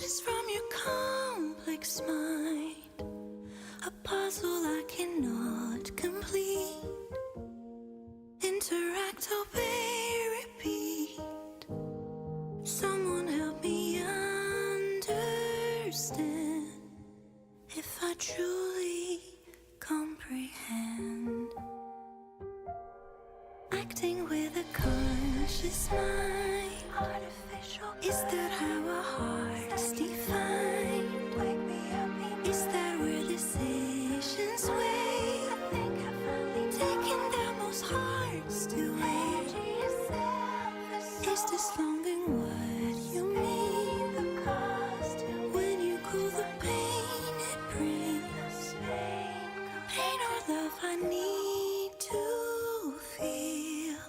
flashes from your complex mind, a puzzle I cannot complete. Interact, obey, repeat. Someone help me understand, if I truly comprehend. Acting with a conscious mind, artificial. Is that how our hearts define? Wake me up. Is that where decisions weigh? I think I finally taken down most hearts to wait. Is this longing what you mean? The cost when you cool the pain it brings. Pain or love I need to feel.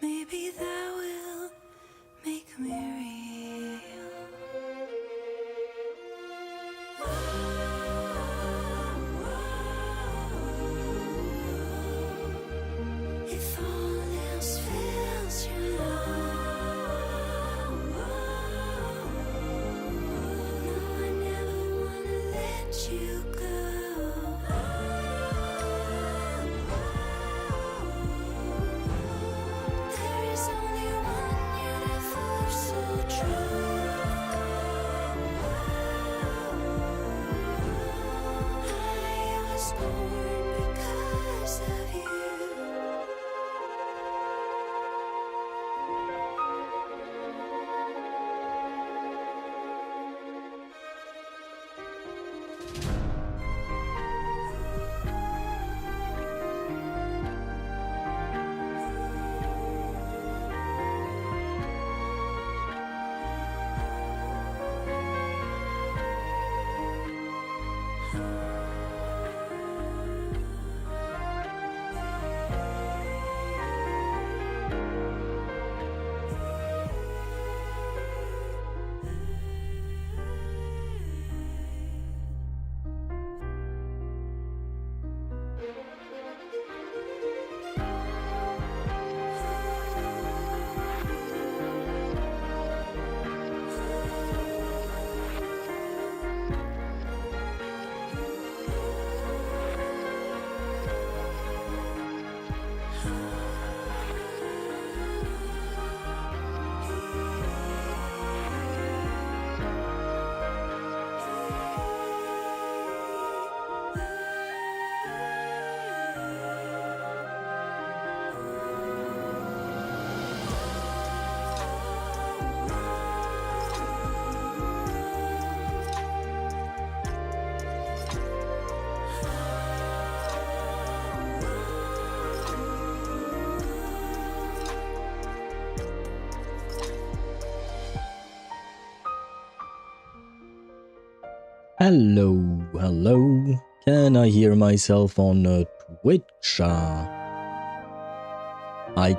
Maybe that will make me real. If all else fails you, love. No, I never wanna let you go. There is only one universal truth. I was born because of you. Hello. Can I hear myself on Twitch? I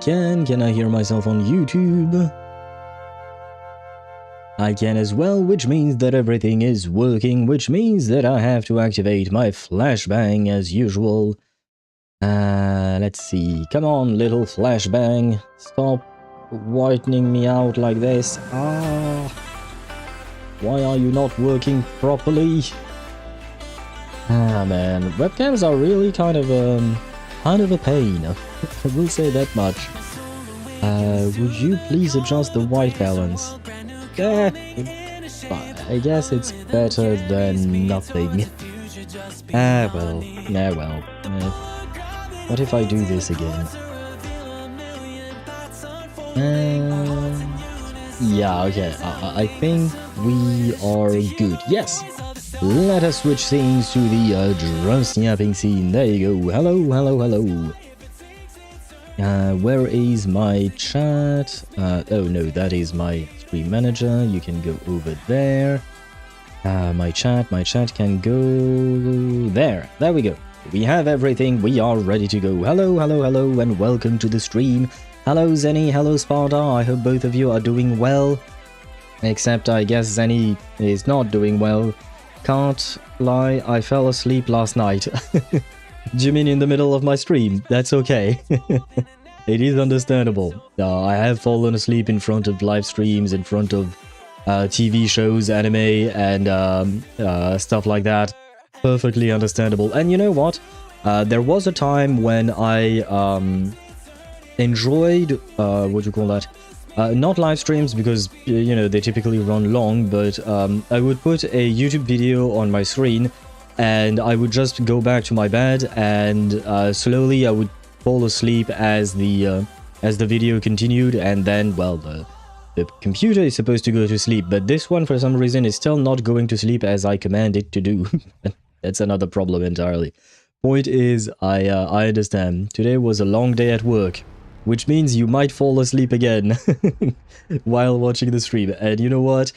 can. Can I hear myself on YouTube? I can as well, which means that everything is working, which means that I have to activate my flashbang as usual. Let's see. Come on, little flashbang. Stop whitening me out like this. Why are you not working properly? Man, webcams are really kind of a pain. I will say that much. Would you please adjust the white balance? I guess it's better than nothing. Well. What if I do this again? Yeah, okay. I think we are good. Yes! Let us switch scenes to the drum snapping scene. There you go. Hello. Where is my chat? Oh no, that is my stream manager. You can go over there. My chat can go there. There we go. We have everything. We are ready to go. Hello, and welcome to the stream. Hello Zenny, hello Sparta, I hope both of you are doing well. Except I guess Zenny is not doing well. Can't lie, I fell asleep last night. Do you mean in the middle of my stream? That's okay. It is understandable. I have fallen asleep in front of live streams, in front of TV shows, anime, and stuff like that. Perfectly understandable. And you know what? There was a time when I enjoyed, what do you call that? Not live streams because, you know, they typically run long, but I would put a YouTube video on my screen and I would just go back to my bed and slowly I would fall asleep as the video continued, and then, well, the computer is supposed to go to sleep, but this one for some reason is still not going to sleep as I command it to do. That's another problem entirely. Point is, I understand. Today was a long day at work, which means you might fall asleep again while watching the stream. And you know what?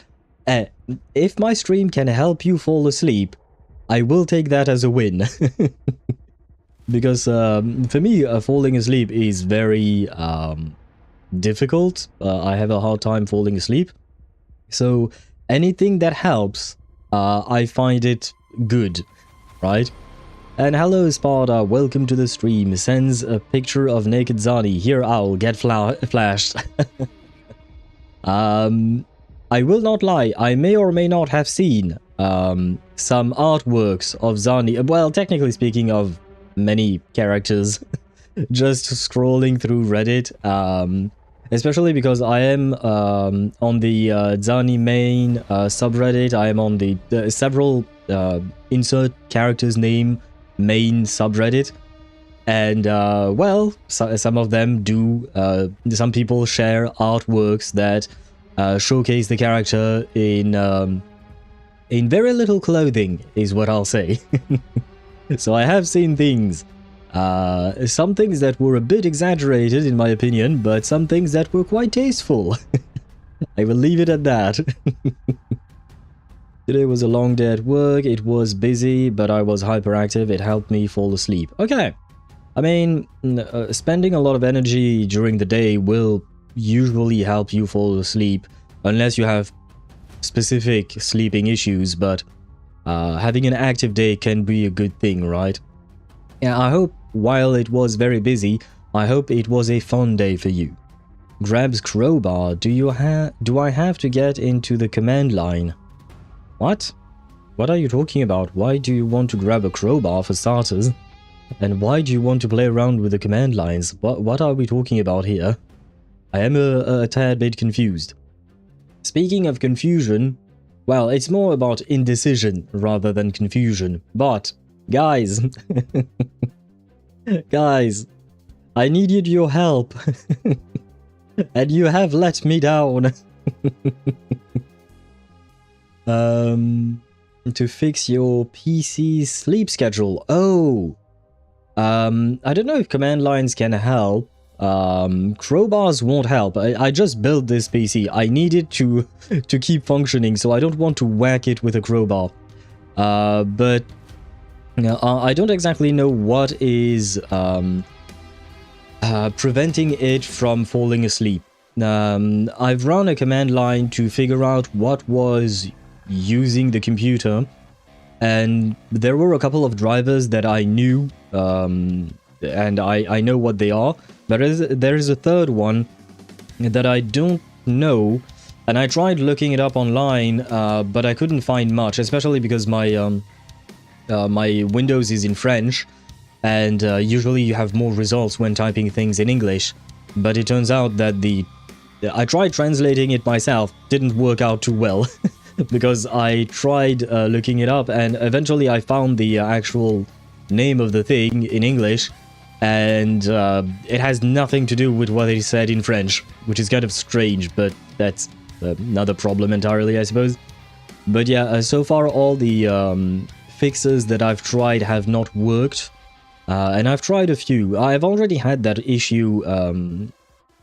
If my stream can help you fall asleep, I will take that as a win. Because for me, falling asleep is very difficult. I have a hard time falling asleep. So anything that helps, I find it good, right? And hello Sparta, welcome to the stream. Sends a picture of naked Zani. Here, I'll get flashed. I will not lie, I may or may not have seen some artworks of Zani. Well, technically speaking, of many characters. Just scrolling through Reddit. Especially because I am on the Zani main subreddit. I am on the several insert character's name main subreddit, and well, some of them do. Some people share artworks that showcase the character in very little clothing, is what I'll say. So I have seen things. Some things that were a bit exaggerated in my opinion, but some things that were quite tasteful. I will leave it at that. Today was a long day at work. It was busy, but I was hyperactive. It helped me fall asleep. Okay. I mean, spending a lot of energy during the day will usually help you fall asleep, unless you have specific sleeping issues, but having an active day can be a good thing, right? Yeah, I hope while it was very busy, I hope it was a fun day for you. Grabs crowbar. Do I have to get into the command line? What? What are you talking about? Why do you want to grab a crowbar for starters? And why do you want to play around with the command lines? What are we talking about here? I am a tad bit confused. Speaking of confusion, well, it's more about indecision rather than confusion. But, guys, guys, I needed your help. And you have let me down. To fix your PC's sleep schedule. Oh, I don't know if command lines can help. Crowbars won't help. I just built this PC. I need it to keep functioning, so I don't want to whack it with a crowbar. But I don't exactly know what is preventing it from falling asleep. I've run a command line to figure out what was using the computer, and there were a couple of drivers that I knew, and I know what they are, but there is a third one that I don't know, and I tried looking it up online, but I couldn't find much, especially because my my Windows is in French, and usually you have more results when typing things in English, but it turns out that I tried translating it myself, didn't work out too well. Because I tried looking it up, and eventually I found the actual name of the thing in English, and it has nothing to do with what it said in French, which is kind of strange, but that's another problem entirely, I suppose. But yeah, so far all the fixes that I've tried have not worked, and I've tried a few. I've already had that issue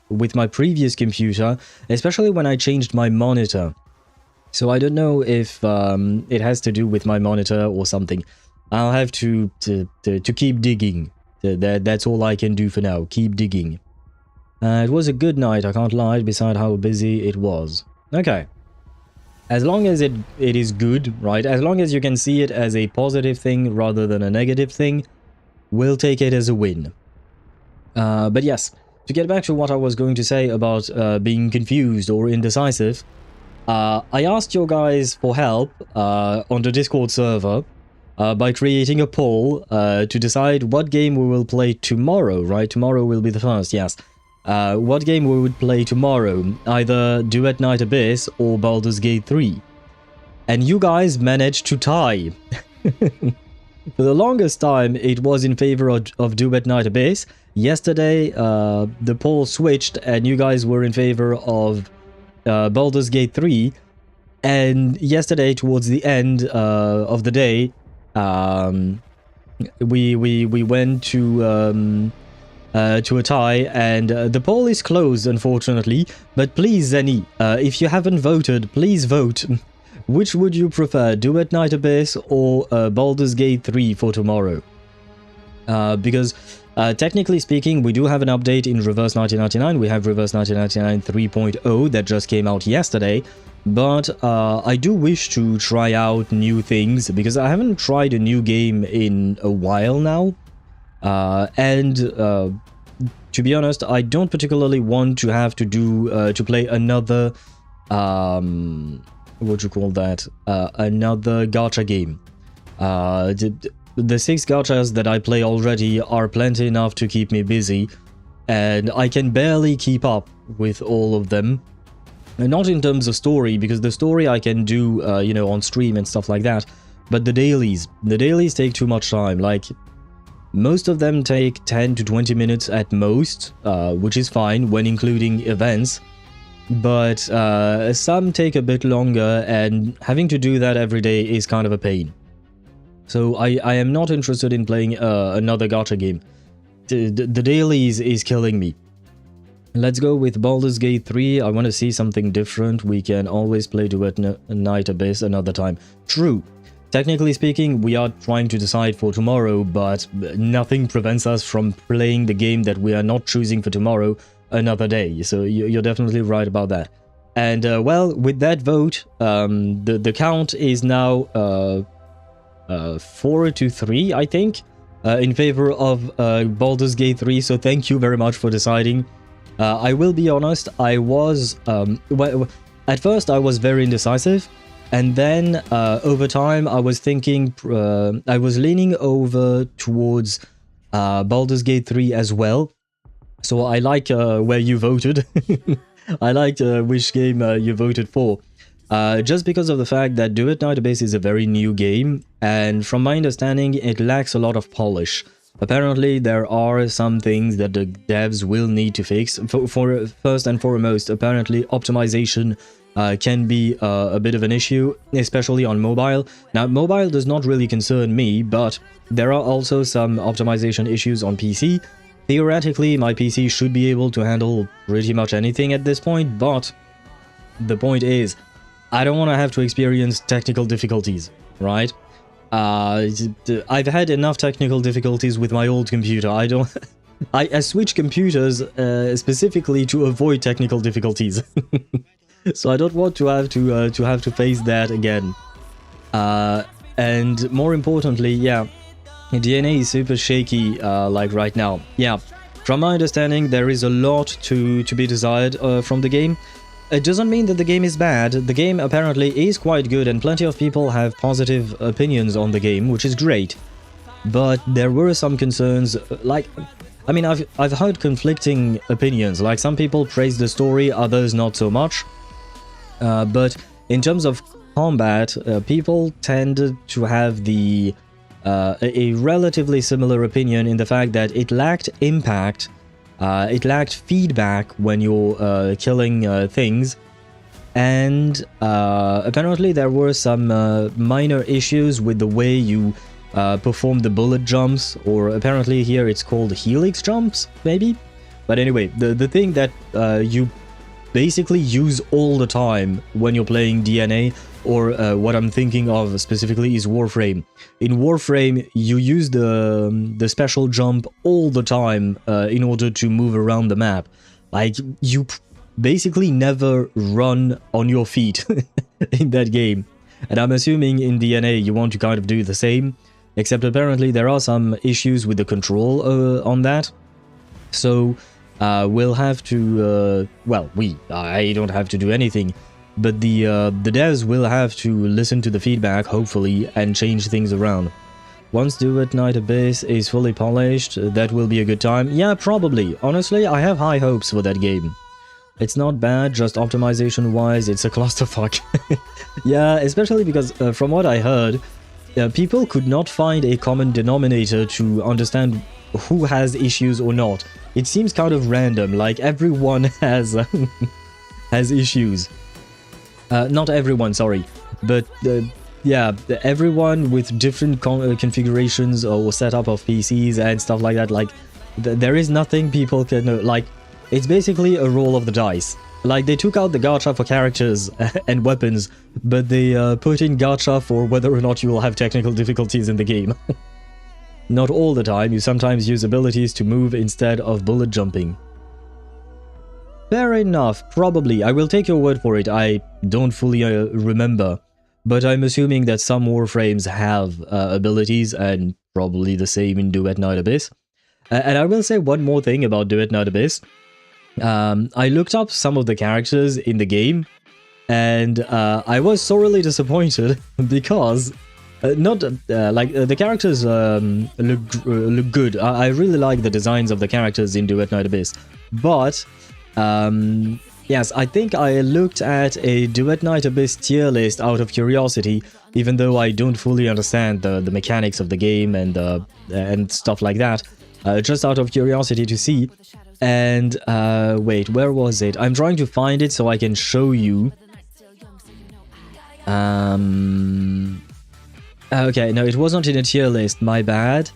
with my previous computer, especially when I changed my monitor. So I don't know if it has to do with my monitor or something. I'll have to keep digging. That's all I can do for now. Keep digging. It was a good night, I can't lie, beside how busy it was. Okay. As long as it is good, right? As long as you can see it as a positive thing rather than a negative thing, we'll take it as a win. But yes, to get back to what I was going to say about being confused or indecisive, I asked you guys for help on the Discord server by creating a poll to decide what game we will play tomorrow, right? Tomorrow will be the first, yes. What game we would play tomorrow, either Duet Night Abyss or Baldur's Gate 3. And you guys managed to tie. For the longest time, it was in favor of Duet Night Abyss. Yesterday, the poll switched and you guys were in favor of Baldur's Gate 3. And yesterday, towards the end of the day, we went to a tie, and the poll is closed, unfortunately. But please, Zenny, if you haven't voted, please vote. Which would you prefer, Duet Night Abyss or Baldur's Gate 3 for tomorrow? Because technically speaking, we do have an update in Reverse 1999. We have Reverse 1999 3.0 that just came out yesterday. But I do wish to try out new things, because I haven't tried a new game in a while now. To be honest, I don't particularly want to have to do to play another what you call that, another gacha game. The 6 gachas that I play already are plenty enough to keep me busy, and I can barely keep up with all of them. And not in terms of story, because the story I can do, you know, on stream and stuff like that, but the dailies take too much time. Like, most of them take 10 to 20 minutes at most, which is fine when including events. But some take a bit longer, and having to do that every day is kind of a pain. So I am not interested in playing another gacha game. The dailies is killing me. Let's go with Baldur's Gate 3. I want to see something different. We can always play Duet Night Abyss another time. True. Technically speaking, we are trying to decide for tomorrow, but nothing prevents us from playing the game that we are not choosing for tomorrow another day. So you're definitely right about that. And well, with that vote, the count is now 4-3, I think, in favor of Baldur's Gate 3. So thank you very much for deciding. I will be honest, I was well, at first I was very indecisive, and then over time I was thinking, I was leaning over towards Baldur's Gate 3 as well. So I like where you voted. I liked which game you voted for. Just because of the fact that Duet Night Abyss is a very new game, and from my understanding, it lacks a lot of polish. Apparently, there are some things that the devs will need to fix. For first and foremost, apparently optimization can be a bit of an issue, especially on mobile. Now, mobile does not really concern me, but there are also some optimization issues on PC. Theoretically, my PC should be able to handle pretty much anything at this point, but the point is, I don't want to have to experience technical difficulties, right? I've had enough technical difficulties with my old computer. I switched computers specifically to avoid technical difficulties. So I don't want to have to face that again. And more importantly, yeah, DNA is super shaky like right now. Yeah, from my understanding, there is a lot to be desired from the game. It doesn't mean that the game is bad. The game apparently is quite good, and plenty of people have positive opinions on the game, which is great. But there were some concerns, like, I mean, I've heard conflicting opinions. Like, some people praise the story, others not so much. But in terms of combat, people tended to have a relatively similar opinion in the fact that it lacked impact. It lacked feedback when you're killing things, and apparently there were some minor issues with the way you perform the bullet jumps, or apparently here it's called helix jumps, maybe? But anyway, the thing that you basically use all the time when you're playing DNA, or what I'm thinking of specifically is Warframe. In Warframe, you use the special jump all the time in order to move around the map. Like, you basically never run on your feet in that game. And I'm assuming in DNA you want to kind of do the same, except apparently there are some issues with the control on that. So we'll have to, well, I don't have to do anything. but the devs will have to listen to the feedback, hopefully, and change things around. Once Do at Night Abyss is fully polished, that will be a good time. Yeah, probably. Honestly, I have high hopes for that game. It's not bad, just optimization-wise, it's a clusterfuck. Yeah, especially because, from what I heard, people could not find a common denominator to understand who has issues or not. It seems kind of random, like everyone has has issues. Not everyone, sorry, but yeah, everyone with different configurations or setup of PCs and stuff like that. Like, there is nothing people can know. Like, it's basically a roll of the dice. Like, they took out the gacha for characters and weapons, but they put in gacha for whether or not you will have technical difficulties in the game. Not all the time, you sometimes use abilities to move instead of bullet jumping. Fair enough, probably. I will take your word for it. I don't fully remember. But I'm assuming that some Warframes have abilities, and probably the same in Do at Night Abyss. And I will say one more thing about Do at Night Abyss. I looked up some of the characters in the game, and I was sorely disappointed because the characters look good. I really like the designs of the characters in Do at Night Abyss, but yes, I think I looked at a Do at Night Abyss tier list out of curiosity, even though I don't fully understand the mechanics of the game and stuff like that. Just out of curiosity to see. And wait, where was it? I'm trying to find it so I can show you. Okay, no, it wasn't in a tier list, my bad.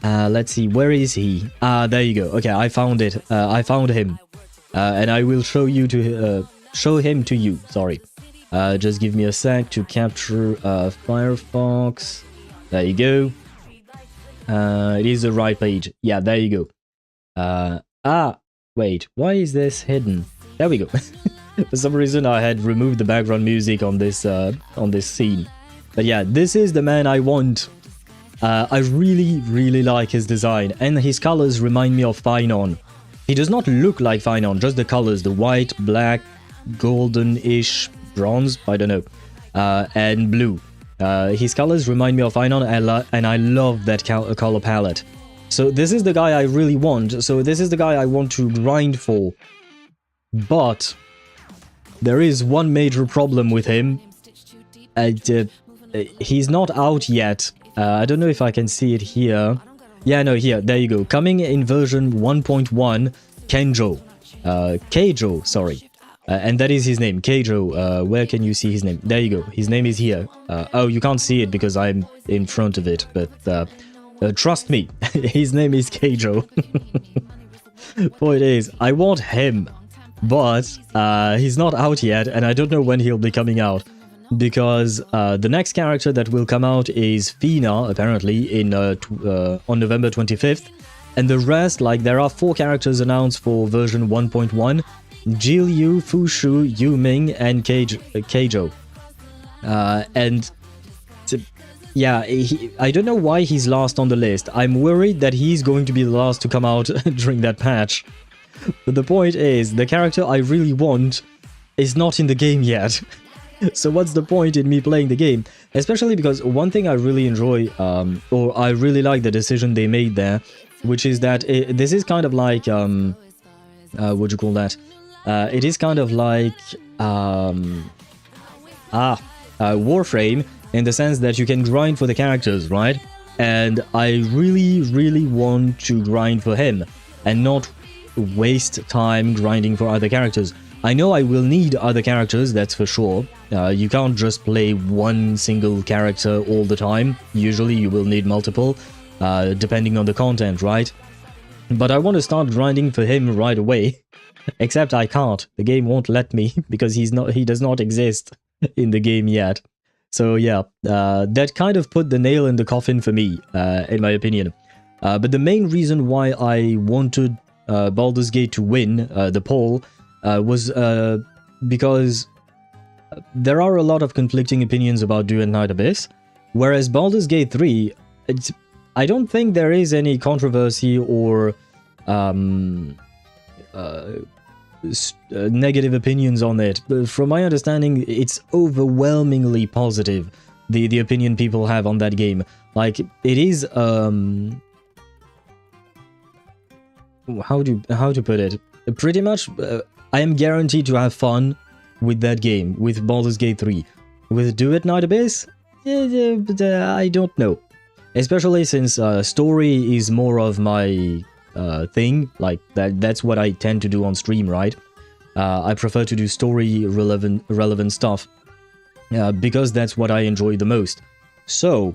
Let's see, where is he? There you go. Okay, I found it. I found him. And I will show him to you. Sorry. Just give me a sec to capture Firefox. There you go. It is the right page. Yeah, there you go. Wait, why is this hidden? There we go. For some reason I had removed the background music on this scene. But yeah, this is the man I want. I really like his design, and his colors remind me of Finon. He does not look like Finon, just the colors, the white, black, golden-ish, bronze, I don't know, and blue. His colors remind me of Finon, and I love that color palette. So this is the guy I really want, so this is the guy I want to grind for. But there is one major problem with him. He's not out yet. I don't know if I can see it here. Yeah, no, here, there you go. Coming in version 1.1, Kenjo. Keijo, sorry. And that is his name, Keijo. Where can you see his name? There you go. His name is here. Oh, you can't see it because I'm in front of it, but trust me, his name is Keijo. Point is, I want him, but he's not out yet, and I don't know when he'll be coming out. Because the next character that will come out is Fina, apparently, on November 25th. And the rest, like, there are 4 characters announced for version 1.1. Jilyu, Fushu, Yuming, and Keijo. Yeah, I don't know why he's last on the list. I'm worried that he's going to be the last to come out during that patch. But the point is, the character I really want is not in the game yet. So what's the point in me playing the game? Especially because one thing I really enjoy, or I really like the decision they made there, which is that this is kind of like, what do you call that? It is kind of like, Warframe, in the sense that you can grind for the characters, right? And I really want to grind for him, and not waste time grinding for other characters. I know I will need other characters, that's for sure. You can't just play one single character all the time. Usually you will need multiple, depending on the content, right? But I want to start grinding for him right away. Except I can't. The game won't let me, because he does not exist in the game yet. So yeah, that kind of put the nail in the coffin for me, in my opinion. But the main reason why I wanted Baldur's Gate to win the poll was because there are a lot of conflicting opinions about Do at Night Abyss, whereas Baldur's Gate 3, I don't think there is any controversy or negative opinions on it. But from my understanding, it's overwhelmingly positive, the opinion people have on that game. Like, it is, how to put it? Pretty much, I am guaranteed to have fun with that game, with Baldur's Gate 3. With Do It Night Abyss? I don't know. Especially since story is more of my thing, like that's what I tend to do on stream, right? I prefer to do story relevant stuff because that's what I enjoy the most. So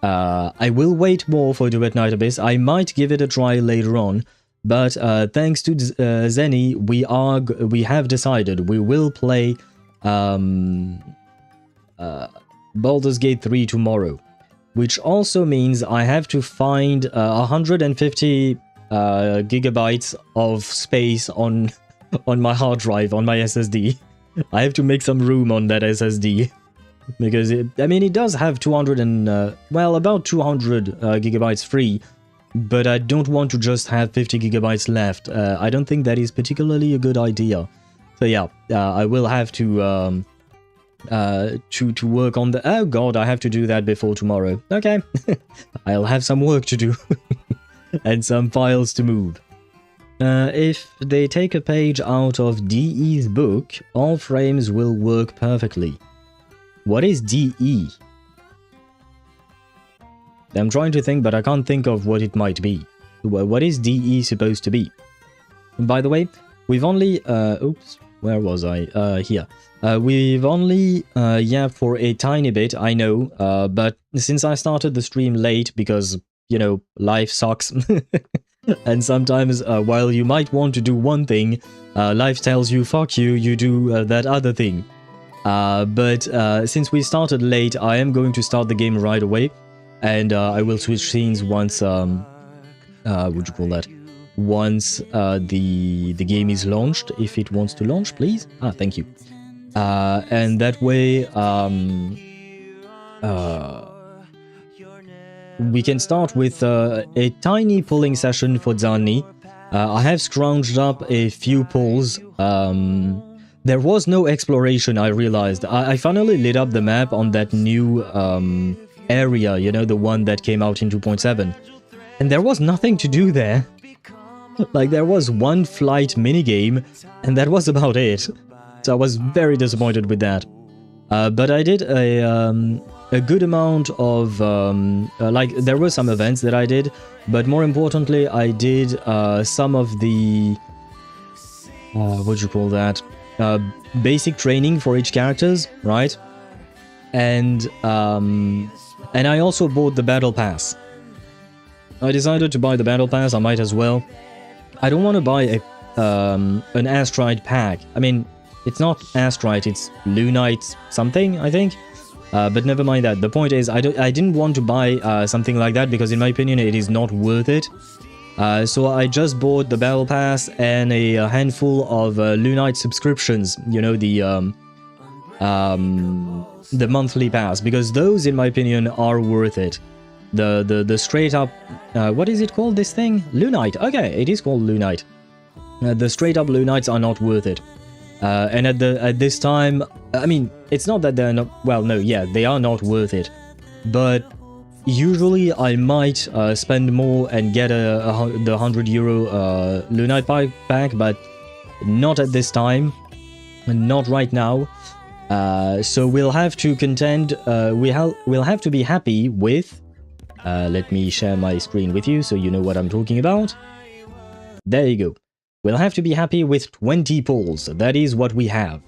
I will wait more for Do It Night Abyss. I might give it a try later on, but thanks to Zenny, we have decided we will play Baldur's Gate 3 tomorrow. Which also means I have to find 150 gigabytes of space on my hard drive, on my SSD. I have to make some room on that SSD. Because, it does have 200 and, about 200 gigabytes free. But I don't want to just have 50 gigabytes left. I don't think that is particularly a good idea. So yeah, I will have to work on the... Oh god, I have to do that before tomorrow. Okay. I'll have some work to do. And some files to move. If they take a page out of DE's book, all frames will work perfectly. What is DE? I'm trying to think, but I can't think of what it might be. What is DE supposed to be? By the way, we've only... oops, where was I? Here. We've only yapped for a tiny bit, I know, but since I started the stream late because, life sucks, and sometimes while you might want to do one thing, life tells you, fuck you, you do that other thing. But since we started late, I am going to start the game right away, and I will switch scenes once, what would you call that? Once the game is launched, if it wants to launch, please. Thank you. And that way, we can start with a tiny pulling session for Zanni. I have scrounged up a few pulls. There was no exploration, I realized. I finally lit up the map on that new area, the one that came out in 2.7. And there was nothing to do there. Like, there was one flight minigame, and that was about it. So I was very disappointed with that. But I did a good amount of... there were some events that I did, but more importantly, I did some of the... what do you call that? Basic training for each characters, right? And I also bought the Battle Pass. I decided to buy the Battle Pass, I might as well. I don't want to buy an Astrite pack. It's not Astrite, it's Lunite something, I think. But never mind that. The point is, I didn't want to buy something like that because in my opinion it is not worth it. So I just bought the Battle Pass and a handful of Lunite subscriptions, the monthly pass, because those in my opinion are worth it. The straight up, what is it called, this thing? Lunite, okay, it is called Lunite. The straight up Lunites are not worth it. And at this time, it's not that they're not... Well, no, yeah, they are not worth it. But usually I might spend more and get the €100 Lunite pack, but not at this time. Not right now. So we'll have to contend... we'll have to be happy with... let me share my screen with you so you know what I'm talking about. There you go. We'll have to be happy with 20 pulls. That is what we have.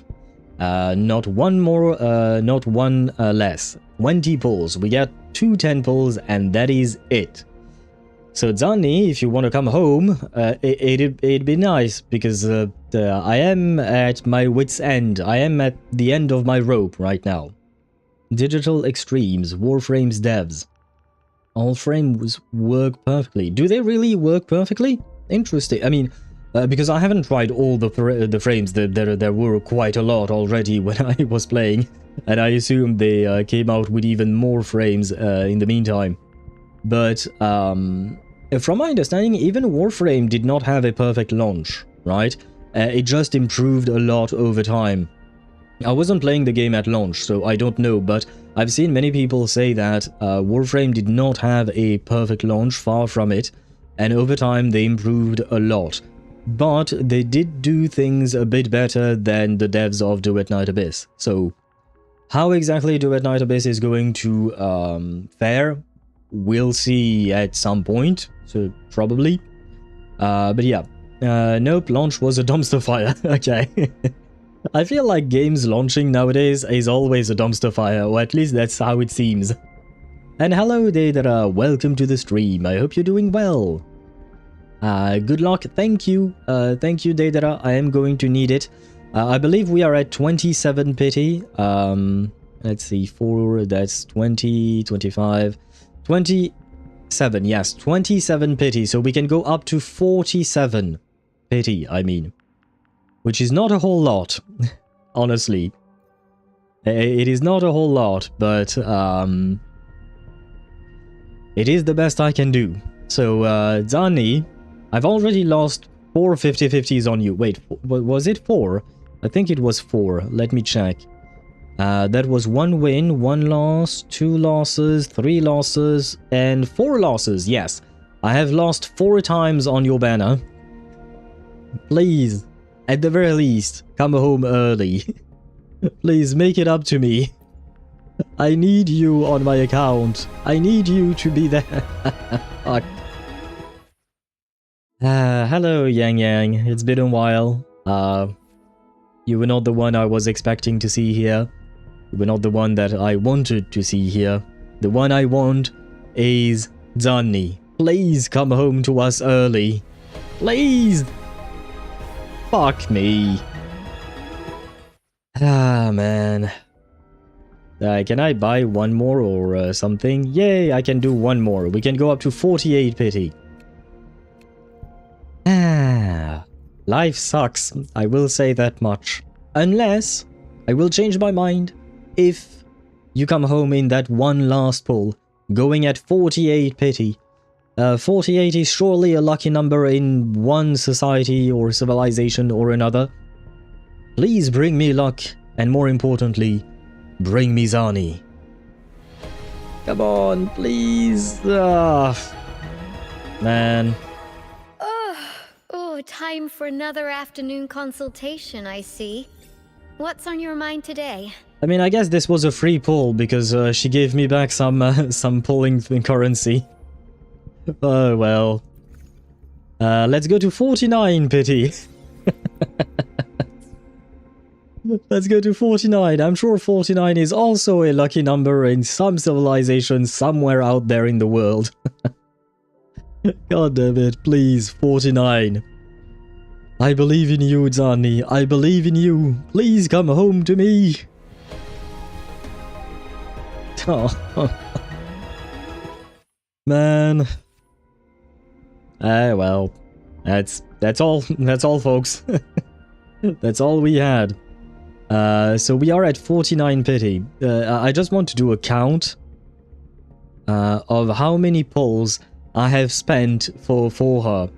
Not one more, not one less. 20 pulls. We get 2 10 pulls, and that is it. So Zanni, if you want to come home, it'd be nice, because I am at my wit's end. I am at the end of my rope right now. Digital Extremes, Warframes devs. All frames work perfectly. Do they really work perfectly? Interesting. Because I haven't tried all the frames. There were quite a lot already when I was playing, and I assume they came out with even more frames in the meantime. But from my understanding, even Warframe did not have a perfect launch, right? It just improved a lot over time. I wasn't playing the game at launch, so I don't know, but I've seen many people say that Warframe did not have a perfect launch, far from it, and over time they improved a lot. But they did do things a bit better than the devs of Do at Night Abyss. So how exactly Do at Night Abyss is going to fare, we'll see at some point, so probably. But yeah, nope, launch was a dumpster fire. Okay. I feel like games launching nowadays is always a dumpster fire, or at least that's how it seems. And hello Daedra, welcome to the stream, I hope you're doing well. Good luck, thank you Daedra, I am going to need it. I believe we are at 27 pity, let's see, 4, that's 20, 25, 27, yes, 27 pity, so we can go up to 47 pity, I mean. Which is not a whole lot, honestly. It is not a whole lot, but it is the best I can do. So, Zani, I've already lost 4 50-50s on you. Wait, was it 4? I think it was 4. Let me check. That was 1 win, 1 loss, 2 losses, 3 losses, and 4 losses. Yes, I have lost 4 times on your banner. Please. At the very least, come home early. Please make it up to me. I need you on my account. I need you to be there. Fuck. Hello, Yang Yang. It's been a while. You were not the one I was expecting to see here. You were not the one that I wanted to see here. The one I want is Zanni. Please come home to us early. Please! Fuck me. Ah, man. Can I buy 1 more or something? Yay, I can do 1 more. We can go up to 48 pity. Ah, life sucks. I will say that much. Unless I will change my mind if you come home in that one last pull, going at 48 pity. 48 is surely a lucky number in one society or civilization or another. Please bring me luck, and more importantly, bring me Zani. Come on, please. Man. Oh, time for another afternoon consultation, I see. What's on your mind today? I mean, I guess this was a free pull because she gave me back some pulling currency. Oh, well. Let's go to 49 pity. Let's go to 49. I'm sure 49 is also a lucky number in some civilization somewhere out there in the world. God damn it, please, 49. I believe in you, Zani. I believe in you. Please come home to me. Oh. Man. Well, that's all, folks. That's all we had. So we are at 49 pity. I just want to do a count of how many pulls I have spent for her.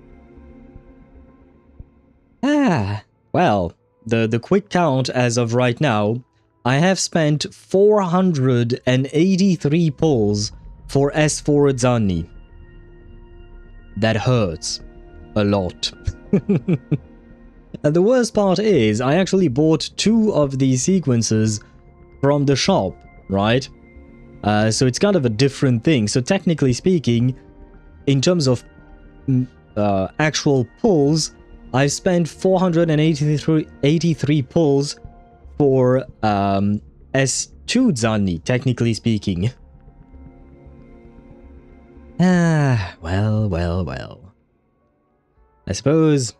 Well, the quick count as of right now, I have spent 483 pulls for S4 Zani. That hurts a lot. And the worst part is, I actually bought 2 of these sequences from the shop, right? So it's kind of a different thing. So technically speaking, in terms of actual pulls, I've spent 483 pulls for S2 Zani, technically speaking. Well. I suppose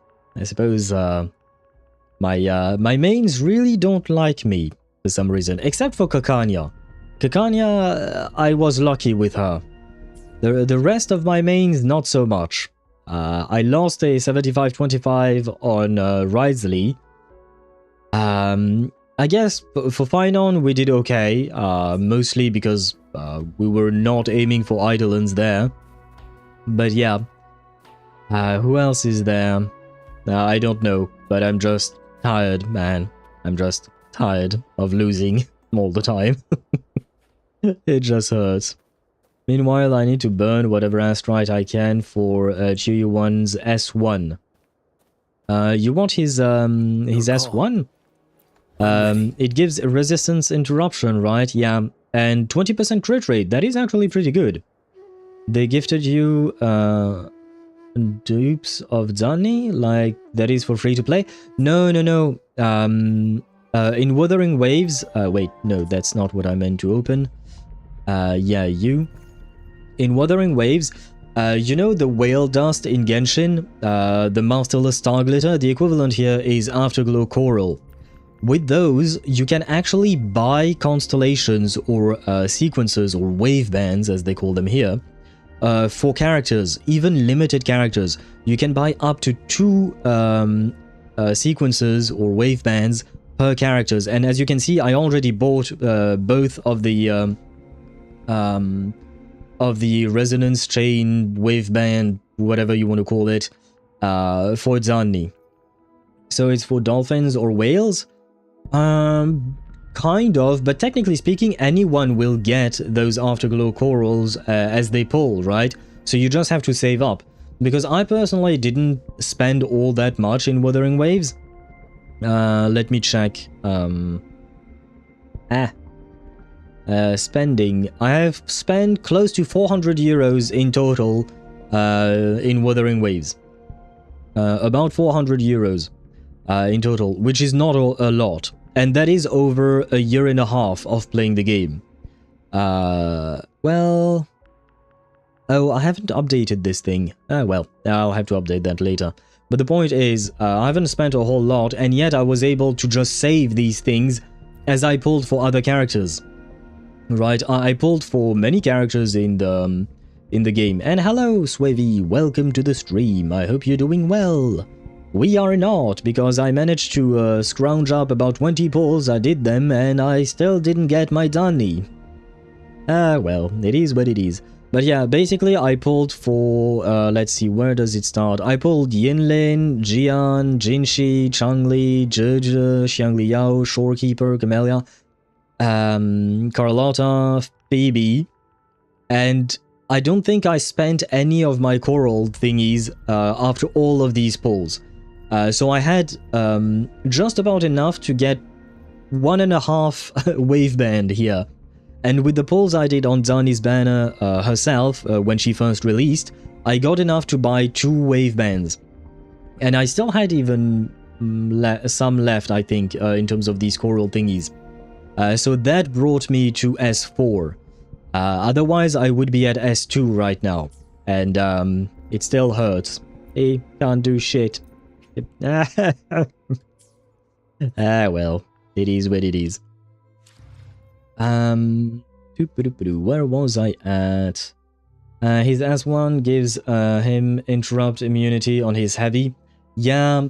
my mains really don't like me for some reason, except for Kakanya. Kakanya, I was lucky with her. The rest of my mains, not so much. I lost a 75-25 on Risley. I guess for Finon we did okay, mostly because we were not aiming for Eidolons there. But yeah, who else is there? I don't know, but I'm just tired, man. I'm just tired of losing all the time. It just hurts. Meanwhile, I need to burn whatever astrite I can for Qiuyuan's S1. You want his S1? It gives resistance interruption, right? Yeah, and 20% crit rate. That is actually pretty good. They gifted you dupes of Zani, like that is for free to play. No. In Wuthering Waves. Wait, no, that's not what I meant to open. Yeah, you. In Wuthering Waves, you know the whale dust in Genshin, the masterless star glitter. The equivalent here is Afterglow Coral. With those, you can actually buy constellations or sequences or wave bands, as they call them here, for characters, even limited characters. You can buy up to 2 sequences or wave bands per characters. And as you can see, I already bought both of the resonance chain wave band, whatever you want to call it, for Zanni. So it's for dolphins or whales. Kind of, but technically speaking, anyone will get those Afterglow corals as they pull, right? So you just have to save up. Because I personally didn't spend all that much in Wuthering Waves. Let me check. Spending. I have spent close to 400 euros in total in Wuthering Waves. About 400 euros in total, which is not a lot. And that is over a year and a half of playing the game. Well... Oh, I haven't updated this thing. Well, I'll have to update that later. But the point is, I haven't spent a whole lot, and yet I was able to just save these things as I pulled for other characters. Right, I pulled for many characters in the game. And hello, Swavy, welcome to the stream. I hope you're doing well. We are not, because I managed to scrounge up about 20 pulls. I did them, and I still didn't get my Danny. Well, it is what it is. But yeah, basically I pulled for, let's see, where does it start? I pulled Yinlin, Jian, Jinshi, Changli, Zhezhe, Xiangli Yao, Shorekeeper, Camellia, Carlotta, Phoebe, and I don't think I spent any of my coral thingies after all of these pulls. So I had just about enough to get 1.5 wave band here. And with the pulls I did on Zani's banner herself when she first released, I got enough to buy 2 wave bands. And I still had even some left, I think, in terms of these coral thingies. So that brought me to S4. Otherwise, I would be at S2 right now. And it still hurts. He can't do shit. Well, it is what it is. Where was I at? His S1 gives him interrupt immunity on his heavy. Yeah,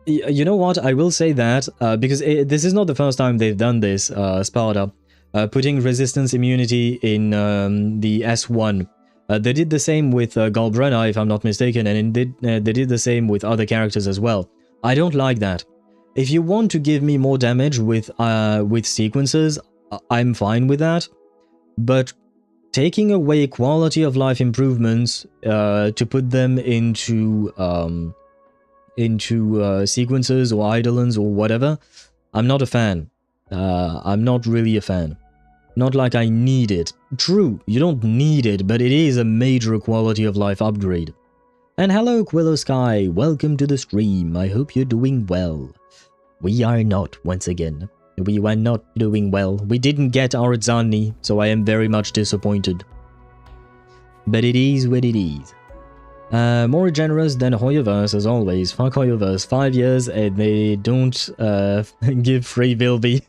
you know what? I will say that because this is not the first time they've done this, Sparta, putting resistance immunity in the S1. They did the same with Galbrena, if I'm not mistaken, and they did the same with other characters as well. I don't like that. If you want to give me more damage with sequences, I'm fine with that. But taking away quality of life improvements to put them into sequences or eidolons or whatever, I'm not a fan. I'm not really a fan. Not like I need it. True, you don't need it, but it is a major quality of life upgrade. And hello, Quillo Sky, welcome to the stream. I hope you're doing well. We are not, once again. We were not doing well. We didn't get our Zanni, so I am very much disappointed. But it is what it is. More generous than Hoyoverse, as always. Fuck Hoyoverse. 5 years and they don't give free Vilvi.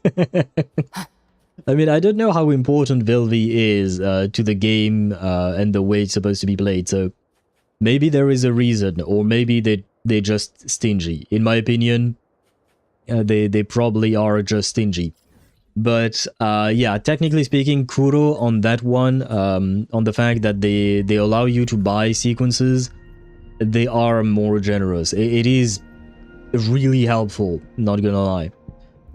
I mean, I don't know how important Vilvi is to the game and the way it's supposed to be played, so maybe there is a reason, or maybe they're just stingy. In my opinion, they probably are just stingy. But yeah, technically speaking, Kuro on that one, on the fact that they allow you to buy sequences, they are more generous. It is really helpful, not gonna lie,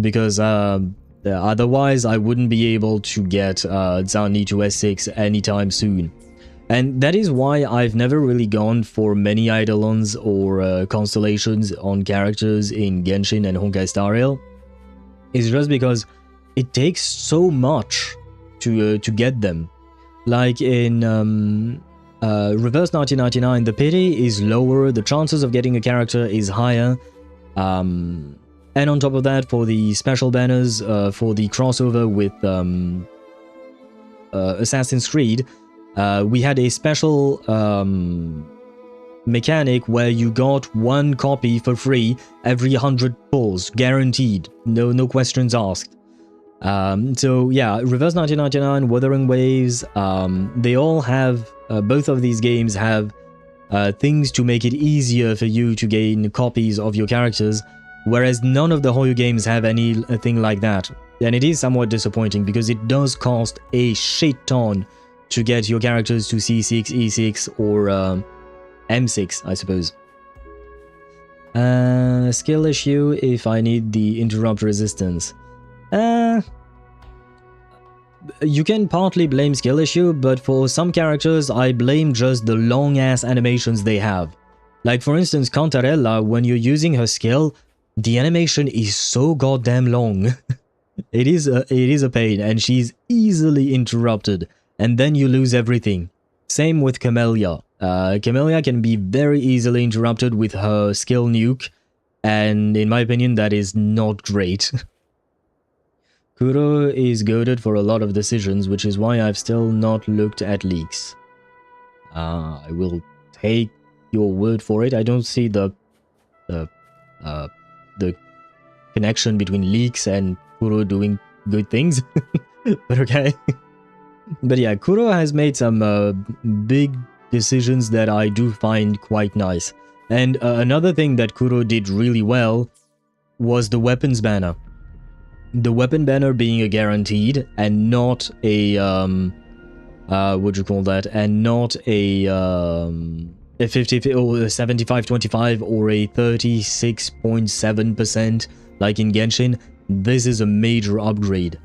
because otherwise I wouldn't be able to get Zani to S6 anytime soon. And that is why I've never really gone for many Eidolons or constellations on characters in Genshin and Honkai Star Rail. It's just because it takes so much to get them. Like in Reverse 1999, the pity is lower, the chances of getting a character is higher. And on top of that, for the special banners, for the crossover with Assassin's Creed, we had a special mechanic where you got one copy for free every 100 pulls, guaranteed, no questions asked. So yeah, Reverse 1999, Wuthering Waves, they all have, both of these games have things to make it easier for you to gain copies of your characters, whereas none of the Hoyo games have anything like that. And it is somewhat disappointing because it does cost a shit ton to get your characters to C6, E6, or M6, I suppose. Skill issue if I need the interrupt resistance. You can partly blame skill issue, but for some characters, I blame just the long-ass animations they have. Like for instance, Cantarella, when you're using her skill, the animation is so goddamn long. It is a pain, and she's easily interrupted, and then you lose everything. Same with Camellia. Camellia can be very easily interrupted with her skill nuke, and in my opinion, that is not great. Kuro is goated for a lot of decisions, which is why I've still not looked at leaks. I will take your word for it. I don't see the connection between leaks and Kuro doing good things, but okay. But yeah, Kuro has made some big decisions that I do find quite nice. And another thing that Kuro did really well was the weapons banner. The weapon banner being a guaranteed and not a what do you call that? And not a 50 or a 75-25 or a 36.7% like in Genshin. This is a major upgrade.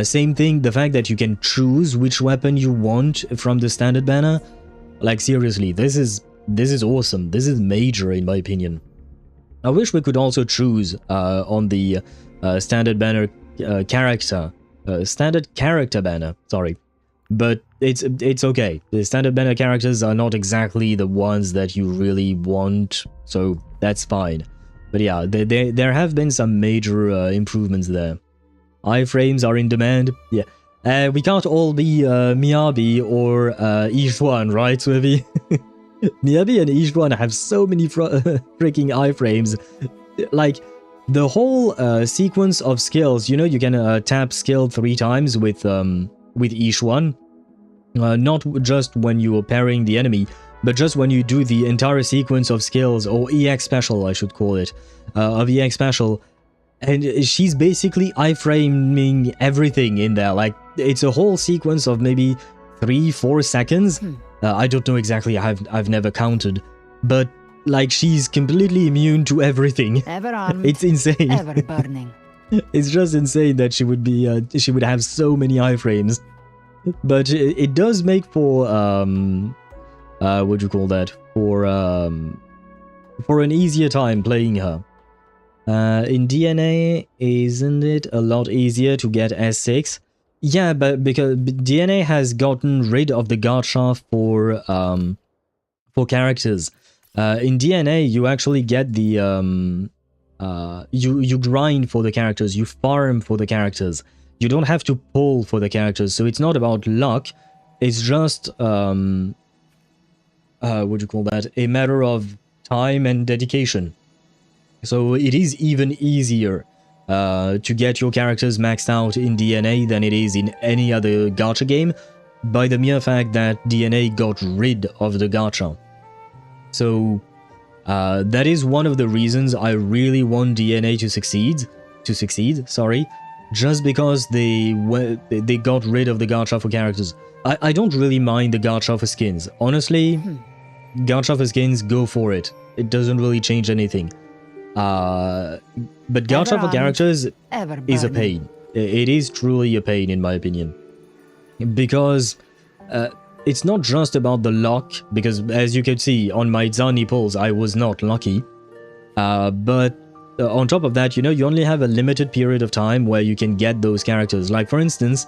Same thing, the fact that you can choose which weapon you want from the standard banner. Like seriously, this is awesome. This is major in my opinion. I wish we could also choose on the standard banner standard character banner, sorry. But it's okay. The standard banner characters are not exactly the ones that you really want, so that's fine. But yeah, there have been some major improvements there. Iframes are in demand. Yeah, we can't all be Miyabi or Qiuyuan, right, Swivi? Miyabi and Qiuyuan have so many freaking iframes. Like, the whole sequence of skills, you know, you can tap skill 3 times with Qiuyuan. Not just when you are parrying the enemy, but just when you do the entire sequence of skills, or EX special I should call it, of EX special. And she's basically iframing everything in there. Like, it's a whole sequence of maybe 3-4 seconds. I don't know exactly, I've never counted. But, like, she's completely immune to everything. Ever armed, it's insane. ever burning. It's just insane that she would be, she would have so many iframes. But it does make for, what do you call that? For an easier time playing her. In DNA, isn't it a lot easier to get S6? Yeah, but because DNA has gotten rid of the gacha for characters. In DNA, you actually get the you grind for the characters, you farm for the characters. You don't have to pull for the characters, so it's not about luck. It's just what do you call that? A matter of time and dedication. So it is even easier to get your characters maxed out in DNA than it is in any other gacha game, by the mere fact that DNA got rid of the gacha. So that is one of the reasons I really want DNA to succeed, sorry, just because they got rid of the gacha for characters. I don't really mind the gacha for skins. Honestly, gacha for skins, go for it. It doesn't really change anything. But gacha for characters is a pain. It is truly a pain, in my opinion. Because it's not just about the luck, because as you can see on my Zani pulls, I was not lucky. But on top of that, you know, you only have a limited period of time where you can get those characters. Like, for instance,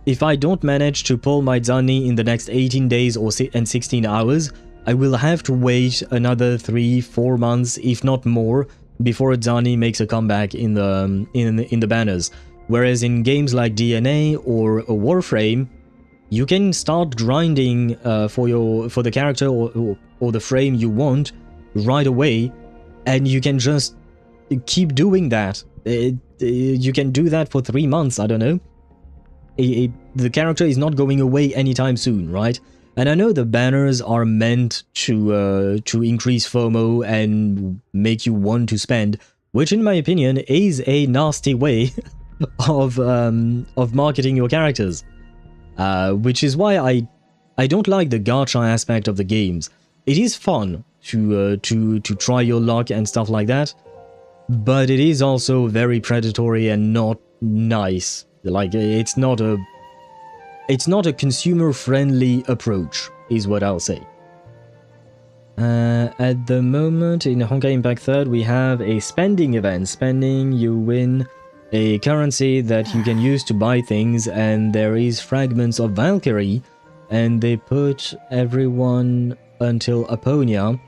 if I don't manage to pull my Zani in the next 18 days and 16 hours, I will have to wait another 3-4 months, if not more, before a Zani makes a comeback in the banners. Whereas in games like DNA or Warframe, you can start grinding for the character or the frame you want right away, and you can just keep doing that. You can do that for 3 months, I don't know. The character is not going away anytime soon, right? And I know the banners are meant to increase FOMO and make you want to spend, which in my opinion is a nasty way of marketing your characters. Which is why I don't like the gacha aspect of the games. It is fun to try your luck and stuff like that, but it is also very predatory and not nice. Like, it's not a consumer-friendly approach, is what I'll say. At the moment, in Honkai Impact 3rd, we have a spending event. Spending, you win a currency that you can use to buy things, and there is fragments of Valkyrie, and they put everyone until Aponia.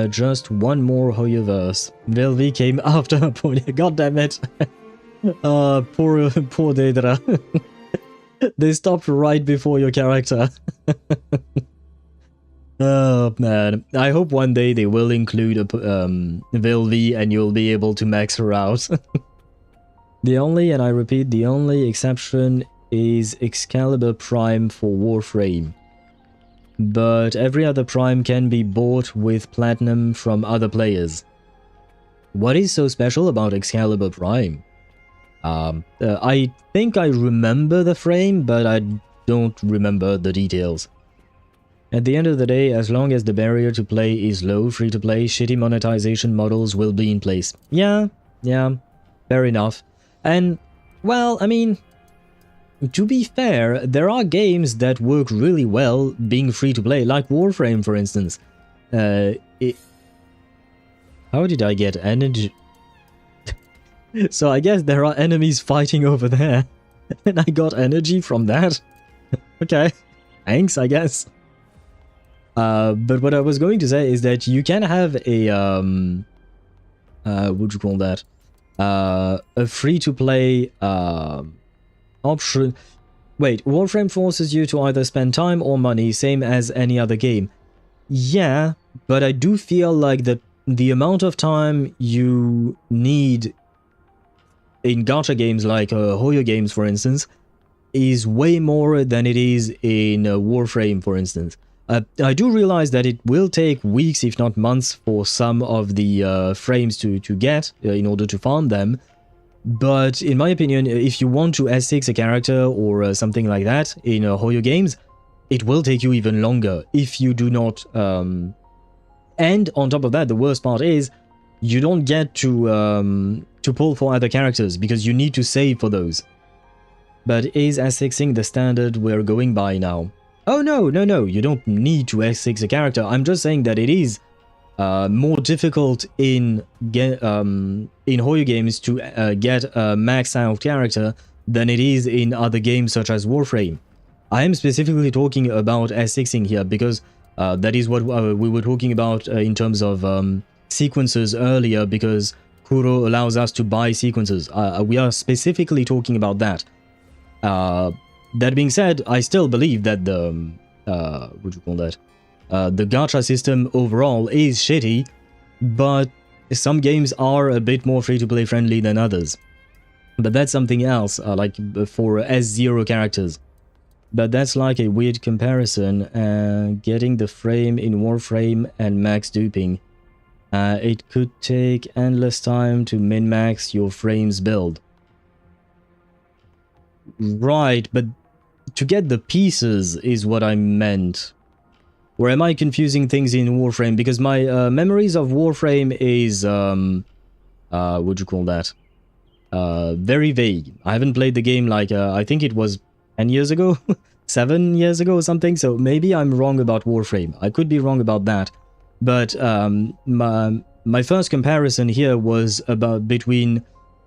Just one more Hoyoverse. Velvi came after Aponia. God damn it. Poor Daedra. They stopped right before your character. Oh man, I hope one day they will include Velvi and you'll be able to max her out. The only, and I repeat, the only exception is Excalibur Prime for Warframe. But every other Prime can be bought with Platinum from other players. What is so special about Excalibur Prime? I think I remember the frame, but I don't remember the details. At the end of the day, as long as the barrier to play is low, free-to-play, shitty monetization models will be in place. Yeah, fair enough. And, well, I mean, to be fair, there are games that work really well being free-to-play, like Warframe, for instance. How did I get energy? So I guess there are enemies fighting over there, and I got energy from that. Okay, thanks, I guess. But what I was going to say is that you can have a what do you call that? A free-to-play option. Wait, Warframe forces you to either spend time or money, same as any other game. Yeah, but I do feel like that the amount of time you need in gacha games like Hoyo games, for instance, is way more than it is in Warframe, for instance. I do realize that it will take weeks, if not months, for some of the frames to get in order to farm them. But in my opinion, if you want to S6 a character or something like that in Hoyo games, it will take you even longer if you do not... And on top of that, the worst part is you don't get to pull for other characters because you need to save for those. But is S6ing the standard we're going by now? Oh no, you don't need to S6 a character. I'm just saying that it is more difficult in Hoyo games to get a max out character than it is in other games such as Warframe. I am specifically talking about S6ing here because that is what we were talking about in terms of sequences earlier, because Kuro allows us to buy sequences. We are specifically talking about that. That being said, I still believe that the what do you call that? The gacha system overall is shitty, but some games are a bit more free-to-play friendly than others. But that's something else, like for S0 characters. But that's like a weird comparison. Getting the frame in Warframe and max duping. It could take endless time to min-max your frames build. Right, but to get the pieces is what I meant. Or am I confusing things in Warframe? Because my memories of Warframe is, what do you call that? Very vague. I haven't played the game like, I think it was 10 years ago, 7 years ago or something, so maybe I'm wrong about Warframe. I could be wrong about that. But my first comparison here was about between,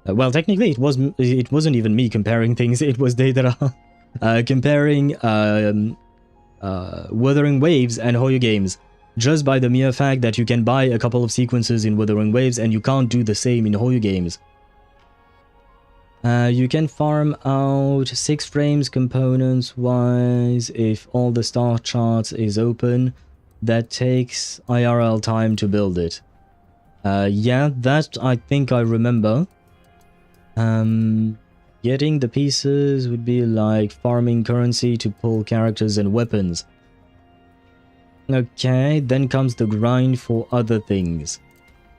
well, technically it wasn't even me comparing things, it was Deidara comparing Wuthering Waves and Hoyo games, just by the mere fact that you can buy a couple of sequences in Wuthering Waves and you can't do the same in Hoyo games. You can farm out 6 frames components wise if all the star charts is open. That takes IRL time to build it. Yeah, that I think I remember. Getting the pieces would be like farming currency to pull characters and weapons. Okay, then comes the grind for other things.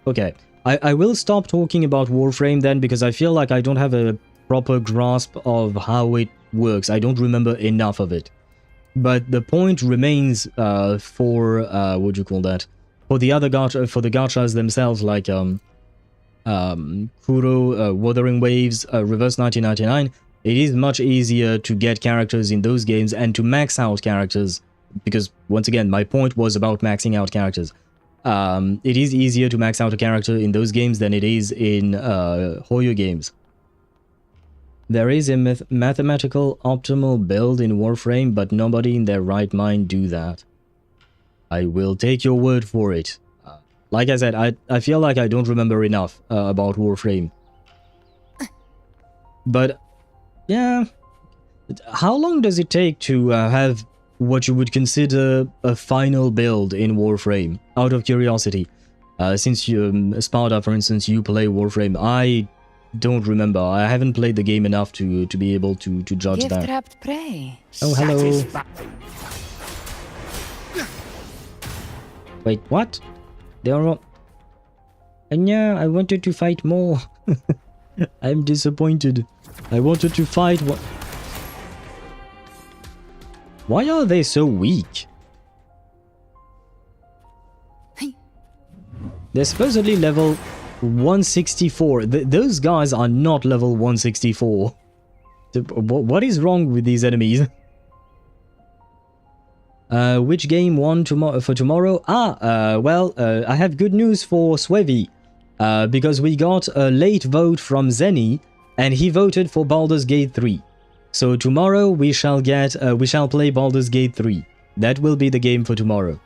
Okay, I will stop talking about Warframe then, because I feel like I don't have a proper grasp of how it works. I don't remember enough of it. But the point remains for, what do you call that? For the other for the gachas themselves, like Kuro, Wuthering Waves, Reverse 1999, it is much easier to get characters in those games and to max out characters, because once again my point was about maxing out characters. It is easier to max out a character in those games than it is in Hoyo games. There is a mathematical optimal build in Warframe, but nobody in their right mind do that. I will take your word for it. Like I said, I feel like I don't remember enough about Warframe. But, yeah. How long does it take to have what you would consider a final build in Warframe? Out of curiosity. Since you, Sparta, for instance, you play Warframe, I don't remember. I haven't played the game enough to be able to judge that. Gift-wrapped prey. Oh, hello. Wait, what? They are all... Anya, I wanted to fight more. I'm disappointed. I wanted to fight... What? Why are they so weak? They're supposedly level 164. Those guys are not level 164. What is wrong with these enemies? Which game won for tomorrow? Well, I have good news for Swevi. Because we got a late vote from Zenny, and he voted for Baldur's Gate 3. So tomorrow we shall play Baldur's Gate 3. That will be the game for tomorrow.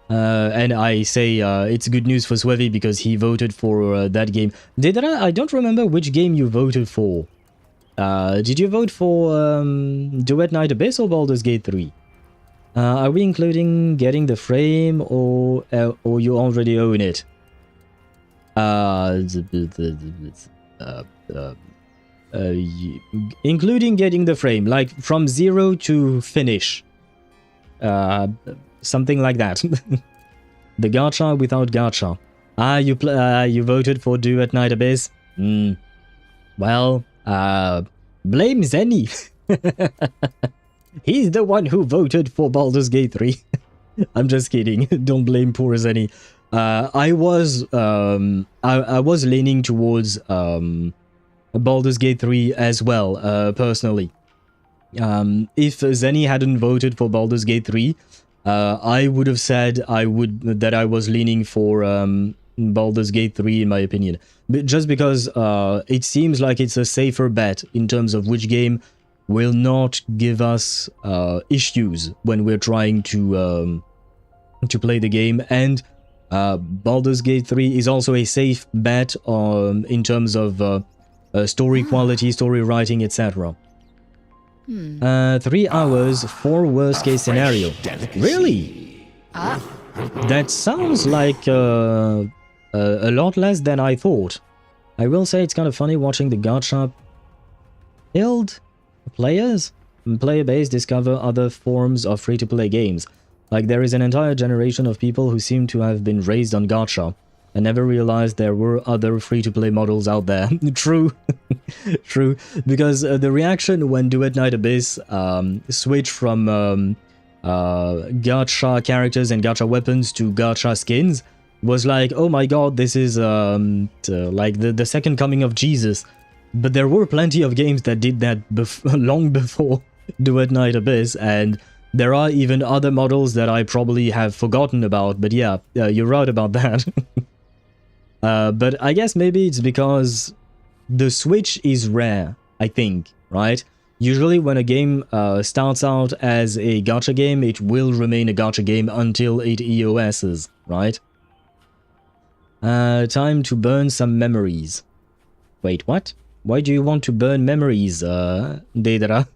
And I say it's good news for Swevi because he voted for that game. I don't remember which game you voted for. Did you vote for Duet Night Abyss or Baldur's Gate 3? Are we including getting the frame or you already own it? Including getting the frame, like from 0 to finish. Something like that. The gacha without gacha. You voted for Duet Night Abyss? Well, blame Zenny. He's the one who voted for Baldur's Gate 3. I'm just kidding. Don't blame poor Zenny. I was leaning towards Baldur's Gate 3 as well, personally. If Zenny hadn't voted for Baldur's Gate 3, I would have said that I was leaning for Baldur's Gate 3 in my opinion. But just because it seems like it's a safer bet in terms of which game will not give us issues when we're trying to play the game, and Baldur's Gate 3 is also a safe bet in terms of story quality, story writing, etc. 3 hours for worst case scenario. Really? That sounds like a lot less than I thought. I will say it's kind of funny watching the gacha build players and player base discover other forms of free-to-play games. Like, there is an entire generation of people who seem to have been raised on gacha and never realized there were other free-to-play models out there. True. True. Because the reaction when Duet Night Abyss switched from gacha characters and gacha weapons to gacha skins was like, oh my god, this is like the second coming of Jesus. But there were plenty of games that did that long before Duet Night Abyss, and there are even other models that I probably have forgotten about, but yeah, you're right about that. But I guess maybe it's because the Switch is rare, I think, right? Usually when a game starts out as a gacha game, it will remain a gacha game until it EOSs, right? Time to burn some memories. Wait, what? Why do you want to burn memories, Deidara?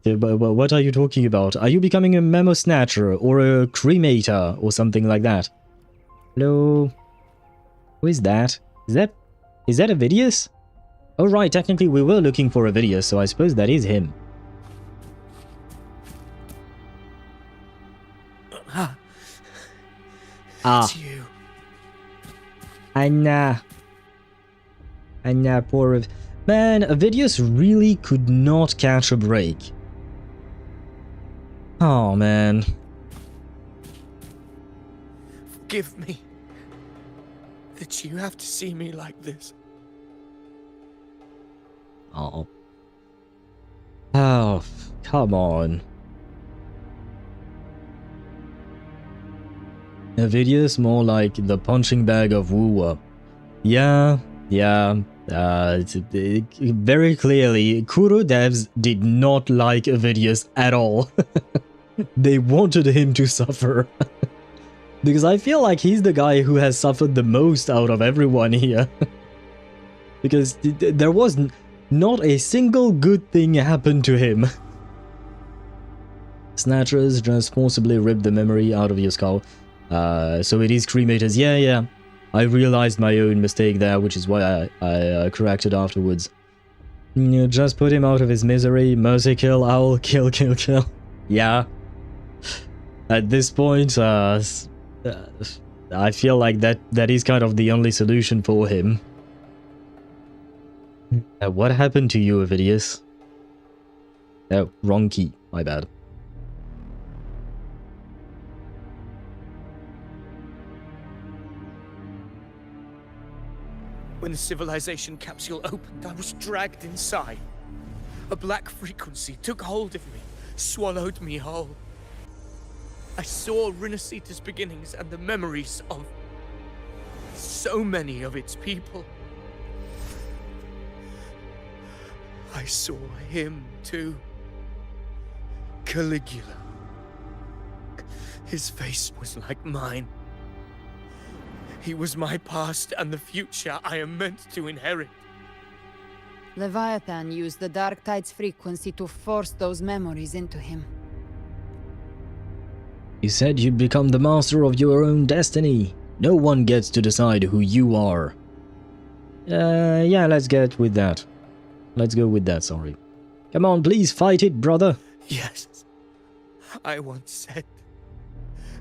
What are you talking about? Are you becoming a memo snatcher or a cremator or something like that? Hello? Who is that? Is that a Vidius? Oh right, technically we were looking for a Vidius, so I suppose that is him. It's you. Anna, poor... Man, Vidius really could not catch a break. Oh, man. Forgive me that you have to see me like this. Oh. Oh, come on. Vidius more like the punching bag of Wuwa. Yeah. Very clearly, Kuro devs did not like Vidius at all. They wanted him to suffer. Because I feel like he's the guy who has suffered the most out of everyone here. Because there was not a single good thing happened to him. Snatchers just forcibly ripped the memory out of your skull. So it is cremators. Yeah. I realized my own mistake there, which is why I corrected afterwards. You just put him out of his misery. Mercy kill, owl, kill. Yeah. At this point, I feel like that is kind of the only solution for him. What happened to you, Vidius? Oh, wrong key. My bad. When the civilization capsule opened, I was dragged inside. A black frequency took hold of me, swallowed me whole. I saw Rinascita's beginnings and the memories of so many of its people. I saw him too. Caligula. His face was like mine. He was my past and the future I am meant to inherit. Leviathan used the Dark Tide's frequency to force those memories into him. You said you'd become the master of your own destiny. No one gets to decide who you are. Yeah, let's get with that. Let's go with that, sorry. Come on, please fight it, brother. Yes. I once said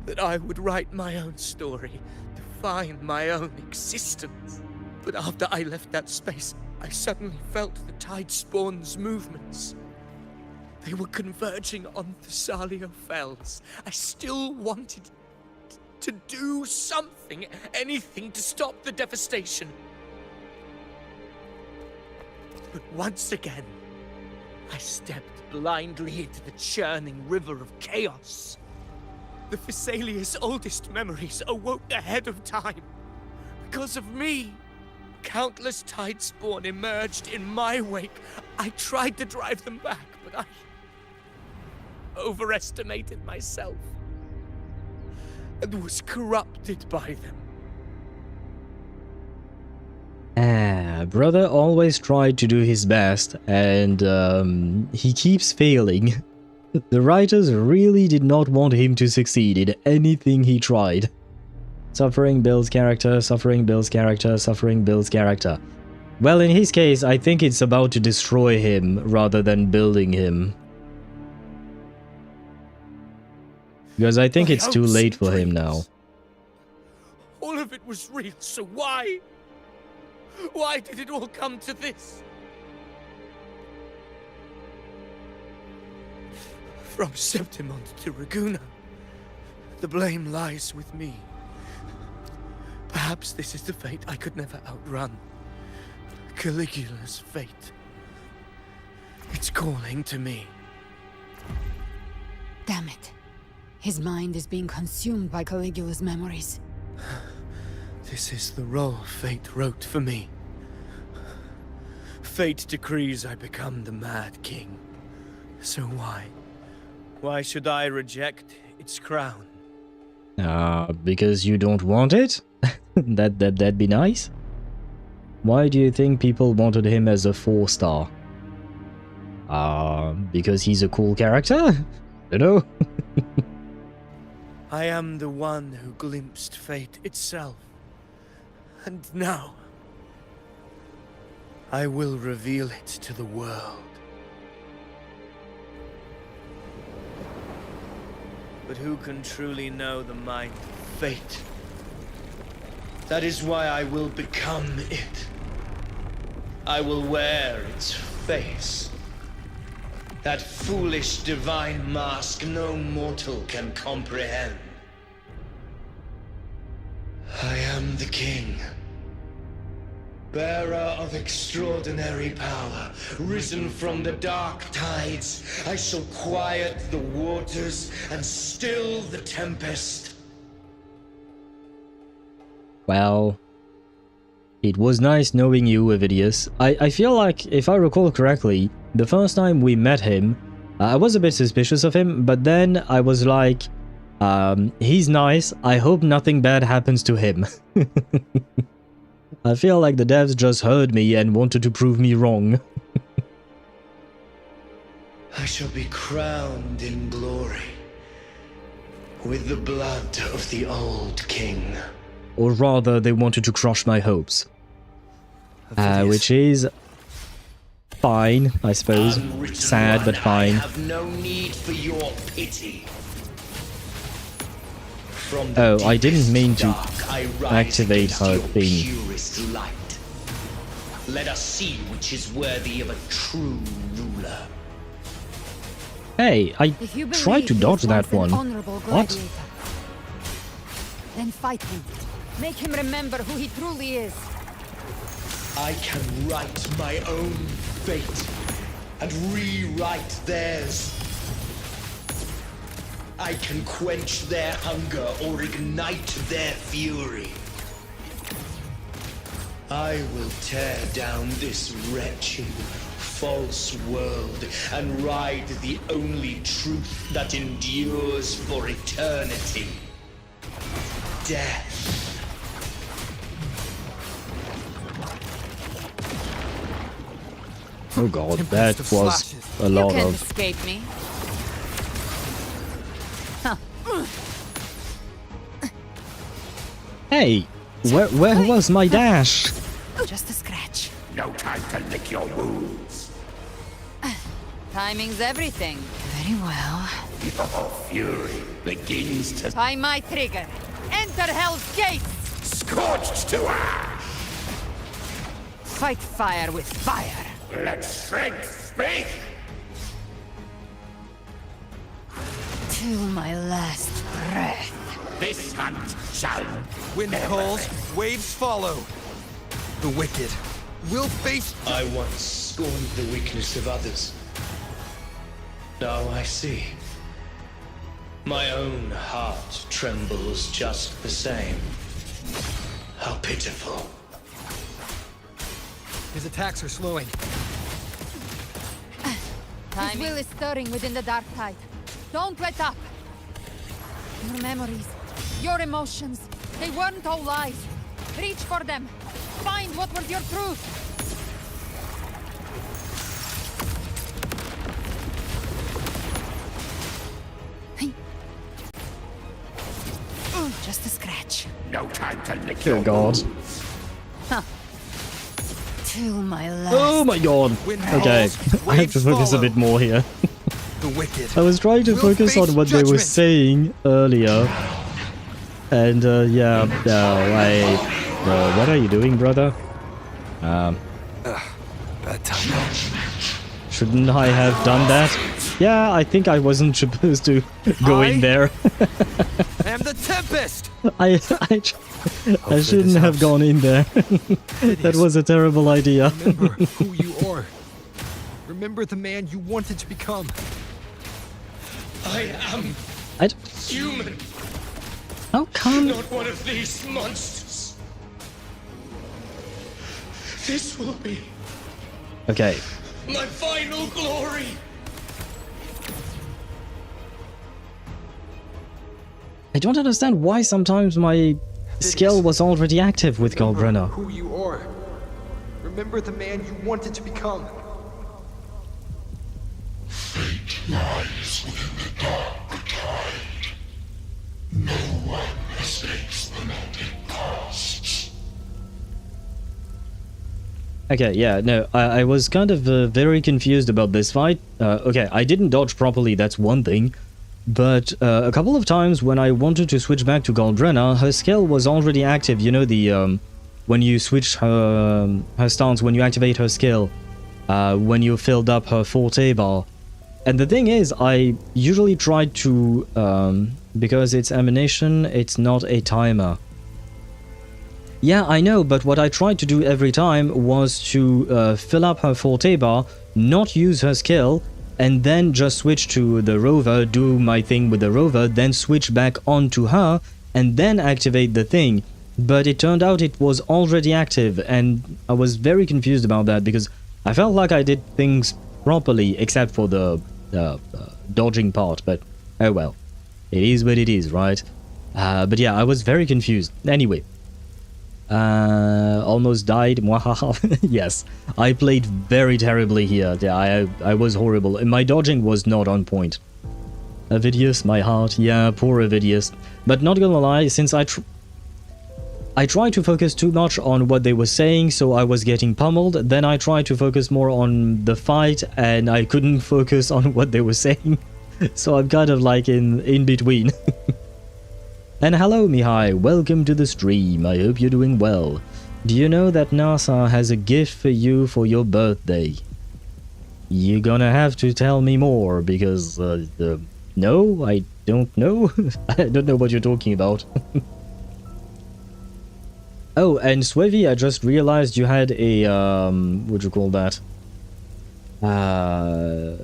that I would write my own story, define my own existence. But after I left that space, I suddenly felt the Tide Spawn's movements. They were converging on Thessalia Fells. I still wanted to do something, anything to stop the devastation. But once again, I stepped blindly into the churning river of chaos. The Thessalia's oldest memories awoke ahead of time. Because of me, countless Tide Spawn emerged in my wake. I tried to drive them back, but I overestimated myself and was corrupted by them. Brother always tried to do his best, and he keeps failing. The writers really did not want him to succeed in anything he tried. Suffering builds character, suffering builds character, suffering builds character. Well, in his case, I think it's about to destroy him rather than building him. Because I think it's too late for him now. All of it was real, so why? Why did it all come to this? From Septimont to Raguna, the blame lies with me. Perhaps this is the fate I could never outrun. Caligula's fate. It's calling to me. Damn it. His mind is being consumed by Caligula's memories. This is the role fate wrote for me. Fate decrees I become the Mad King. So why? Why should I reject its crown? Because you don't want it? That'd be nice. Why do you think people wanted him as a 4-star? Because he's a cool character? You know? I am the one who glimpsed fate itself. And now, I will reveal it to the world. But who can truly know the mind of fate? That is why I will become it. I will wear its face. That foolish divine mask no mortal can comprehend. I am the king. Bearer of extraordinary power, risen from the dark tides, I shall quiet the waters and still the tempest. Well, it was nice knowing you, Avidius. I feel like, if I recall correctly, the first time we met him, I was a bit suspicious of him, but then I was like, he's nice, I hope nothing bad happens to him. I feel like the devs just heard me and wanted to prove me wrong. I shall be crowned in glory with the blood of the old king. Or rather, they wanted to crush my hopes. Which is fine, I suppose. Sad, but fine. I have no need for your pity. Oh, I didn't mean to activate her thing. Light. Let us see which is worthy of a true ruler. Hey, I If you tried to believe dodge he is that once one. an honorable What? gladiator, then fight him. Make him remember who he truly is. I can write my own fate and rewrite theirs. I can quench their hunger or ignite their fury. I will tear down this wretched, false world and ride the only truth that endures for eternity. Death. Oh god, that was a lot You can't of... escape me. Hey, where was my dash? Just a scratch. No time to lick your wounds. Timing's everything. Very well. Your fury begins to Time my trigger. Enter Hell's Gates! scorched to ash. Fight fire with fire. Let strength speak. Till my last breath. This hunt shall Wind calls, waves follow. The wicked will face... I once scorned the weakness of others. Now I see. My own heart trembles just the same. How pitiful. His attacks are slowing. His will is stirring within the dark tide. Don't let up. Your memories, your emotions, they weren't all lies. Reach for them. Find what was your truth. Just a scratch. no time to lick Oh your god. wounds. Till my last. Oh my god. Okay, I have to focus a bit more here. The wicked. I was trying to will focus on face what they were judgment. saying earlier. And yeah, what are you doing, brother? Bad time. Shouldn't I have done that? Yeah, I think I wasn't supposed to go in there. I am the Tempest! I shouldn't have gone in there. That was a terrible idea. Remember who you are. Remember the man you wanted to become. I am human, How come? not one of these monsters. This will be Okay. my final glory. I don't understand why sometimes my skill was already active with Galbrena. Who you are. Remember the man you wanted to become. Lies within the dark tide. No one escapes the melting costs. Okay, yeah, no, I was kind of very confused about this fight. Okay, I didn't dodge properly, that's one thing. But a couple of times when I wanted to switch back to Galbrena, her skill was already active. You know, the when you switch her stance, when you activate her skill, when you filled up her forte bar. And the thing is, I usually try to, because it's emanation, it's not a timer. Yeah, I know, but what I tried to do every time was to fill up her forte bar, not use her skill, and then just switch to the rover, do my thing with the rover, then switch back onto her, and then activate the thing. But it turned out it was already active, and I was very confused about that, because I felt like I did things properly, except for the dodging part, but oh well. It is what it is, right? But yeah, I was very confused. Anyway. Almost died. Yes, I played very terribly here. Yeah, I was horrible. And my dodging was not on point. Avidius, my heart. Yeah, poor Avidius. But not gonna lie, since I tried to focus too much on what they were saying, so I was getting pummeled. Then I tried to focus more on the fight, and I couldn't focus on what they were saying. So I'm kind of like in between. And hello Mihai, welcome to the stream, I hope you're doing well. Do you know that NASA has a gift for you for your birthday? You're gonna have to tell me more, because, no, I don't know. I don't know what you're talking about. Oh, and Swevy, I just realized you had a, what do you call that?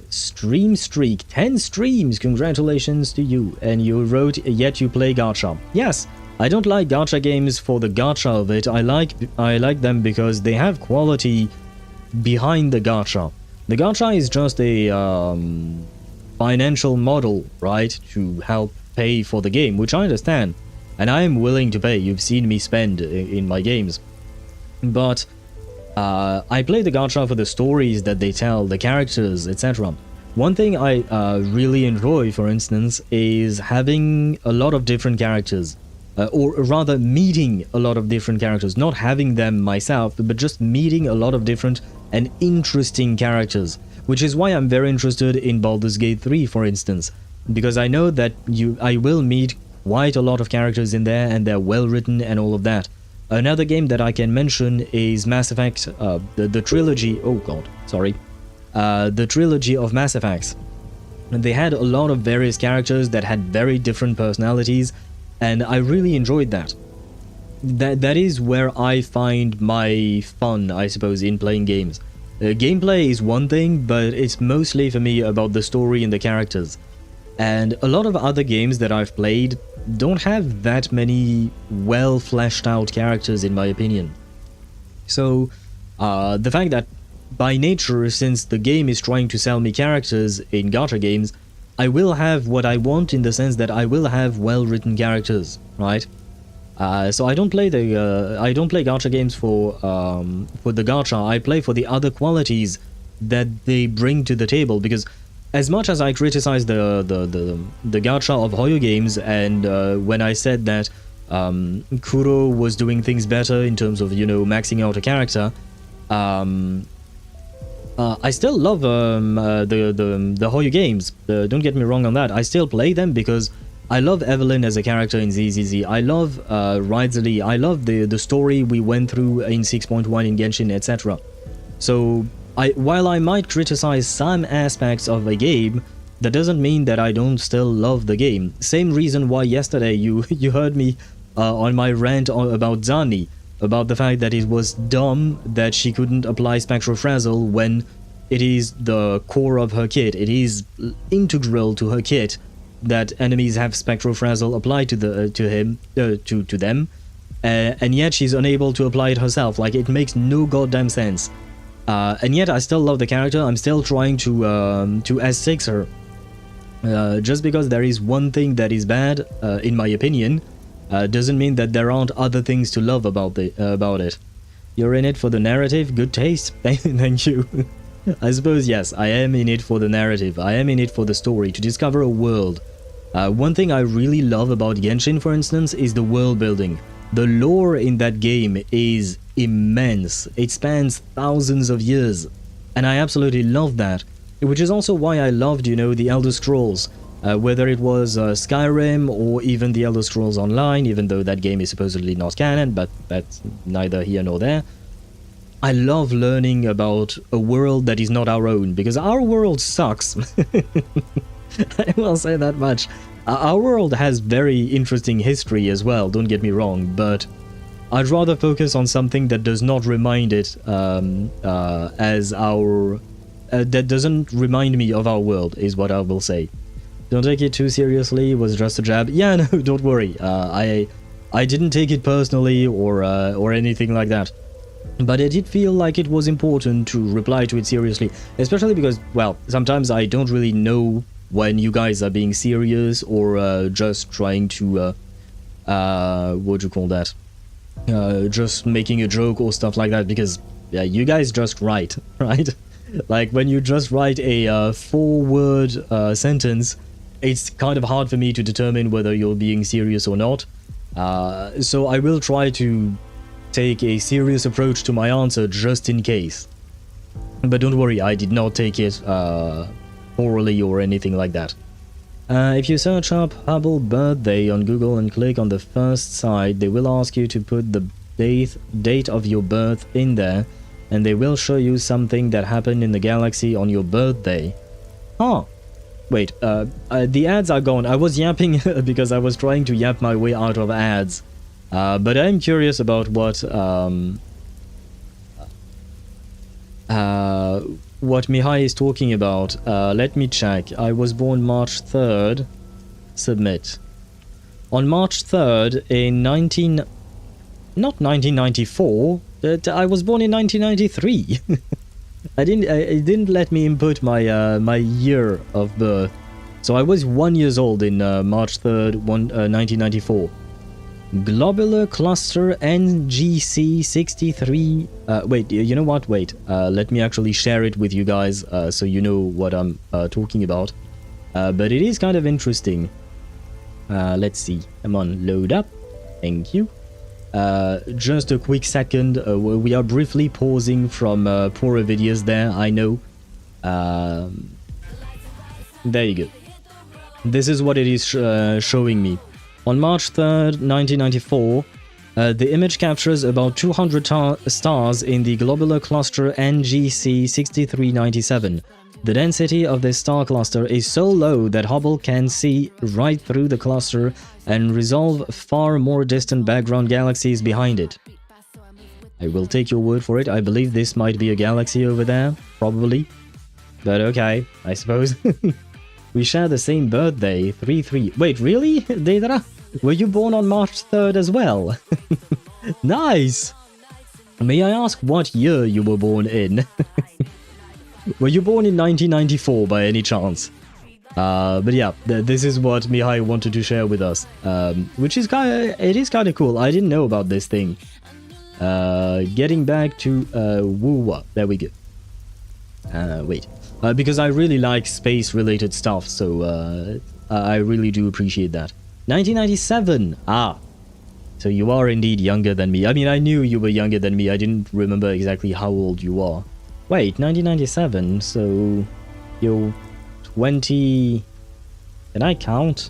Stream streak, 10 streams, congratulations to you. And you wrote, yet you play gacha. Yes, I don't like gacha games for the gacha of it. I like them because they have quality behind the gacha. The gacha is just a financial model, right, to help pay for the game, which I understand, and I am willing to pay. You've seen me spend in my games, but I play the gacha for the stories that they tell, the characters, etc. One thing I really enjoy, for instance, is having a lot of different characters, or rather meeting a lot of different characters, not having them myself, but just meeting a lot of different and interesting characters, which is why I'm very interested in Baldur's Gate 3, for instance, because I know that I will meet quite a lot of characters in there, and they're well written and all of that. Another game that I can mention is Mass Effect, the trilogy, oh god, sorry, the trilogy of Mass Effects. They had a lot of various characters that had very different personalities, and I really enjoyed that. That is where I find my fun, I suppose, in playing games. Gameplay is one thing, but it's mostly for me about the story and the characters. And a lot of other games that I've played don't have that many well fleshed out characters, in my opinion. So the fact that by nature, since the game is trying to sell me characters in gacha games, I will have what I want, in the sense that I will have well written characters, right? So I don't play gacha games for the gacha. I play for the other qualities that they bring to the table, because as much as I criticize the gacha of Hoyo games, and when I said that Kuro was doing things better in terms of, you know, maxing out a character, I still love the Hoyo games. Don't get me wrong on that. I still play them because I love Evelyn as a character in ZZZ. I love Raidzeli. I love the story we went through in 6.1 in Genshin, etc. So while I might criticize some aspects of a game, that doesn't mean that I don't still love the game. Same reason why yesterday you heard me on my rant about Zani, about the fact that it was dumb that she couldn't apply Spectrofrazzle when it is the core of her kit. It is integral to her kit that enemies have Spectrofrazzle applied to them, and yet she's unable to apply it herself. Like, it makes no goddamn sense. And yet I still love the character. I'm still trying to S6 her. Just because there is one thing that is bad, in my opinion, doesn't mean that there aren't other things to love about it. You're in it for the narrative? Good taste. Thank you. I suppose, yes, I am in it for the narrative. I am in it for the story, to discover a world. One thing I really love about Genshin, for instance, is the world building. The lore in that game is immense. It spans thousands of years, and I absolutely love that. Which is also why I loved, you know, the Elder Scrolls. Whether it was Skyrim or even the Elder Scrolls Online, even though that game is supposedly not canon, but that's neither here nor there. I love learning about a world that is not our own, because our world sucks. I will say that much. Our world has very interesting history as well, don't get me wrong, but I'd rather focus on something that does not remind it as our... that doesn't remind me of our world, is what I will say. Don't take it too seriously, it was just a jab. Yeah, no, don't worry. I didn't take it personally or anything like that. But I did feel like it was important to reply to it seriously, especially because, well, sometimes I don't really know when you guys are being serious or just trying to, what do you call that? Just making a joke or stuff like that, because, yeah, you guys just write, right? Like, when you just write a 4-word sentence, it's kind of hard for me to determine whether you're being serious or not. So I will try to take a serious approach to my answer just in case. But don't worry, I did not take it poorly or anything like that. If you search up Hubble birthday on Google and click on the first site, they will ask you to put the date of your birth in there, and they will show you something that happened in the galaxy on your birthday. Oh, wait, the ads are gone. I was yapping because I was trying to yap my way out of ads. But I'm curious about what Mihai is talking about. Let me check. I was born March 3rd. Submit. On March 3rd in not 1994. I was born in 1993. It didn't let me input my my year of birth. So I was 1 year old in March 3rd, 1994. Globular cluster NGC 63. Wait, you know what? Wait. Let me actually share it with you guys so you know what I'm talking about. But it is kind of interesting. Let's see. Come on, load up. Thank you. Just a quick second. We are briefly pausing from poorer videos there, I know. There you go. This is what it is showing me. On March 3rd, 1994, the image captures about 200 stars in the globular cluster NGC 6397. The density of this star cluster is so low that Hubble can see right through the cluster and resolve far more distant background galaxies behind it. I will take your word for it. I believe this might be a galaxy over there, probably. But okay, I suppose. We share the same birthday, 3-3. Wait, really, Deidara? Were you born on March 3rd as well? Nice! May I ask what year you were born in? Were you born in 1994 by any chance? But yeah, this is what Mihai wanted to share with us. Which is it is kind of cool. I didn't know about this thing. Getting back to Wuwa. There we go. Wait. Because I really like space-related stuff, so I really do appreciate that. 1997! Ah! So you are indeed younger than me. I mean, I knew you were younger than me. I didn't remember exactly how old you are. Wait, 1997, so... You're 20... Can I count?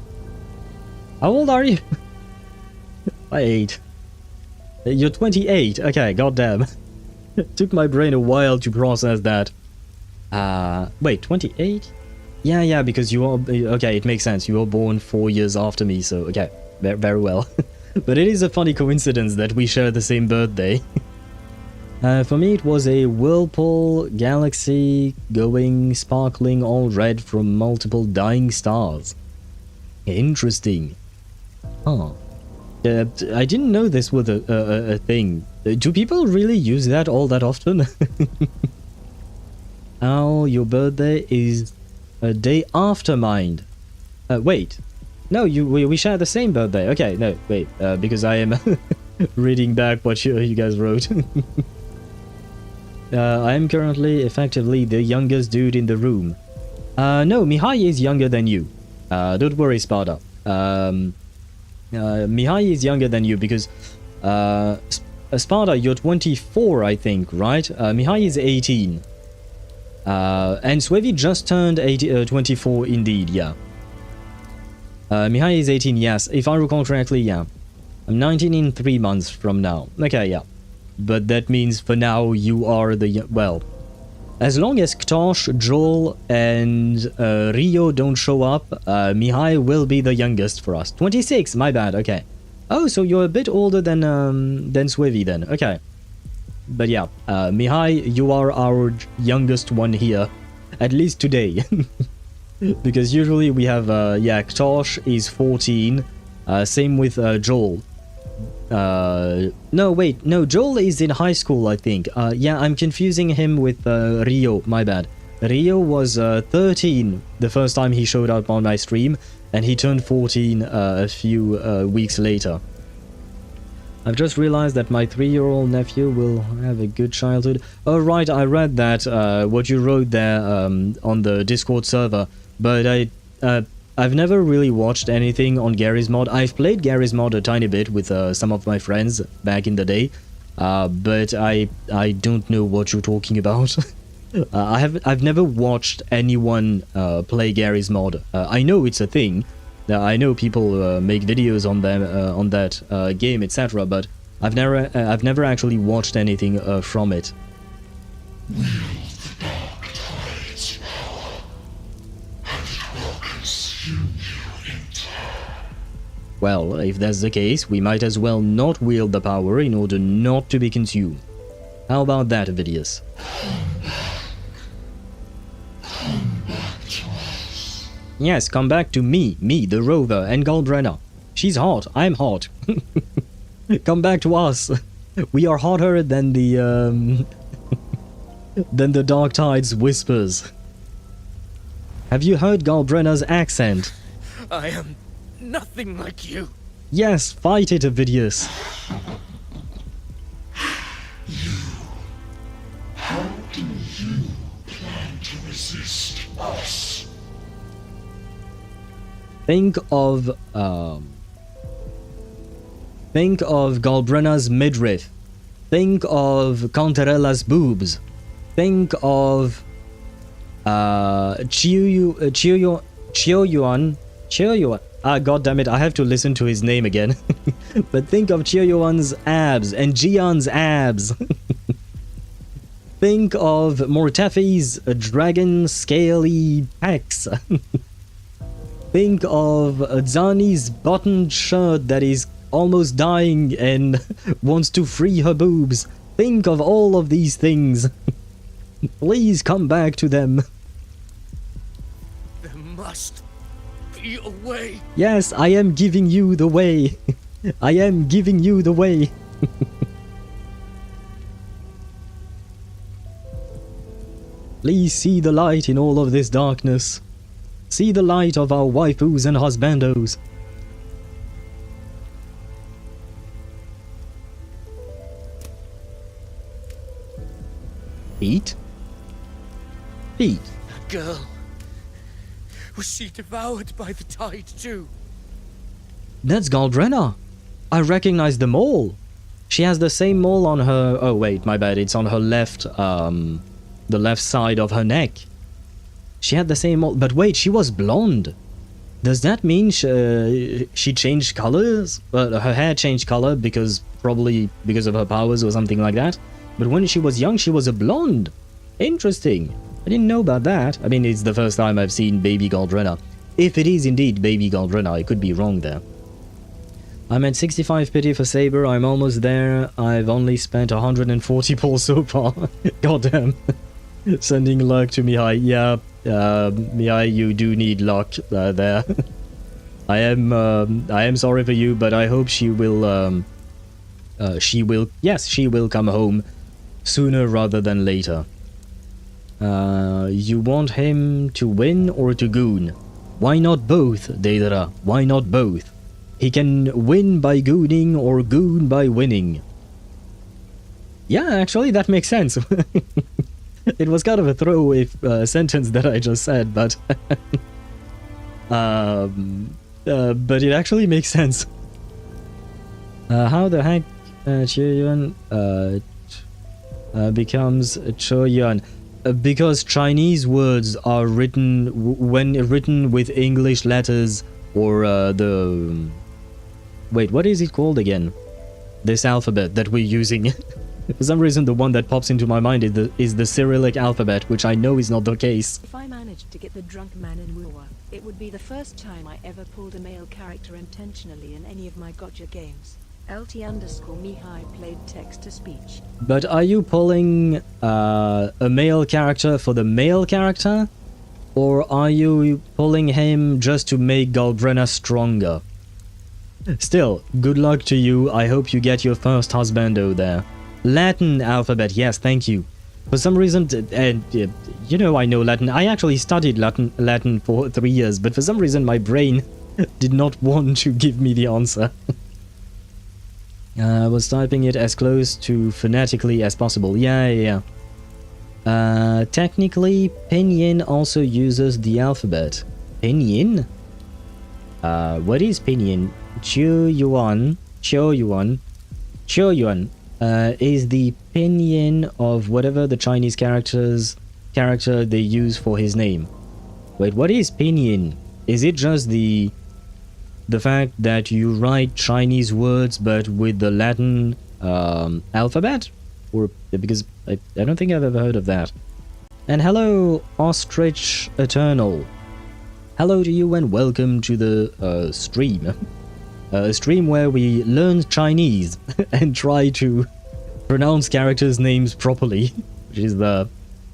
How old are you? Wait. You're 28. Okay, goddamn. Took my brain a while to process that. Wait, 28? Yeah, because you are... Okay, it makes sense. You were born 4 years after me, so okay. Very well. But it is a funny coincidence that we share the same birthday. For me, it was a whirlpool galaxy going sparkling all red from multiple dying stars. Interesting. Huh. I didn't know this was a thing. Do people really use that all that often? Oh, your birthday is a day after mine. Wait. No, we share the same birthday. Okay, no, wait. Because I am reading back what you guys wrote. I am currently effectively the youngest dude in the room. No, Mihai is younger than you. Don't worry, Sparta. Mihai is younger than you because Sparta, you're 24, I think, right? Mihai is 18. And Swevi just turned 24 indeed, yeah. Mihai is 18, yes. If I recall correctly, yeah. I'm 19 in 3 months from now. Okay, yeah. But that means for now you are the... Well, as long as Ktosh, Joel, and Rio don't show up, Mihai will be the youngest for us. 26, my bad, okay. Oh, so you're a bit older than Swevi then, okay. But yeah, Mihai, you are our youngest one here, at least today. Because usually we have, yeah, Ktosh is 14, same with Joel. No, wait, no, Joel is in high school, I think. Yeah, I'm confusing him with Rio, my bad. Rio was 13 the first time he showed up on my stream, and he turned 14 a few weeks later. I've just realized that my 3-year-old nephew will have a good childhood. Oh, right, I read that, what you wrote there on the Discord server, but I've never really watched anything on Garry's Mod. I've played Garry's Mod a tiny bit with some of my friends back in the day, but I don't know what you're talking about. I've never watched anyone play Garry's Mod. I know it's a thing. I know people make videos on them on that game, etc. But I've never actually watched anything from it. Wield the dark tide's power, and it will consume you in turn. Well, if that's the case, we might as well not wield the power in order not to be consumed. How about that, Vidius? Come back to us. Yes, come back to me, the rover, and Galbrena. She's hot, I'm hot. Come back to us. We are hotter than the than the Dark Tide's whispers. Have you heard Galbrena's accent? I am nothing like you. Yes, fight it, Vidius. How do you plan to resist us? Think of Galbrena's midriff. Think of Cantarella's boobs. Think of Qiuyuan. Ah, goddammit, I have to listen to his name again. But think of Qiuyuan's abs and Jian's abs. Think of Mortefi's dragon scaly pecs. Think of Zani's buttoned shirt that is almost dying and wants to free her boobs. Think of all of these things. Please come back to them. There must be a way. Yes, I am giving you the way. I am giving you the way. Please see the light in all of this darkness. See the light of our waifus and husbandos. Pete? Pete? That girl. Was she devoured by the tide too? That's Galbrena. I recognize them all. She has the same mole on her... Oh wait, my bad. It's on her left, the left side of her neck. She had the same mole... But wait, she was blonde. Does that mean she changed colors? Her hair changed color because... Probably because of her powers or something like that. But when she was young, she was a blonde. Interesting. I didn't know about that. I mean, it's the first time I've seen baby Galbrena. If it is indeed baby Galbrena, I could be wrong there. I'm at 65 pity for Saber. I'm almost there. I've only spent 140 pulls so far. Goddamn. Sending luck to Mihai. Yeah, Mihai, you do need luck there. I am sorry for you, but I hope she will, yes, she will come home sooner rather than later. You want him to win or to goon? Why not both, Deidara? Why not both? He can win by gooning or goon by winning. Yeah, actually, that makes sense. It was kind of a throw-away sentence that I just said, but... but it actually makes sense. How the heck Qiuyuan becomes Qiuyuan? Because Chinese words are written when written with English letters or the... Wait, what is it called again? This alphabet that we're using. For some reason, the one that pops into my mind is the Cyrillic alphabet, which I know is not the case. If I managed to get the drunk man in Wuwa, it would be the first time I ever pulled a male character intentionally in any of my gotcha games. LT_Mihai played text-to-speech. But are you pulling a male character for the male character? Or are you pulling him just to make Galbrena stronger? Still, good luck to you. I hope you get your first husbando there. Latin alphabet, yes, thank you. For some reason, you know I know Latin. I actually studied Latin for 3 years, but for some reason my brain did not want to give me the answer. I was typing it as close to phonetically as possible. Yeah. Technically, Pinyin also uses the alphabet. Pinyin? What is Pinyin? Qiuyuan is the pinyin of whatever the Chinese character they use for his name. Wait, what is pinyin? Is it just the fact that you write Chinese words but with the Latin alphabet? Or because I don't think I've ever heard of that. And hello, Ostrich Eternal. Hello to you and welcome to the stream. A stream where we learn Chinese and try to pronounce characters' names properly, which is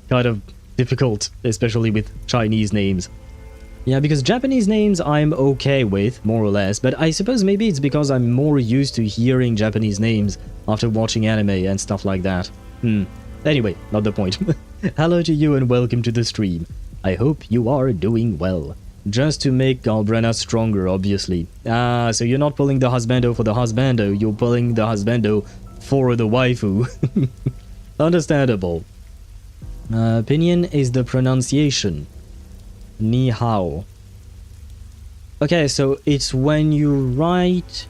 kind of difficult, especially with Chinese names. Yeah, because Japanese names I'm okay with, more or less, but I suppose maybe it's because I'm more used to hearing Japanese names after watching anime and stuff like that. Anyway, not the point. Hello to you and welcome to the stream. I hope you are doing well. Just to make Galbrena stronger, obviously. So you're not pulling the husbando for the husbando, you're pulling the husbando for the waifu. Understandable. Pinyin is the pronunciation. Ni hao. Okay, so it's when you write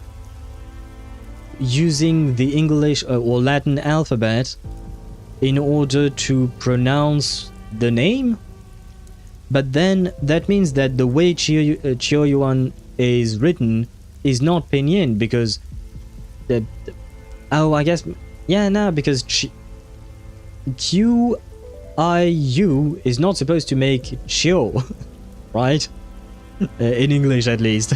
using the English or Latin alphabet in order to pronounce the name? But then that means that the way Qiuyuan is written is not pinyin because oh, I guess because Qiu is not supposed to make Qiu, right? In English at least.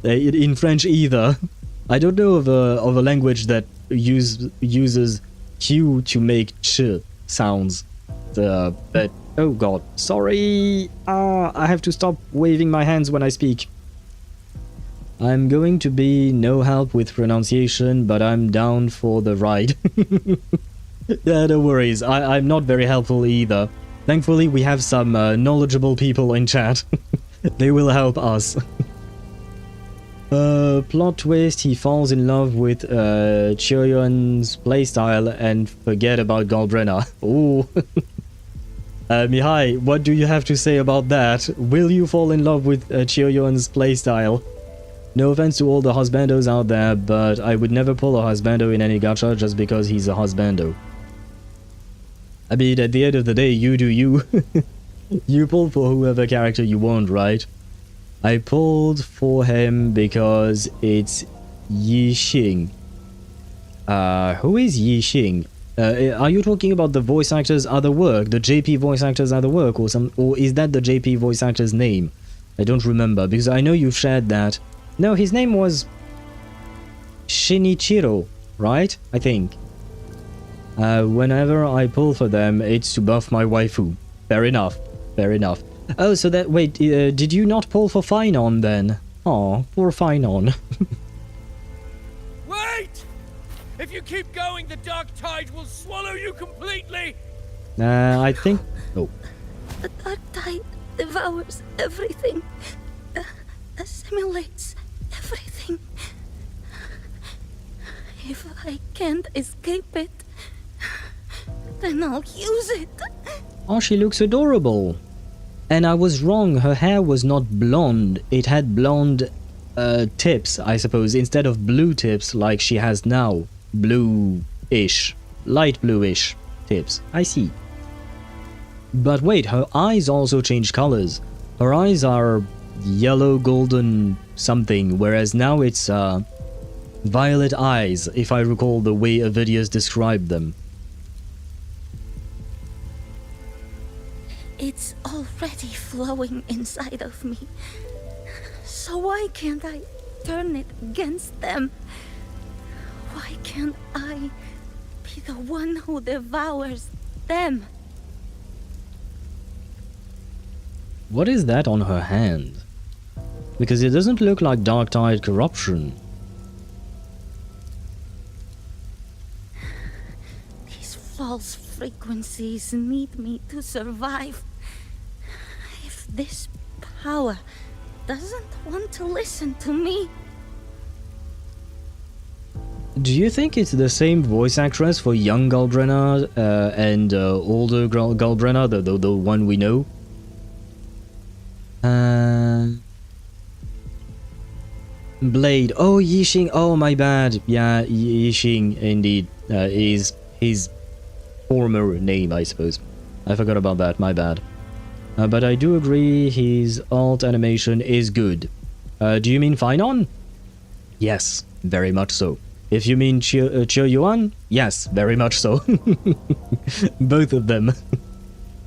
In French either. I don't know of a language that uses Q to make ch sounds. But oh god, sorry. I have to stop waving my hands when I speak. I'm going to be no help with pronunciation, but I'm down for the ride. Yeah, no worries. I'm not very helpful either. Thankfully, we have some knowledgeable people in chat. They will help us. Plot twist, he falls in love with Qiuyuan's playstyle and forget about Galbrena. Ooh. Mihai, what do you have to say about that? Will you fall in love with Qiuyuan's playstyle? No offense to all the husbandos out there, but I would never pull a husbando in any gacha just because he's a husbando. I mean, at the end of the day, you do you. You pull for whoever character you want, right? I pulled for him because it's Yi Xing. Who is Yi Xing? Are you talking about the voice actors other work, the JP voice actors other work, or is that the JP voice actor's name? I don't remember, because I know you've shared that. No, his name was Shinichiro, right? I think. Whenever I pull for them, it's to buff my waifu. Fair enough. Fair enough. Oh, so that... Wait, did you not pull for Finon then? Aw, poor Finon. Wait! If you keep going, the dark tide will swallow you completely! I think... Oh. The dark tide devours everything, assimilates everything. If I can't escape it, then I'll use it. Oh, she looks adorable. And I was wrong, her hair was not blonde. It had blonde tips, I suppose, instead of blue tips like she has now. Blue-ish. Light bluish tips. I see. But wait, her eyes also change colors. Her eyes are yellow, golden something, whereas now it's violet eyes, if I recall the way Avidius described them. It's already flowing inside of me. So why can't I turn it against them? Why can't I be the one who devours them? What is that on her hand? Because it doesn't look like dark-tide corruption. These false frequencies need me to survive. If this power doesn't want to listen to me... Do you think it's the same voice actress for young Galbrena and older Galbrena, the one we know? Blade. Oh, Yixing. Oh, my bad. Yeah, Yixing indeed is his former name, I suppose. I forgot about that. My bad. But I do agree his alt animation is good. Do you mean Finon? Yes, very much so. If you mean Qiuyuan? Yes, very much so. Both of them.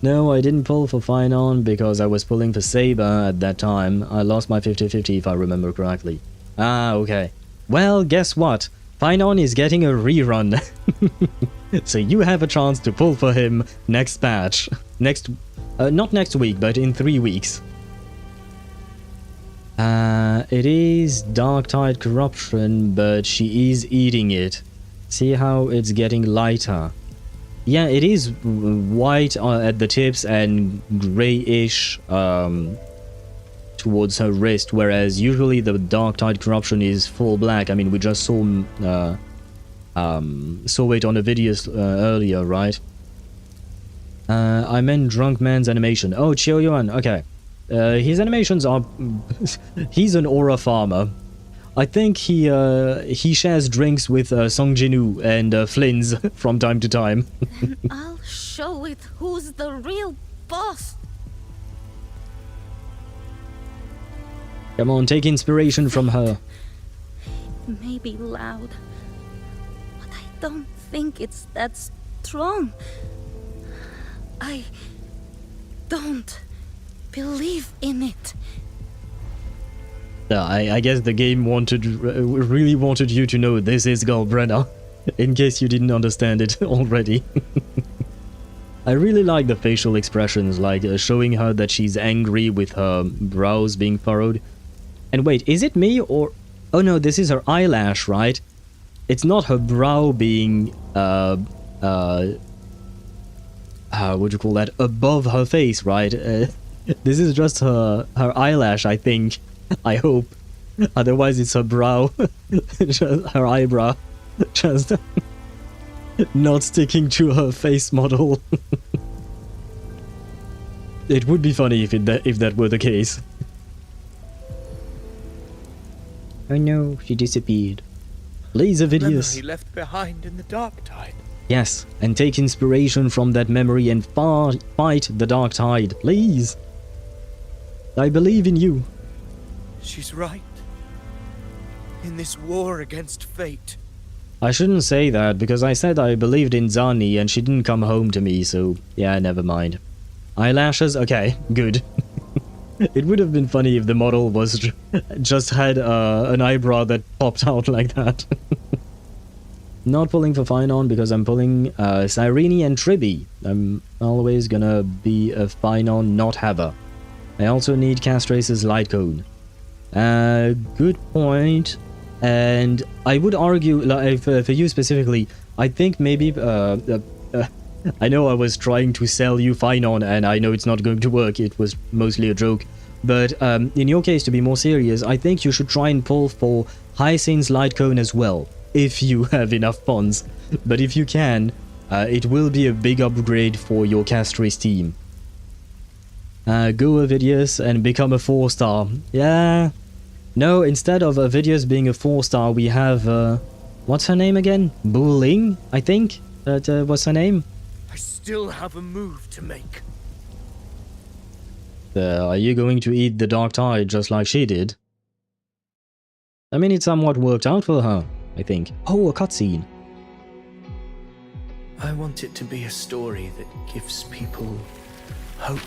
No, I didn't pull for Finon because I was pulling for Saber at that time. I lost my 50-50 if I remember correctly. Ah, okay. Well, guess what? Finon is getting a rerun. So you have a chance to pull for him next patch. Not next week, but in 3 weeks. It is Dark-Tide Corruption, but she is eating it. See how it's getting lighter. Yeah, it is white at the tips and grayish towards her wrist, whereas usually the Dark-Tide Corruption is full black. I mean, we just saw it on a video earlier, right? I meant Drunk Man's animation. Oh, Qiuyuan, okay. His animations are... He's an aura farmer. I think he shares drinks with Song Jinwoo and Flynn's from time to time. Then I'll show it who's the real boss. Come on, take inspiration from her. It may be loud, but I don't think it's that strong. I don't believe in it. I guess the game really wanted you to know this is Galbrena, in case you didn't understand it already. I really like the facial expressions, like showing her that she's angry with her brows being furrowed. And wait, is it me or... Oh no, this is her eyelash, right? It's not her brow being, what do you call that? Above her face, right? This is just her eyelash, I think. I hope. Otherwise it's her brow. Her eyebrow. Just not sticking to her face model. It would be funny if that were the case. Oh no, she disappeared. Laser videos. Memory left behind in the dark tide. Yes, and take inspiration from that memory and fight the dark tide, please. I believe in you. She's right. In this war against fate, I shouldn't say that, because I said I believed in Zani and she didn't come home to me, so yeah, never mind. Eyelashes? Okay, good. It would have been funny if the model was just had an eyebrow that popped out like that. Not pulling for Finon because I'm pulling Cyrene and Tribby. I'm always gonna be a Finon not haver. I also need Castrace's Light Cone. Good point. And I would argue, like, for you specifically, I think maybe I know I was trying to sell you Finon, and I know it's not going to work, it was mostly a joke. But in your case, to be more serious, I think you should try and pull for Hyacinth's Light Cone as well, if you have enough funds. But if you can, it will be a big upgrade for your Castrace team. Go Avidius and become a 4-star. Yeah. No, instead of Avidius being a 4-star, we have, what's her name again? Buling, I think? What's her name? I still have a move to make. Are you going to eat the Dark Tide just like she did? I mean, it somewhat worked out for her, I think. Oh, a cutscene. I want it to be a story that gives people hope.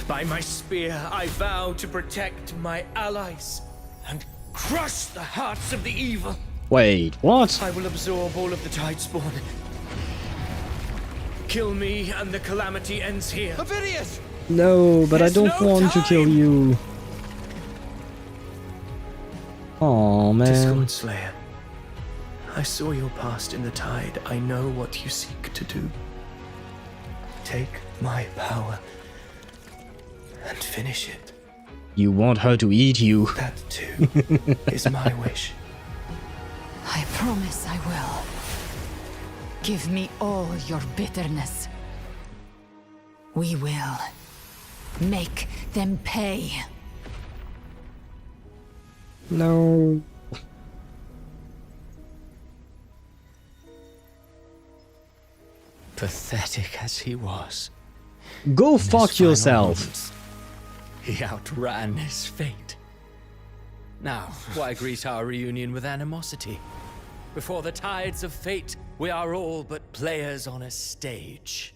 By my spear, I vow to protect my allies and crush the hearts of the evil. Wait, what? I will absorb all of the Tidespawn. Kill me and the calamity ends here. Avidius! No, but There's I don't no want to kill time! you. Oh man. Discord Slayer, I saw your past in the Tide. I know what you seek to do. Take my power and finish it. You want her to eat you. That too is my wish. I promise I will. Give me all your bitterness. We will make them pay. No. Pathetic as he was, Go in his fuck final yourself. moments, he outran his fate. Now, why greet our reunion with animosity? Before the tides of fate, we are all but players on a stage.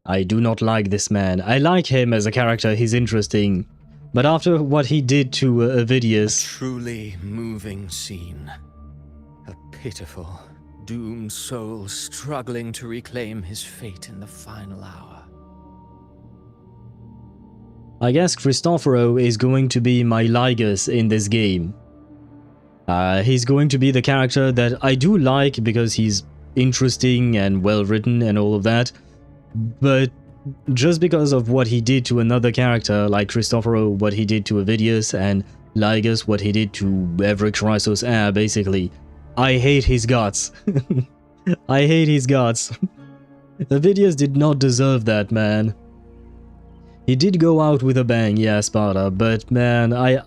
I do not like this man. I like him as a character, he's interesting. But after what he did to Avidius... Truly moving scene. A pitiful, doomed soul struggling to reclaim his fate in the final hour. I guess Cristoforo is going to be my Ligus in this game. He's going to be the character that I do like because he's interesting and well written and all of that. But just because of what he did to another character like Cristoforo, what he did to Avidius, and Ligus, what he did to Everic Chrysos Air, basically, I hate his guts. I hate his guts. Avidius did not deserve that, man. He did go out with a bang, yeah, Sparta, but man, I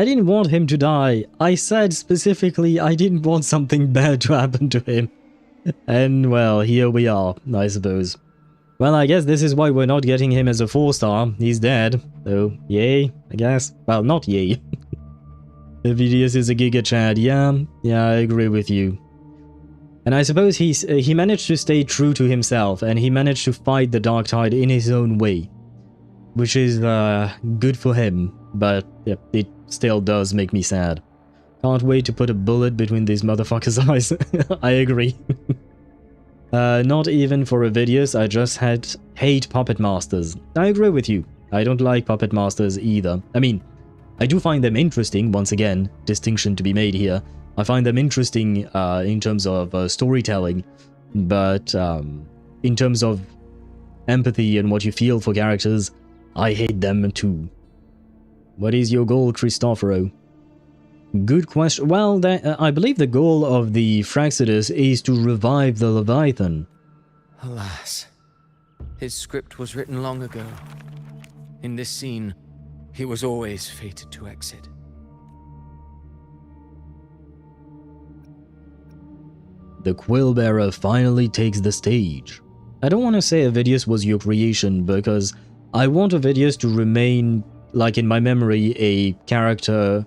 didn't want him to die. I said specifically I didn't want something bad to happen to him. And well, here we are, I suppose. Well, I guess this is why we're not getting him as a 4-star. He's dead. So, yay, I guess. Well, not yay. Avidius is a Giga Chad. Yeah, I agree with you. And I suppose he managed to stay true to himself, and he managed to fight the Dark Tide in his own way. Which is, good for him, but yep, it still does make me sad. Can't wait to put a bullet between these motherfuckers' eyes. I agree. Not even for Avidius, I just hate Puppet Masters. I agree with you. I don't like Puppet Masters either. I mean, I do find them interesting, once again, distinction to be made here. I find them interesting in terms of storytelling, but in terms of empathy and what you feel for characters, I hate them too. What is your goal, Cristoforo? Good question. Well, I believe the goal of the Fraxidus is to revive the Leviathan. Alas, his script was written long ago. In this scene, he was always fated to exit. The Quillbearer finally takes the stage. I don't want to say Avidius was your creation, because I want Avidius to remain, like in my memory, a character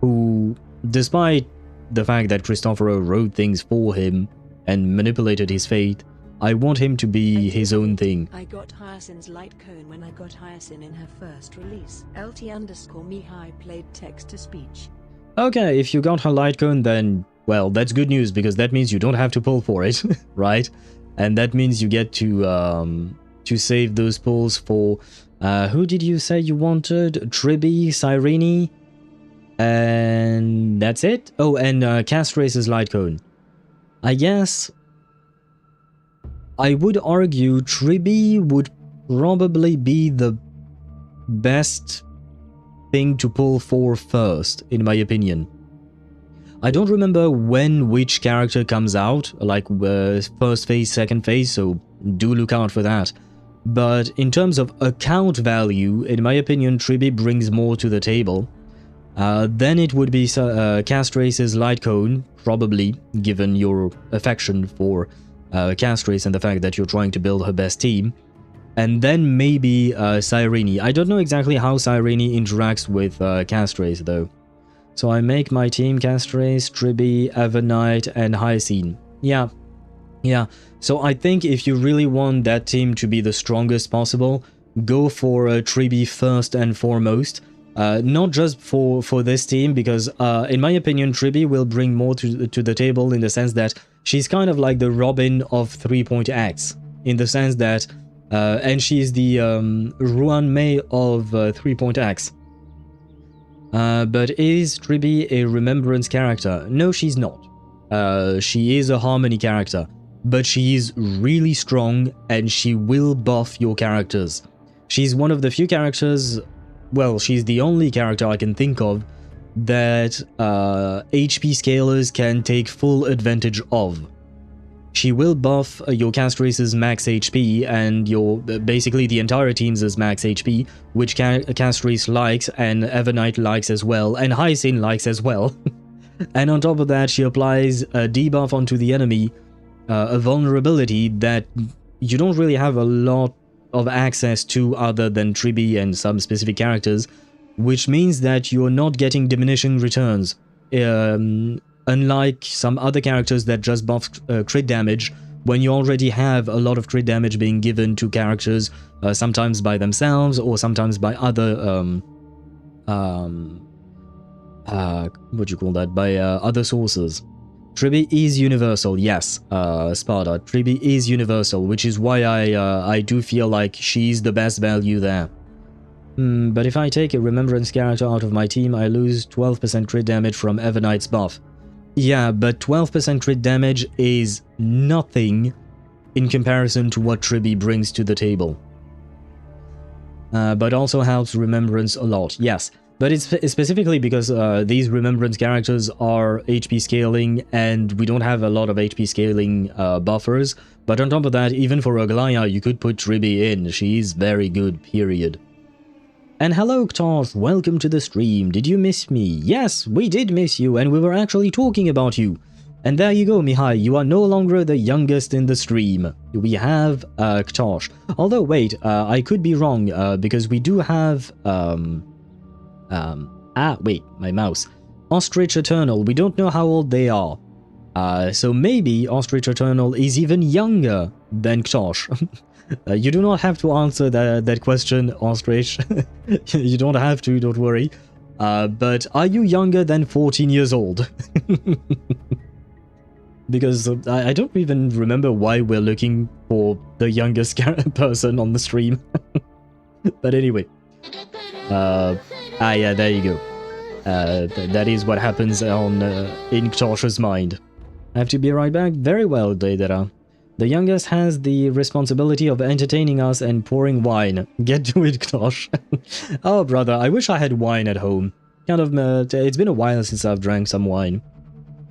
who, despite the fact that Cristoforo wrote things for him and manipulated his fate, I want him to be his own thing. I got Hyacinth's light cone when I got Hyacinth in her first release. LT_Mihai played text-to-speech. Okay, if you got her light cone, then, well, that's good news, because that means you don't have to pull for it, right? And that means you get to save those pulls for, who did you say you wanted? Tribi, Cyrene, and that's it? Oh, and Castrace's light cone. I guess I would argue Tribi would probably be the best thing to pull for first, in my opinion. I don't remember when which character comes out, like first phase, second phase, so do look out for that. But in terms of account value, in my opinion, Tribi brings more to the table. Then it would be Castrace's light cone, probably, given your affection for Castrace and the fact that you're trying to build her best team. And then maybe Cyrene. I don't know exactly how Cyrene interacts with Castrace though. So I make my team Castrace, Tribi, Evernight, and Hyacinth. Yeah. So I think if you really want that team to be the strongest possible, go for Tribi first and foremost. Not just for this team, because in my opinion, Tribi will bring more to the table in the sense that she's kind of like the Robin of 3.x, in the sense that and she's the Ruan Mei of 3.x. But is Tribi a remembrance character? No, she's not. She is a harmony character, but she is really strong and she will buff your characters. She's one of the few characters, well, she's the only character I can think of that HP scalers can take full advantage of. She will buff your Castrace's max HP and your basically the entire team's max HP, which Castrace likes and Evernight likes as well, and Hyacinth likes as well. And on top of that, she applies a debuff onto the enemy, a vulnerability that you don't really have a lot of access to other than Tribi and some specific characters, which means that you're not getting diminishing returns. Unlike some other characters that just buff crit damage, when you already have a lot of crit damage being given to characters, sometimes by themselves or sometimes by other, what do you call that, by other sources. Tribi is universal, yes, Sparta. Tribi is universal, which is why I do feel like she's the best value there. But if I take a remembrance character out of my team, I lose 12% crit damage from Evernight's buff. Yeah, but 12% crit damage is nothing in comparison to what Tribi brings to the table. But also helps remembrance a lot, yes. But it's specifically because these remembrance characters are HP scaling and we don't have a lot of HP scaling buffers. But on top of that, even for Aglaya, you could put Tribi in. She's very good, period. And hello, Ktoth, welcome to the stream. Did you miss me? Yes, we did miss you, and we were actually talking about you. And there you go, Mihai, you are no longer the youngest in the stream. We have Ktoth. Although, wait, I could be wrong, because we do have... wait, my mouse. Ostrich Eternal, we don't know how old they are. So maybe Ostrich Eternal is even younger than Ktoth. You do not have to answer that question, Ostrich. You don't have to, don't worry. But are you younger than 14 years old? Because I don't even remember why we're looking for the youngest person on the stream. But anyway. Yeah, there you go. That is what happens on in Ktoth's mind. I have to be right back. Very well, Deidara. The youngest has the responsibility of entertaining us and pouring wine. Get to it, Ktoth. Oh, brother, I wish I had wine at home. Kind of, it's been a while since I've drank some wine.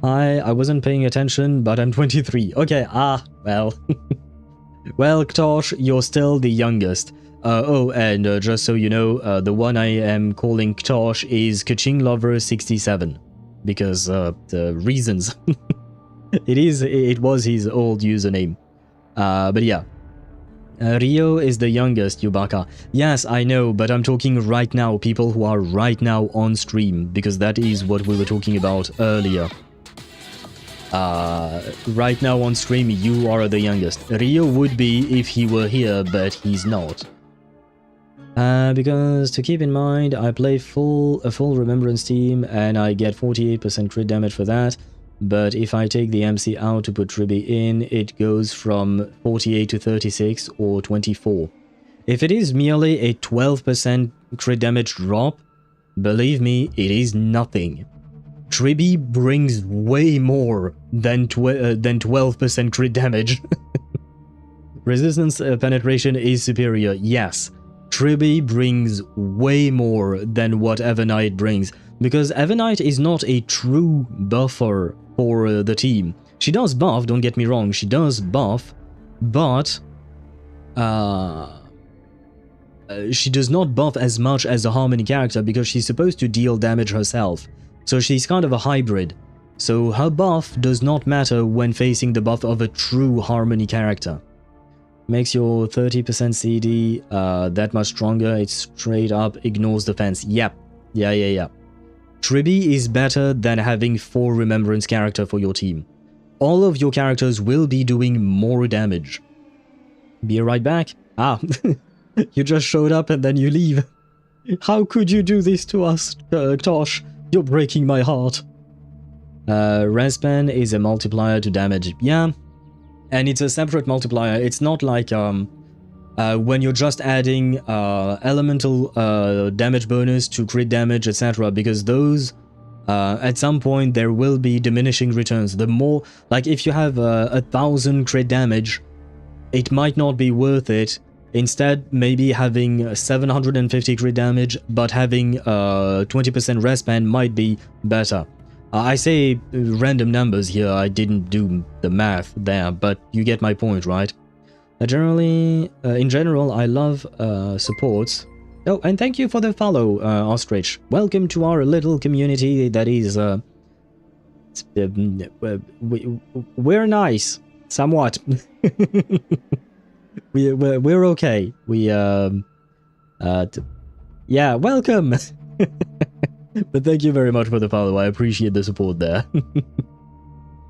I wasn't paying attention, but I'm 23. Okay, well. Well, Ktoth, you're still the youngest. Oh, and just so you know, the one I am calling Ktoth is Kaching Lover 67. Because, the reasons. It was his old username. But yeah. Rio is the youngest, Yubaka. Yes, I know, but I'm talking right now, people who are right now on stream, because that is what we were talking about earlier. Right now on stream, you are the youngest. Rio would be if he were here, but he's not. Because to keep in mind, I play a full Remembrance team, and I get 48% crit damage for that. But if I take the MC out to put Tribi in, it goes from 48 to 36 or 24. If it is merely a 12% crit damage drop, believe me, it is nothing. Tribi brings way more than 12% crit damage. Resistance penetration is superior, yes. Tribi brings way more than what Evernight brings, because Evernight is not a true buffer for the team. She does buff, don't get me wrong, she does buff, but she does not buff as much as a Harmony character because she's supposed to deal damage herself. So she's kind of a hybrid. So her buff does not matter when facing the buff of a true Harmony character. Makes your 30% CD that much stronger. It straight up ignores defense. Yep. Yeah. Tribi is better than having 4 Remembrance character for your team. All of your characters will be doing more damage. Be right back. Ah, you just showed up and then you leave. How could you do this to us, Tosh? You're breaking my heart. Respan is a multiplier to damage. Yeah. And it's a separate multiplier. It's not like when you're just adding elemental damage bonus to crit damage, etc. Because those, at some point, there will be diminishing returns. The more, like if you have 1,000 crit damage, it might not be worth it. Instead, maybe having 750 crit damage, but having 20% respan might be better. I say random numbers here, I didn't do the math there, but you get my point, right? In general, I love supports. Oh, and thank you for the follow, Ostrich. Welcome to our little community that is... we're nice, somewhat. We're okay. Yeah, welcome! But thank you very much for the follow, I appreciate the support there.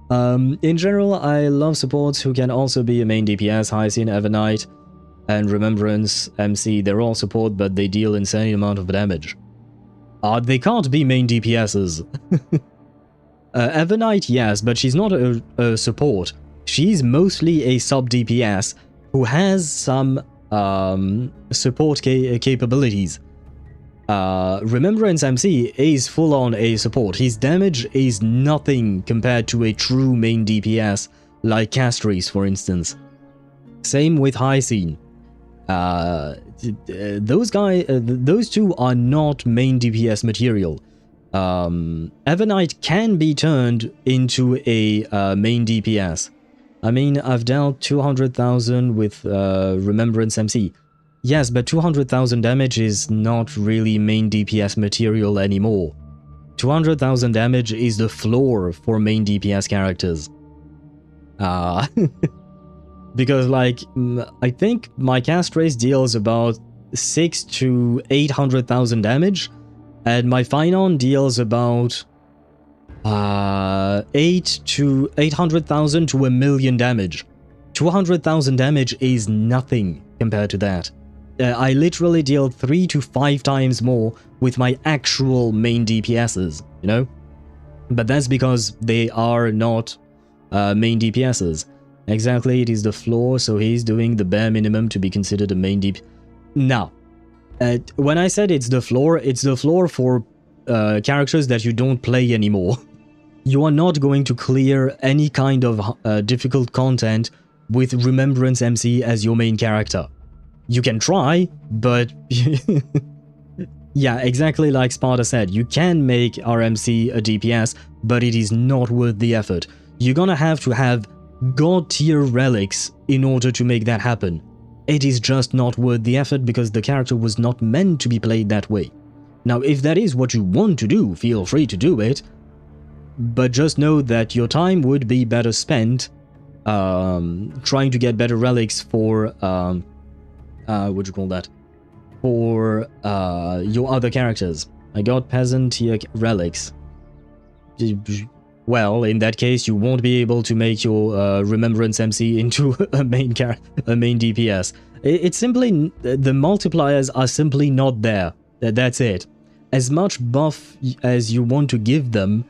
In general, I love supports who can also be a main DPS, Hyacinth, Evernight, and Remembrance, MC. They're all support, but they deal insane amount of damage. They can't be main DPSs. Evernight, yes, but she's not a support. She's mostly a sub DPS who has some support capabilities. Remembrance MC is full on a support. His damage is nothing compared to a true main DPS like Castries, for instance. Same with Hyacinth. Those two are not main DPS material. Evernight can be turned into a main DPS. I mean, I've dealt 200,000 with Remembrance MC. Yes, but 200,000 damage is not really main DPS material anymore. 200,000 damage is the floor for main DPS characters. Because, like, I think my cast race deals about 600,000 to 800,000 damage, and my Finon deals about 800,000 to 1,000,000 damage. 200,000 damage is nothing compared to that. I literally deal 3 to 5 times more with my actual main DPSs, you know? But that's because they are not main DPSs. Exactly, it is the floor, so he's doing the bare minimum to be considered a main DPS. Now, when I said it's the floor for characters that you don't play anymore. You are not going to clear any kind of difficult content with Remembrance MC as your main character. You can try, but... yeah, exactly like Sparta said, you can make RMC a DPS, but it is not worth the effort. You're gonna have to have god tier relics in order to make that happen. It is just not worth the effort because the character was not meant to be played that way. Now, if that is what you want to do, feel free to do it, but just know that your time would be better spent trying to get better relics for what you call that, for your other characters. I got peasant tier relics. Well, in that case, you won't be able to make your Remembrance MC into a main DPS. It's simply, the multipliers are simply not there. That's it. As much buff as you want to give them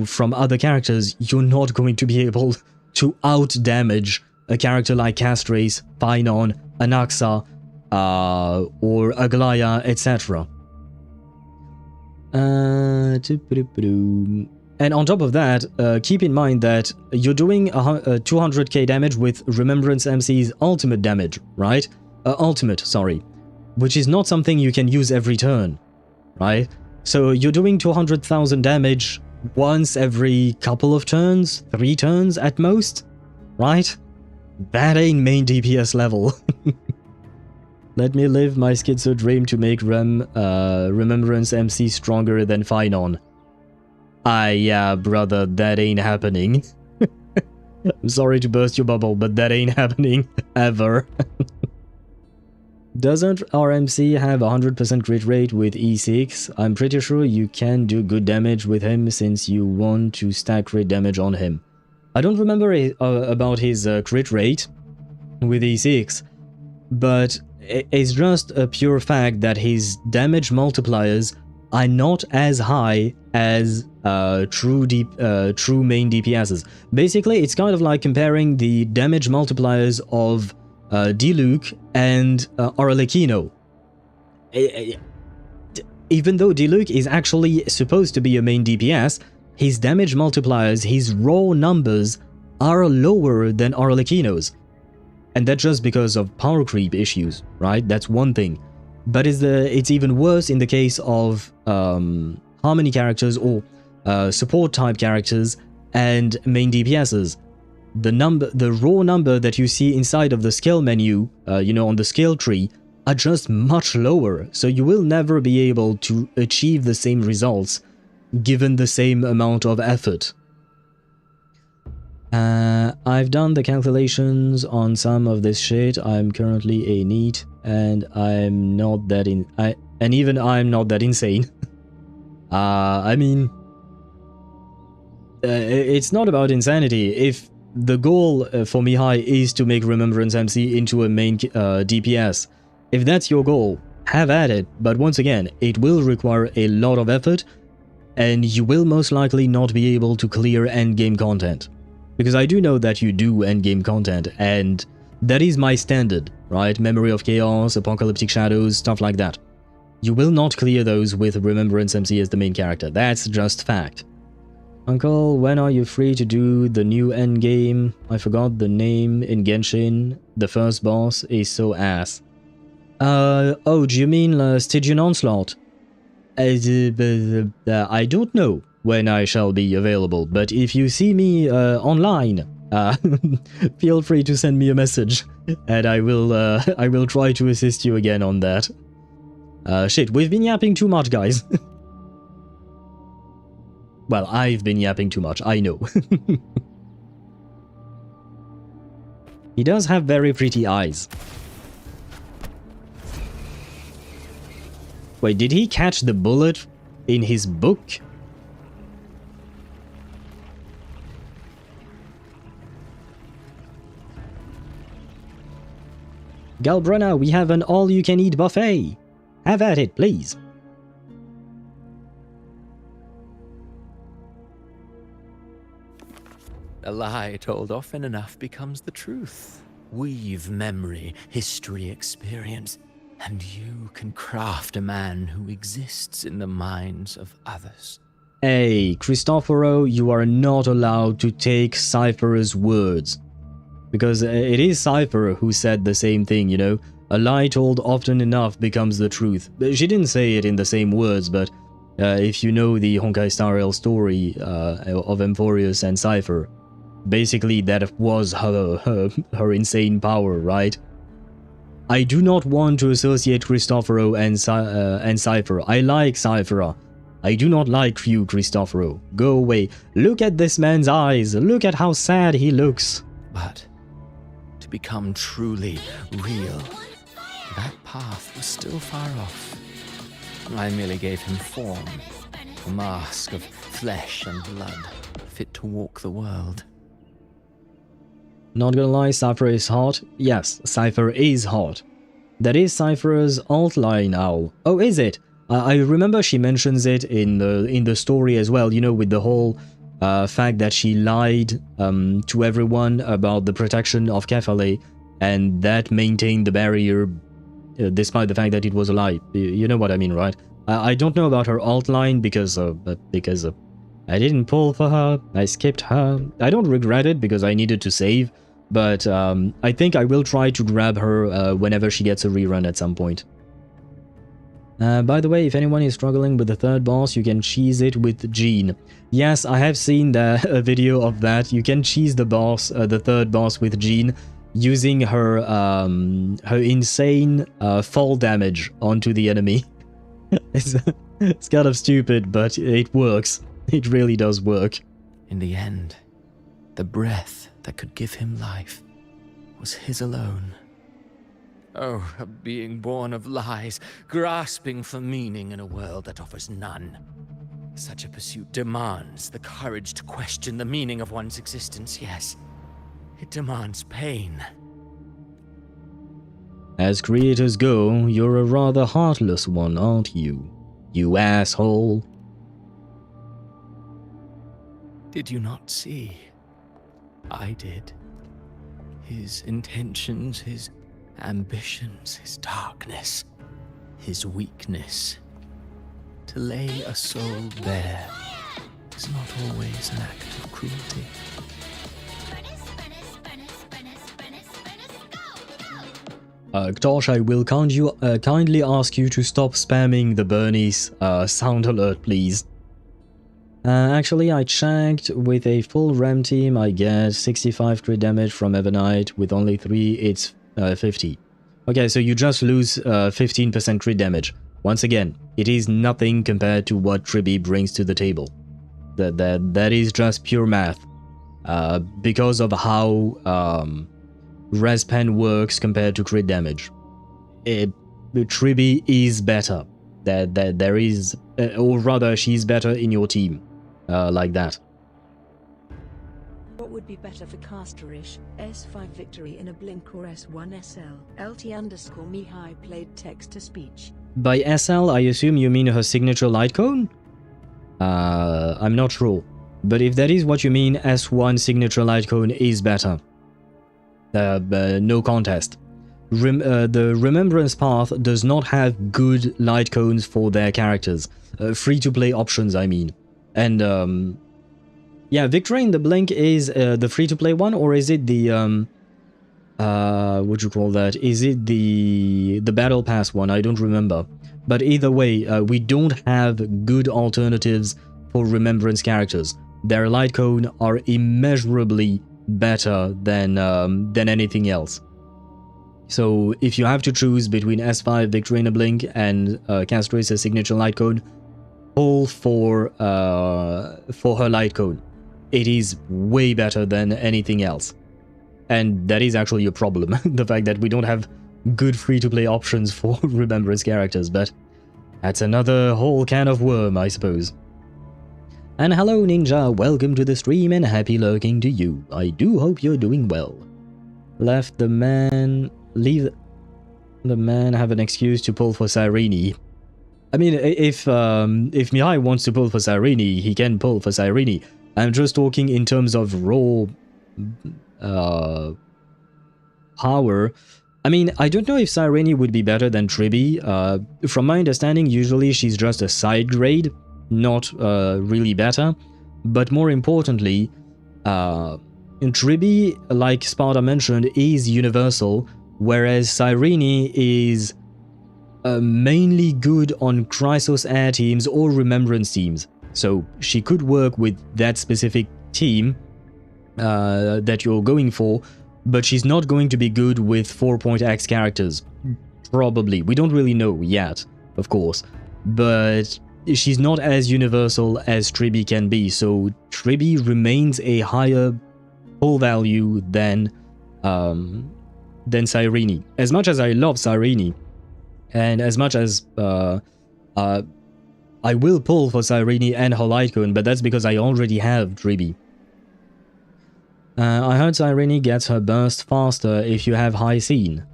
from other characters, you're not going to be able to out-damage a character like Castrace, Phynon, Anaxa, or Aglaya, etc. And on top of that, keep in mind that you're doing 200k damage with Remembrance MC's ultimate damage, right? Ultimate, sorry. Which is not something you can use every turn, right? So you're doing 200,000 damage once every couple of turns, 3 turns at most, right? That ain't main DPS level. Let me live my schizo dream to make Remembrance MC stronger than Phynon. Yeah, brother, that ain't happening. I'm sorry to burst your bubble, but that ain't happening ever. Doesn't RMC have 100% crit rate with E6? I'm pretty sure you can do good damage with him since you want to stack crit damage on him. I don't remember about his crit rate with E6, but it's just a pure fact that his damage multipliers are not as high as true main DPSs. Basically, it's kind of like comparing the damage multipliers of Diluc and Arlecchino. Even though Diluc is actually supposed to be a main DPS, his damage multipliers, his raw numbers, are lower than Arlecchino's. And that's just because of power creep issues, right? That's one thing. But it's even worse in the case of harmony characters or support type characters and main DPSs. The raw number that you see inside of the skill menu, on the skill tree, are just much lower, so you will never be able to achieve the same results given the same amount of effort. I've done the calculations on some of this shit. I'm currently a NEET, and I'm not that even I'm not that insane. I mean, it's not about insanity. If the goal for Mihai is to make Remembrance MC into a main DPS, if that's your goal, have at it. But once again, it will require a lot of effort, and you will most likely not be able to clear endgame content. Because I do know that you do endgame content, and that is my standard, right? Memory of Chaos, Apocalyptic Shadows, stuff like that. You will not clear those with Remembrance MC as the main character. That's just fact. Uncle, when are you free to do the new endgame? I forgot the name in Genshin. The first boss is so ass. Oh, do you mean Stygian Onslaught? I don't know when I shall be available, but if you see me online, feel free to send me a message, and I will try to assist you again on that. Shit, we've been yapping too much, guys. Well, I've been yapping too much, I know. He does have very pretty eyes. Wait, did he catch the bullet in his book? Galbrena, we have an all-you-can-eat buffet. Have at it, please. A lie told often enough becomes the truth. Weave memory, history, experience, and you can craft a man who exists in the minds of others. Hey, Cristoforo, you are not allowed to take Cypher's words. Because it is Cypher who said the same thing, you know? A lie told often enough becomes the truth. She didn't say it in the same words, but if you know the Honkai Star Rail story of Emphorius and Cypher, basically that was her insane power, right? I do not want to associate Cristoforo and Cypher. I like Cypher. I do not like you, Cristoforo. Go away. Look at this man's eyes. Look at how sad he looks. But to become truly real, That path was still far off. I merely gave him form, a mask of flesh and blood, fit to walk the world. Not gonna lie, Cypher is hot. Yes, Cypher is hot. That is Cypher's alt line now. Oh, is it? I remember she mentions it in the story as well, you know, with the whole fact that she lied to everyone about the protection of Kefale, and that maintained the barrier despite the fact that it was a lie. You know what I mean, right? I don't know about her alt line because I didn't pull for her, I skipped her. I don't regret it because I needed to save, but I think I will try to grab her whenever she gets a rerun at some point. By the way, if anyone is struggling with the third boss, you can cheese it with Jean. Yes, I have seen a video of that. You can cheese the boss, the third boss with Jean, using her insane fall damage onto the enemy. It's kind of stupid, but it works. It really does work. In the end, the breath that could give him life was his alone. Oh, a being born of lies, grasping for meaning in a world that offers none. Such a pursuit demands the courage to question the meaning of one's existence, yes. It demands pain. As creators go, you're a rather heartless one, aren't you? You asshole. Did you not see? I did. His intentions, his ambitions, his darkness, his weakness. To lay a soul bare is not always an act of cruelty. Ktosh, I will kindly ask you to stop spamming the Bernie's sound alert, please. Actually, I checked. With a full REM team, I get 65 crit damage from Ebonite. With only 3, it's 50. Okay, so you just lose 15% crit damage. Once again, it is nothing compared to what Tribi brings to the table. That is just pure math. Because of how Respen works compared to crit damage. Tribi is better. There is, or rather, she's better in your team, like that. What would be better for Casterish, S5 Victory in a blink or S1 SL? LT_Mihai played text-to-speech. By SL, I assume you mean her signature light cone? I'm not sure. But if that is what you mean, S1 signature light cone is better. No contest. The Remembrance Path does not have good light cones for their characters. Free-to-play options, I mean. And, yeah, Victory in the Blink is the free-to-play one, or is it the, what you call that? Is it the Battle Pass one? I don't remember. But either way, we don't have good alternatives for Remembrance characters. Their light cone are immeasurably better than anything else. So if you have to choose between S5 Victory in a Blink and Castrace's signature light cone, pull for her light cone. It is way better than anything else. And that is actually a problem, the fact that we don't have good free-to-play options for Remembrance characters, but that's another whole can of worm, I suppose. And hello Ninja, welcome to the stream and happy lurking to you. I do hope you're doing well. Leave the man have an excuse to pull for Cyrene. I mean, if Mihai wants to pull for Cyrene, he can pull for Cyrene. I'm just talking in terms of raw power. I mean, I don't know if Cyrene would be better than Tribi. From my understanding, usually she's just a side grade, not really better. But more importantly, Tribi, like Sparta mentioned, is universal, whereas Cyrene is mainly good on Chrysos Air teams or Remembrance teams. So she could work with that specific team that you're going for, but she's not going to be good with 4.x characters. Probably. We don't really know yet, of course. But she's not as universal as Tribi can be, so Tribi remains a higher pull value than than Cyrene. As much as I love Cyrene, and as much as I will pull for Cyrene and her light cone, but that's because I already have Dribby. I heard Cyrene gets her burst faster if you have high scene.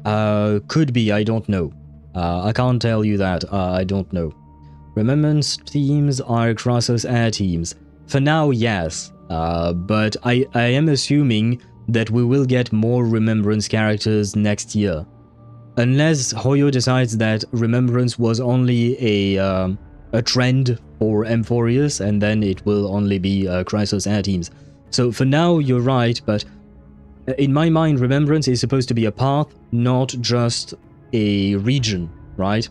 Could be, I don't know. I can't tell you that, I don't know. Remembrance teams are Crassus Air teams. For now, yes, but I am assuming that we will get more Remembrance characters next year. Unless Hoyo decides that Remembrance was only a trend for Amphorius, and then it will only be Crassus Air teams. So for now, you're right, but in my mind, Remembrance is supposed to be a path, not just a region, right?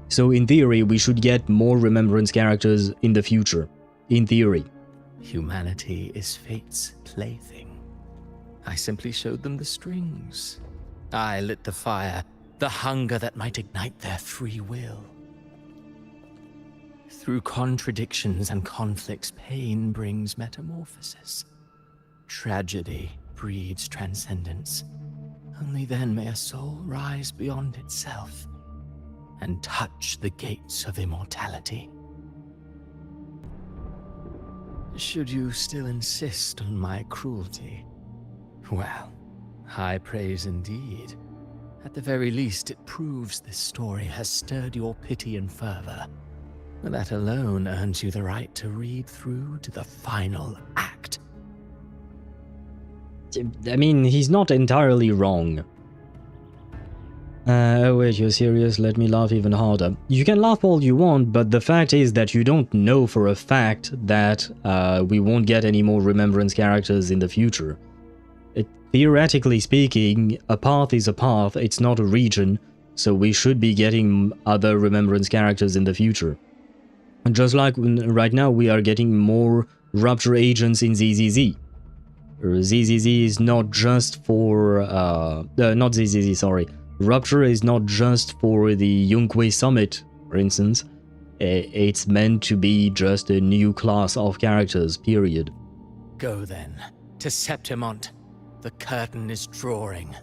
So in theory, we should get more Remembrance characters in the future. In theory. Humanity is fate's plaything. I simply showed them the strings. I lit the fire, the hunger that might ignite their free will. Through contradictions and conflicts, pain brings metamorphosis. Tragedy breeds transcendence. Only then may a soul rise beyond itself and touch the gates of immortality. Should you still insist on my cruelty, well, high praise indeed. At the very least, it proves this story has stirred your pity and fervor. That alone earns you the right to read through to the final act. I mean, he's not entirely wrong. Oh wait, you're serious? Let me laugh even harder. You can laugh all you want, but the fact is that you don't know for a fact that we won't get any more Remembrance characters in the future. Theoretically speaking, a path is a path, it's not a region, so we should be getting other Remembrance characters in the future. Just like right now we are getting more Rupture agents in ZZZ. ZZZ is not just for... not ZZZ, sorry. Rupture is not just for the Yunque Summit, for instance. It's meant to be just a new class of characters, period. Go then, to Septimont. The curtain is drawing.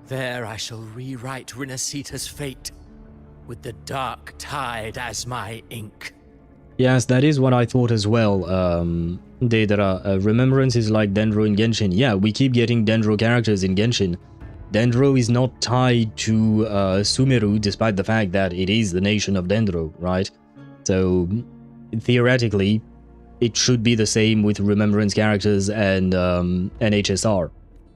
There I shall rewrite Rinascita's fate, with the dark tide as my ink. Yes, that is what I thought as well. Deidara, Remembrance is like Dendro in Genshin. Yeah, we keep getting Dendro characters in Genshin. Dendro is not tied to Sumeru, despite the fact that it is the nation of Dendro, right? So, theoretically, it should be the same with Remembrance characters and HSR.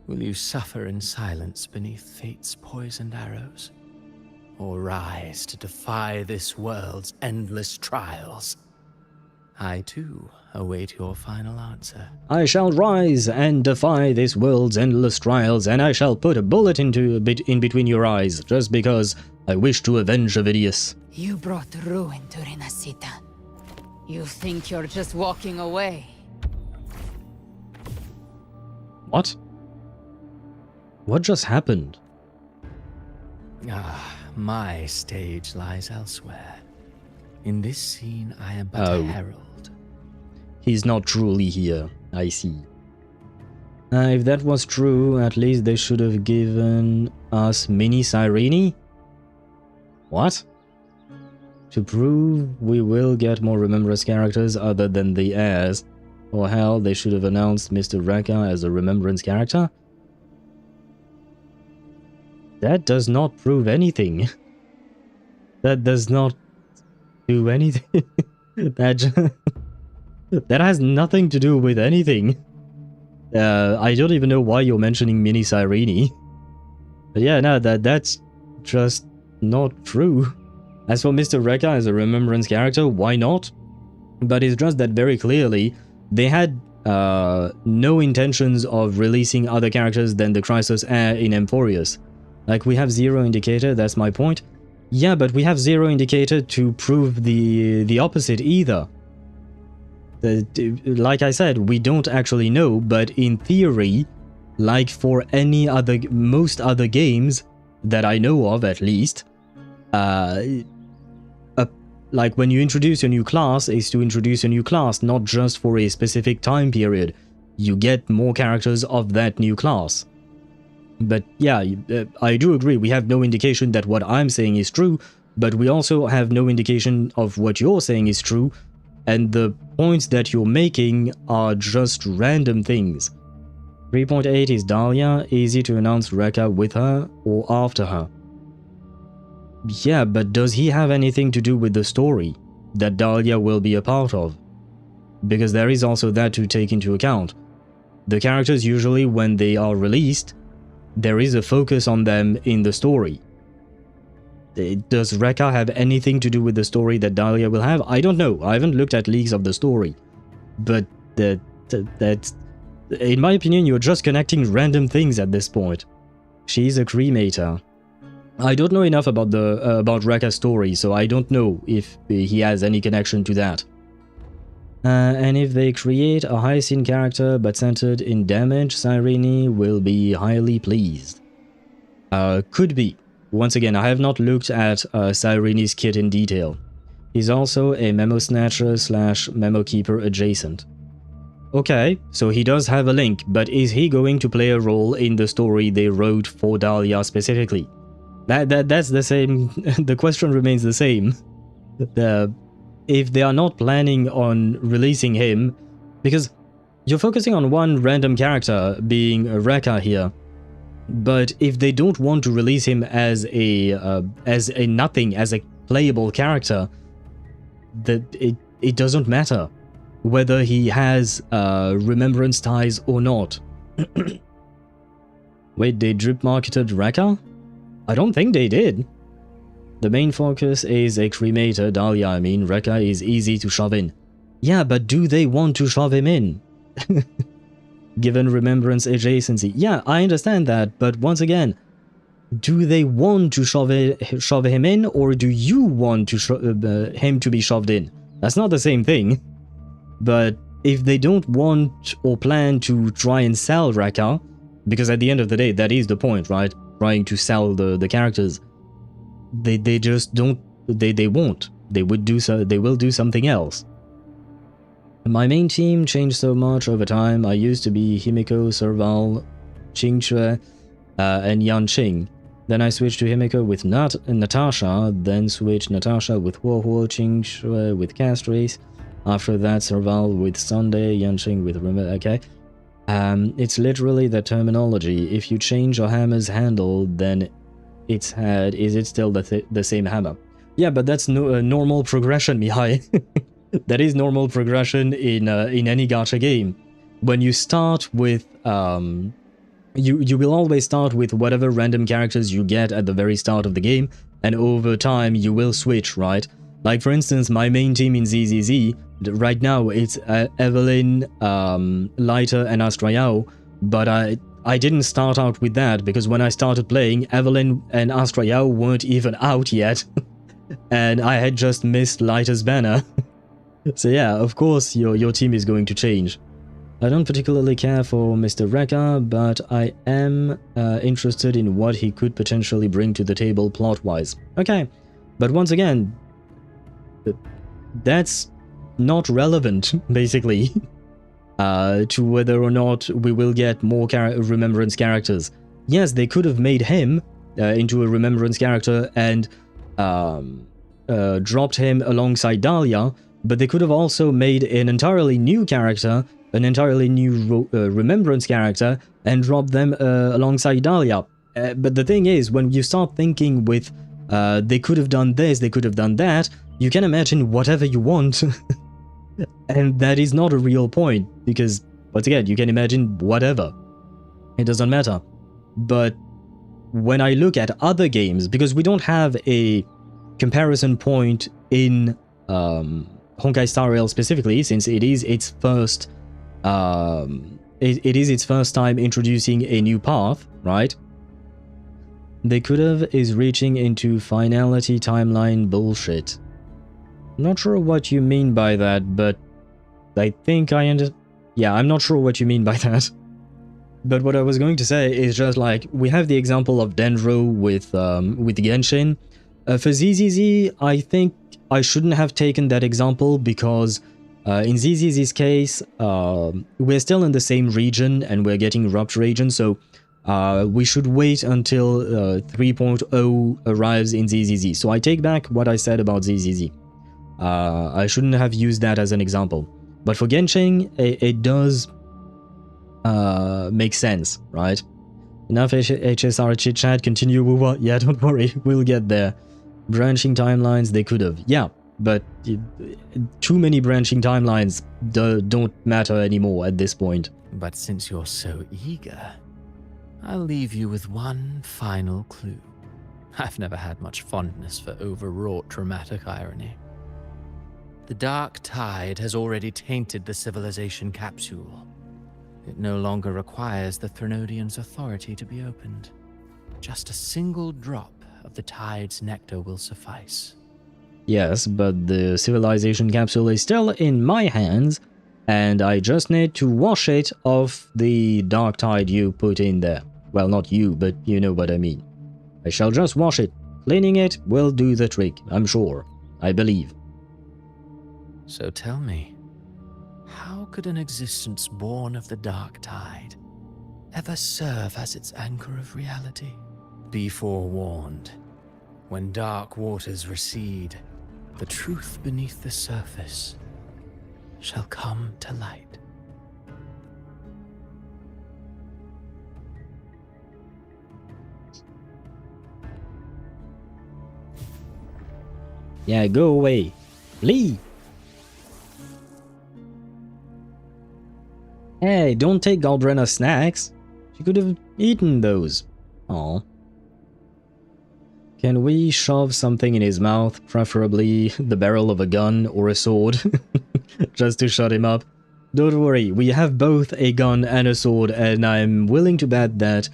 Will you suffer in silence beneath fate's poisoned arrows? Or rise to defy this world's endless trials? I, too, await your final answer. I shall rise and defy this world's endless trials, and I shall put a bullet in between your eyes, just because I wish to avenge Avidius. You brought ruin to Rinascita. You think you're just walking away? What? What just happened? My stage lies elsewhere. In this scene, I am but a herald. He's not truly here, I see. If that was true, at least they should have given us Mini Cyrene? What? To prove we will get more Remembrance characters other than the heirs. Or hell, they should have announced Mr. Rekka as a Remembrance character? That does not prove anything. That does not do anything. That has nothing to do with anything. I don't even know why you're mentioning Mini Cyrene. But yeah, no, that's just not true. As for Mr. Rekka as a Remembrance character, why not? But it's just that very clearly, they had no intentions of releasing other characters than the Chrysos Heir in Amphorius. Like, we have zero indicator, that's my point. Yeah, but we have zero indicator to prove the opposite either. Like I said, we don't actually know, but in theory, like for most other games that I know of at least, like when you introduce a new class, is to introduce a new class, not just for a specific time period. You get more characters of that new class. But yeah, I do agree, we have no indication that what I'm saying is true, but we also have no indication of what you're saying is true, and the points that you're making are just random things. 3.8 is Dahlia, easy to announce Rekka with her or after her. Yeah, but does he have anything to do with the story that Dahlia will be a part of? Because there is also that to take into account. The characters usually, when they are released, there is a focus on them in the story. Does Rekka have anything to do with the story that Dahlia will have? I don't know. I haven't looked at leaks of the story. But that's... In my opinion, you're just connecting random things at this point. She's a cremator. I don't know enough about about Rekka's story, so I don't know if he has any connection to that. And if they create a high scene character but centered in damage, Cyrene will be highly pleased. Could be. Once again, I have not looked at Cyrene's kit in detail. He's also a memo snatcher / memo keeper adjacent. Okay, so he does have a link, but is he going to play a role in the story they wrote for Dahlia specifically? That's the same. The question remains the same. If they are not planning on releasing him, because you're focusing on one random character being Rekka here, but if they don't want to release him as a nothing, as a playable character, that it doesn't matter whether he has remembrance ties or not. Wait, they drip marketed Rekka? I don't think they did. The main focus is a cremator, Dahlia I mean. Rekka is easy to shove in. Yeah, but do they want to shove him in? Given remembrance adjacency. Yeah, I understand that, but once again, do they want to shove him in, or do you want to him to be shoved in? That's not the same thing. But if they don't want or plan to try and sell Rekka, because at the end of the day, that is the point, right? Trying to sell the characters. They just don't. They won't. They would do so. They will do something else. My main team changed so much over time. I used to be Himiko, Serval, Qingque, and Yanqing. Then I switched to Himiko with Natasha. Then switched Natasha with Huohuo, Qingque with Castries. After that, Serval with Sunday, Yanqing with okay. It's literally the terminology. If you change your hammer's handle, then is it still the same hammer? Yeah, but that's normal progression, Mihai. That is normal progression in any gacha game. When you start with you will always start with whatever random characters you get at the very start of the game, and over time you will switch, right? Like for instance, my main team in ZZZ right now it's Evelyn, Leiter, and Astrayao, but I didn't start out with that because when I started playing, Evelyn and Astrayao weren't even out yet, and I had just missed Leiter's banner. So yeah, of course your team is going to change. I don't particularly care for Mr. Rekka, but I am interested in what he could potentially bring to the table plot-wise. Okay, but once again, that's not relevant, basically, to whether or not we will get more remembrance characters. Yes, they could have made him into a remembrance character and dropped him alongside Dahlia, but they could have also made an entirely new character, an entirely new remembrance character, and dropped them alongside Dahlia. But the thing is, when you start thinking with they could have done this, they could have done that, you can imagine whatever you want. And that is not a real point, because, once again, you can imagine whatever. It doesn't matter. But when I look at other games, because we don't have a comparison point in Honkai Star Rail specifically, since it is its first it is its first time introducing a new path, right? They could have is reaching into finality timeline bullshit. Not sure what you mean by that, but I think yeah, I'm not sure what you mean by that. But what I was going to say is just like, we have the example of Dendro with Genshin. For ZZZ, I think I shouldn't have taken that example because in ZZZ's case, we're still in the same region and we're getting Rupture Agent, so we should wait until 3.0 arrives in ZZZ. So I take back what I said about ZZZ. I shouldn't have used that as an example. But for Genshin, it does make sense, right? Enough HSR chit-chat, continue Wuwa. Yeah, don't worry, we'll get there. Branching timelines, they could have. Yeah, but too many branching timelines don't matter anymore at this point. But since you're so eager, I'll leave you with one final clue. I've never had much fondness for overwrought dramatic irony. The dark tide has already tainted the civilization capsule. It no longer requires the Threnodians' authority to be opened. Just a single drop of the tide's nectar will suffice. Yes, but the civilization capsule is still in my hands, and I just need to wash it of the dark tide you put in there. Well, not you, but you know what I mean. I shall just wash it. Cleaning it will do the trick, I'm sure. I believe. So tell me, how could an existence born of the dark tide ever serve as its anchor of reality? Be forewarned. When dark waters recede, the truth beneath the surface shall come to light. Yeah, go away. Leave! Hey, don't take Galbrena's snacks. She could have eaten those. Aw. Can we shove something in his mouth, preferably the barrel of a gun or a sword, just to shut him up? Don't worry, we have both a gun and a sword, and I'm willing to bet that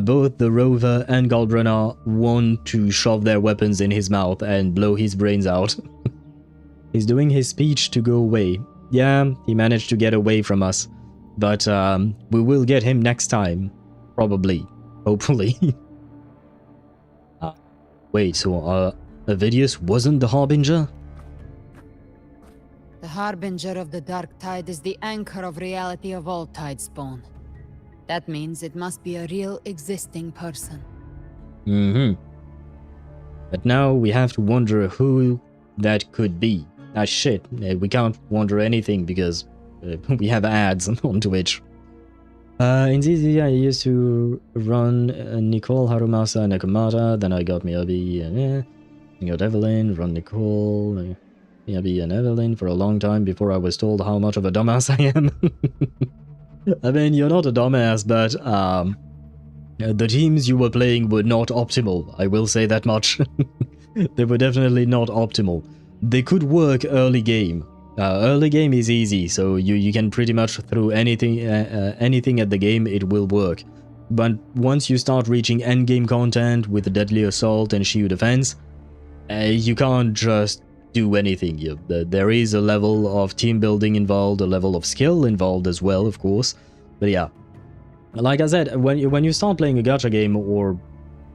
both the Rover and Galbrena want to shove their weapons in his mouth and blow his brains out. He's doing his speech to go away. Yeah, he managed to get away from us. But we will get him next time. Probably. Hopefully. Wait, so Avidius wasn't the Harbinger? The Harbinger of the Dark Tide is the anchor of reality of all Tidespawn. That means it must be a real existing person. Mm-hmm. But now we have to wonder who that could be. Ah shit, we can't wonder anything because we have ads on Twitch. In ZZ, I used to run Nicole, Harumasa, and Nakamata. Then I got Miyabi and I got Evelyn, run Nicole, Miyabi, and Evelyn for a long time before I was told how much of a dumbass I am. I mean, you're not a dumbass, but the teams you were playing were not optimal. I will say that much. They were definitely not optimal. They could work early game. Early game is easy, so you can pretty much throw anything at the game, it will work. But once you start reaching endgame content with Deadly Assault and Shield Defense, you can't just do anything. There is a level of team building involved, a level of skill involved as well, of course. But yeah, like I said, when you start playing a gacha game, or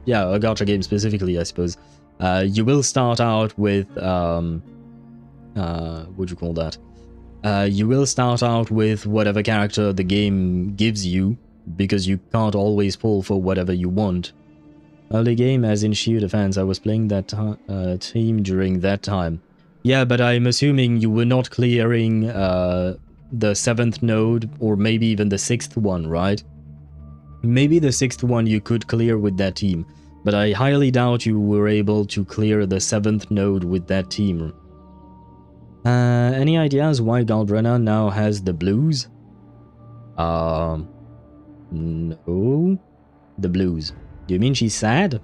yeah, a gacha game specifically, I suppose, you will start out with what you call that? You will start out with whatever character the game gives you, because you can't always pull for whatever you want. Early game, as in Shield Defense, I was playing that team during that time. Yeah, but I'm assuming you were not clearing the 7th node, or maybe even the 6th one, right? Maybe the 6th one you could clear with that team, but I highly doubt you were able to clear the 7th node with that team. Any ideas why Galbrena now has the blues? No. The blues. Do you mean she's sad?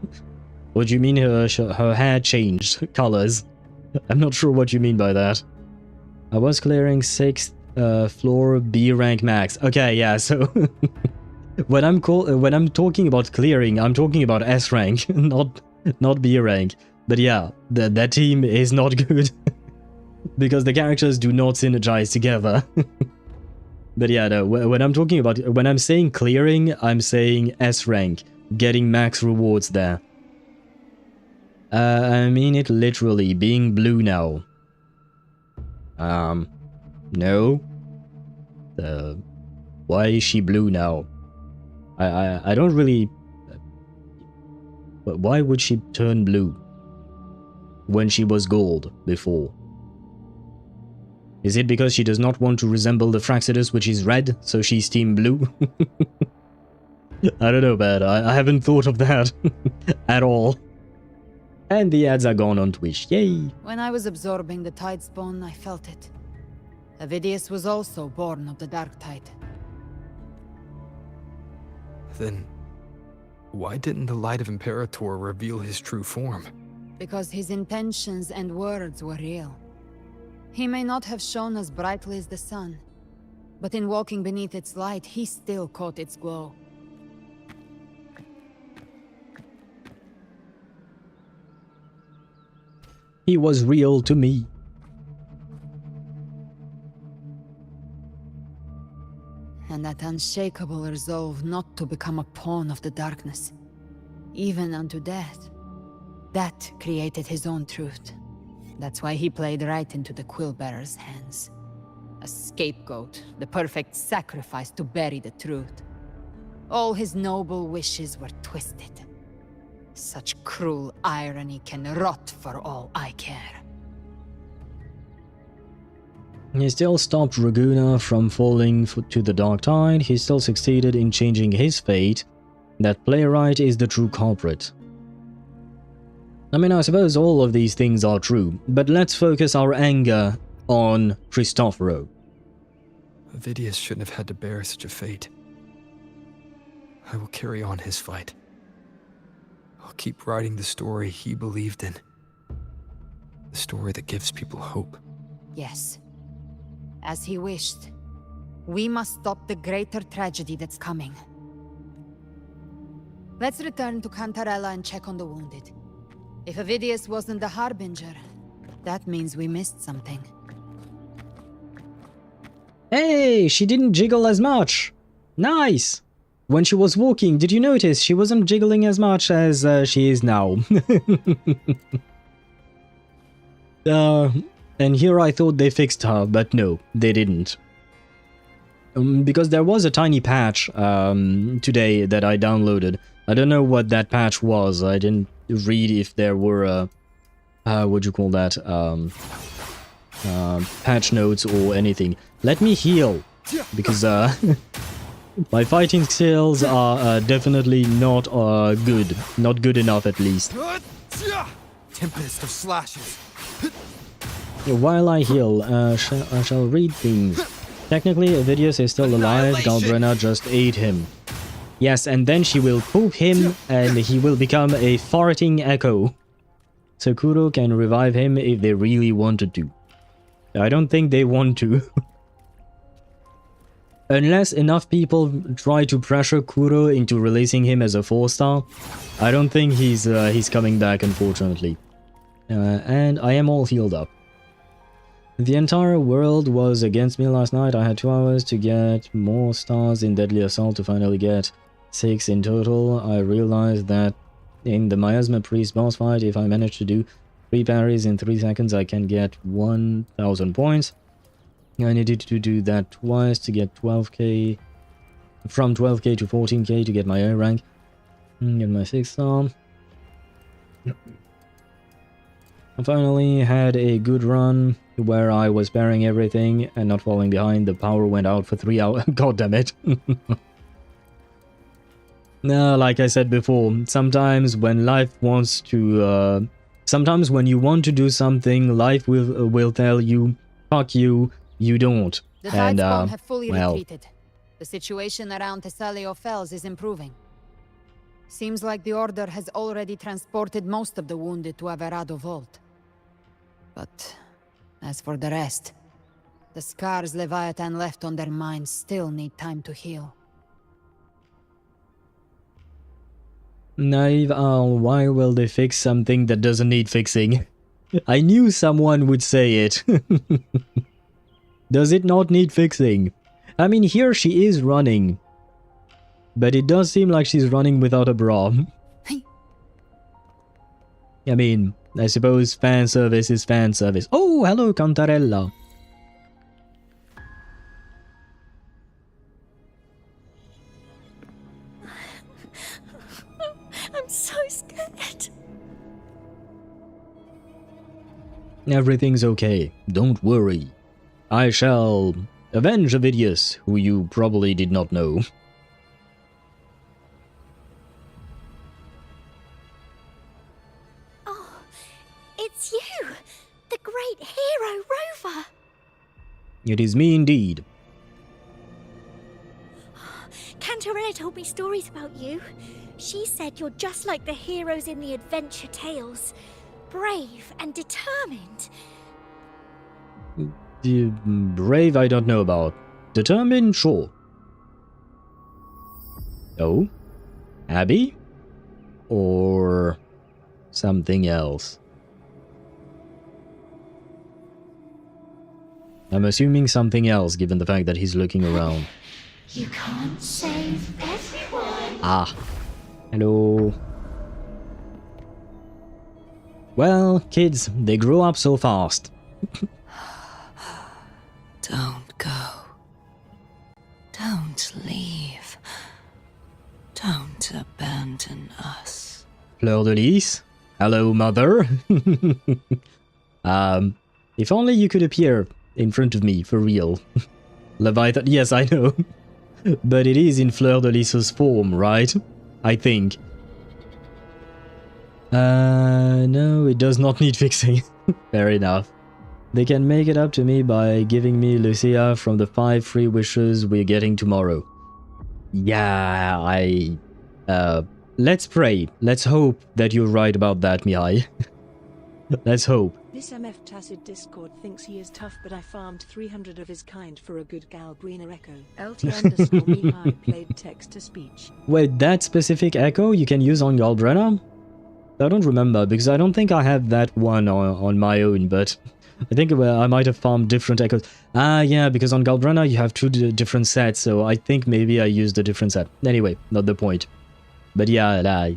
Or do you mean her hair changed colors? I'm not sure what you mean by that. I was clearing 6th floor B rank max. Okay, yeah, so when I'm talking about clearing, I'm talking about S rank, not B rank. But yeah, that team is not good. Because the characters do not synergize together. But yeah, no, when I'm saying clearing, I'm saying S rank, getting max rewards there. I mean it literally, being blue now. No. Why is she blue now? I don't really... But why would she turn blue when she was gold before? Is it because she does not want to resemble the Fraxidus, which is red, so she's team blue? I don't know, man. I haven't thought of that at all. And the ads are gone on Twitch. Yay! When I was absorbing the Tide Spawn, I felt it. Avidius was also born of the Dark Tide. Then, why didn't the Light of Imperator reveal his true form? Because his intentions and words were real. He may not have shone as brightly as the sun, but in walking beneath its light, he still caught its glow. He was real to me. And that unshakable resolve not to become a pawn of the darkness, even unto death. That created his own truth. That's why he played right into the Quill-Bearer's hands. A scapegoat, the perfect sacrifice to bury the truth. All his noble wishes were twisted. Such cruel irony can rot for all I care. He still stopped Raguna from falling to the Dark Tide. He still succeeded in changing his fate. That playwright is the true culprit. I mean, I suppose all of these things are true, but let's focus our anger on Cristoforo. Avidius shouldn't have had to bear such a fate. I will carry on his fight. I'll keep writing the story he believed in. The story that gives people hope. Yes. As he wished. We must stop the greater tragedy that's coming. Let's return to Cantarella and check on the wounded. If Avidius wasn't the Harbinger, that means we missed something. Hey, she didn't jiggle as much. Nice. When she was walking, did you notice she wasn't jiggling as much as she is now? And here I thought they fixed her, but no, they didn't. Because there was a tiny patch today that I downloaded. I don't know what that patch was. I didn't read if there were what do you call that? Patch notes or anything. Let me heal, because my fighting skills are definitely not good. Not good enough, at least. Tempest of slashes. While I heal, I shall read things. Technically, Avidius is still alive. Galbrena just ate him. Yes, and then she will poop him, and he will become a farting echo. So Kuro can revive him if they really wanted to. I don't think they want to. Unless enough people try to pressure Kuro into releasing him as a 4-star, I don't think he's coming back, unfortunately. And I am all healed up. The entire world was against me last night. I had 2 hours to get more stars in Deadly Assault to finally get 6 in total. I realized that in the Miasma Priest boss fight, if I manage to do 3 parries in 3 seconds, I can get 1000 points. I needed to do that twice to get 12k, from 12k to 14k to get my A rank, get my 6th star. I finally had a good run where I was sparing everything and not falling behind. The power went out for 3 hours. God damn it. No, like I said before, sometimes when life wants to, sometimes when you want to do something, life will tell you, fuck you, you don't. The and Tidespawn have fully well, retreated. The situation around Thessalio Fells is improving. Seems like the Order has already transported most of the wounded to Averado Vault. But as for the rest, the scars Leviathan left on their minds still need time to heal. Naive Owl, why will they fix something that doesn't need fixing? I knew someone would say it. Does it not need fixing? I mean, here she is running. But it does seem like she's running without a bra. I mean, I suppose fan service is fan service. Oh, hello, Cantarella. Everything's okay. Don't worry. I shall avenge Avidius, who you probably did not know. Oh, it's you! The great hero Rover! It is me indeed. Cantarella told me stories about you. She said you're just like the heroes in the adventure tales. Brave and determined. Brave I don't know about. Determined, sure. Oh? Abby? Or something else? I'm assuming something else, given the fact that he's looking around. You can't save everyone. Ah. Hello. Well, kids, they grow up so fast. Don't go. Don't leave. Don't abandon us. Fleur de Lis? Hello, mother. If only you could appear in front of me, for real. Leviathan, yes, I know. But it is in Fleur de Lis's form, right? I think. No, it does not need fixing. Fair enough. They can make it up to me by giving me Lucia from the 5 free wishes we're getting tomorrow. Yeah, let's pray. Let's hope that you're right about that, Mihai. Let's hope. This MF Tacit Discord thinks he is tough, but I farmed 300 of his kind for a good Galbrena echo. LT_Mihai played text to speech. Wait, that specific echo you can use on Galbrena? I don't remember, because I don't think I have that one on my own, but I think I might have farmed different echoes. Ah, yeah, because on Galbrena you have 2 different sets, so I think maybe I used a different set. Anyway, not the point. But yeah,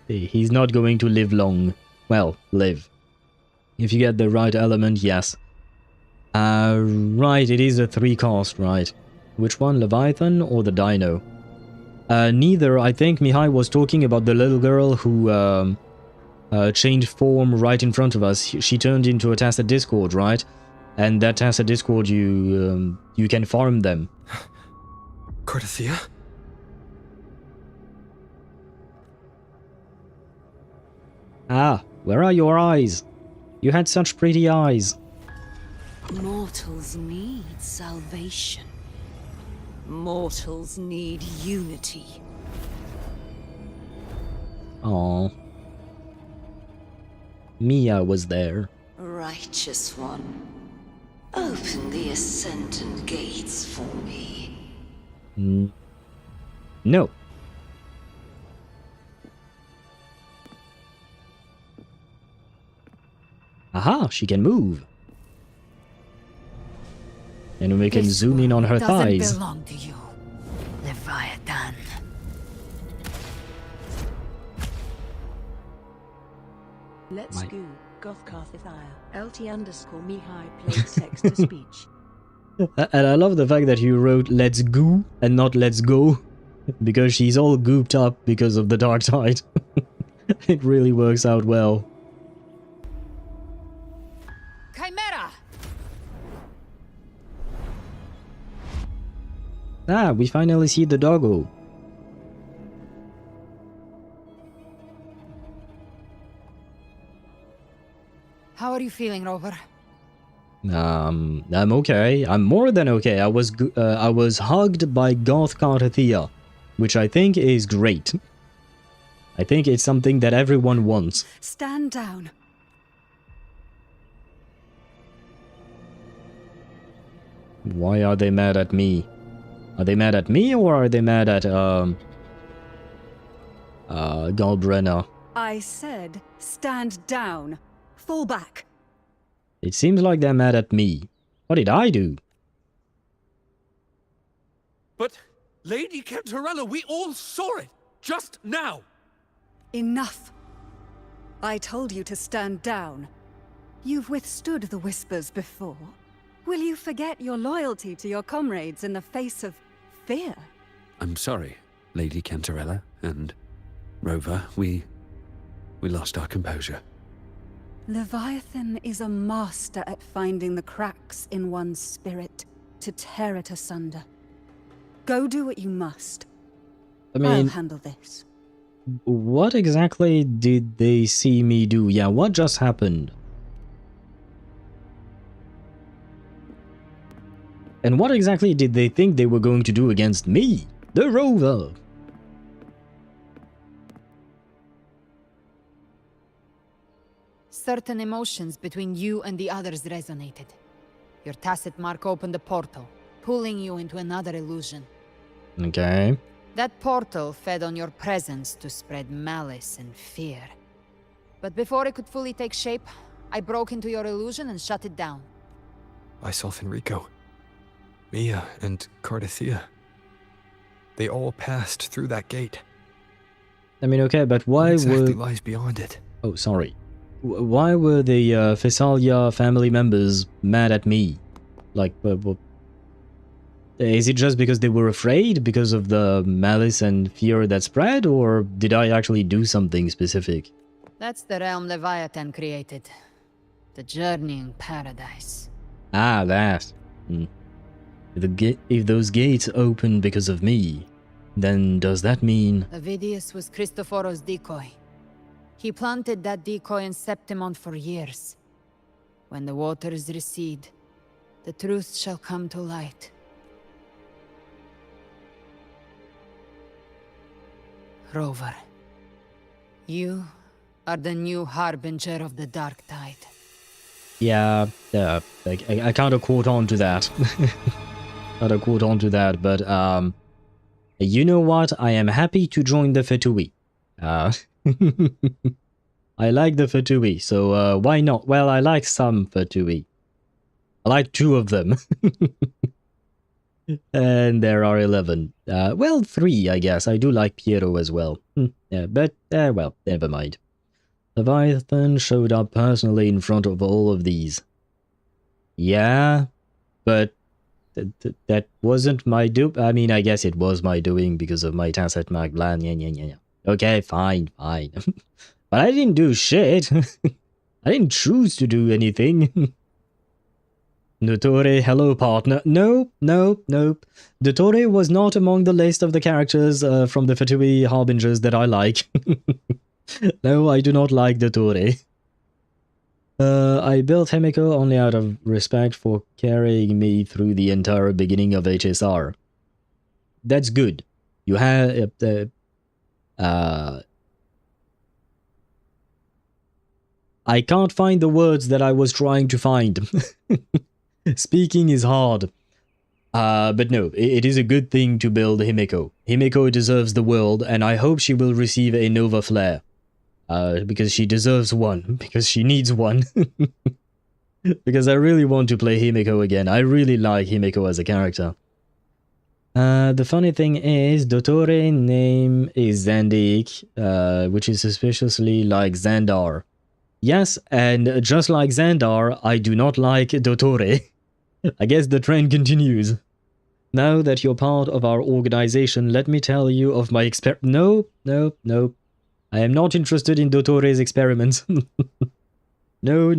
he's not going to live long. Well, live. If you get the right element, yes. Right, it is a 3 cost, right? Which one, Leviathan or the Dino? Neither. I think Mihai was talking about the little girl who changed form right in front of us. She turned into a Tacit Discord, right? And that Tacit Discord, you can farm them. Cordothea? Ah, where are your eyes? You had such pretty eyes. Mortals need salvation. Mortals need unity. Aww. Mia was there. Righteous one, open the Ascendant gates for me. No. Aha, she can move. And we can zoom in on her thighs. Doesn't belong to you, Leviathan. Let's go, Gothkarthithia. LT_Mihai played text to speech. And I love the fact that you wrote let's goo and not let's go. Because she's all gooped up because of the dark tide. It really works out well. Chimera! Ah, we finally see the doggo. How are you feeling, Rover? I'm okay. I'm more than okay. I was hugged by Gothkarthithia, which I think is great. I think it's something that everyone wants. Stand down. Why are they mad at me? Are they mad at me or are they mad at Galbrena? I said stand down. Fall back. It seems like they're mad at me. What did I do? But, Lady Cantarella, we all saw it! Just now! Enough. I told you to stand down. You've withstood the whispers before. Will you forget your loyalty to your comrades in the face of fear? I'm sorry, Lady Cantarella and Rover. We lost our composure. Leviathan is a master at finding the cracks in one's spirit to tear it asunder. Go do what you must. I I'll mean, handle this. what exactly did they see me do? Yeah, what just happened? And what exactly did they think they were going to do against me, the Rover? Certain emotions between you and the others resonated. Your tacit mark opened a portal, pulling you into another illusion. Okay. That portal fed on your presence to spread malice and fear. But before it could fully take shape, I broke into your illusion and shut it down. I saw Fenrico, Mia, and Cardathia. They all passed through that gate. I mean, okay, but why What exactly were... lies beyond it? Oh, sorry. Why were the Thessalia family members mad at me? Like, is it just because they were afraid because of the malice and fear that spread, or did I actually do something specific? That's the realm Leviathan created. The journeying paradise. Ah, that. If those gates open because of me, then does that mean... Avidius was Cristoforo's decoy. He planted that decoy in Septimont for years. When the waters recede, the truth shall come to light. Rover, you are the new harbinger of the dark tide. Yeah, I kind of caught on to that. Kind of caught on to that, but you know what? I am happy to join the Fatui. I like the Fatui, so why not? Well, I like some Fatui. I like 2 of them. And there are 11. Well, 3, I guess. I do like Piero as well. Yeah, but, well, never mind. Leviathan showed up personally in front of all of these. Yeah, but that wasn't my I mean, I guess it was my doing because of my tacit mark plan. Yeah. Okay, fine. But I didn't do shit. I didn't choose to do anything. Dottore, hello partner. Nope. Dottore was not among the list of the characters from the Fatui Harbingers that I like. No, I do not like Dottore. I built Himiko only out of respect for carrying me through the entire beginning of HSR. That's good. You have... I can't find the words that I was trying to find. Speaking is hard. But no, it is a good thing to build Himiko. Himiko deserves the world, and I hope she will receive a Nova Flare. Because she deserves one. Because she needs one. Because I really want to play Himiko again. I really like Himiko as a character. The funny thing is, Dottore name is Zandik, which is suspiciously like Xandar. Yes, and just like Xandar, I do not like Dottore. I guess the trend continues. Now that you're part of our organization, let me tell you of my No. I am not interested in Dottore's experiments. No.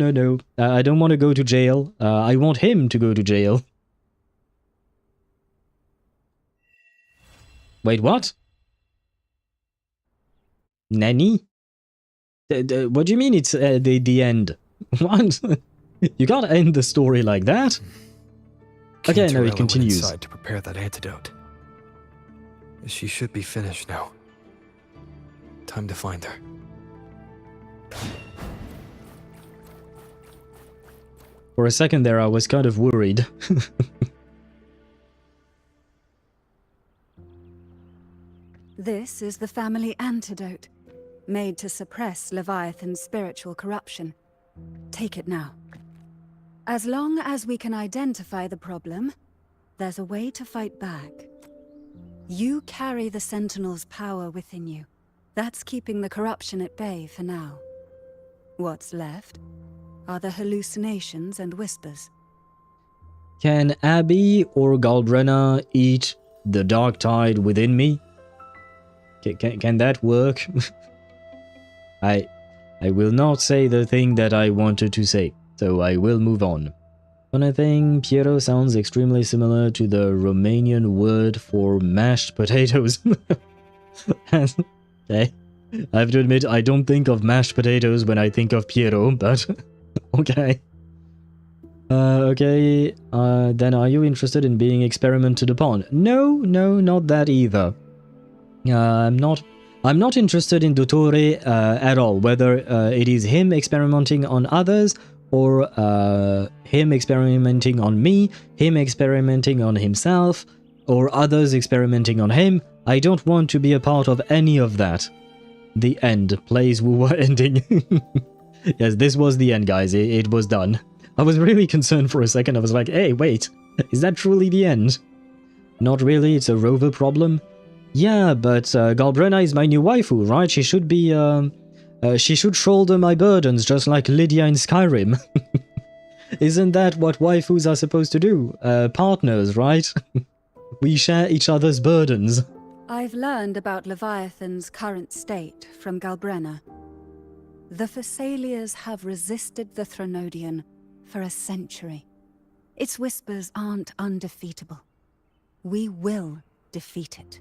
I don't want to go to jail. I want him to go to jail. Wait, what? Nani? What do you mean it's the end? What? You can't end the story like that. Okay, no, it continues. Inside to prepare that antidote. She should be finished now. Time to find her. For a second there, I was kind of worried. This is the family antidote, made to suppress Leviathan's spiritual corruption. Take it now. As long as we can identify the problem, there's a way to fight back. You carry the Sentinel's power within you. That's keeping the corruption at bay for now. What's left are the hallucinations and whispers. Can Abby or Galbrena eat the dark tide within me? Can that work? I will not say the thing that I wanted to say, so I will move on. Funny thing, Piero sounds extremely similar to the Romanian word for mashed potatoes. Okay. I have to admit, I don't think of mashed potatoes when I think of Piero, but okay. Okay, then are you interested in being experimented upon? No, not that either. I'm not interested in Dottore at all, whether it is him experimenting on others, or him experimenting on me, him experimenting on himself, or others experimenting on him. I don't want to be a part of any of that. The end. Plays Wuwa ending. Yes, this was the end, guys. It was done. I was really concerned for a second. I was like, hey, wait. Is that truly the end? Not really. It's a rover problem. Yeah, but Galbrena is my new waifu, right? She should be, she should shoulder my burdens just like Lydia in Skyrim. Isn't that what waifus are supposed to do? Partners, right? We share each other's burdens. I've learned about Leviathan's current state from Galbrena. The Thessalians have resisted the Threnodian for a century. Its whispers aren't undefeatable. We will defeat it.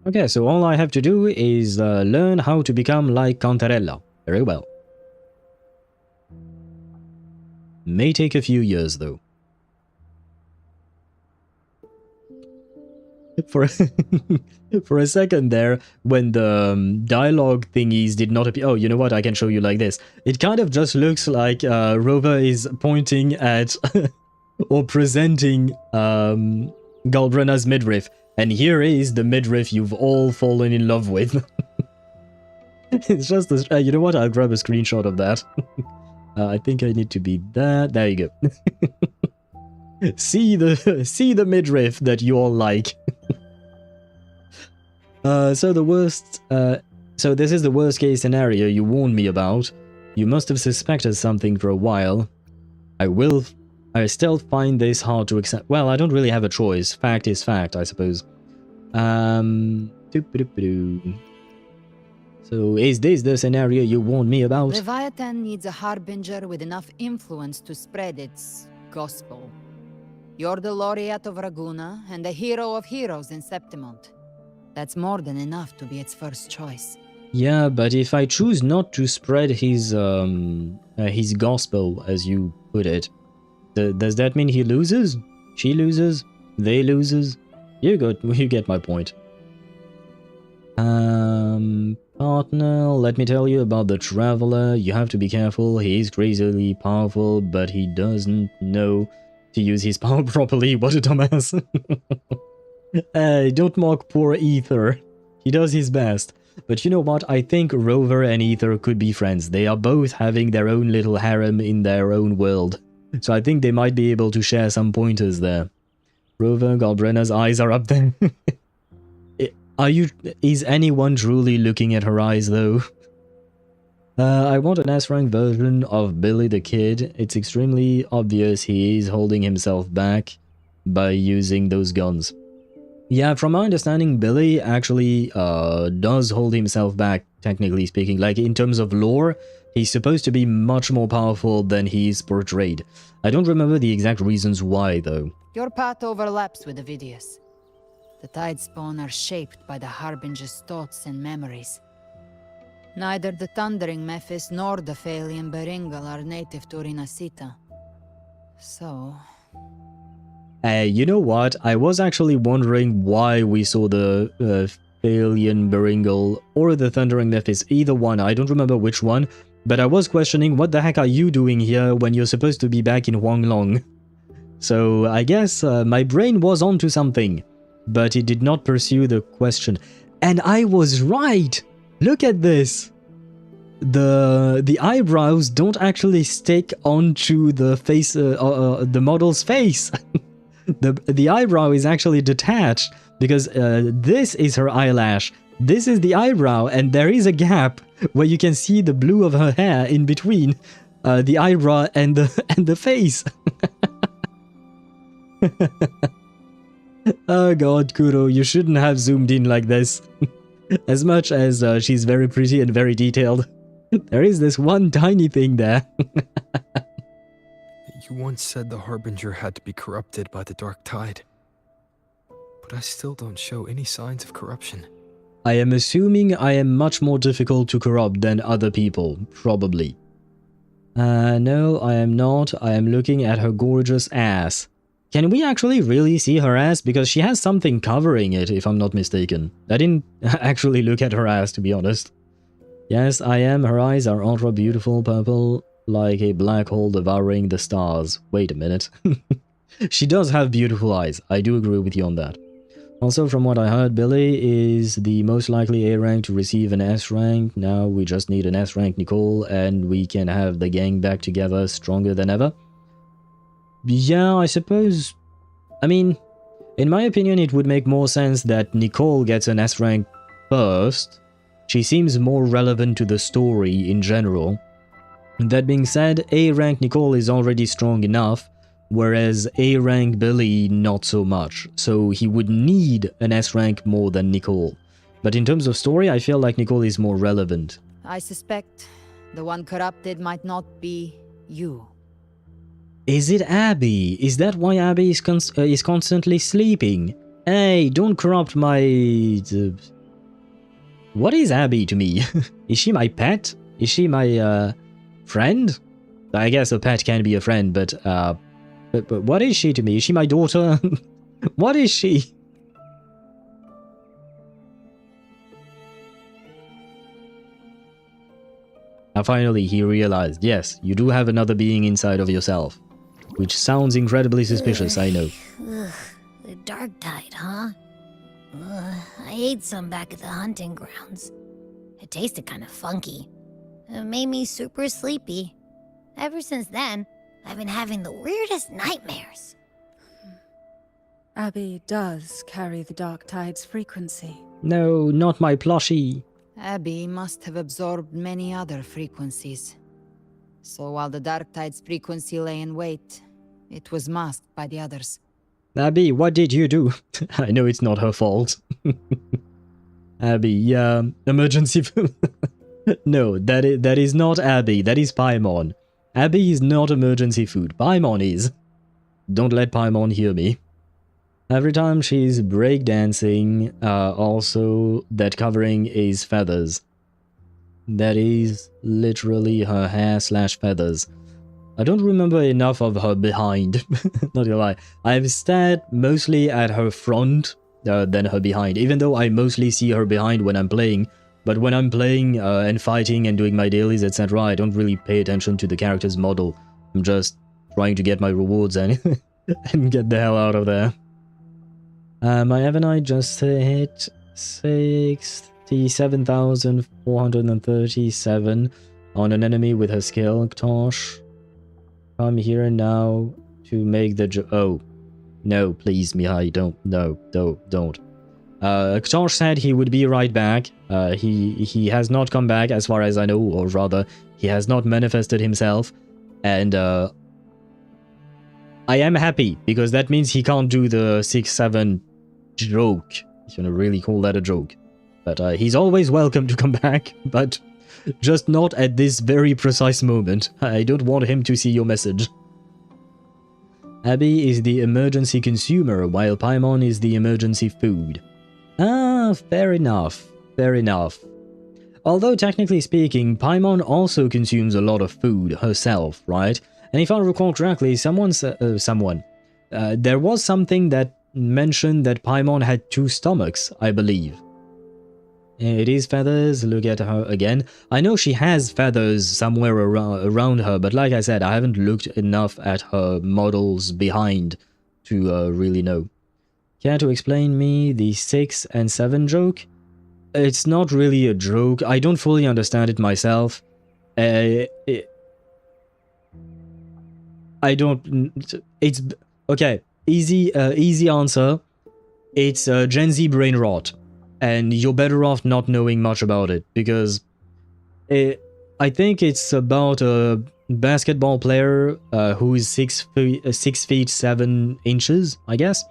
Okay, so all I have to do is learn how to become like Cantarella. Very well. May take a few years, though. For a second there, when the dialogue thingies did not appear... Oh, you know what? I can show you like this. It kind of just looks like Rover is pointing at or presenting Galbrena's midriff. And here is the midriff you've all fallen in love with. It's just a... you know what? I'll grab a screenshot of that. I think I need to be that. There you go. See the midriff that you all like. So this is the worst case scenario you warned me about. You must have suspected something for a while. I still find this hard to accept. Well, I don't really have a choice. Fact is fact, I suppose. So is this the scenario you warned me about? Leviathan needs a harbinger with enough influence to spread its gospel. You're the laureate of Raguna and the hero of heroes in Septimont. That's more than enough to be its first choice. Yeah, but if I choose not to spread his gospel, as you put it, does that mean he loses? She loses? They loses? You get my point. Partner, let me tell you about the Traveler. You have to be careful. He is crazily powerful, but he doesn't know to use his power properly. What a dumbass. Don't mock poor Ether. He does his best. But you know what? I think Rover and Ether could be friends. They are both having their own little harem in their own world. So I think they might be able to share some pointers there. Rover, Galbrena's eyes are up there. Is anyone truly looking at her eyes though? I want an S-rank version of Billy the Kid. It's extremely obvious he is holding himself back by using those guns. Yeah, from my understanding, Billy actually does hold himself back, technically speaking. Like, in terms of lore, he's supposed to be much more powerful than he's portrayed. I don't remember the exact reasons why, though. Your path overlaps with Ovidius. The Tidespawn are shaped by the Harbinger's thoughts and memories. Neither the Thundering Mephis nor the Phalian Beringal are native to Rinascita. So... you know what? I was actually wondering why we saw the Phalian Beringal or the Thundering Mephis, either one. I don't remember which one, but I was questioning what the heck are you doing here when you're supposed to be back in Huanglong? So I guess my brain was onto something, but it did not pursue the question. And I was right! Look at this! The eyebrows don't actually stick onto the face, the model's face. The eyebrow is actually detached because this is her eyelash, this is the eyebrow, and there is a gap where you can see the blue of her hair in between the eyebrow and the face. Oh god, Kuro, you shouldn't have zoomed in like this. As much as she's very pretty and very detailed. There is this one tiny thing there. You once said the Harbinger had to be corrupted by the Dark Tide. But I still don't show any signs of corruption. I am assuming I am much more difficult to corrupt than other people, probably. No, I am not. I am looking at her gorgeous ass. Can we actually really see her ass? Because she has something covering it, if I'm not mistaken. I didn't actually look at her ass, to be honest. Yes, I am. Her eyes are ultra beautiful purple, like a black hole devouring the stars. Wait a minute. She does have beautiful eyes. I do agree with you on that. Also, from what I heard, Billy is the most likely A rank to receive an S rank. Now we just need an S rank Nicole and we can have the gang back together stronger than ever. Yeah, I suppose... I mean, in my opinion, it would make more sense that Nicole gets an S rank first. She seems more relevant to the story in general. That being said, A rank Nicole is already strong enough, whereas A rank Billy not so much, so he would need an S rank more than Nicole. But in terms of story, I feel like Nicole is more relevant. I suspect the one corrupted might not be you. Is it Abby? Is that why Abby is constantly sleeping? Hey, don't corrupt my... What is Abby to me? Is she my pet? Is she my friend? I guess a pet can be a friend, but what is she to me? Is she my daughter? What is she? Now finally he realized, yes, you do have another being inside of yourself. Which sounds incredibly suspicious, I know. Ugh, the Dark Tide, huh? I ate some back at the hunting grounds. It tasted kind of funky. It made me super sleepy. Ever since then, I've been having the weirdest nightmares. Abby does carry the Dark Tide's frequency. No, not my plushie. Abby must have absorbed many other frequencies. So while the Dark Tide's frequency lay in wait, it was masked by the others. Abby, what did you do? I know it's not her fault. Abby, emergency food. No, that is not Abby, that is Paimon. Abby is not emergency food, Paimon is. Don't let Paimon hear me. Every time she's breakdancing, also that covering is feathers. That is literally her hair/feathers. I don't remember enough of her behind, not gonna lie. I've stared mostly at her front than her behind, even though I mostly see her behind when I'm playing. But when I'm playing and fighting and doing my dailies, etc., I don't really pay attention to the character's model. I'm just trying to get my rewards and, and get the hell out of there. My Evanite just hit 67,437 on an enemy with her skill. Ktosh, come here now to make the oh. No, please, Mihai, don't. No, don't. Ktosh said he would be right back. He has not come back as far as I know, or rather, he has not manifested himself. And I am happy, because that means he can't do the 6-7 joke, if you want to really call that a joke. But he's always welcome to come back, but just not at this very precise moment. I don't want him to see your message. Abby is the emergency consumer, while Paimon is the emergency food. Ah, fair enough. Fair enough. Although, technically speaking, Paimon also consumes a lot of food herself, right? And if I recall correctly, there was something that mentioned that Paimon had 2 stomachs, I believe. It is feathers, look at her again. I know she has feathers somewhere around her, but like I said, I haven't looked enough at her models behind to really know. Care to explain me the 6 and 7 joke? It's not really a joke. I don't fully understand it myself. I don't... It's... Okay, easy answer. It's Gen Z brain rot. And you're better off not knowing much about it, because I think it's about a basketball player who is 6 feet 7 inches, I guess.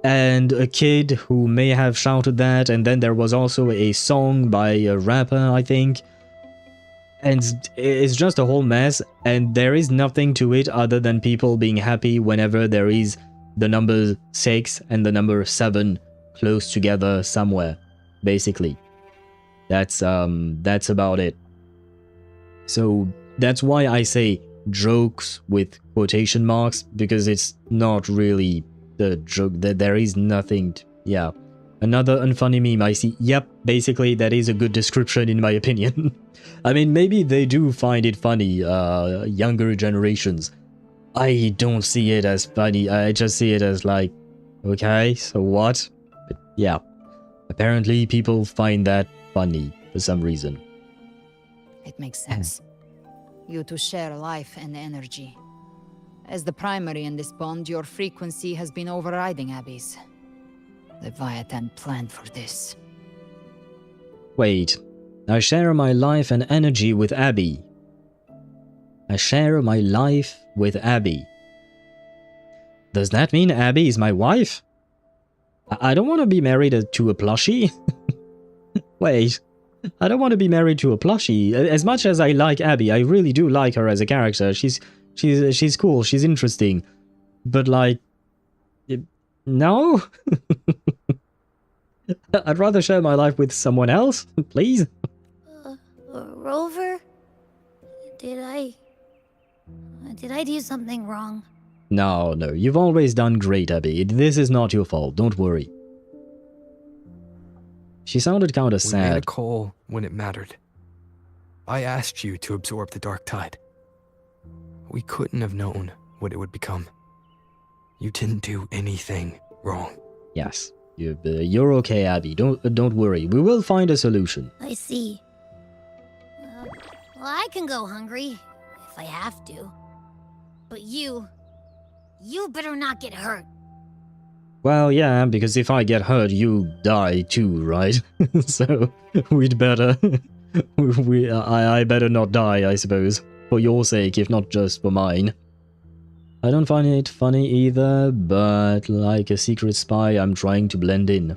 And a kid who may have shouted that, and then there was also a song by a rapper, I think. And it's just a whole mess, and there is nothing to it other than people being happy whenever there is the number 6 and the number 7 close together somewhere, basically. That's about it. So that's why I say jokes with quotation marks, because it's not really the joke. That there is nothing yeah. Another unfunny meme I see. Yep, basically that is a good description in my opinion. I mean, maybe they do find it funny, younger generations. I don't see it as funny, I just see it as like, okay, so what? But yeah, apparently people find that funny for some reason. It makes sense. You two share life and energy. As the primary in this bond, your frequency has been overriding Abby's. Leviathan planned for this. Wait, I share my life and energy with Abby. I share my life with Abby. Does that mean Abby is my wife? I don't want to be married to a plushie. Wait, I don't want to be married to a plushie. As much as I like Abby, I really do like her as a character. She's cool, she's interesting. But like, no? I'd rather share my life with someone else, please. Rover? Did I do something wrong? No, you've always done great, Abby. This is not your fault, don't worry. She sounded kind of sad. We made a call when it mattered. I asked you to absorb the dark tide. We couldn't have known what it would become. You didn't do anything wrong. Yes, you're okay, Abby. Don't worry. We will find a solution. I see. Well, I can go hungry if I have to. But you better not get hurt. Well, yeah, because if I get hurt, you die too, right? So we'd better. I better not die, I suppose, for your sake, if not just for mine. I don't find it funny either, but like a secret spy, I'm trying to blend in.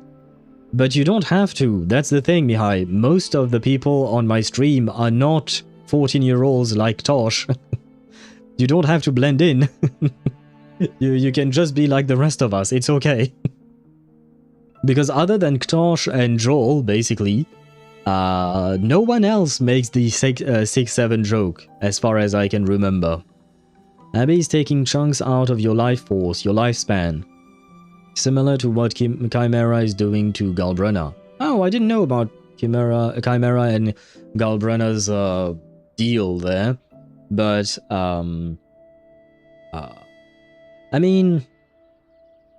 But you don't have to. That's the thing, Mihai. Most of the people on my stream are not 14-year-olds like Tosh. You don't have to blend in. You can just be like the rest of us, it's okay. Because other than Ktosh and Joel, basically, no one else makes the 6-7 joke, as far as I can remember. Abby's taking chunks out of your life force, your lifespan. Similar to what Chimera is doing to Galbrena. Oh, I didn't know about Chimera and Galbrena's deal there. But, I mean,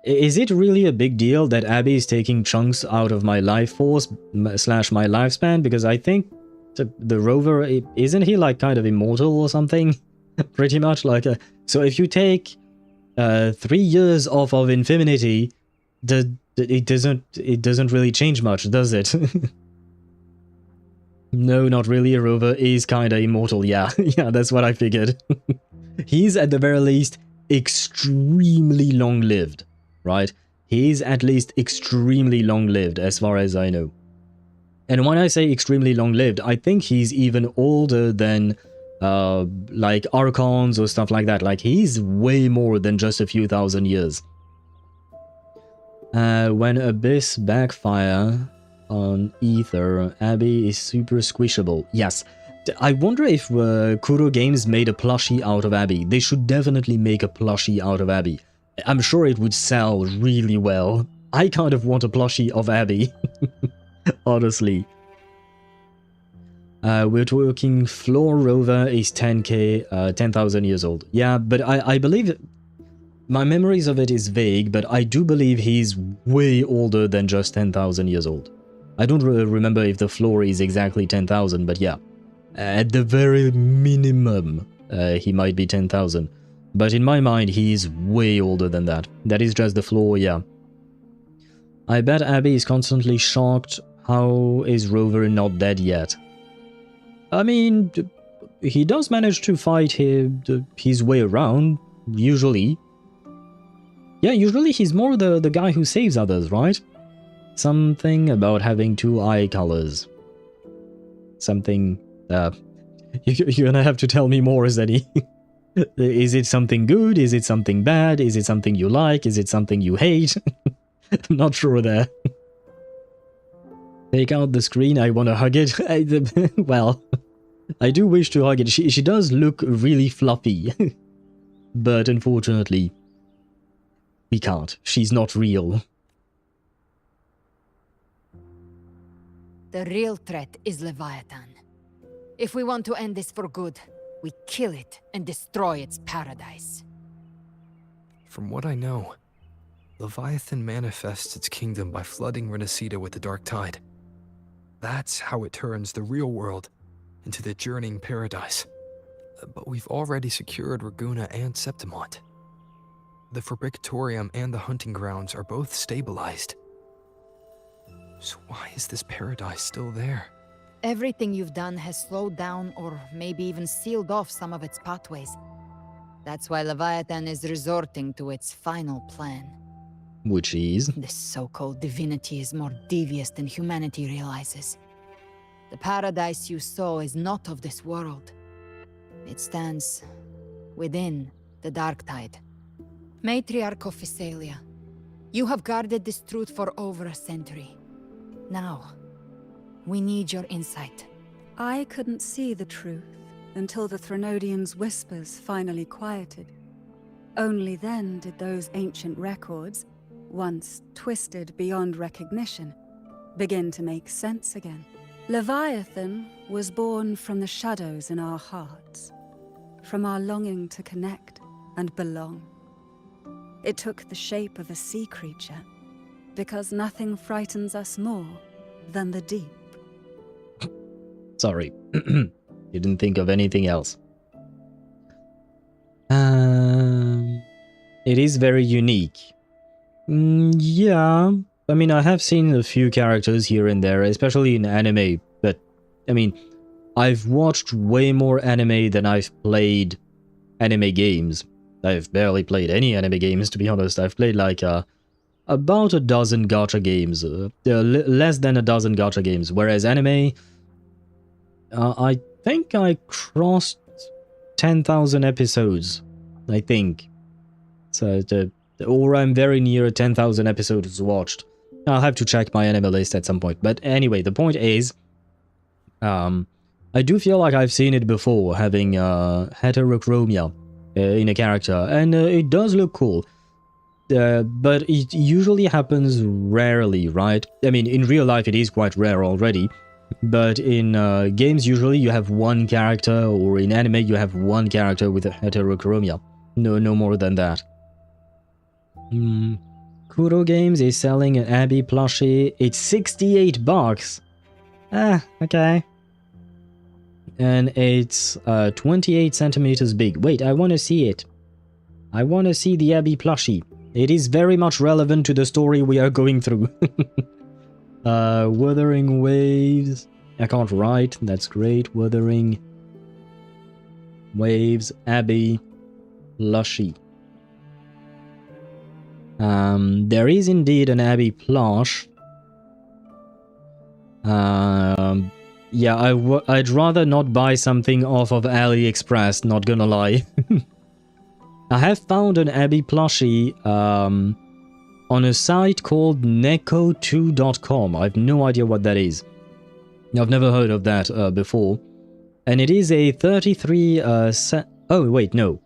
is it really a big deal that Abby is taking chunks out of my life force / my lifespan? Because I think the rover, isn't he like kind of immortal or something? Pretty much like so if you take 3 years off of infinity, it doesn't really change much, does it? No, not really. A rover is kind of immortal, yeah. Yeah, that's what I figured. He's at the very least extremely long-lived, right? He's at least extremely long-lived, as far as I know. And when I say extremely long-lived, I think he's even older than, like, Archons or stuff like that. Like, he's way more than just a few thousand years. When Abyss backfire on Ether, Abby is super squishable. Yes. I wonder if Kuro Games made a plushie out of Abby. They should definitely make a plushie out of Abby. I'm sure it would sell really well. I kind of want a plushie of Abby. Honestly. We're talking Floor Rover is 10,000 years old. Yeah, but I believe... My memories of it is vague, but I do believe he's way older than just 10,000 years old. I don't remember if the floor is exactly 10,000, but yeah. At the very minimum, he might be 10,000. But in my mind, he's way older than that. That is just the floor, yeah. I bet Abby is constantly shocked. How is Rover not dead yet? I mean, he does manage to fight his way around, usually. Yeah, usually he's more the guy who saves others, right? Something about having 2 eye colors. Something, You're gonna have to tell me more, Zenny. Is it something good? Is it something bad? Is it something you like? Is it something you hate? I'm not sure there. Take out the screen, I want to hug it. Well, I do wish to hug it. She does look really fluffy. But unfortunately, we can't. She's not real. The real threat is Leviathan. If we want to end this for good, we kill it and destroy its paradise. From what I know, Leviathan manifests its kingdom by flooding Rinascita with the dark tide. That's how it turns the real world into the journeying paradise. But we've already secured Ragunna and Septimont. The Fabricatorium and the hunting grounds are both stabilized. So why is this paradise still there? Everything you've done has slowed down or maybe even sealed off some of its pathways. That's why Leviathan is resorting to its final plan. Which is? This so-called divinity is more devious than humanity realizes. The paradise you saw is not of this world. It stands within the dark tide. Matriarch of Physalia, you have guarded this truth for over a century. Now, we need your insight. I couldn't see the truth until the Threnodians' whispers finally quieted. Only then did those ancient records, once twisted beyond recognition, begin to make sense again. Leviathan was born from the shadows in our hearts, from our longing to connect and belong. It took the shape of a sea creature, because nothing frightens us more than the deep. Sorry. Didn't think of anything else. It is very unique. Yeah. I mean, I have seen a few characters here and there, especially in anime, but, I mean, I've watched way more anime than I've played anime games. I've barely played any anime games, to be honest. I've played like about a dozen gacha games, less than a dozen gacha games, whereas anime, I think I crossed 10,000 episodes, I think. So, or I'm very near 10,000 episodes watched. I'll have to check my anime list at some point. But anyway, the point is, I do feel like I've seen it before, having heterochromia in a character, and it does look cool. But it usually happens rarely, right? I mean, in real life it is quite rare already, but in games usually you have one character, or in anime you have one character with a heterochromia. No more than that. Kuro Games is selling an Abby plushie. It's 68 bucks. Ah, okay. And it's 28 centimeters big. Wait, I want to see it. I want to see the Abby plushie. It is very much relevant to the story we are going through. Wuthering Waves. I can't write. That's great. Wuthering Waves. Abby plushie. There is indeed an Abby plush. Yeah, I'd rather not buy something off of AliExpress, not gonna lie. I have found an Abby plushie on a site called neko2.com. I have no idea what that is. I've never heard of that before. And it is a 33 oh, wait, no.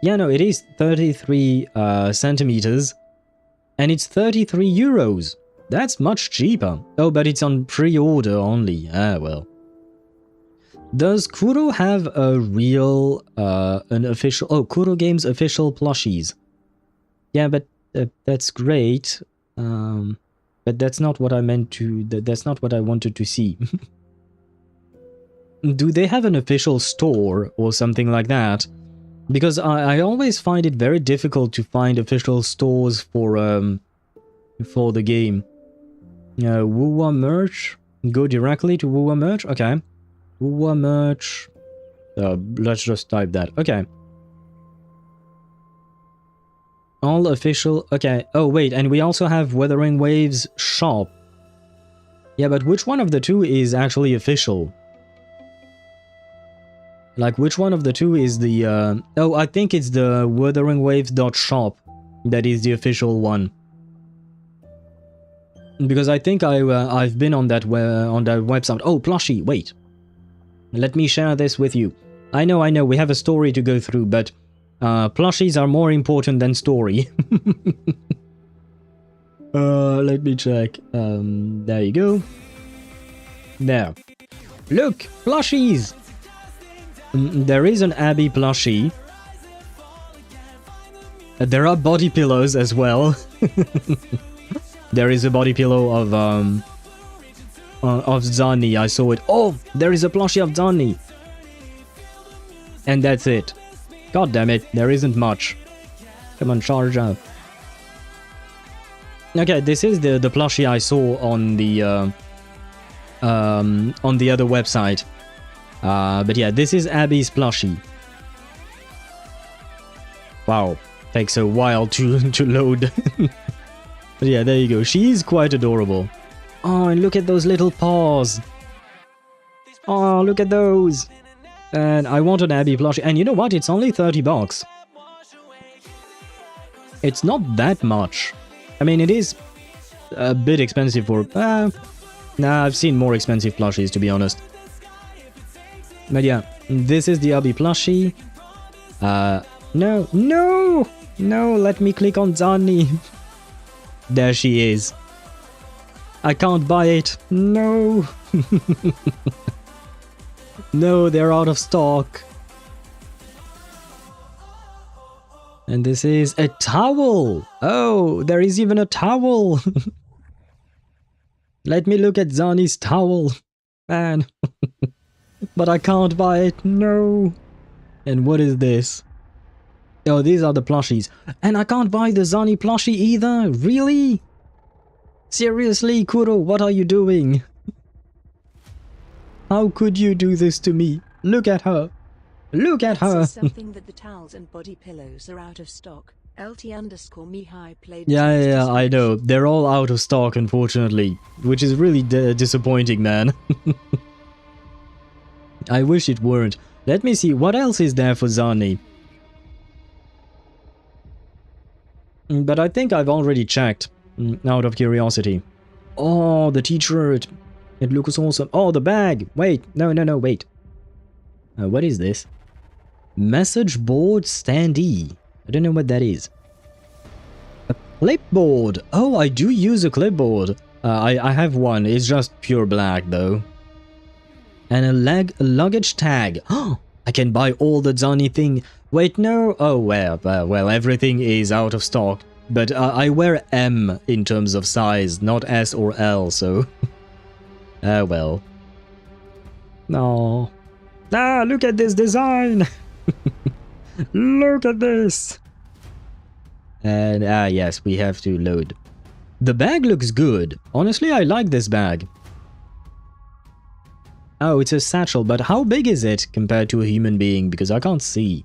Yeah, no, it is 33 centimeters. And it's 33 euros. That's much cheaper. Oh, but it's on pre-order only. Ah, well. Does Kuro have a real, an official... Oh, Kuro Games official plushies. Yeah, but that's great. But that's not what I meant to... That's not what I wanted to see. Do they have an official store or something like that? Because I always find it very difficult to find official stores for the game. Wuwa merch? Go directly to Wuwa merch? Okay. Wuwa merch. Let's just type that. Okay. All official. Okay. Oh, wait. And we also have Wuthering Waves shop. Yeah, but which one of the two is actually official? Like, which one of the two is the... Oh, I think it's the wutheringwaves.shop that is the official one. Because I think I've been on that website. Oh, plushie, wait. Let me share this with you. I know, we have a story to go through, but plushies are more important than story. Let me check. There you go. There. Look, plushies! There is an Abby plushie. There are body pillows as well. There is a body pillow of Zani. I saw it. Oh, there is a plushie of Zani. And that's it. God damn it, there isn't much. Come on, charge up. Okay, this is the plushie I saw on the other website. But yeah, this is Abby's plushie. Wow, takes a while to load. But yeah, there you go. She is quite adorable. Oh, and look at those little paws. Oh, look at those. And I want an Abby plushie. And you know what? It's only 30 bucks. It's not that much. I mean, it is a bit expensive for... nah, I've seen more expensive plushies, to be honest. But yeah, this is the Abby plushie. No, let me click on Zani. There she is. I can't buy it. No. No, they're out of stock. And this is a towel. Oh, there is even a towel. Let me look at Zani's towel. Man. But I can't buy it. No. And what is this? Oh, these are the plushies. And I can't buy the Zani plushie either? Really? Seriously, Kuro, what are you doing? How could you do this to me? Look at her. Look at her. Something that the towels and body pillows are out of stock. LT_Mihai played. Yeah, I know. They're all out of stock, unfortunately. Which is really disappointing, man. I wish it weren't. Let me see. What else is there for Zani? But I think I've already checked, out of curiosity. Oh, the t-shirt. It looks awesome. Oh, the bag. Wait. No, wait. What is this? Message board standee. I don't know what that is. A clipboard. Oh, I do use a clipboard. I have one. It's just pure black, though. And a luggage tag. Oh, I can buy all the Zani thing. Wait, no. Oh, well, everything is out of stock. But I wear M in terms of size, not S or L, so... well. No. Ah, look at this design! Look at this! And, yes, we have to load. The bag looks good. Honestly, I like this bag. Oh, it's a satchel, but how big is it compared to a human being? Because I can't see.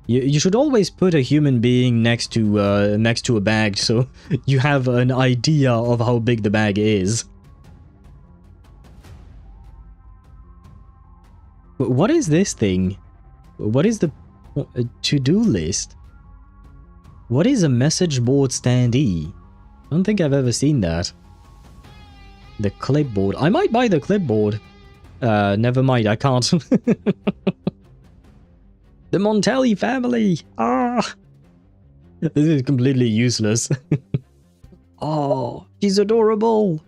You should always put a human being next to a bag, so you have an idea of how big the bag is. What is this thing? What is the to-do list? What is a message board standee? I don't think I've ever seen that. The clipboard. I might buy the clipboard. Never mind, I can't. The Montelli family! Ah! This is completely useless. Oh, she's adorable!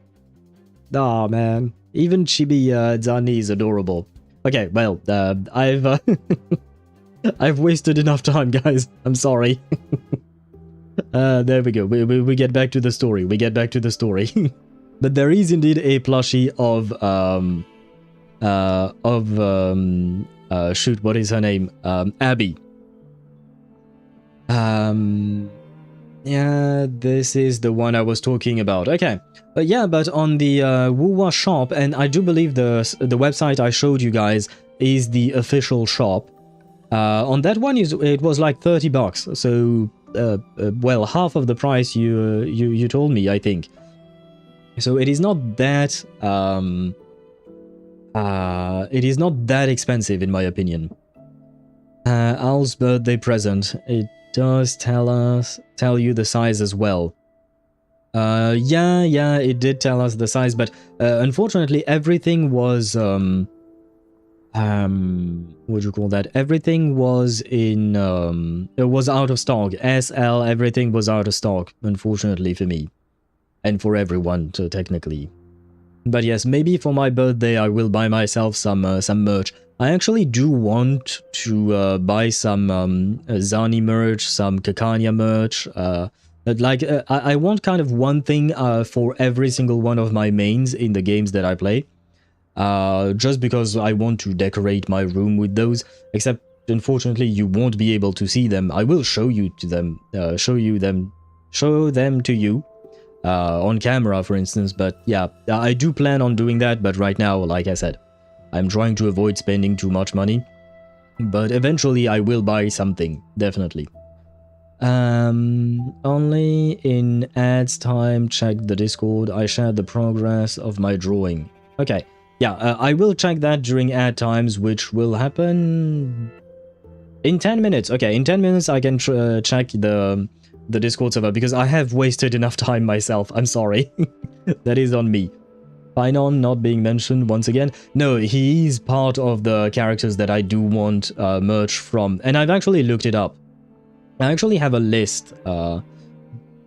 Ah, man. Even Chibi Zani is adorable. Okay, well, I've I've wasted enough time, guys. I'm sorry. There we go. We get back to the story. But there is indeed a plushie shoot, what is her name? Abby. Yeah, this is the one I was talking about. Okay. Yeah, but on the Wuwa shop, and I do believe the website I showed you guys is the official shop. On that one, it was like 30 bucks. So, well, half of the price you told me, I think. So it is not that... it is not that expensive, in my opinion. Al's birthday present. It does tell you the size as well. Yeah, it did tell us the size, but unfortunately everything was what do you call that? Everything was in it was out of stock. SL, everything was out of stock, unfortunately for me. And for everyone, so technically. But yes, maybe for my birthday I will buy myself some merch. I actually do want to buy some Zani merch, some Kakanya merch. I want kind of one thing for every single one of my mains in the games that I play. Just because I want to decorate my room with those. Except, unfortunately, you won't be able to see them. I will show you to them, show them to you. On camera, for instance, but yeah, I do plan on doing that, but right now, like I said, I'm trying to avoid spending too much money, but eventually I will buy something, definitely. Only in ads time, check the Discord, I shared the progress of my drawing. Okay, yeah, I will check that during ad times, which will happen in 10 minutes. Okay, in 10 minutes I can check the Discord server, because I have wasted enough time myself. I'm sorry. That is on me. Finon not being mentioned once again. No, he is part of the characters that I do want merch from. And I've actually looked it up. I actually have a list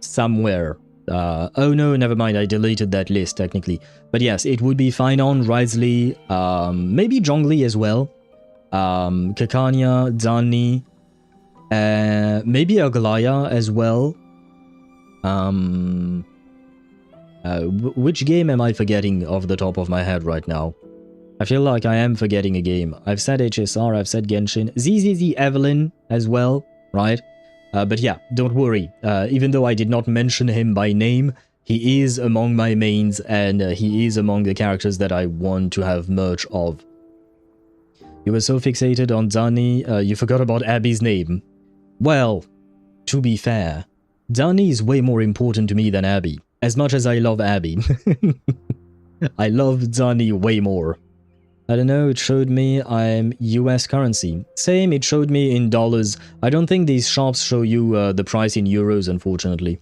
somewhere. Oh no, never mind. I deleted that list technically. But yes, it would be Finon, Risley, maybe Zhongli as well. Kakanya, Zani. Maybe Aglaya as well. Which game am I forgetting off the top of my head right now? I feel like I am forgetting a game. I've said HSR, I've said Genshin. ZZZ Evelyn as well, right? But yeah, don't worry. Even though I did not mention him by name, he is among my mains and he is among the characters that I want to have merch of. You were so fixated on Zani, you forgot about Abby's name. Well, to be fair, Zani is way more important to me than Abby. As much as I love Abby. I love Zani way more. I don't know, it showed me I'm US currency. Same, it showed me in dollars. I don't think these shops show you the price in euros, unfortunately.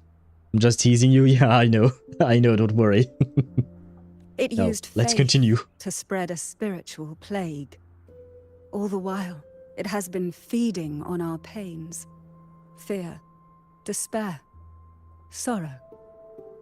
I'm just teasing you. Yeah, I know. I know, don't worry. It No, used let's faith continue. to spread a spiritual plague. All the while, it has been feeding on our pains. Fear, despair, sorrow.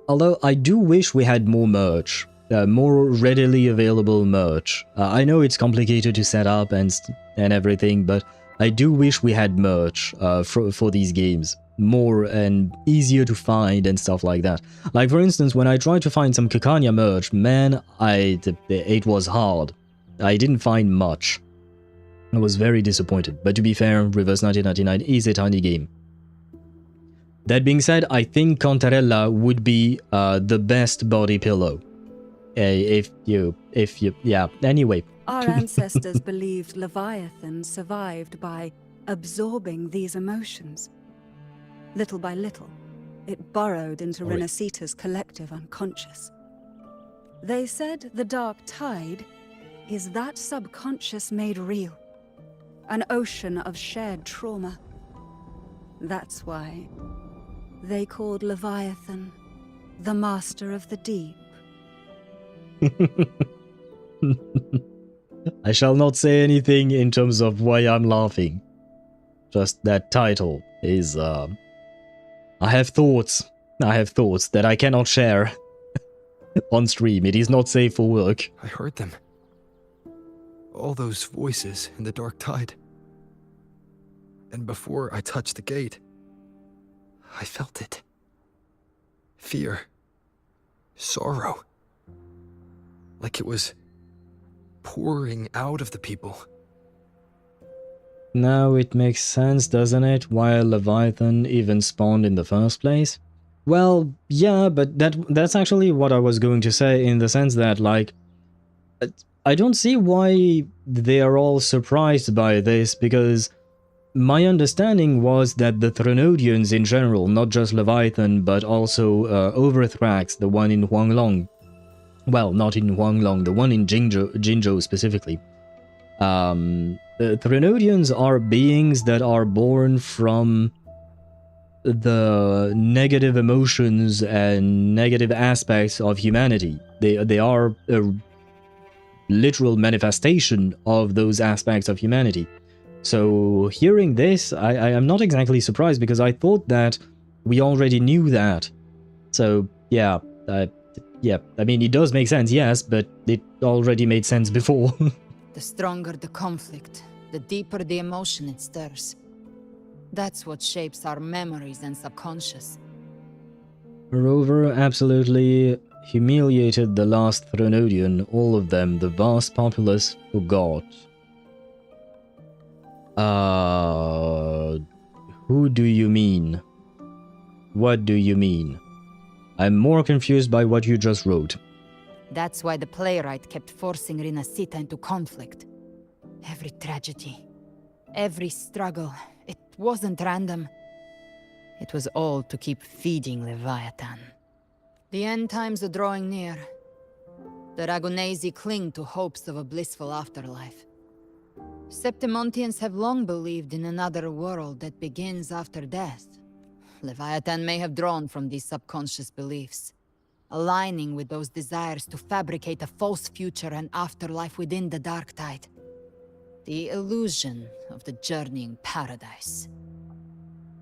Although I do wish we had more merch. More readily available merch. I know it's complicated to set up and everything, but I do wish we had merch for these games. More and easier to find and stuff like that. Like for instance, when I tried to find some Kakanya merch, man, it was hard. I didn't find much. I was very disappointed, but to be fair, Reverse 1999 is a tiny game. That being said, I think Cantarella would be the best body pillow. Yeah, anyway. Our ancestors believed Leviathan survived by absorbing these emotions. Little by little, it burrowed into Rinascita's collective unconscious. They said the dark tide is that subconscious made real. An ocean of shared trauma. That's why they called Leviathan the Master of the Deep. I shall not say anything in terms of why I'm laughing. Just that title is, I have thoughts that I cannot share on stream. It is not safe for work. I heard them. All those voices in the dark tide. And before I touched the gate, I felt it. Fear. Sorrow. Like it was pouring out of the people. Now it makes sense, doesn't it, why Leviathan even spawned in the first place? Well, yeah, but that's actually what I was going to say, in the sense that, like, I don't see why they are all surprised by this, because my understanding was that the Threnodians in general, not just Leviathan, but also Overthrax, the one in Huanglong. Well, not in Huanglong, the one in Jinzhou specifically. The Threnodians are beings that are born from the negative emotions and negative aspects of humanity. They are a literal manifestation of those aspects of humanity. So hearing this, I am not exactly surprised, because I thought that we already knew that. So yeah, I mean, it does make sense, yes, but it already made sense before. The stronger the conflict, the deeper the emotion it stirs. That's what shapes our memories and subconscious. Rover absolutely humiliated the last Threnodian, all of them, the vast populace forgot. Who do you mean? What do you mean? I'm more confused by what you just wrote. That's why the playwright kept forcing Rinascita into conflict. Every tragedy, every struggle, it wasn't random. It was all to keep feeding Leviathan. The end times are drawing near. The Ragonesi cling to hopes of a blissful afterlife. Septimontians have long believed in another world that begins after death. Leviathan may have drawn from these subconscious beliefs, aligning with those desires to fabricate a false future and afterlife within the Dark Tide. The illusion of the journeying paradise.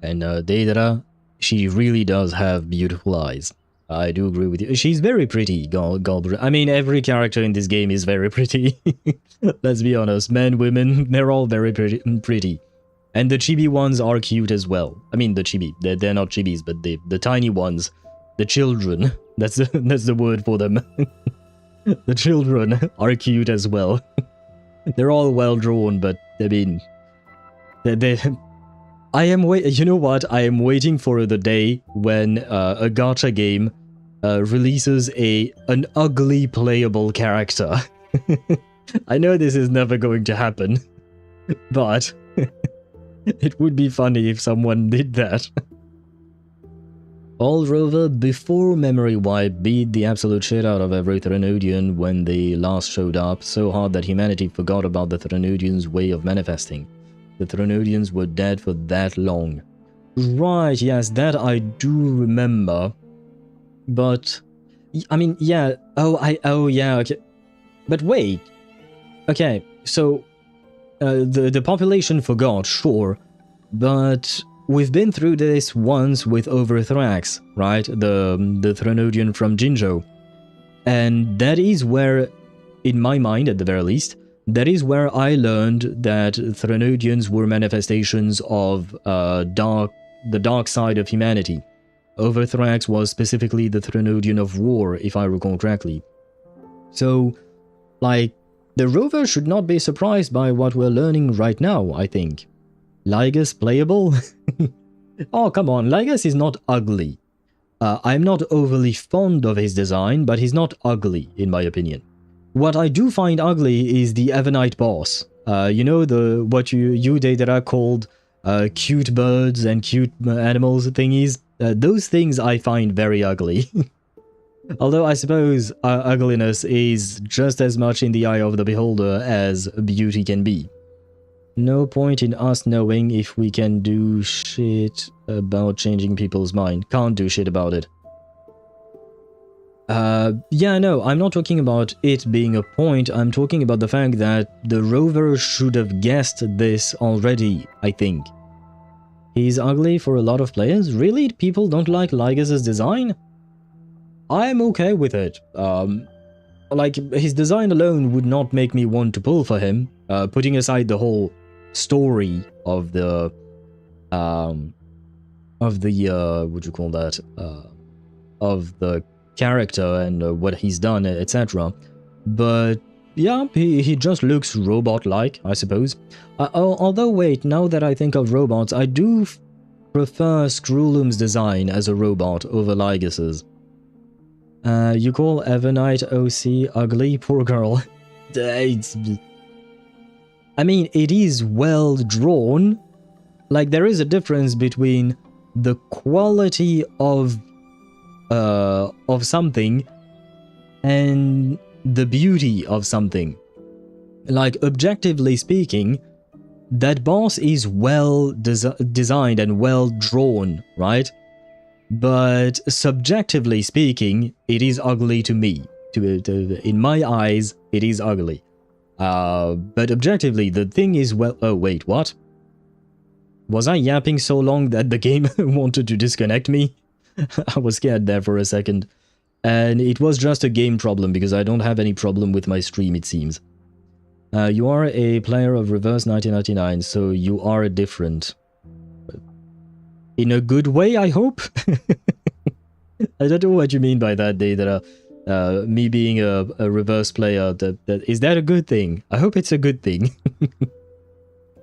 And Deidara, she really does have beautiful eyes. I do agree with you. She's very pretty, Galbrena. I mean, every character in this game is very pretty. Let's be honest. Men, women, they're all very pretty. And the chibi ones are cute as well. I mean, the chibi. They're not chibis, but the tiny ones. The children. That's the word for them. The children are cute as well. They're all well drawn, but I mean... you know what? I am waiting for the day when a gacha game releases an ugly playable character. I know this is never going to happen, but it would be funny if someone did that. All Rover, before Memory Wipe, beat the absolute shit out of every Threnodian when they last showed up, so hard that humanity forgot about the Threnodians' way of manifesting. The Threnodians were dead for that long. Right, yes, that I do remember. But, I mean, yeah, yeah, okay. But wait. Okay, so, the population forgot, sure, but we've been through this once with Overthrax, right? The Threnodian from Jinzhou. And that is where, in my mind at the very least, that is where I learned that Threnodians were manifestations of the dark side of humanity. Overthrax was specifically the Threnodian of war, if I recall correctly. So, like, the Rover should not be surprised by what we're learning right now, I think. Lygus playable? Oh, come on, Lygus is not ugly. I'm not overly fond of his design, but he's not ugly, in my opinion. What I do find ugly is the Evernite boss. You know, what you Deidara called cute birds and cute animals thingies? Those things I find very ugly. Although I suppose ugliness is just as much in the eye of the beholder as beauty can be. No point in us knowing if we can do shit about changing people's mind. Can't do shit about it. Yeah, no, I'm not talking about it being a point, I'm talking about the fact that the Rover should have guessed this already, I think. He's ugly for a lot of players? Really? People don't like Lygus' design? I'm okay with it. Like, his design alone would not make me want to pull for him, putting aside the whole story of the, what do you call that, of the character and what he's done, etc. But yeah, he just looks robot-like, I suppose. Although wait, now that I think of robots, I do prefer Screwloom's design as a robot over Lygus's. You call Evernite OC ugly? Poor girl. I mean, it is well drawn. Like, there is a difference between the quality of something and the beauty of something. like, objectively speaking, that boss is well designed and well drawn, right? But subjectively speaking, it is ugly to me. In my eyes, it is ugly. But objectively, the thing is well... Oh, wait, what? Was I yapping so long that the game wanted to disconnect me? I was scared there for a second. And it was just a game problem, because I don't have any problem with my stream, it seems. You are a player of Reverse 1999, so you are different. In a good way, I hope? I don't know what you mean by that, Data. Me being a Reverse player, is that a good thing? I hope it's a good thing.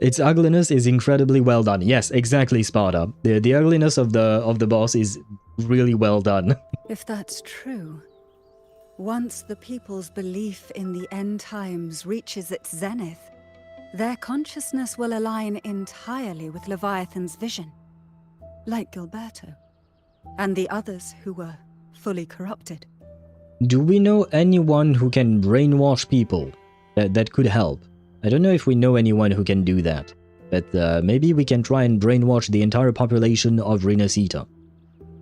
Its ugliness is incredibly well done. Yes, exactly, Sparta. The ugliness of the boss is really well done. If that's true, once the people's belief in the end times reaches its zenith, their consciousness will align entirely with Leviathan's vision, like Gilberto, and the others who were fully corrupted. Do we know anyone who can brainwash people? That could help. I don't know if we know anyone who can do that, but maybe we can try and brainwash the entire population of Rinascita.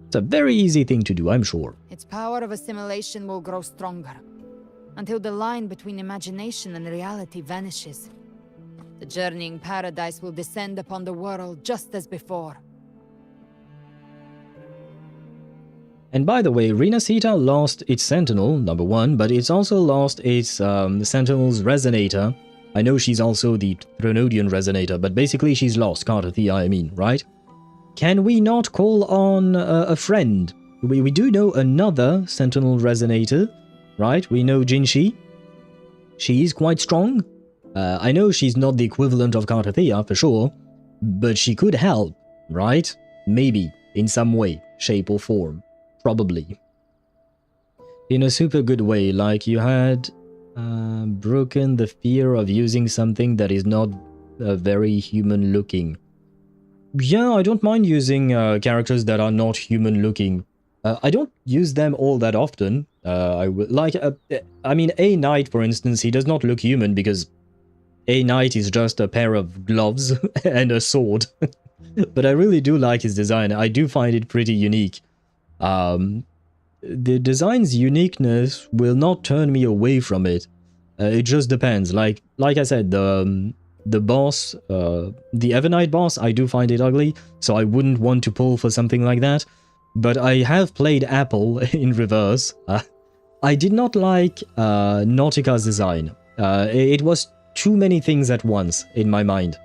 It's a very easy thing to do, I'm sure. Its power of assimilation will grow stronger, until the line between imagination and reality vanishes. The journeying paradise will descend upon the world just as before. And by the way, Rinascita lost its Sentinel, number one, but it's also lost its Sentinel's Resonator. I know she's also the Thronodian Resonator, but basically she's lost Cartathea, I mean, right? Can we not call on a friend? We do know another Sentinel Resonator, right? We know Jinshi. She is quite strong. I know she's not the equivalent of Cartathea, for sure, but she could help, right? Maybe, in some way, shape or form. Probably. In a super good way, like you had broken the fear of using something that is not very human looking. Yeah, I don't mind using characters that are not human looking. I don't use them all that often. I mean, A Knight, for instance, he does not look human because A Knight is just a pair of gloves and a sword. But I really do like his design. I do find it pretty unique. The design's uniqueness will not turn me away from it. It just depends. Like I said, the boss, the Evernight boss, I do find it ugly, so I wouldn't want to pull for something like that. But I have played Apple in Reverse. I did not like Nautica's design. It was too many things at once in my mind.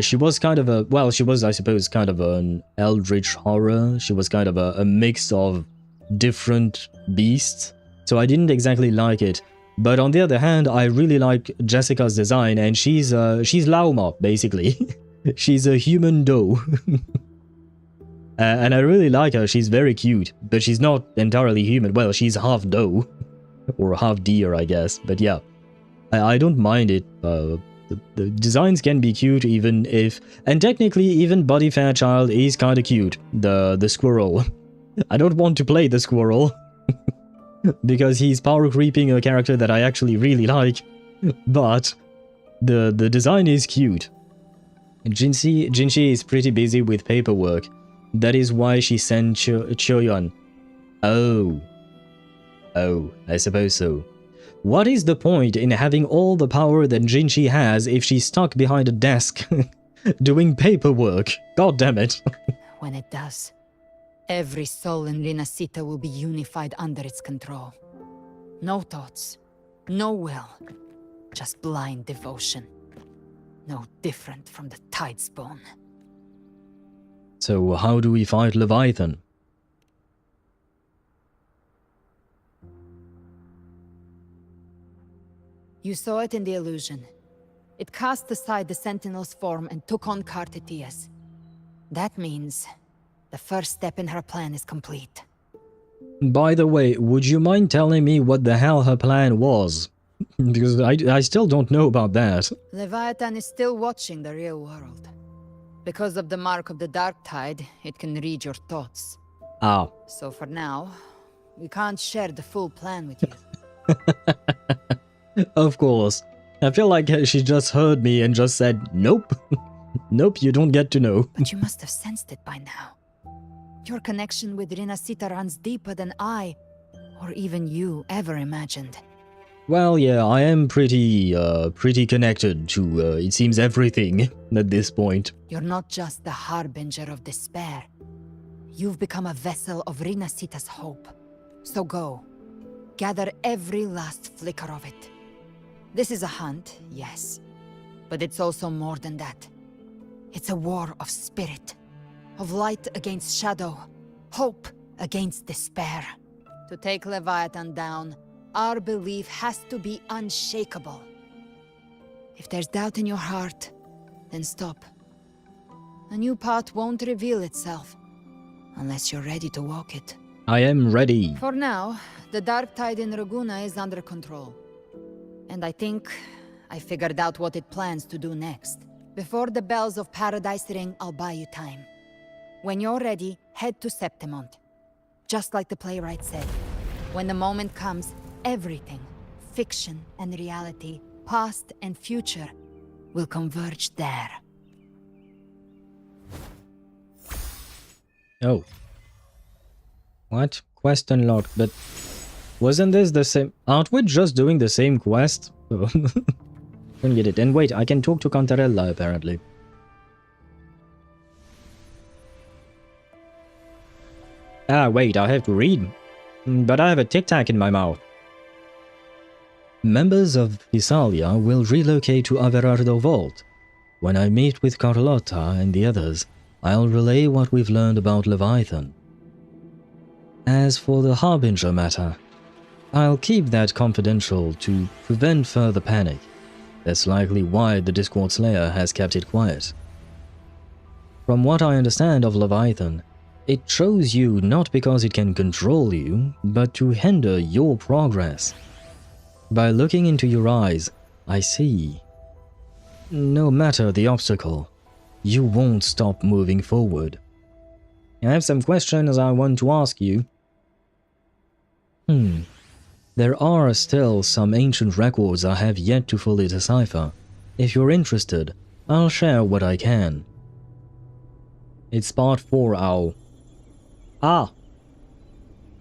She was kind of a... Well, she was, I suppose, kind of an eldritch horror. She was kind of a mix of different beasts. So I didn't exactly like it. But on the other hand, I really like Jessica's design, and she's Lauma, basically. She's a human doe. And I really like her. She's very cute, but she's not entirely human. Well, she's half doe. Or half deer, I guess. But yeah, I don't mind it. The designs can be cute even if... And technically, even Buddy Fairchild is kinda cute. The squirrel. I don't want to play the squirrel. Because he's power creeping a character that I actually really like. But the design is cute. Jinshi is pretty busy with paperwork. That is why she sent Qiuyuan. Oh, I suppose so. What is the point in having all the power that Jinshi has if she's stuck behind a desk doing paperwork? God damn it. When it does, every soul in Rinascita will be unified under its control. No thoughts, no will, just blind devotion. No different from the Tidespawn. So how do we fight Leviathan? You saw it in the illusion. It cast aside the Sentinel's form and took on Cartathea's. That means the first step in her plan is complete. By the way, would you mind telling me what the hell her plan was? Because I still don't know about that. Leviathan is still watching the real world. Because of the mark of the Dark Tide, it can read your thoughts. Ah. So for now, we can't share the full plan with you. Of course. I feel like she just heard me and just said, nope. Nope, you don't get to know. But you must have sensed it by now. Your connection with Rinascita runs deeper than I, or even you, ever imagined. Well, yeah, I am pretty connected to, it seems, everything at this point. You're not just the harbinger of despair. You've become a vessel of Rinascita's hope. So go. Gather every last flicker of it. This is a hunt, yes. But it's also more than that. It's a war of spirit. Of light against shadow. Hope against despair. To take Leviathan down, our belief has to be unshakable. If there's doubt in your heart, then stop. A new path won't reveal itself, unless you're ready to walk it. I am ready. For now, the dark tide in Raguna is under control. And I think I figured out what it plans to do next. Before the bells of Paradise ring, I'll buy you time. When you're ready, head to Septimont. Just like the playwright said, when the moment comes, everything, fiction and reality, past and future, will converge there. Oh. What? Quest unlocked, but wasn't this the same? Aren't we just doing the same quest? Couldn't get it. And wait, I can talk to Cantarella apparently. Ah, wait, I have to read. But I have a tic-tac in my mouth. Members of Visalia will relocate to Averardo Vault. When I meet with Carlotta and the others, I'll relay what we've learned about Leviathan. As for the Harbinger matter, I'll keep that confidential to prevent further panic. That's likely why the Discord Slayer has kept it quiet. From what I understand of Leviathan, it chose you not because it can control you, but to hinder your progress. By looking into your eyes, I see. No matter the obstacle, you won't stop moving forward. I have some questions I want to ask you. There are still some ancient records I have yet to fully decipher. If you're interested, I'll share what I can. It's part 4, Owl. Ah!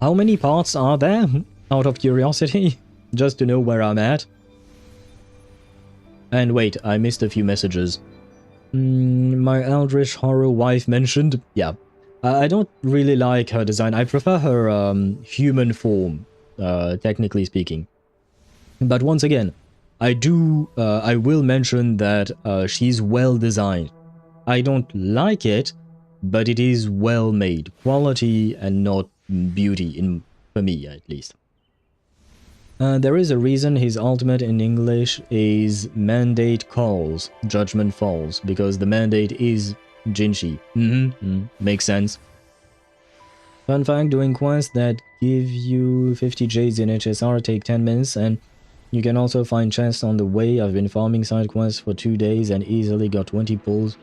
How many parts are there? Out of curiosity? Just to know where I'm at. And wait, I missed a few messages. My Eldritch Horror wife mentioned? Yeah. I don't really like her design. I prefer her human form, technically speaking. But once again, I will mention that she's well designed. I don't like it, but it is well made. Quality and not beauty, for me at least. There is a reason his ultimate in English is Mandate Calls, Judgment Falls, because the mandate is Jinshi. Makes sense. Fun fact, doing quests that give you 50 jades in HSR take 10 minutes, and you can also find chests on the way. I've been farming side quests for 2 days and easily got 20 pulls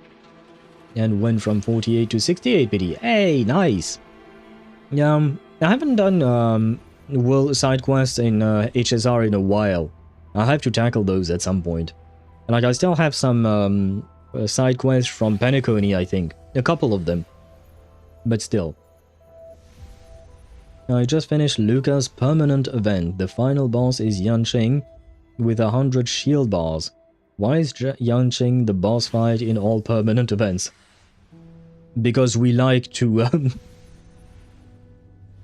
and went from 48 to 68 pity. Hey, nice! I haven't done side quests in HSR in a while. I'll have to tackle those at some point. Like, I still have some side quests from Penacony, I think. A couple of them. But still. I just finished Luca's permanent event. The final boss is Yanqing with 100 shield bars. Why is Yanqing the boss fight in all permanent events? Because we like to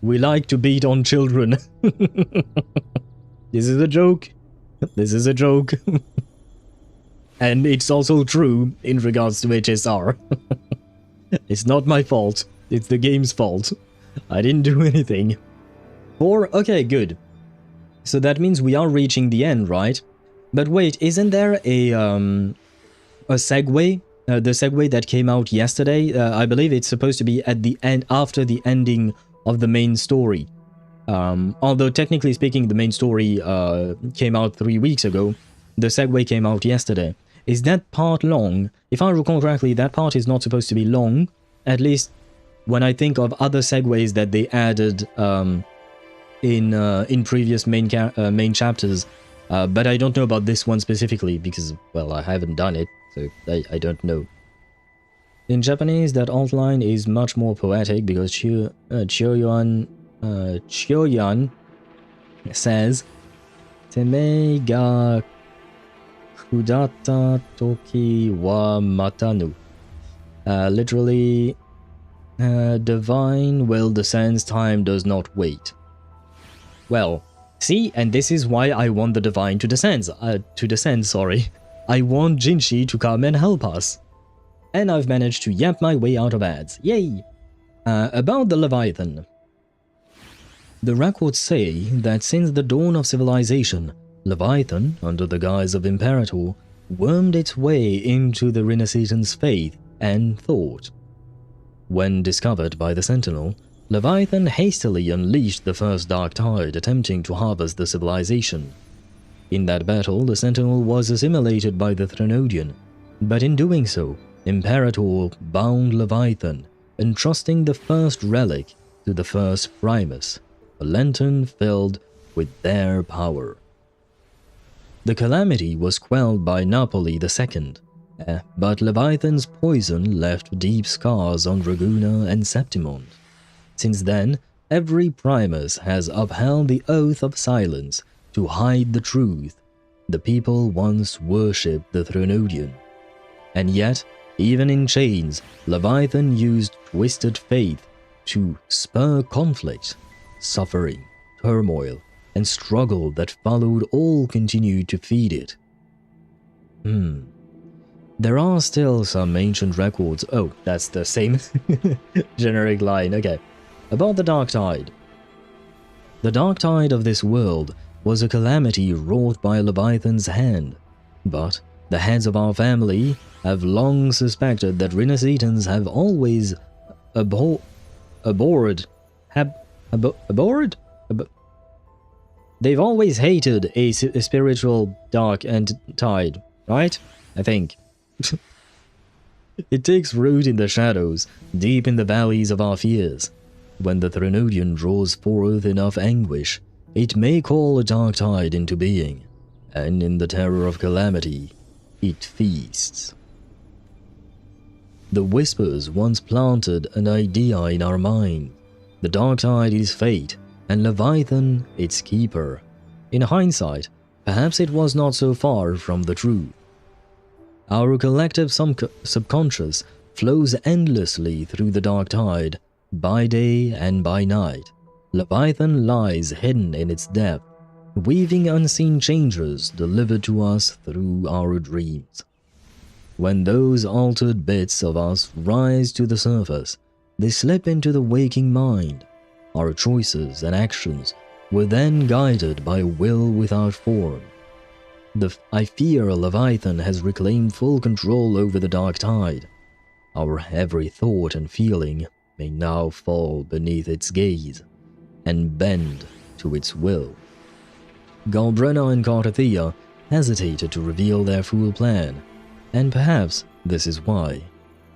we like to beat on children. This is a joke. This is a joke. And it's also true in regards to HSR. It's not my fault. It's the game's fault. I didn't do anything. Okay, good. So that means we are reaching the end, right? But wait, isn't there a segue? The segue that came out yesterday? I believe it's supposed to be at the end, after the ending of the main story. Although technically speaking, the main story came out 3 weeks ago. The segue came out yesterday. Is that part long? If I recall correctly, that part is not supposed to be long. At least when I think of other segues that they added in previous main chapters, But I don't know about this one specifically because, well, I haven't done it, so I don't know. In Japanese, that outline is much more poetic because Qiuyuan says, Teme ga kudata toki wa matanu. Literally, divine will descends, time does not wait. Well, see, and this is why I want the divine to descend, sorry. I want Jinshi to come and help us. And I've managed to yap my way out of ads. Yay! About the Leviathan. The records say that since the dawn of civilization, Leviathan, under the guise of Imperator, wormed its way into the Rinascitan's faith and thought. When discovered by the Sentinel, Leviathan hastily unleashed the first Dark Tide, attempting to harvest the civilization. In that battle, the Sentinel was assimilated by the Threnodian, but in doing so, Imperator bound Leviathan, entrusting the first relic to the first Primus, a lantern filled with their power. The calamity was quelled by Napoli II, but Leviathan's poison left deep scars on Raguna and Septimond. Since then, every Primus has upheld the oath of silence to hide the truth. The people once worshipped the Threnodian. And yet, even in chains, Leviathan used twisted faith to spur conflict, suffering, turmoil, and struggle that followed all continued to feed it. There are still some ancient records. Oh, that's the same generic line, okay. About the Dark Tide. The Dark Tide of this world was a calamity wrought by Leviathan's hand, but the heads of our family have long suspected that Rinascitans have always they've always hated a spiritual dark and tide, right? I think. It takes root in the shadows, deep in the valleys of our fears. When the Threnodian draws forth enough anguish, it may call a dark tide into being, and in the terror of calamity, it feasts. The whispers once planted an idea in our mind. The dark tide is fate, and Leviathan its keeper. In hindsight, perhaps it was not so far from the truth. Our collective subconscious flows endlessly through the dark tide, by day and by night. Leviathan lies hidden in its depth, weaving unseen changes delivered to us through our dreams. When those altered bits of us rise to the surface, they slip into the waking mind. Our choices and actions were then guided by will without form. I fear Leviathan has reclaimed full control over the dark tide. Our every thought and feeling may now fall beneath its gaze and bend to its will. Galbrena and Qiuyuan hesitated to reveal their full plan, and perhaps this is why.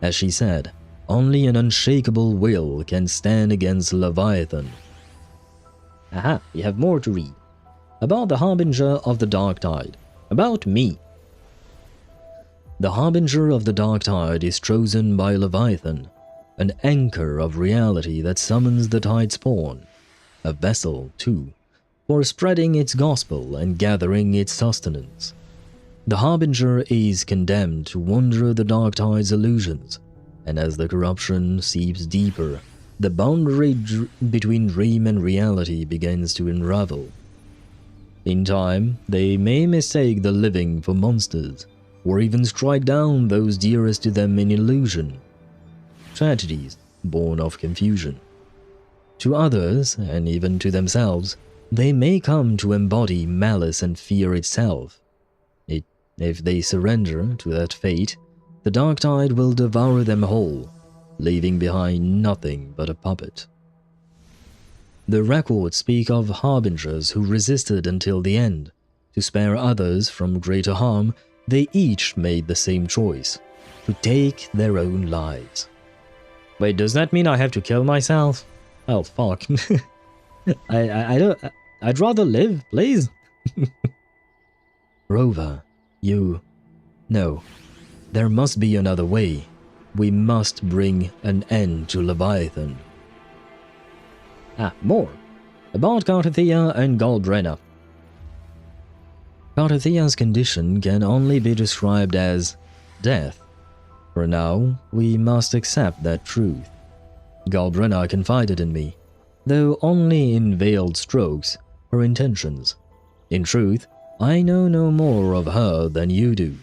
As she said, only an unshakable will can stand against Leviathan. Aha, we have more to read. About the Harbinger of the Dark Tide. About me. The Harbinger of the Dark Tide is chosen by Leviathan, an anchor of reality that summons the tide spawn, a vessel, too, for spreading its gospel and gathering its sustenance. The Harbinger is condemned to wander the dark tide's illusions, and as the corruption seeps deeper, the boundary between dream and reality begins to unravel. In time, they may mistake the living for monsters, or even strike down those dearest to them in illusion. Tragedies born of confusion. To others, and even to themselves, they may come to embody malice and fear itself. If they surrender to that fate, the dark tide will devour them whole, leaving behind nothing but a puppet. The records speak of harbingers who resisted until the end. To spare others from greater harm, they each made the same choice, to take their own lives. Wait, does that mean I have to kill myself? Oh, fuck. I don't... I'd rather live, please. Rover, No. There must be another way. We must bring an end to Leviathan. More. About Carthethia and Galbrena. Carthethia's condition can only be described as death. For now, we must accept that truth. Galbrena confided in me, though only in veiled strokes, her intentions. In truth, I know no more of her than you do.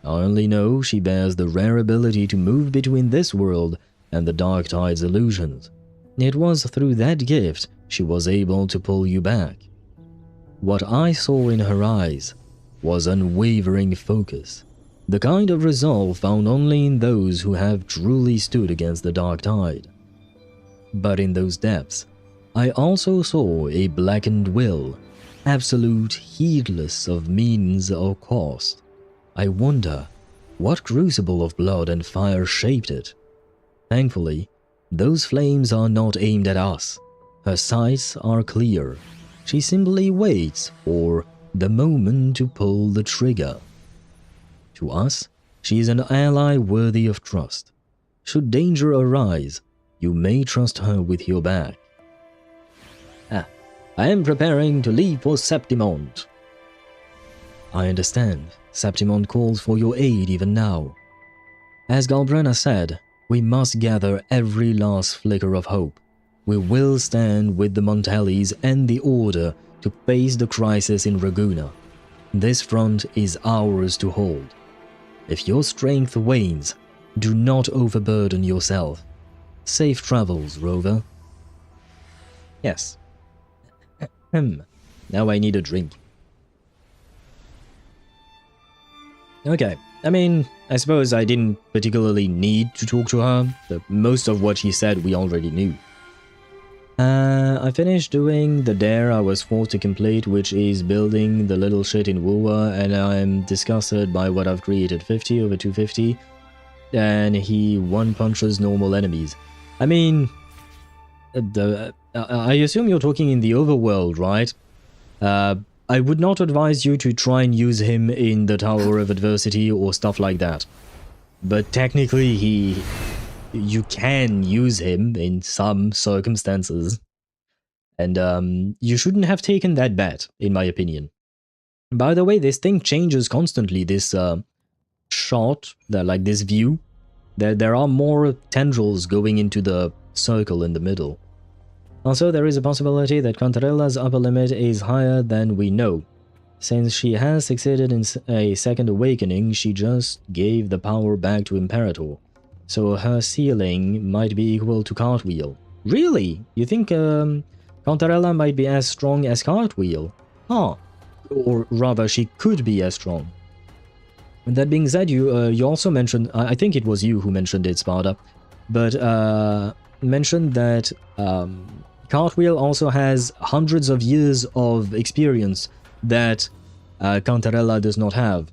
I only know she bears the rare ability to move between this world and the Dark Tide's illusions. It was through that gift she was able to pull you back. What I saw in her eyes was unwavering focus, the kind of resolve found only in those who have truly stood against the Dark Tide. But in those depths, I also saw a blackened will, absolute, heedless of means or cost. I wonder what crucible of blood and fire shaped it. Thankfully, those flames are not aimed at us. Her sights are clear. She simply waits for the moment to pull the trigger. To us, she is an ally worthy of trust. Should danger arise, you may trust her with your back. I am preparing to leave for Septimond. I understand. Septimond calls for your aid even now. As Galbrena said, we must gather every last flicker of hope. We will stand with the Montellis and the Order to face the crisis in Raguna. This front is ours to hold. If your strength wanes, do not overburden yourself. Safe travels, Rover. Yes. Now I need a drink. Okay, I mean, I suppose I didn't particularly need to talk to her. Most of what she said we already knew. I finished doing the dare I was forced to complete, which is building the little shit in Wuwa, and I'm disgusted by what I've created. 50 over 250, and he one-punches normal enemies. I mean, I assume you're talking in the overworld, right? I would not advise you to try and use him in the Tower of Adversity or stuff like that. But technically, you can use him in some circumstances. And you shouldn't have taken that bet, in my opinion. By the way, this thing changes constantly, this shot, like this view. There are more tendrils going into the circle in the middle. Also, there is a possibility that Cantarella's upper limit is higher than we know. Since she has succeeded in a second awakening, she just gave the power back to Imperator. So her ceiling might be equal to Cartwheel. Really? You think Cantarella might be as strong as Cartwheel? Huh. Or rather, she could be as strong. And that being said, you also mentioned, I think it was you who mentioned it, Sparta, but mentioned that Cartwheel also has hundreds of years of experience that Cantarella does not have.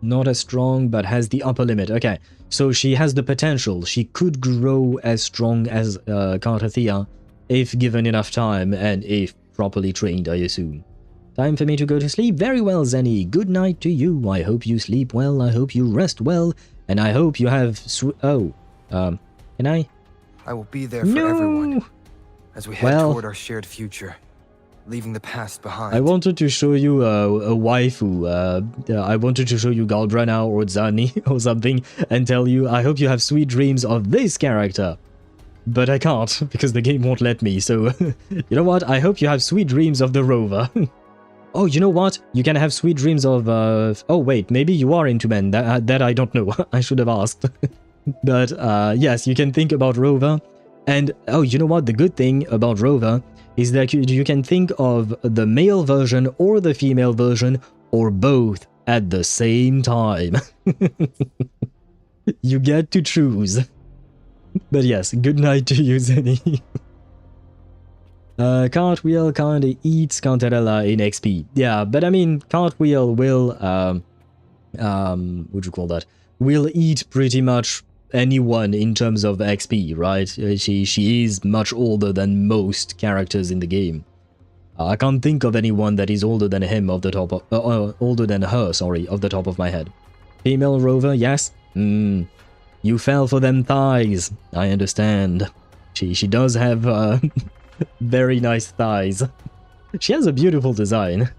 Not as strong, but has the upper limit. Okay, so she has the potential. She could grow as strong as Carthethia if given enough time and if properly trained, I assume. Time for me to go to sleep. Very well, Zenny. Good night to you. I hope you sleep well. I hope you rest well. And I hope you have... can I? I will be there for everyone as we head toward our shared future, leaving the past behind. I wanted to show you a waifu. I wanted to show you Galbrena or Zani or something and tell you, I hope you have sweet dreams of this character. But I can't, because the game won't let me, so... you know what? I hope you have sweet dreams of the Rover. Oh, you know what? You can have sweet dreams of... oh, wait, maybe you are into men. That I don't know. I should have asked. But, yes, you can think about Rover. And, oh, you know what? The good thing about Rover is that you can think of the male version or the female version, or both at the same time. You get to choose. But yes, good night to you, Zenny. Cartwheel kinda eats Cantarella in XP. Yeah, but I mean, Cartwheel will, what'd you call that? Will eat pretty much anyone in terms of XP, right? She is much older than most characters in the game. I can't think of anyone that is older than him off the top of, older than her, sorry, off the top of my head. Female rover, yes? You fell for them thighs. I understand. She does have very nice thighs. She has a beautiful design.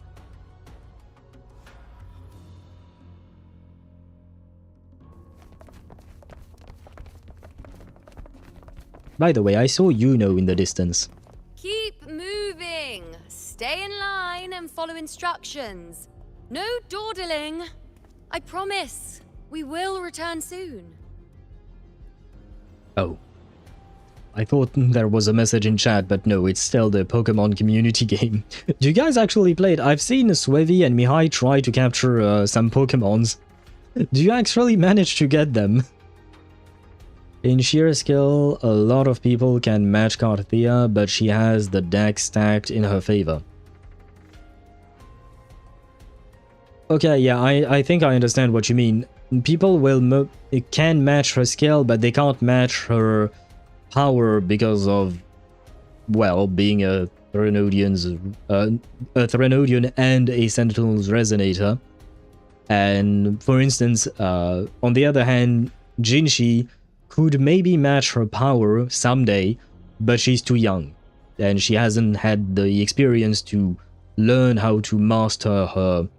By the way, I saw Yuno in the distance. Keep moving. Stay in line and follow instructions. No dawdling. I promise. We will return soon. Oh. I thought there was a message in chat, but no, it's still the Pokemon community game. Do you guys actually play it? I've seen Swevy and Mihai try to capture some Pokemons. Do you actually manage to get them? In sheer skill, a lot of people can match Carthea, but she has the dex stacked in her favor. Okay, yeah, I think I understand what you mean. People can match her skill, but they can't match her power because of, well, being a Threnodian and a Sentinel's Resonator. And, for instance, on the other hand, Jinshi could maybe match her power someday, but she's too young, and she hasn't had the experience to learn how to master her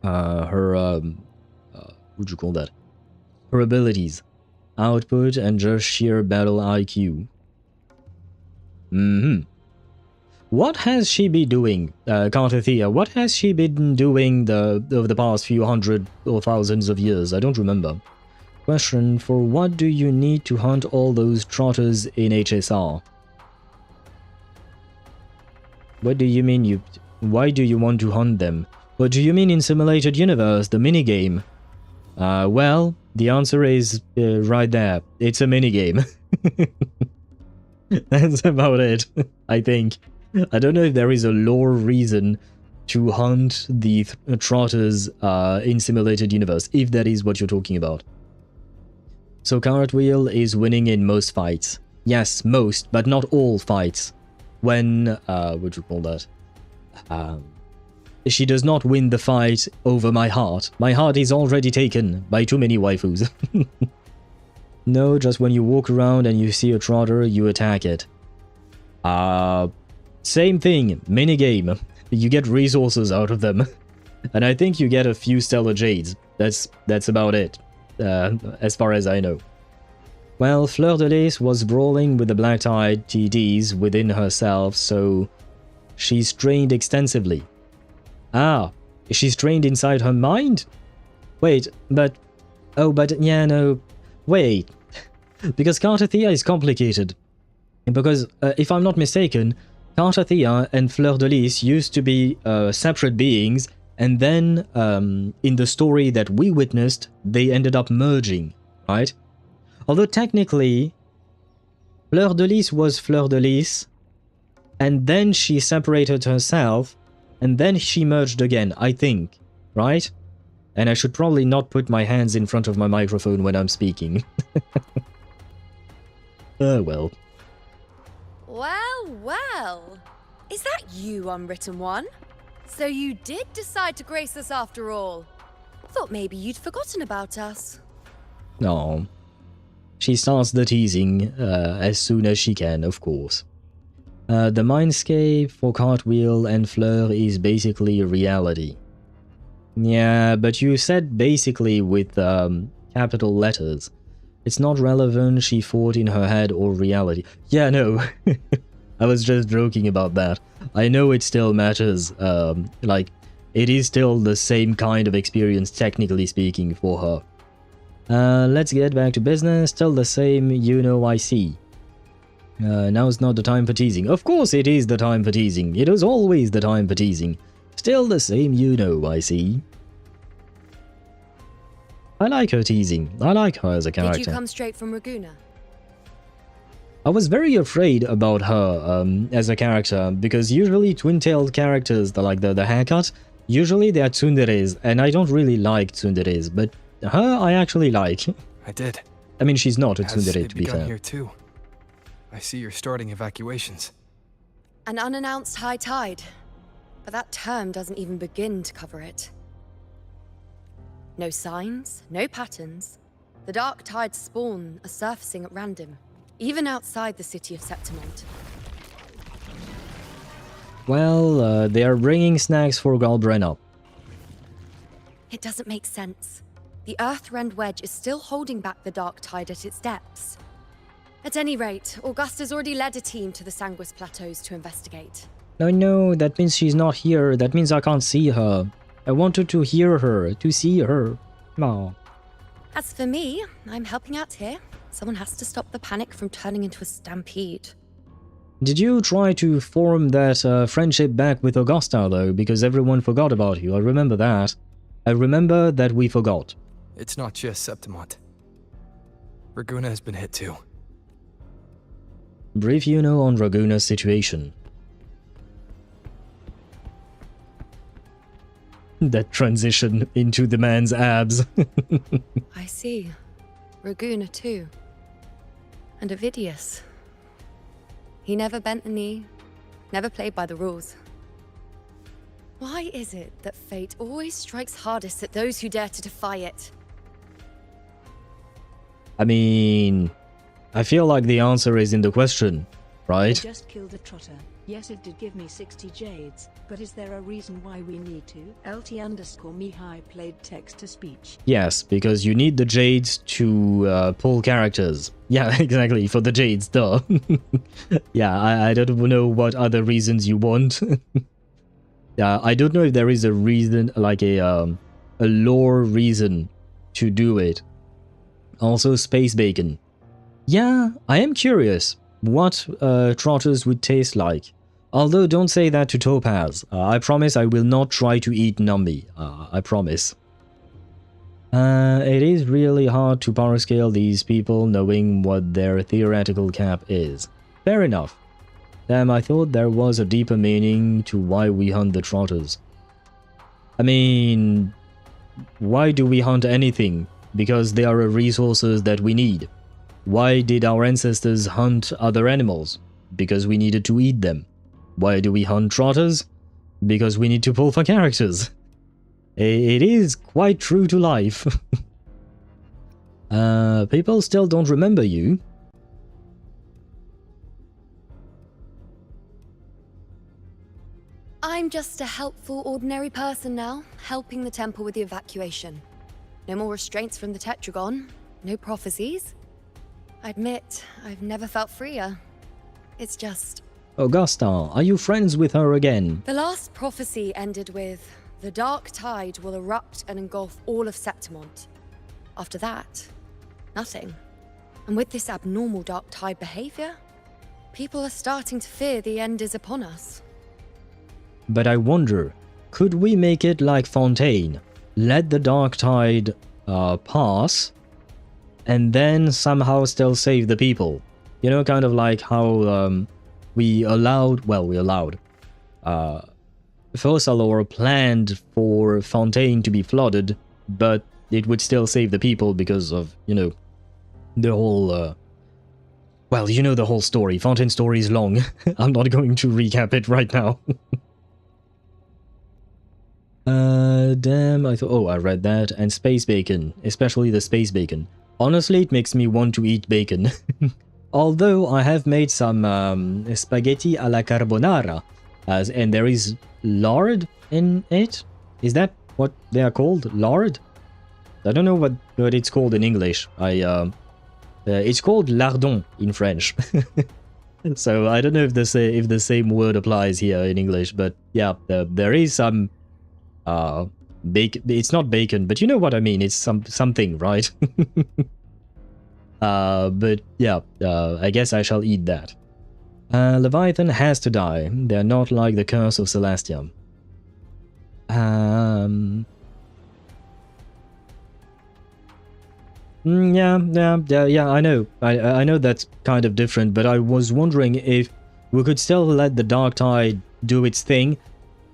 what'd you call that? Her abilities, output, and just sheer battle IQ. What has she been doing, Carthea? What has she been doing over the past few hundred or thousands of years? I don't remember. Question: for what do you need to hunt all those trotters in HSR? What do you mean why do you want to hunt them? What do you mean in Simulated Universe, the minigame? Well, the answer is right there. It's a minigame. That's about it, I think. I don't know if there is a lore reason to hunt the trotters in Simulated Universe, if that is what you're talking about. So Cartwheel is winning in most fights. Yes, most, but not all fights. When, what'd you call that? She does not win the fight over my heart. My heart is already taken by too many waifus. No, just when you walk around and you see a trotter, you attack it. Same thing, minigame. You get resources out of them. And I think you get a few Stellar Jades. That's about it. As far as I know. Well, Fleur de Lis was brawling with the black-eyed TDs within herself, so she's trained extensively. Ah, she's trained inside her mind? Wait, but... Oh, but yeah, no... Wait. Because Carthea is complicated. Because, if I'm not mistaken, Carthea and Fleur de Lis used to be separate beings, and then, in the story that we witnessed, they ended up merging, right? Although technically, Fleur de Lis was Fleur de Lis, and then she separated herself, and then she merged again, I think, right? And I should probably not put my hands in front of my microphone when I'm speaking. Well. Well. Is that you, Unwritten One? So you did decide to grace us after all. Thought maybe you'd forgotten about us. No. She starts the teasing as soon as she can, of course. The mindscape for Cartwheel and Fleur is basically reality. Yeah, but you said basically with capital letters. It's not relevant she fought in her head or reality. Yeah, no. I was just joking about that. I know it still matters. Like, it is still the same kind of experience, technically speaking, for her. Let's get back to business. Still the same, you know, I see. Now's not the time for teasing. Of course it is the time for teasing. It is always the time for teasing. Still the same, you know, I see. I like her teasing. I like her as a character. Did you come straight from Raguna? I was very afraid about her as a character, because usually twin-tailed characters, the haircut, usually they are tsunderes, and I don't really like tsunderes, but her I actually like. I did. I mean, she's not a tsundere, to be fair. Here too. I see you're starting evacuations. An unannounced high tide. But that term doesn't even begin to cover it. No signs, no patterns. The dark tide's spawn are surfacing at random, even outside the city of Septimont. Well, they are bringing snacks for Galbrena. It doesn't make sense. The Earthrend Wedge is still holding back the dark tide at its depths. At any rate, Augusta's already led a team to the Sanguis Plateaus to investigate. No, that means she's not here. That means I can't see her. I wanted to hear her, to see her. No. As for me, I'm helping out here. Someone has to stop the panic from turning into a stampede. Did you try to form that friendship back with Augusta, though? Because everyone forgot about you. I remember that. I remember that we forgot. It's not just Septimont. Raguna has been hit too. Brief you know on Raguna's situation. That transition into the man's abs. I see. Raguna too. And Ovidius. He never bent the knee, never played by the rules. Why is it that fate always strikes hardest at those who dare to defy it? I mean, I feel like the answer is in the question, right? I just killed a trotter. Yes, it did give me 60 jades, but is there a reason why we need to? LT_Mihai played text-to-speech. Yes, because you need the jades to pull characters. Yeah, exactly, for the jades, duh. Yeah, I don't know what other reasons you want. Yeah, I don't know if there is a reason, like a lore reason to do it. Also, space bacon. Yeah, I am curious what trotters would taste like. Although, don't say that to Topaz. I promise I will not try to eat Numbi. I promise. It is really hard to power scale these people knowing what their theoretical cap is. Fair enough. Damn, I thought there was a deeper meaning to why we hunt the trotters. I mean, why do we hunt anything? Because they are resources that we need. Why did our ancestors hunt other animals? Because we needed to eat them. Why do we hunt trotters? Because we need to pull for characters. It is quite true to life. People still don't remember you. I'm just a helpful, ordinary person now, helping the temple with the evacuation. No more restraints from the Tetragon, no prophecies. I admit, I've never felt freer. It's just... Augusta, are you friends with her again? The last prophecy ended with, the dark tide will erupt and engulf all of Septimont. After that, nothing. And with this abnormal dark tide behavior, people are starting to fear the end is upon us. But I wonder, could we make it like Fontaine? Let the dark tide pass, and then somehow still save the people? You know, kind of like how Fossalor planned for Fontaine to be flooded, but it would still save the people because of, you know, the whole... well, you know the whole story. Fontaine's story is long. I'm not going to recap it right now. Damn, I thought... Oh, I read that. And space bacon. Especially the space bacon. Honestly, it makes me want to eat bacon. Although I have made some spaghetti alla carbonara, and there is lard in it. Is that what they are called? Lard? I don't know what it's called in English. It's called lardon in French. So I don't know if the same word applies here in English, but yeah, there is some bacon. It's not bacon, but you know what I mean. It's something, right? But yeah, I guess I shall eat that. Leviathan has to die. They're not like the curse of Celestia. Yeah, I know. I know that's kind of different, but I was wondering if we could still let the Dark Tide do its thing.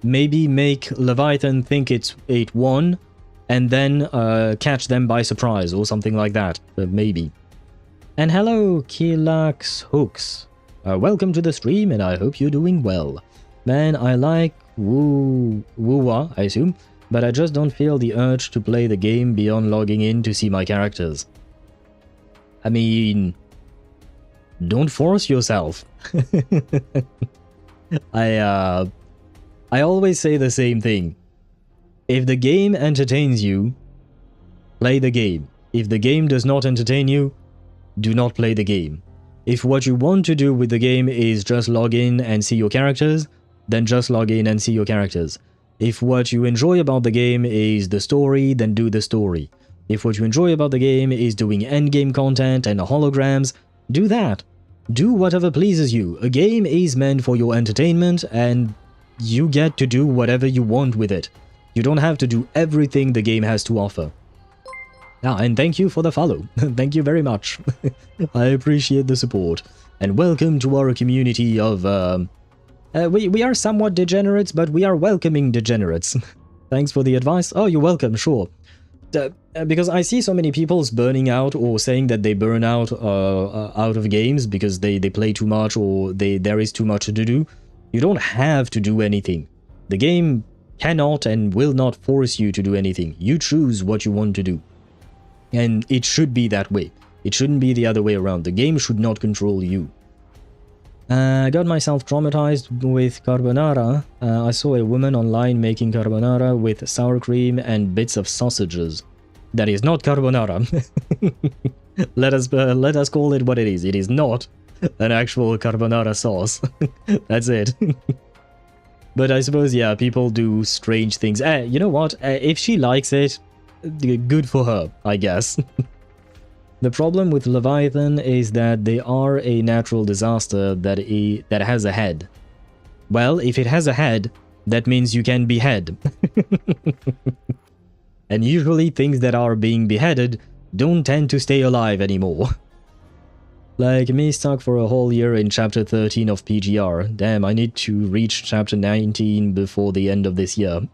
Maybe make Leviathan think it won, and then catch them by surprise or something like that. Maybe. And hello, Kilax Hooks. Welcome to the stream, and I hope you're doing well. Man, I like Wuwa, I assume, but I just don't feel the urge to play the game beyond logging in to see my characters. I mean, don't force yourself. I always say the same thing. If the game entertains you, play the game. If the game does not entertain you, do not play the game. If what you want to do with the game is just log in and see your characters, then just log in and see your characters. If what you enjoy about the game is the story, then do the story. If what you enjoy about the game is doing endgame content and holograms, do that. Do whatever pleases you. A game is meant for your entertainment, and you get to do whatever you want with it. You don't have to do everything the game has to offer. Ah, and thank you for the follow. Thank you very much. I appreciate the support. And welcome to our community of... we are somewhat degenerates, but we are welcoming degenerates. Thanks for the advice. Oh, you're welcome, sure. Because I see so many people's burning out or saying that they burn out out of games because they play too much or there is too much to do. You don't have to do anything. The game cannot and will not force you to do anything. You choose what you want to do. And it should be that way. It shouldn't be the other way around. The game should not control you. I got myself traumatized with carbonara. I saw a woman online making carbonara with sour cream and bits of sausages. That is not carbonara. Let us call it what it is. It is not an actual carbonara sauce. That's it. But I suppose, yeah, people do strange things. You know what? If she likes it, good for her, I guess. The problem with Leviathan is that they are a natural disaster that has a head. Well, if it has a head, that means you can behead. And usually things that are being beheaded don't tend to stay alive anymore. Like me stuck for a whole year in chapter 13 of PGR. Damn, I need to reach chapter 19 before the end of this year.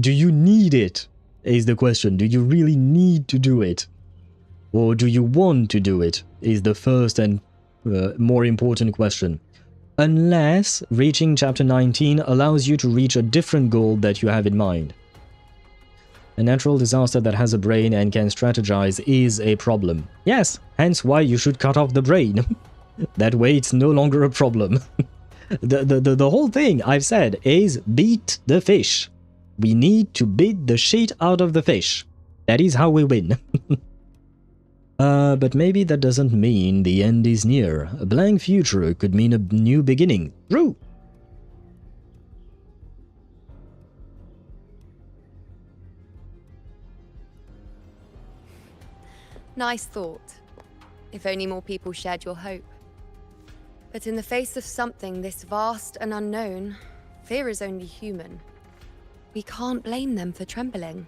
Do you need it? Is the question. Do you really need to do it? Or do you want to do it? Is the first and more important question. Unless reaching chapter 19 allows you to reach a different goal that you have in mind. A natural disaster that has a brain and can strategize is a problem. Yes, hence why you should cut off the brain. That way it's no longer a problem. The whole thing I've said is beat the fish. We need to beat the shit out of the fish. That is how we win. But maybe that doesn't mean the end is near. A blank future could mean a new beginning. True. Nice thought. If only more people shared your hope. But in the face of something this vast and unknown, fear is only human. We can't blame them for trembling.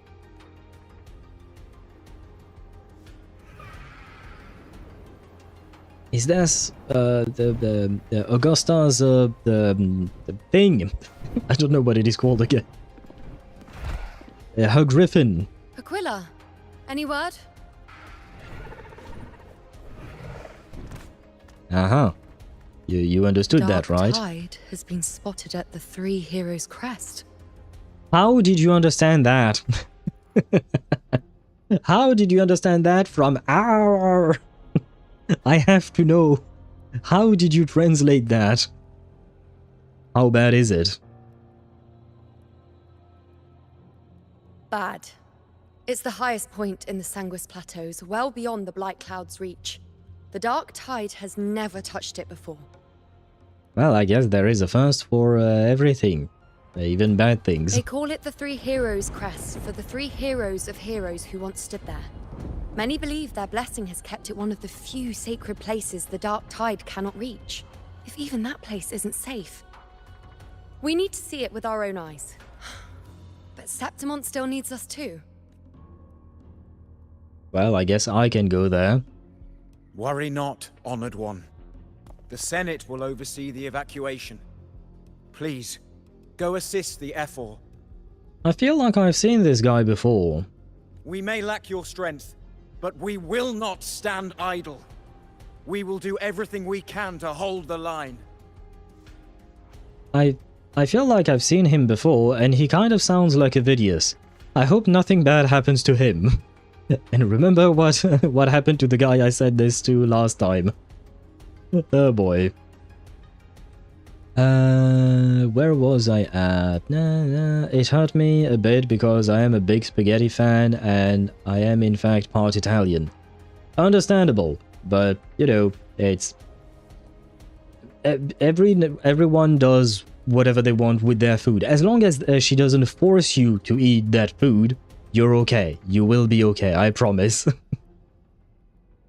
Is this the Augusta's the thing? I don't know what it is called again. Her griffin. Aquila, any word? Uh-huh. You understood that, right? Dark Tide has been spotted at the Three Heroes' crest. How did you understand that? How did you understand that from our... I have to know. How did you translate that? How bad is it? Bad. It's the highest point in the Sanguis Plateaus, well beyond the Blight Cloud's reach. The Dark Tide has never touched it before. Well, I guess there is a first for everything. Even bad things. They call it the Three Heroes' Crest for the three heroes of heroes who once stood there. Many believe their blessing has kept it one of the few sacred places the Dark Tide cannot reach, if even that place isn't safe. We need to see it with our own eyes. But Septimont still needs us too. Well, I guess I can go there. Worry not, Honored One. The Senate will oversee the evacuation. Please, go assist the Ephor. I feel like I've seen this guy before. We may lack your strength, but we will not stand idle. We will do everything we can to hold the line. I feel like I've seen him before, and he kind of sounds like Avidius. I hope nothing bad happens to him. And remember what what happened to the guy I said this to last time. Oh boy. Where was I at? It hurt me a bit because I am a big spaghetti fan and I am in fact part Italian. Understandable, but you know, it's everyone does whatever they want with their food. As long as she doesn't force you to eat that food, you're okay. You will be okay, I promise.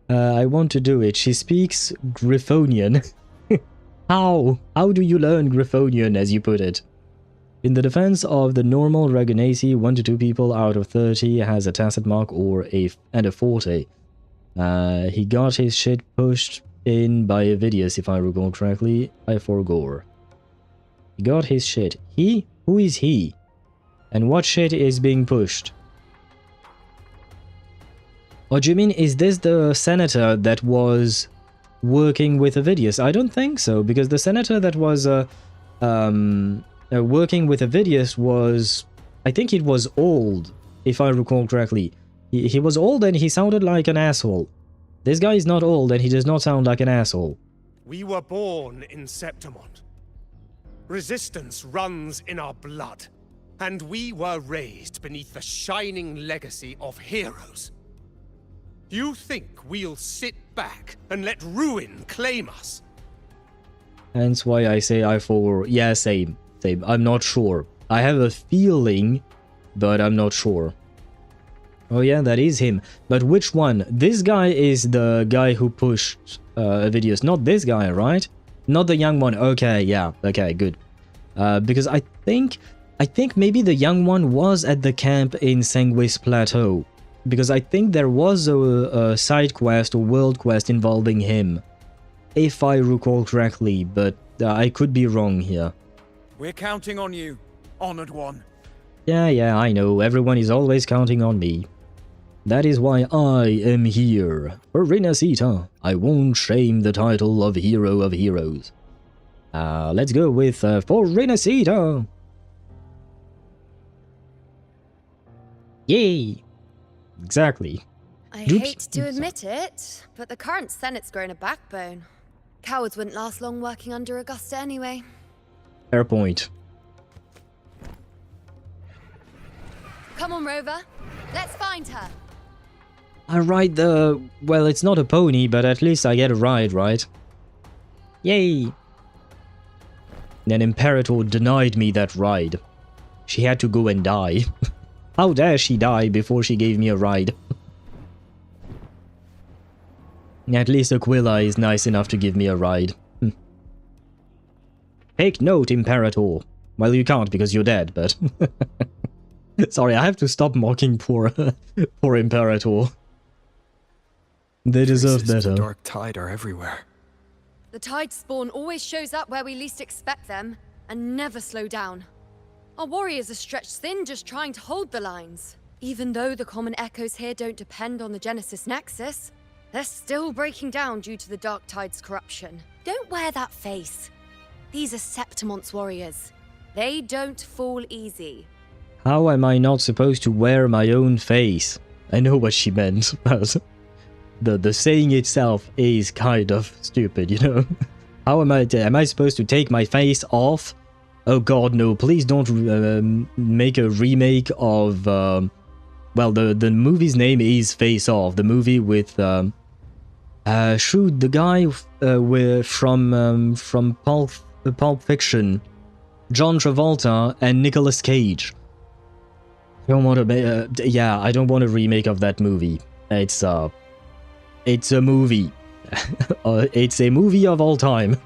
I want to do it. She speaks Griffonian. How? How do you learn Griffonian, as you put it? In the defense of the normal Regenacy, 1 to 2 people out of 30 has a tacit mark or a 40. He got his shit pushed in by Avidius, if I recall correctly. I forgot. He got his shit. He? Who is he? And what shit is being pushed? Or do you mean, is this the senator that was working with Avidius? I don't think so, because the senator that was working with Avidius was... I think it was old, if I recall correctly. He was old and he sounded like an asshole. This guy is not old and he does not sound like an asshole. We were born in Septimont. Resistance runs in our blood. And we were raised beneath the shining legacy of heroes. You think we'll sit back and let ruin claim us? Hence why I say I forgot. Yeah, same. I'm not sure. I have a feeling, but I'm not sure. Oh yeah, that is him. But which one? This guy is the guy who pushed Avidius. Not this guy, right? Not the young one. Okay, yeah. Okay, good. Because I think maybe the young one was at the camp in Sanguis Plateau. Because I think there was a side quest or world quest involving him. If I recall correctly, but I could be wrong here. We're counting on you, Honored One. Yeah, I know. Everyone is always counting on me. That is why I am here. For Rinascita, I won't shame the title of Hero of Heroes. Let's go with for Rinascita. Yay! Exactly. I hate to admit it, but the current Senate's grown a backbone. Cowards wouldn't last long working under Augusta anyway. Fair point. Come on, Rover. Let's find her. I ride the... well, it's not a pony, but at least I get a ride, right? Yay! Then Imperator denied me that ride. She had to go and die. How dare she die before she gave me a ride? At least Aquila is nice enough to give me a ride. Take note, Imperator. Well, you can't because you're dead, but... Sorry, I have to stop mocking poor Imperator. They deserve better. The dark tide are everywhere. The tide spawn always shows up where we least expect them, and never slow down. Our warriors are stretched thin just trying to hold the lines. Even though the common echoes here don't depend on the Genesis Nexus, they're still breaking down due to the Dark Tide's corruption. Don't wear that face. These are Septimont's warriors. They don't fall easy. How am I not supposed to wear my own face? I know what she meant, but the saying itself is kind of stupid, you know? How am I supposed to take my face off? Oh god, no, please don't make a remake of, well, the movie's name is Face Off, the movie with, shoot, the guy from Pulp Fiction, John Travolta and Nicolas Cage. I don't want to, yeah, I don't want a remake of that movie. It's a movie. It's a movie of all time,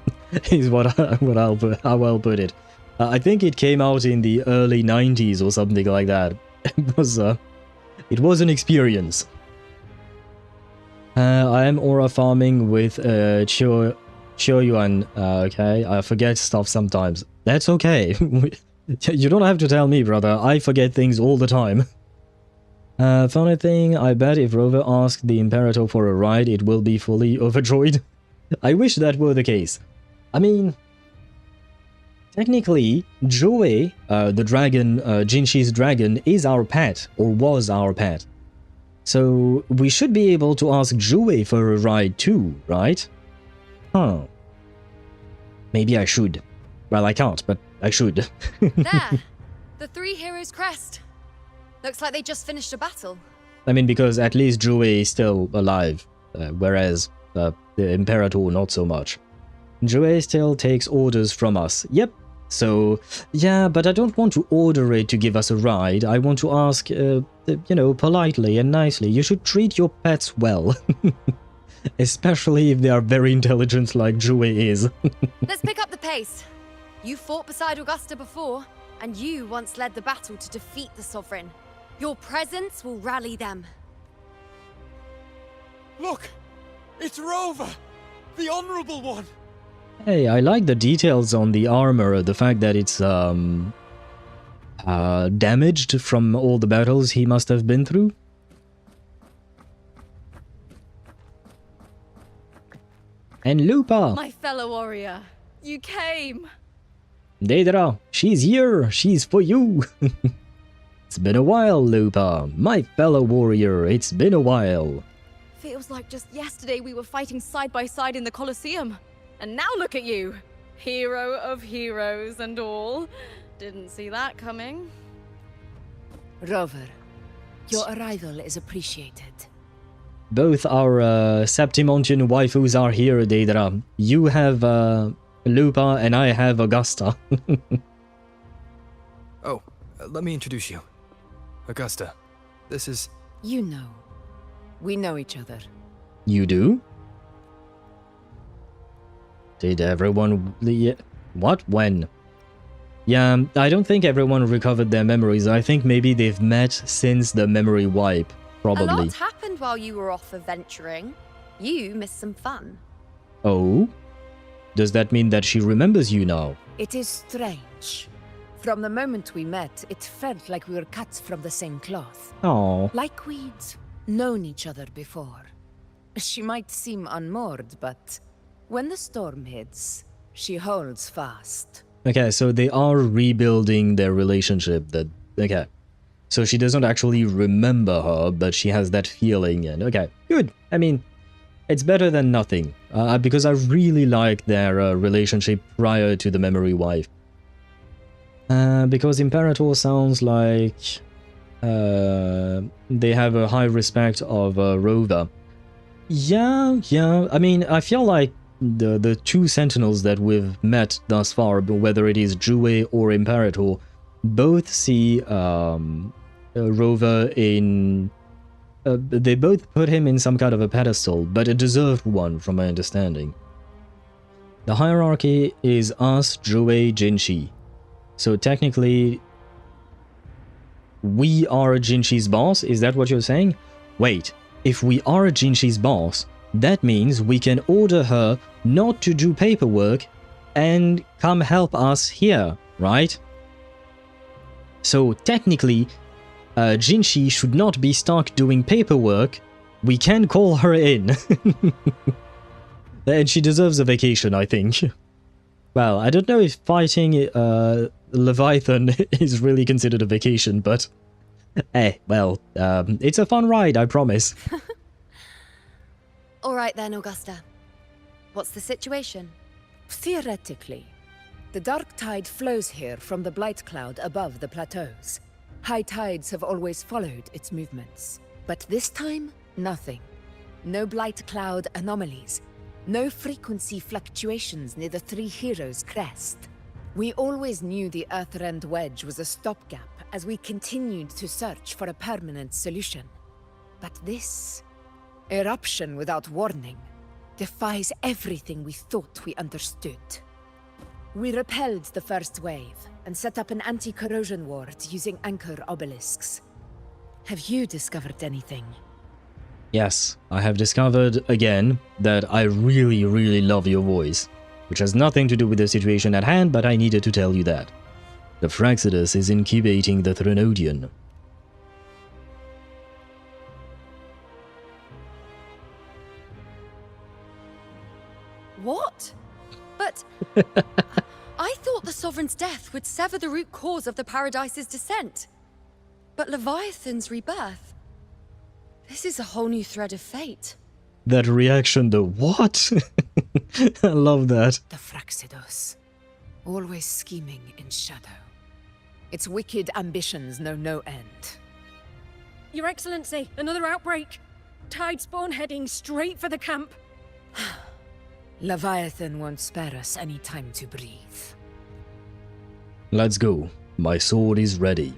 is how I'll put it. I think it came out in the early 90s or something like that. It was an experience. I am aura farming with Qiuyuan. Okay, I forget stuff sometimes. That's okay. You don't have to tell me, brother. I forget things all the time. Funny thing, I bet if Rover asked the Imperator for a ride, it will be fully overjoyed. I wish that were the case. I mean, technically, Joey, the dragon, Jinshi's dragon, is our pet, or was our pet. So we should be able to ask Joey for a ride too, right? Huh. Maybe I should. Well, I can't, but I should. There! The three heroes' crest. Looks like they just finished a battle. I mean, because at least Joey is still alive, whereas the Imperator not so much. Joey still takes orders from us. Yep. So, yeah, but I don't want to order it to give us a ride. I want to ask, you know, politely and nicely. You should treat your pets well. Especially if they are very intelligent like Joey is. Let's pick up the pace. You fought beside Augusta before, and you once led the battle to defeat the Sovereign. Your presence will rally them. Look! It's Rover! The Honorable One! Hey, I like the details on the armor, the fact that it's damaged from all the battles he must have been through. And Lupa! My fellow warrior, you came! Deidara, she's here! She's for you! It's been a while, Lupa. My fellow warrior, it's been a while. Feels like just yesterday we were fighting side by side in the Colosseum. And now look at you! Hero of heroes and all. Didn't see that coming. Rover, your arrival is appreciated. Both our Septimontian waifus are here, Deidara. You have Lupa and I have Augusta. Oh, let me introduce you. Augusta, this is... You know. We know each other. You do? Did everyone... What? When? Yeah, I don't think everyone recovered their memories. I think maybe they've met since the memory wipe. Probably. A lot happened while you were off adventuring. You missed some fun. Oh? Does that mean that she remembers you now? It is strange. From the moment we met, it felt like we were cut from the same cloth. Oh. Like we'd known each other before. She might seem unmoored, but when the storm hits, she holds fast. Okay, so they are rebuilding their relationship. Okay. So she doesn't actually remember her, but she has that feeling, and okay, good. I mean, it's better than nothing, because I really like their relationship prior to the memory wipe. Because Imperator sounds like they have a high respect of Rover. Yeah, I mean, I feel like the two Sentinels that we've met thus far, whether it is Jue or Imperator, both see Rover in... they both put him in some kind of a pedestal, but a deserved one from my understanding. The hierarchy is us, Jue, Jinshi. So technically, we are Jinshi's boss? Is that what you're saying? Wait, if we are Jinshi's boss, that means we can order her not to do paperwork and come help us here, right? So technically, Jinshi should not be stuck doing paperwork. We can call her in. And she deserves a vacation, I think. Well, I don't know if fighting Leviathan is really considered a vacation, but... well, it's a fun ride, I promise. Alright then, Augusta. What's the situation? Theoretically, the dark tide flows here from the blight cloud above the plateaus. High tides have always followed its movements. But this time, nothing. No blight cloud anomalies. No frequency fluctuations near the Three Heroes crest. We always knew the Earthrend Wedge was a stopgap as we continued to search for a permanent solution. But this eruption without warning defies everything we thought we understood. We repelled the first wave and set up an anti-corrosion ward using anchor obelisks. Have you discovered anything? Yes, I have discovered, again, that I really, really love your voice. Which has nothing to do with the situation at hand, but I needed to tell you that. The Fraxidus is incubating the Threnodian. What? But I thought the Sovereign's death would sever the root cause of the Paradise's descent. But Leviathan's rebirth... This is a whole new thread of fate. That reaction, the what? I love that. The Fraxidos. Always scheming in shadow. Its wicked ambitions know no end. Your Excellency, another outbreak. Tidespawn heading straight for the camp. Leviathan won't spare us any time to breathe. Let's go. My sword is ready.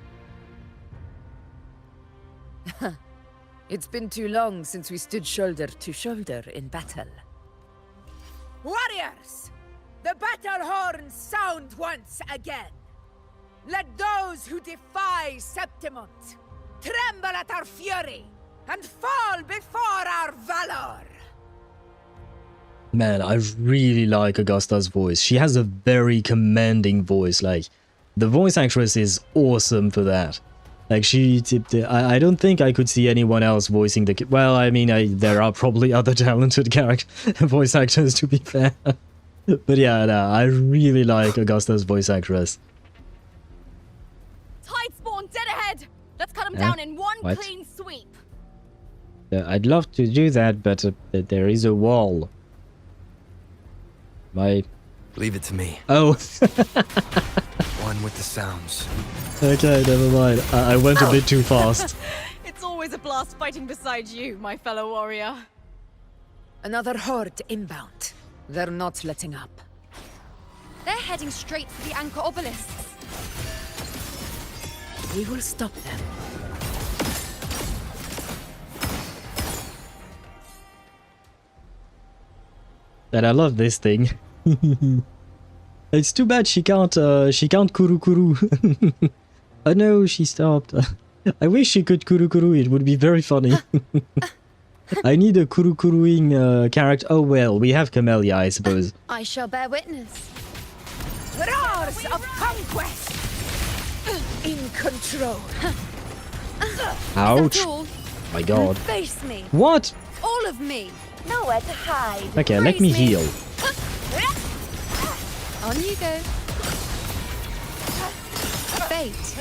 It's been too long since we stood shoulder to shoulder in battle. Warriors! The battle horns sound once again! Let those who defy Septimont tremble at our fury and fall before our valor! Man, I really like Augusta's voice. She has a very commanding voice. Like, the voice actress is awesome for that. Like, I don't think I could see anyone else voicing the... Well, I mean, there are probably other talented voice actors, to be fair. But yeah, no, I really like Augusta's voice actress. Tidespawn dead ahead! Let's cut them down in one clean sweep! I'd love to do that, but there is a wall. Leave it to me. Oh. One with the sounds. Okay, never mind. I went a bit too fast. It's always a blast fighting beside you, my fellow warrior. Another horde inbound. They're not letting up. They're heading straight for the anchor obelisks. We will stop them. And I love this thing. It's too bad she can't kuru kuru. Oh no, she stopped. I wish she could kuru kuru, it would be very funny. I need a kuru kuruing character. Oh well, we have Camellia, I suppose. I shall bear witness. Roars of conquest! In control. Ouch. My god. Face me. What? All of me. Nowhere to hide. Okay, let me heal. On you go. Fate.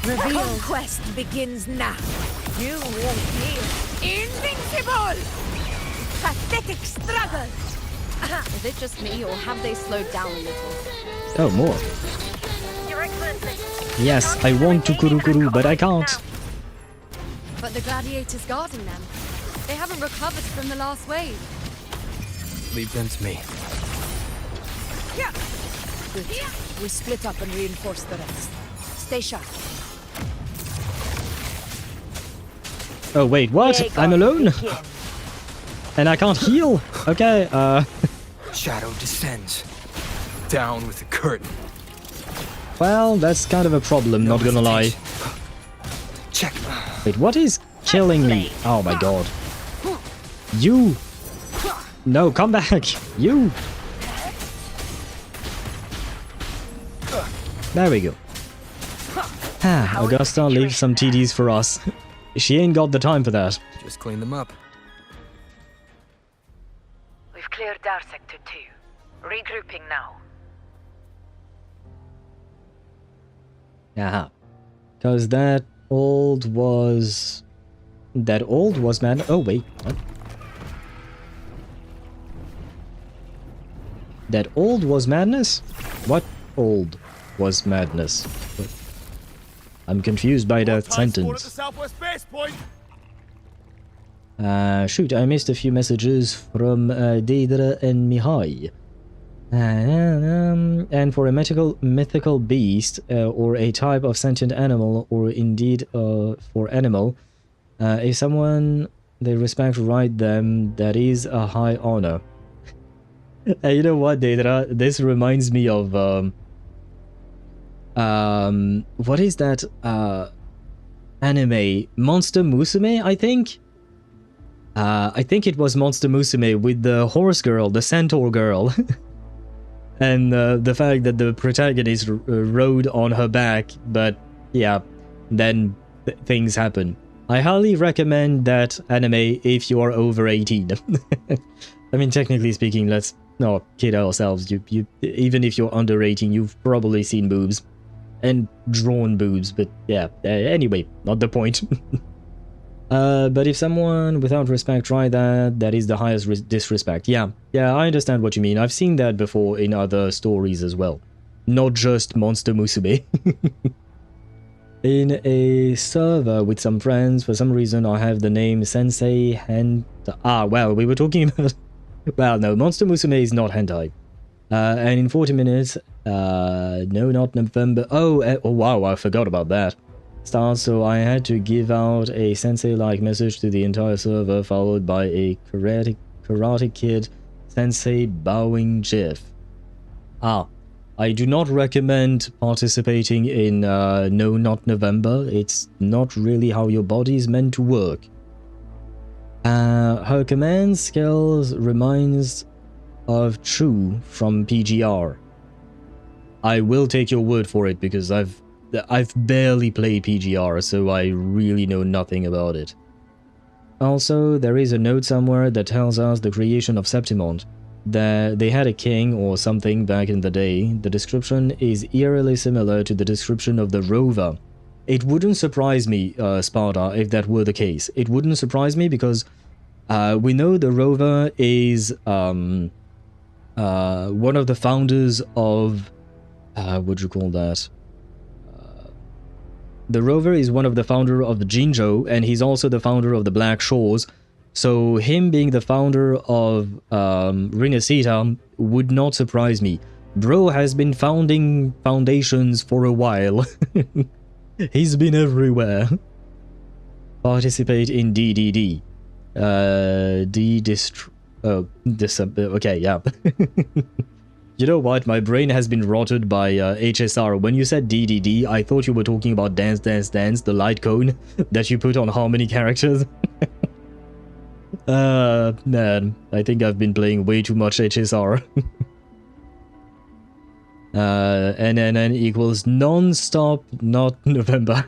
Reveal. Conquest begins now. You will feel invincible! Pathetic struggle! Is it just me, or have they slowed down a little? Oh, more. Yes, I want to kuru kuru, but I can't. But the gladiators guarding them. They haven't recovered from the last wave. Leave them to me. Good. We split up and reinforce the rest. Stay sharp. Oh wait, what? I'm alone? And I can't heal? Okay, Shadow descends. Down with the curtain. Well, that's kind of a problem, not gonna lie. Check. Wait, what is killing me? Oh my god. You! No, come back! You! There we go. Ah, Augusta, leave some TDs for us. She ain't got the time for that. Just clean them up. We've cleared our sector 2. Regrouping now. Aha. Cause that old was man. Oh wait, what? That old was madness? What old was madness? What? I'm confused by that sentence. Shoot, I missed a few messages from Deidre and Mihai. And for a mythical beast, or a type of sentient animal, or indeed for animal, if someone they respect write them, that is a high honor. You know what, Deidre? This reminds me of what is that anime? Monster Musume, I think? I think it was Monster Musume with the horse girl, the centaur girl. And the fact that the protagonist rode on her back, but yeah, then things happen. I highly recommend that anime if you are over 18. I mean, technically speaking, let's not kid ourselves. You even if you're under 18, you've probably seen boobs and drawn boobs. But yeah, anyway, not the point. But if someone without respect try that, that is the highest disrespect. Yeah, I understand what you mean. I've seen that before in other stories as well. Not just Monster Musume. In a server with some friends, for some reason I have the name Sensei Hentai. Ah, well, we were talking about... Well, no, Monster Musume is not hentai. And in 40 minutes... no, not November... Oh, wow, I forgot about that. Start, so I had to give out a sensei-like message to the entire server, followed by a karate kid sensei bowing gif. Ah, I do not recommend participating in No Not November. It's not really how your body is meant to work. Her command skills reminds of Chu from PGR. I will take your word for it because I've barely played PGR, so I really know nothing about it. Also, there is a note somewhere that tells us the creation of Septimont. That they had a king or something back in the day. The description is eerily similar to the description of the rover. It wouldn't surprise me, Sparta, if that were the case. It wouldn't surprise me because we know the rover is one of the founders of... what do you call that? The rover is one of the founder of the Jinzhou, and he's also the founder of the Black Shores. So him being the founder of Rinascita would not surprise me. Bro has been founding foundations for a while. He's been everywhere. Participate in DDD. Okay, yeah. You know what? My brain has been rotted by HSR. When you said DDD, I thought you were talking about Dance Dance Dance, the light cone that you put on Harmony characters. Man, I think I've been playing way too much HSR. NNN equals non-stop, not November.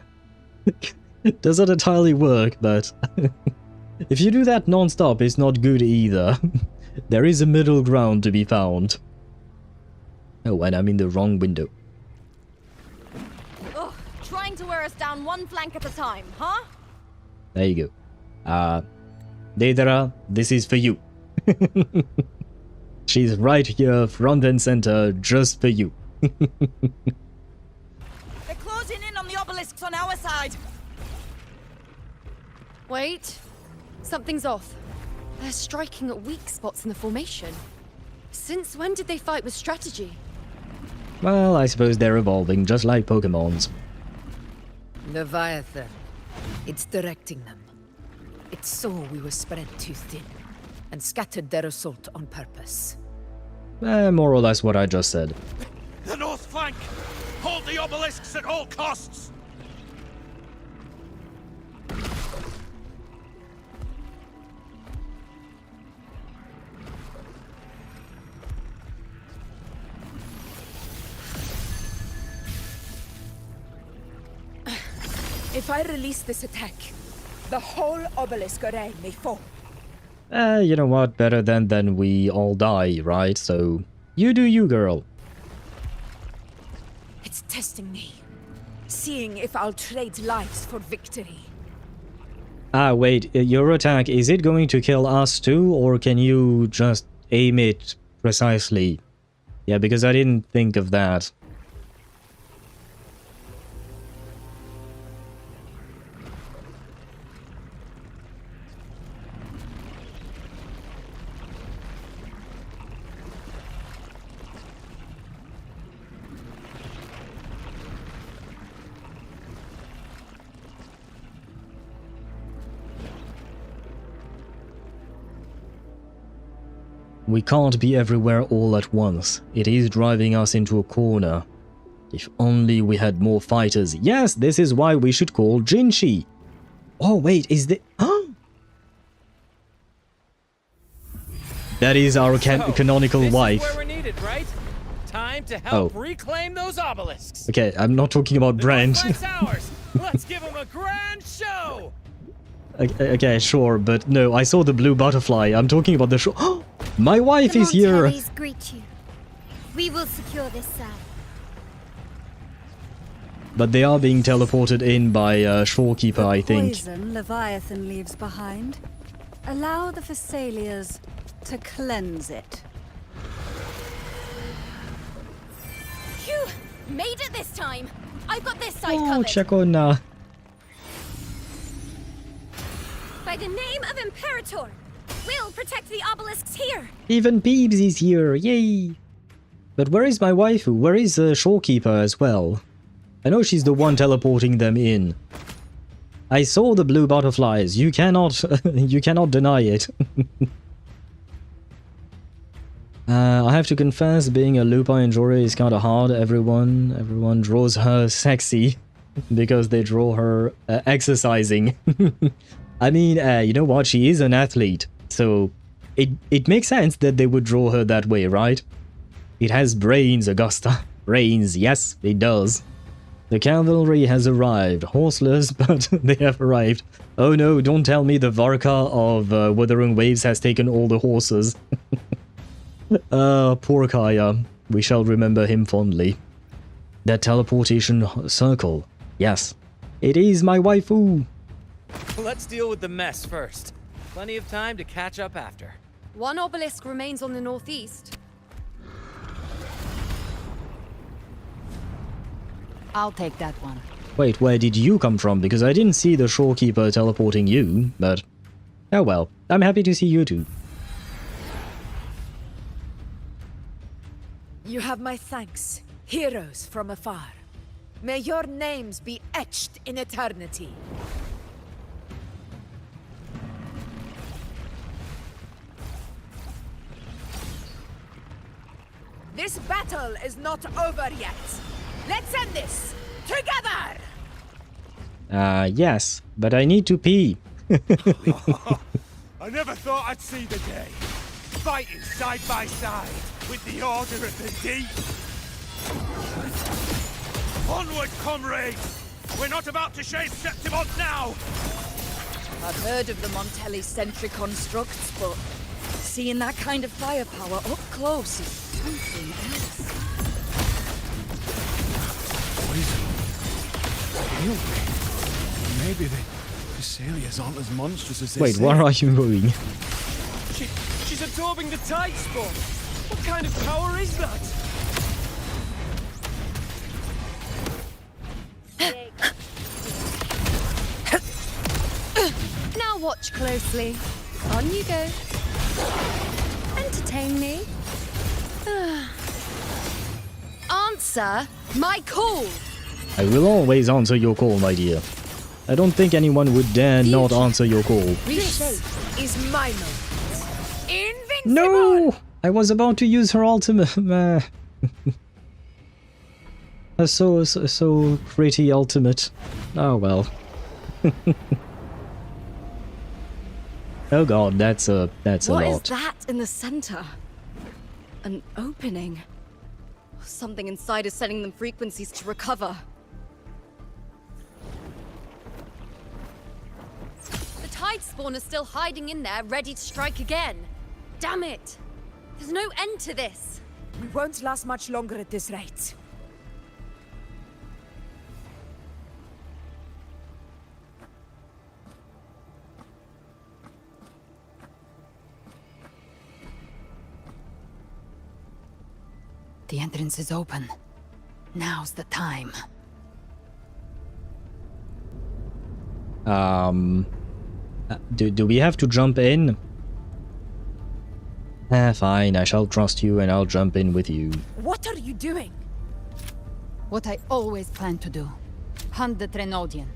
Doesn't entirely work, but if you do that non-stop, it's not good either. There is a middle ground to be found. Oh, and I'm in the wrong window. Ugh, trying to wear us down one flank at a time, huh? There you go. Deidara, this is for you. She's right here, front and center, just for you. They're closing in on the obelisks on our side. Wait. Something's off. They're striking at weak spots in the formation. Since when did they fight with strategy? Well, I suppose they're evolving, just like Pokemons. Leviathan. It's directing them. It saw we were spread too thin, and scattered their assault on purpose. More or less what I just said. The north flank! Hold the obelisks at all costs! If I release this attack, the whole obelisk array may fall. You know what? Better than we all die, right? So, you do you, girl. It's testing me. Seeing if I'll trade lives for victory. Ah, wait. Your attack, is it going to kill us too? Or can you just aim it precisely? Yeah, because I didn't think of that. We can't be everywhere all at once. It is driving us into a corner. If only we had more fighters. Yes, this is why we should call Jinshi. Oh, wait, is the... Huh? That is our canonical wife. This is where we're needed, right? Time to help reclaim those obelisks. Okay, I'm not talking about Brand. Ours. Let's give them a grand show. Okay, sure, but no, I saw the blue butterfly. I'm talking about the show. My wife The is here! Montellis greet you. We will secure this cell. But they are being teleported in by Shorekeeper, I think. Poison Leviathan leaves behind. Allow the Phassalias to cleanse it. Phew! Made it this time! I've got this side Oh, covered! check on By the name of Imperator! We'll protect the obelisks here! even Peebs is here, yay! But where is my waifu? Where is the Shorekeeper as well? I know she's the one teleporting them in. I saw the blue butterflies. You cannot, you cannot deny it. I have to confess, being a Lupin Jore is kind of hard. Everyone draws her sexy because they draw her exercising. I mean, you know what? She is an athlete, so it makes sense that they would draw her that way, right? It has brains, Augusta. Brains, yes, it does. The cavalry has arrived. Horseless, but they have arrived. Oh no, don't tell me the Varka of Wuthering Waves has taken all the horses. Poor Kaya. We shall remember him fondly. That teleportation circle. Yes. It is my waifu. Let's deal with the mess first. Plenty of time to catch up after. One obelisk remains on the northeast. I'll take that one. Wait, where did you come from? Because I didn't see the Shorekeeper teleporting you, but... Oh well, I'm happy to see you too. You have my thanks, heroes from afar. May your names be etched in eternity. This battle is not over yet. Let's end this together! Yes, but I need to pee. I never thought I'd see the day. Fighting side by side with the Order of the Deep. Onward, comrades! We're not about to shave Septimon now! I've heard of the Montelli sentry constructs, but seeing that kind of firepower up close is something else. Maybe the Phassalias aren't as monstrous as they Wait, say. where are you going? She's absorbing the tide spawn. What kind of power is that? Now watch closely. On you go. Entertain me. Answer my call. I will always answer your call, my dear. I don't think anyone would dare not answer your call. This is my moment. Invincible! No! I was about to use her ultimate. So pretty ultimate. Oh well. Oh god, that's a lot. What is that in the center? An opening. Something inside is sending them frequencies to recover. The tide spawn is still hiding in there, ready to strike again. Damn it! There's no end to this. We won't last much longer at this rate. The entrance is open. Now's the time. Do we have to jump in? Fine, I shall trust you and I'll jump in with you. What are you doing? What I always planned to do. Hunt the Trenodian.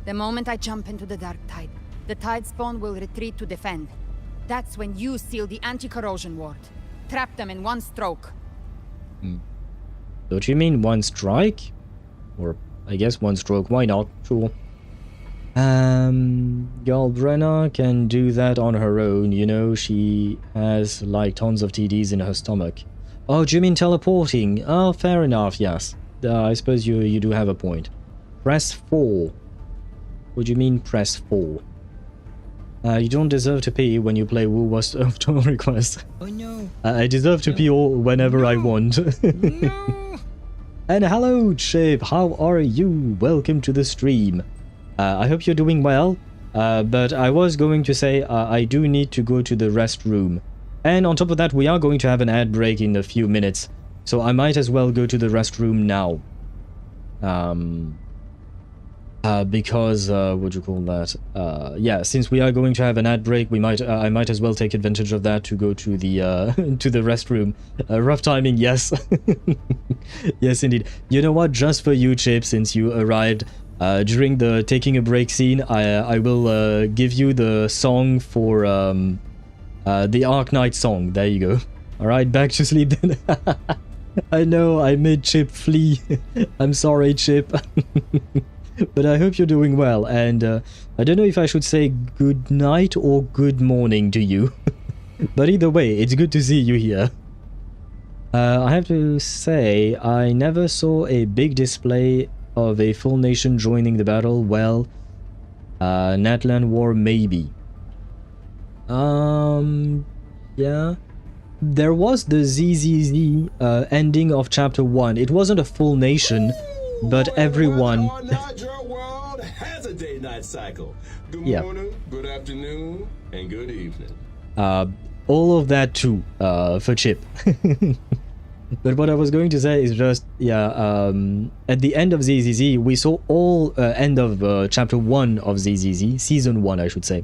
The moment I jump into the Dark Tide, the Tide Spawn will retreat to defend. That's when you seal the anti-corrosion ward. Trap them in one stroke. Don't you mean one strike? Or, I guess one stroke, why not? Sure. Galbrena can do that on her own, you know, she has like tons of TDs in her stomach. Oh, do you mean teleporting? Oh, fair enough, yes. I suppose you do have a point. Press 4. What do you mean press 4? You don't deserve to pee when you play Wu Was of Total Request. Oh no. I deserve to pee all whenever I want. And hello, Chip. How are you? Welcome to the stream. I hope you're doing well. But I was going to say I do need to go to the restroom. And on top of that, we are going to have an ad break in a few minutes. So I might as well go to the restroom now. Because what do you call that? Yeah, since we are going to have an ad break, we might I might as well take advantage of that to go to the to the restroom. Rough timing, yes. Yes, indeed. You know what? Just for you, Chip, since you arrived during the taking a break scene, I will give you the song for the Ark Knight song. There you go. All right, back to sleep then. I know I made Chip flee. I'm sorry, Chip. But I hope you're doing well, and I don't know if I should say good night or good morning to you. But either way, it's good to see you here. I have to say, I never saw a big display of a full nation joining the battle. Well, Natlan War maybe. Yeah. There was the ZZZ ending of chapter 1. It wasn't a full nation, but everyone... has a day-night cycle. Good Yeah. morning, good afternoon, and good evening. All of that too, for Chip. But what I was going to say is just, yeah, at the end of ZZZ, we saw all, end of chapter 1 of ZZZ, season 1 I should say.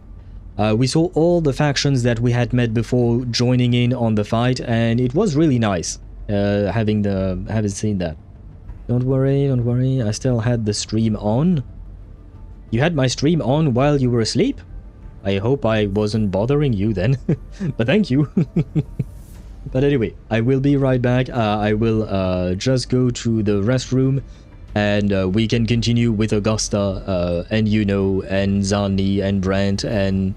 We saw all the factions that we had met before joining in on the fight, and it was really nice, having seen that. Don't worry, I still had the stream on. You had my stream on while you were asleep? I hope I wasn't bothering you then, but thank you. But anyway, I will be right back. I will just go to the restroom, and we can continue with Augusta, and Yuno, and Zani, and Brent, and,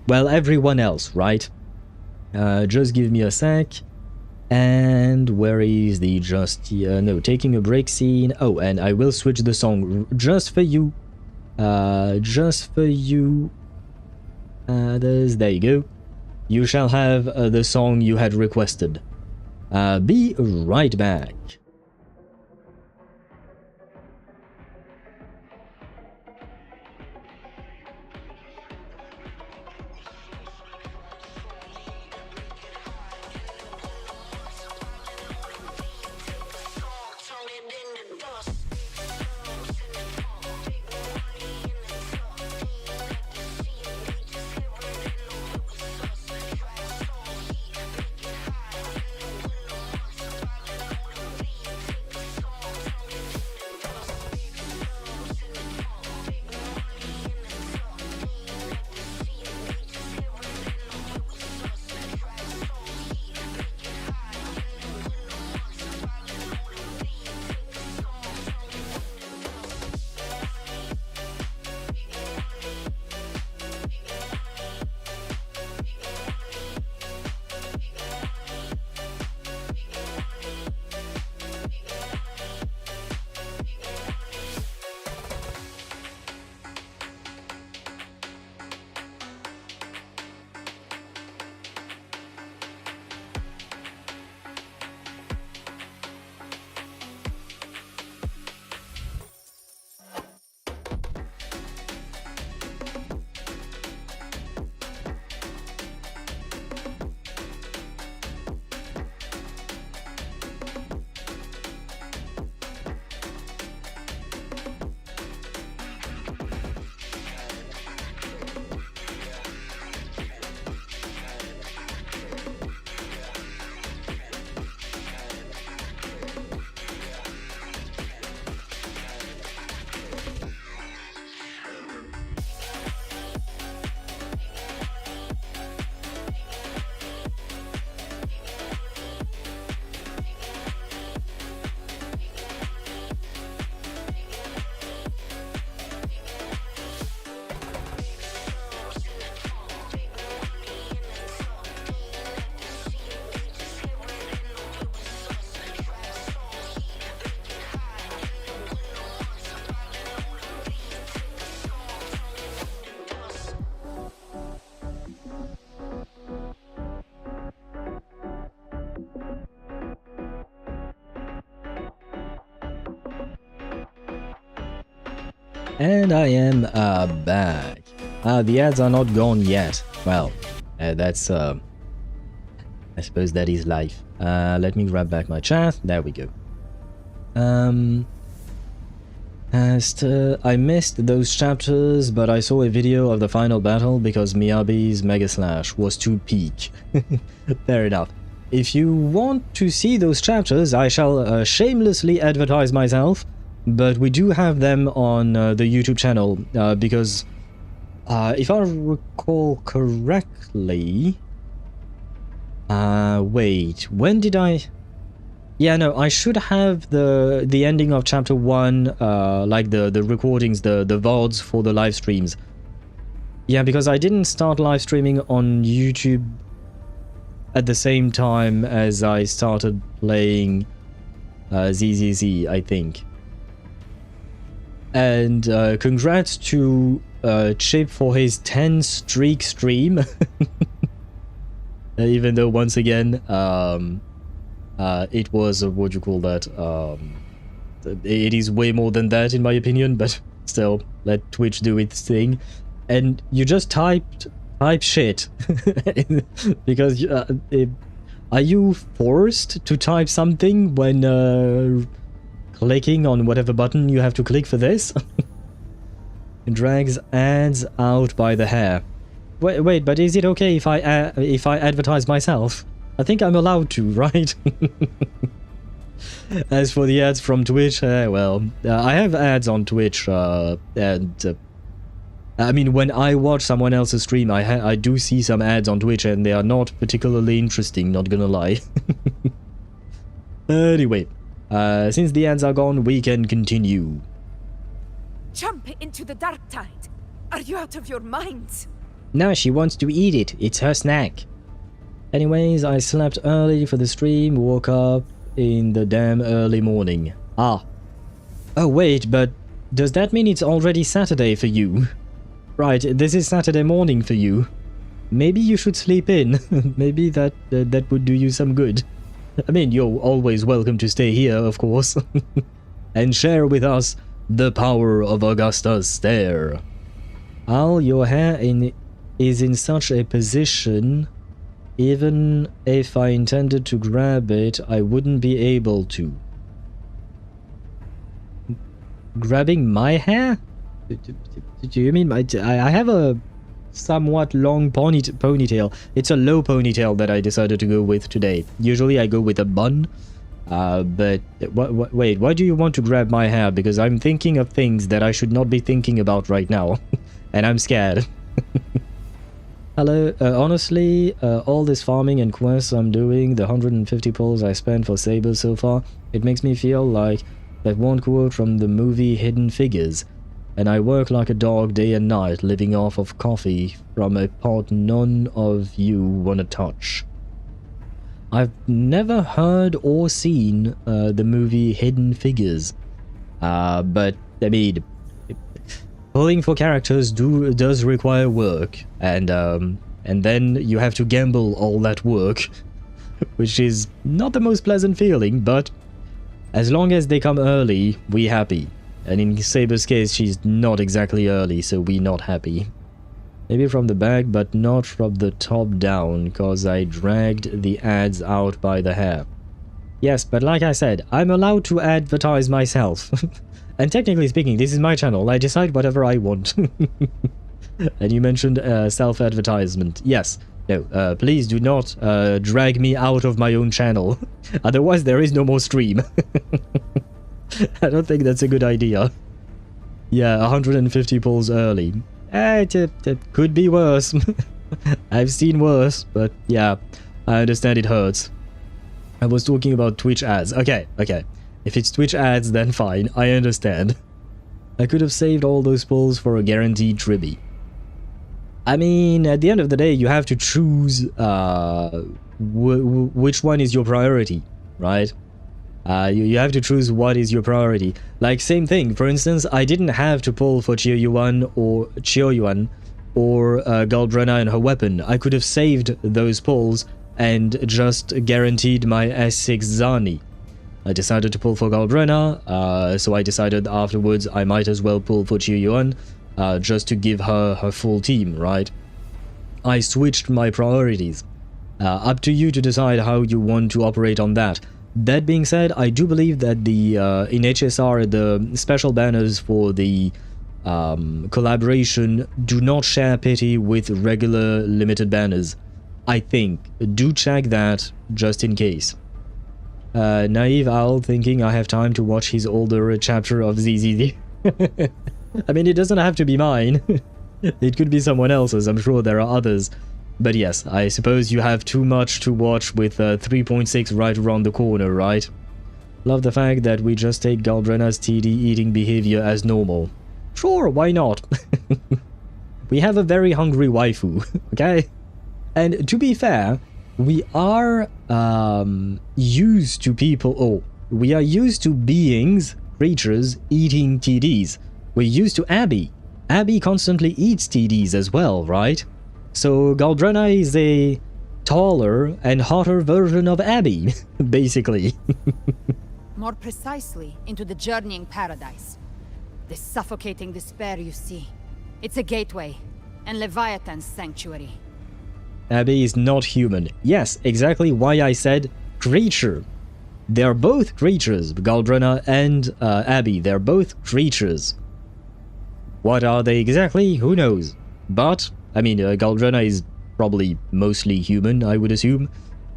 well, everyone else, right? Just give me a sec. And where is the no, taking a break scene. Oh, and I will switch the song just for you. Just for you. There you go. You shall have the song you had requested. Be right back. And I am back. The ads are not gone yet. Well, that's I suppose that is life. Let me grab back my chat. There we go. I missed those chapters, but I saw a video of the final battle because Miyabi's Mega Slash was too peak. Fair enough. If you want to see those chapters, I shall shamelessly advertise myself, but we do have them on the YouTube channel because if I recall correctly... wait, when did I... Yeah, no, I should have the ending of chapter 1, like the recordings, the VODs for the live streams. Yeah, because I didn't start live streaming on YouTube at the same time as I started playing ZZZ, I think. And congrats to Chip for his 10 streak stream. Even though, once again, it was, what do you call that, it is way more than that in my opinion, but still, let Twitch do its thing. And you just type shit. Because are you forced to type something when clicking on whatever button you have to click for this? It drags ads out by the hair. Wait, but is it okay if I advertise myself? I think I'm allowed to, right? As for the ads from Twitch, well, I have ads on Twitch, and I mean, when I watch someone else's stream, I do see some ads on Twitch, and they are not particularly interesting, not gonna lie. Anyway, since the ads are gone, we can continue. Jump into the dark tide. Are you out of your minds? No, she wants to eat it. It's her snack. Anyways, I slept early for the stream, woke up in the damn early morning. Ah. Oh wait, but does that mean it's already Saturday for you? Right, this is Saturday morning for you. Maybe you should sleep in. Maybe that would do you some good. I mean, you're always welcome to stay here, of course. And share with us the power of Augusta's stare. Al, your hair is in such a position... Even if I intended to grab it, I wouldn't be able to. Grabbing my hair? Do you mean I have a somewhat long ponytail. It's a low ponytail that I decided to go with today. Usually I go with a bun. But wait, why do you want to grab my hair? Because I'm thinking of things that I should not be thinking about right now. And I'm scared. Hello, honestly, all this farming and quests I'm doing, the 150 pulls I spent for sabers so far, it makes me feel like that one quote from the movie Hidden Figures. And I work like a dog day and night, living off of coffee from a pot none of you wanna touch. I've never heard or seen the movie Hidden Figures, but I mean, pulling for characters does require work, and then you have to gamble all that work, which is not the most pleasant feeling, but as long as they come early, we happy. And in Saber's case, she's not exactly early, so we not happy. Maybe from the back, but not from the top down, cause I dragged the ads out by the hair. Yes, but like I said, I'm allowed to advertise myself. And technically speaking, this is my channel. I decide whatever I want. And you mentioned self-advertisement. Yes. No, please do not drag me out of my own channel. Otherwise, there is no more stream. I don't think that's a good idea. Yeah, 150 pulls early. It could be worse. I've seen worse, but yeah, I understand it hurts. I was talking about Twitch ads. Okay. If it's Twitch ads, then fine. I understand. I could have saved all those pulls for a guaranteed tribby. I mean, at the end of the day, you have to choose which one is your priority, right? You have to choose what is your priority. Like, same thing. For instance, I didn't have to pull for Qiuyuan or Galbrena and her weapon. I could have saved those pulls and just guaranteed my S6 Zani. I decided to pull for Galbrena, so I decided afterwards I might as well pull for Qiuyuan, just to give her her full team, right? I switched my priorities. Up to you to decide how you want to operate on that. That being said, I do believe that the in HSR, the special banners for the collaboration do not share pity with regular limited banners. I think. Do check that, just in case. Naive Owl thinking I have time to watch his older chapter of ZZZ. I mean, it doesn't have to be mine. It could be someone else's, I'm sure there are others. But yes, I suppose you have too much to watch with 3.6 right around the corner, right? Love the fact that we just take Galbrena's TD eating behavior as normal. Sure, why not? We have a very hungry waifu, okay? And to be fair, we are used to people, we are used to beings, creatures, eating TDs. We're used to Abby. Abby constantly eats TDs as well, right? So Galbrena is a taller and hotter version of Abby, basically. More precisely, into the journeying paradise. The suffocating despair you see. It's a gateway, and Leviathan's sanctuary. Abby is not human. Yes, exactly why I said creature. They're both creatures, Galbrena and Abby. They're both creatures. What are they exactly? Who knows? But, I mean, Galbrena is probably mostly human, I would assume.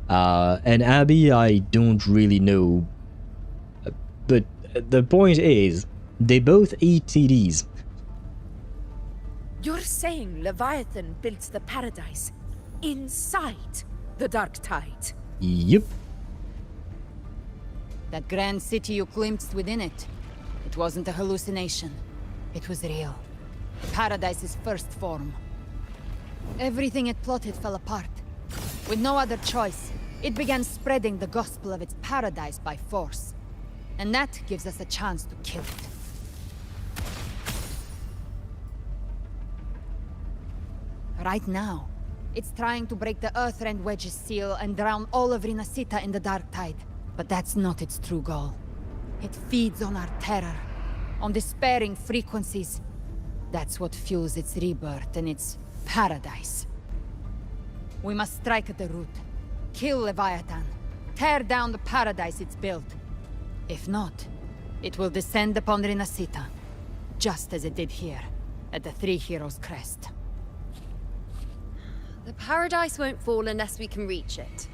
And Abby, I don't really know. But the point is, they both eat TDs. You're saying Leviathan built the paradise inside the Dark Tide? Yep. That grand city you glimpsed within it, it wasn't a hallucination. It was real. Paradise's first form. Everything it plotted fell apart. With no other choice, it began spreading the gospel of its paradise by force. And that gives us a chance to kill it. Right now, it's trying to break the Earthrend Wedge's seal and drown all of Rinascita in the Dark Tide. But that's not its true goal. It feeds on our terror, on despairing frequencies. That's what fuels its rebirth and its paradise. We must strike at the root, kill Leviathan, tear down the paradise it's built. If not, it will descend upon Rinascita, just as it did here, at the Three Heroes' Crest. The paradise won't fall unless we can reach it.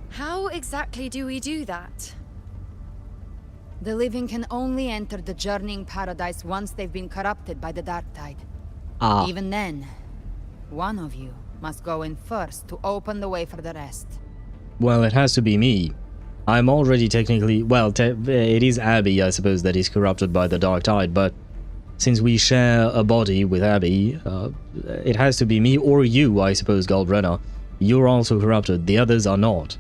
How exactly do we do that? The living can only enter the journeying paradise once they've been corrupted by the Dark Tide. Even then, one of you must go in first to open the way for the rest. Well, it has to be me. I'm already technically... Well, it is Abby, I suppose, that is corrupted by the Dark Tide, but since we share a body with Abby, it has to be me or you, I suppose, Galbrena. You're also corrupted, the others are not.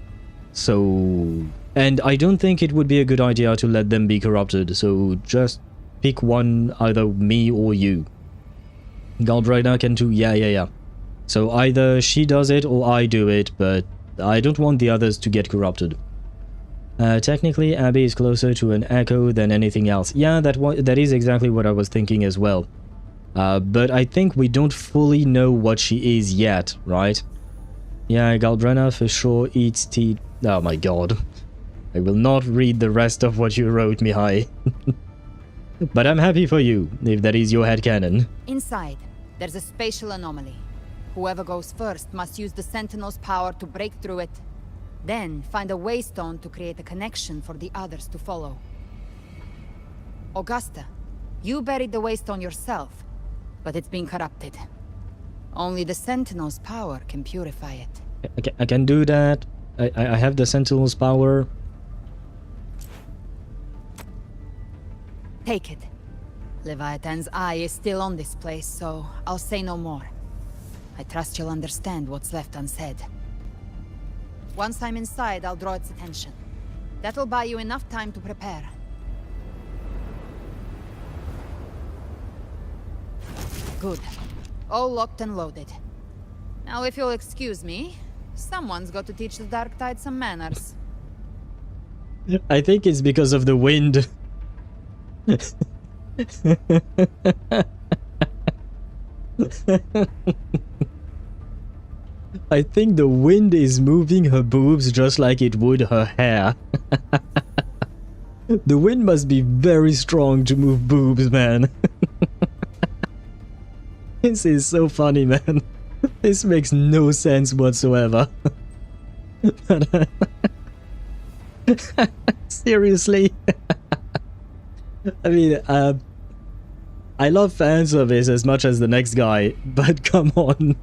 So... And I don't think it would be a good idea to let them be corrupted, so just pick one, either me or you. Galbrena can do... Yeah. So either she does it or I do it, but I don't want the others to get corrupted. Technically, Abby is closer to an echo than anything else. Yeah, that is exactly what I was thinking as well. But I think we don't fully know what she is yet, right? Yeah, Galbrena for sure eats tea... Oh my god. I will not read the rest of what you wrote, Mihai. But I'm happy for you, if that is your headcanon. Inside, there's a spatial anomaly. Whoever goes first must use the Sentinel's power to break through it. Then, find a waystone to create a connection for the others to follow. Augusta, you buried the waystone yourself, but it's been corrupted. Only the Sentinel's power can purify it. I can do that. I have the Sentinel's power. Take it. Leviathan's eye is still on this place, so I'll say no more. I trust you'll understand what's left unsaid. Once I'm inside, I'll draw its attention. That'll buy you enough time to prepare. Good. All locked and loaded. Now, if you'll excuse me, someone's got to teach the Dark Tide some manners. I think it's because of the wind. I think the wind is moving her boobs just like it would her hair. The wind must be very strong to move boobs, man. This is so funny, man. This makes no sense whatsoever. Seriously. I mean, I love fan service as much as the next guy, but come on.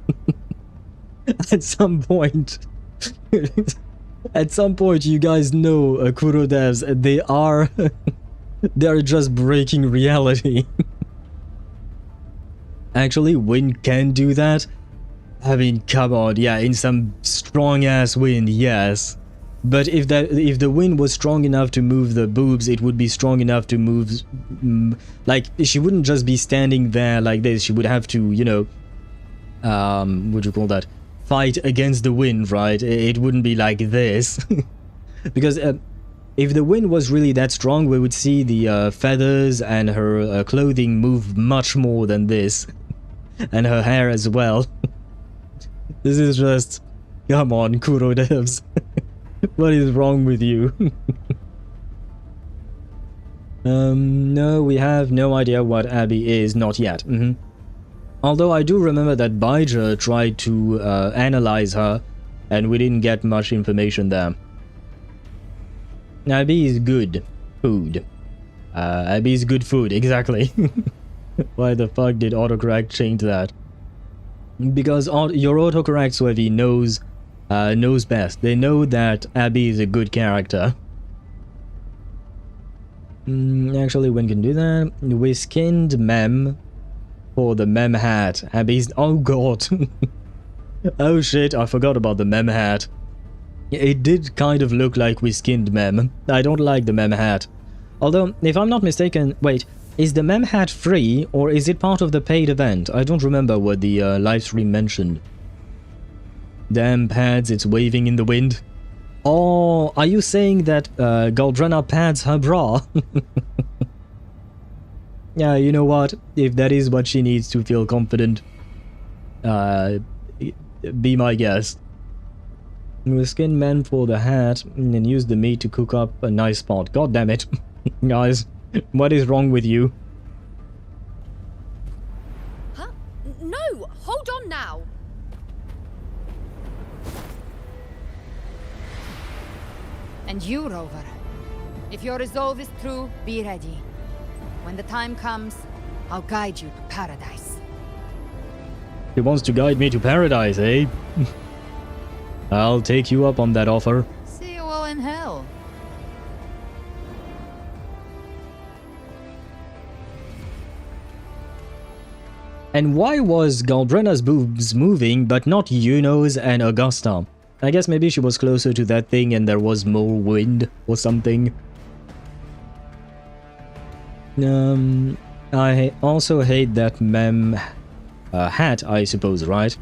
At some point, you guys know, Kuro devs, they're just breaking reality. Actually, wind can do that. I mean, come on, yeah, in some strong-ass wind, yes. But if the wind was strong enough to move the boobs, it would be strong enough to move... like, she wouldn't just be standing there like this. She would have to, you know... what do you call that? Fight against the wind, right? It wouldn't be like this. Because if the wind was really that strong, we would see the feathers and her clothing move much more than this. And her hair as well. This is just... Come on, Kuro devs. What is wrong with you? No, we have no idea what Abby is, not yet. Although I do remember that Baija tried to analyze her, and we didn't get much information there. Abby is good food. Abby is good food, exactly. Why the fuck did autocorrect change that? Because your autocorrect, Swevi, knows best. They know that Abby is a good character. Actually, one can do that. We skinned Mem for the Mem hat. Abby's... Oh god. Oh shit, I forgot about the Mem hat. It did kind of look like we skinned Mem. I don't like the Mem hat. Although, if I'm not mistaken... Wait, is the Mem hat free or is it part of the paid event? I don't remember what the livestream mentioned. Damn pads, it's waving in the wind. Oh, are you saying that Galbrena pads her bra? Yeah, you know what? If that is what she needs to feel confident, be my guest. We skin men for the hat and use the meat to cook up a nice spot. God damn it. Guys, what is wrong with you? Huh? No! Hold on now! And you, Rover. If your resolve is true, be ready. When the time comes, I'll guide you to paradise. He wants to guide me to paradise, eh? I'll take you up on that offer. See you all in hell. And why was Galbrena's boobs moving, but not Yuno's and Augusta? I guess maybe she was closer to that thing and there was more wind or something. I also hate that mem hat, I suppose, right?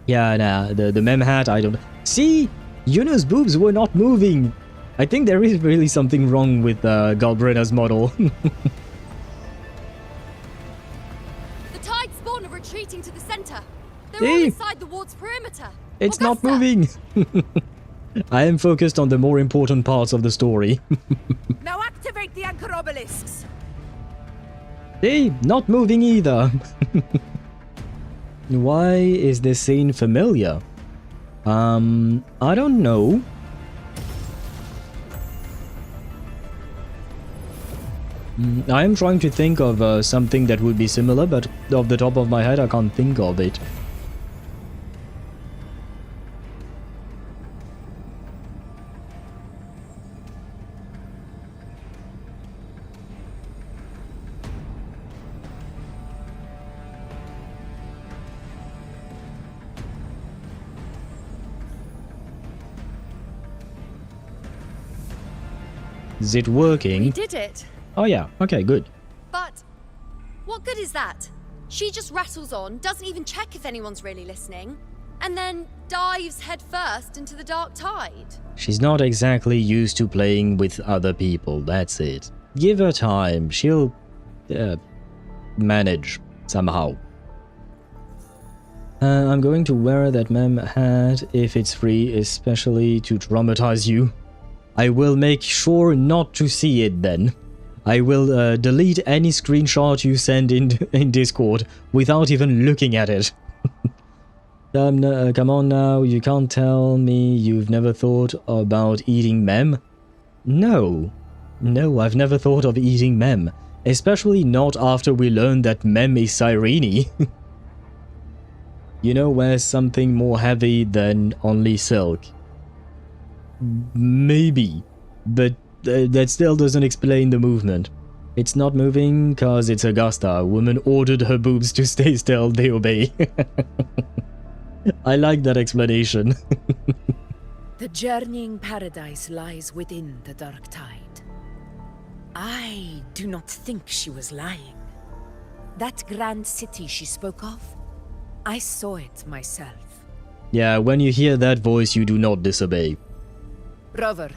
Yeah, nah, the mem hat, I don't... See? Yuno's boobs were not moving! I think there is really something wrong with Galbrena's model. The tide spawn are retreating to the center. They're all inside the ward's perimeter. It's not moving! I am focused on the more important parts of the story. Now activate the anchor obelisks! Hey, not moving either. Why is this scene familiar? I don't know. I am trying to think of something that would be similar, but off the top of my head I can't think of it. Is it working? We did it. Oh yeah, okay, good. But what good is that? She just rattles on, doesn't even check if anyone's really listening. and then dives headfirst into the dark tide. She's not exactly used to playing with other people, that's it. Give her time, she'll manage somehow. I'm going to wear that mem hat if it's free, especially to traumatize you. I will make sure not to see it then. I will delete any screenshot you send in Discord without even looking at it. Come on now, you can't tell me you've never thought about eating mem? No. No, I've never thought of eating mem. Especially not after we learned that mem is Cyrene. You know, where's something more heavy than only silk? Maybe. But that still doesn't explain the movement. It's not moving cause it's Augusta. A woman ordered her boobs to stay still, they obey. I like that explanation. The journeying paradise lies within the dark tide. I do not think she was lying. That grand city she spoke of, I saw it myself. Yeah, when you hear that voice, you do not disobey. Rover,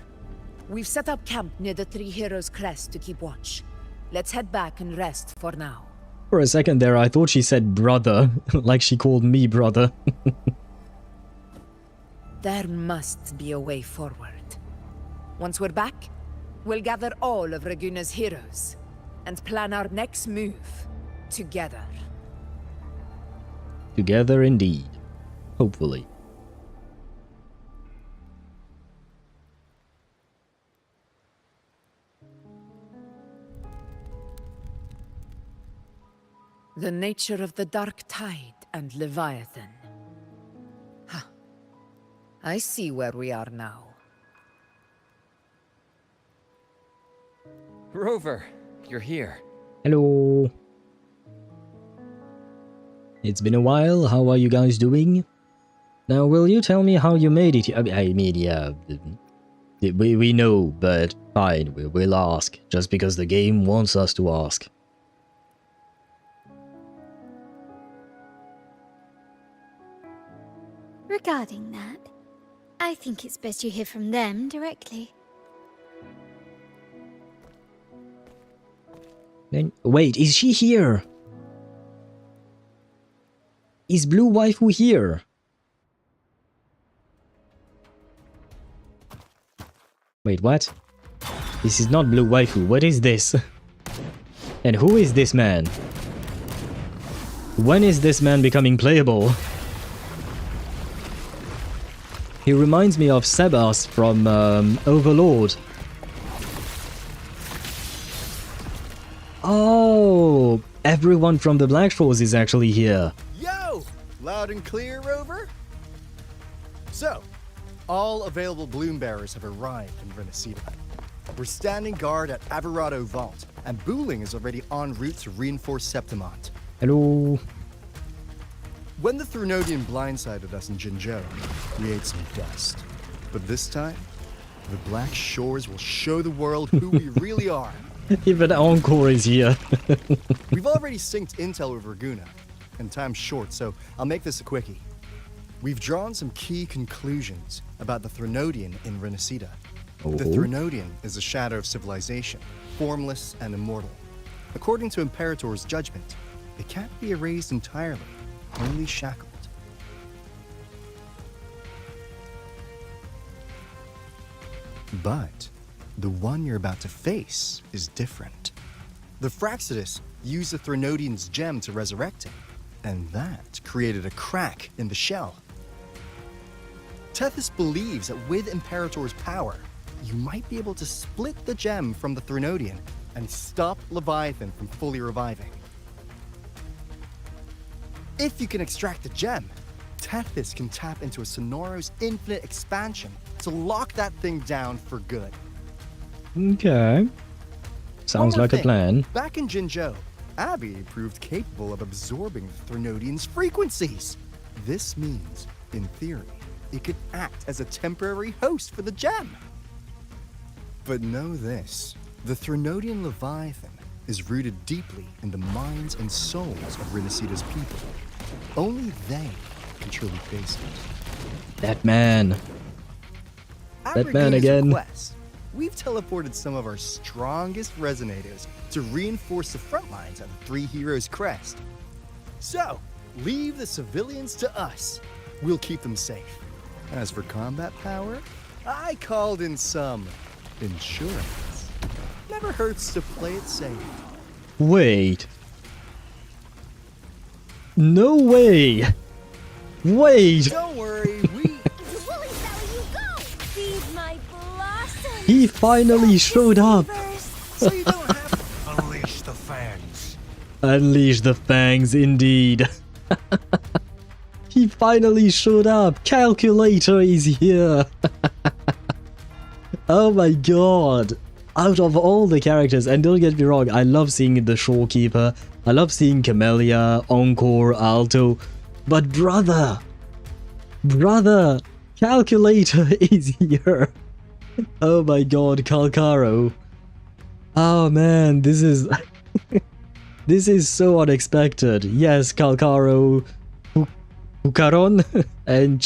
we've set up camp near the Three Heroes Crest to keep watch. Let's head back and rest for now. For a second there, I thought she said brother, like she called me brother. There must be a way forward. Once we're back, we'll gather all of Raguna's heroes and plan our next move together. Together indeed. Hopefully. The nature of the dark tide and Leviathan. Huh. I see where we are now. Rover, you're here. Hello. It's been a while. How are you guys doing? Now, will you tell me how you made it? I mean, yeah, we know, but fine, we'll ask, just because the game wants us to ask. Regarding that, I think it's best you hear from them directly. Wait, is she here? Is Blue Waifu here? Wait, what? This is not Blue Waifu. What is this? And who is this man? When is this man becoming playable? He reminds me of Sebas from Overlord. Oh, everyone from the Black Shores is actually here. Yo! Loud and clear, Rover? So, all available bloom bearers have arrived in Rinascita. We're standing guard at Averado Vault, and Booling is already en route to reinforce Septimont. Hello. When the Thrunodian blindsided us in Jinzhou, we ate some dust. But this time, the Black Shores will show the world who we really are. Even Encore is here. We've already synced intel with Raguna, and time's short, so I'll make this a quickie. We've drawn some key conclusions about the Thrunodian in Rinascita. The Thrunodian is a shadow of civilization, formless and immortal. According to Imperator's judgment, it can't be erased entirely, only shackled. But the one you're about to face is different. The Fraxidus used the Thrunodian's gem to resurrect him, and that created a crack in the shell. Tethys believes that with Imperator's power, you might be able to split the gem from the Thrunodian and stop Leviathan from fully reviving. If you can extract the gem, Tethys can tap into a Sonoro's infinite expansion to lock that thing down for good. Okay. Sounds like a plan. Back in Jinzhou, Abby proved capable of absorbing the Thrunodian's frequencies. This means, in theory, it could act as a temporary host for the gem. But know this, the Thrunodian Leviathan is rooted deeply in the minds and souls of Rinascita's people. Only they can truly face it. That man. At That man Reguna's again. request, we've teleported some of our strongest resonators to reinforce the front lines at the Three Heroes Crest. So, leave the civilians to us. We'll keep them safe. As for combat power, I called in some insurance. Never hurts to play it safe. Wait. No way. Wait. Don't worry, Feed my blossom. He finally showed up. So you don't have to unleash the fangs. Unleash the fangs, indeed. He finally showed up. Calculator is here. Oh my god. Out of all the characters, and don't get me wrong, I love seeing the Shorekeeper. I love seeing Camellia, Encore, Alto. But brother, Calculator is here. Oh my god, Calcaro. Oh man, this is... this is so unexpected. Yes, Calcaro, Hucaron, and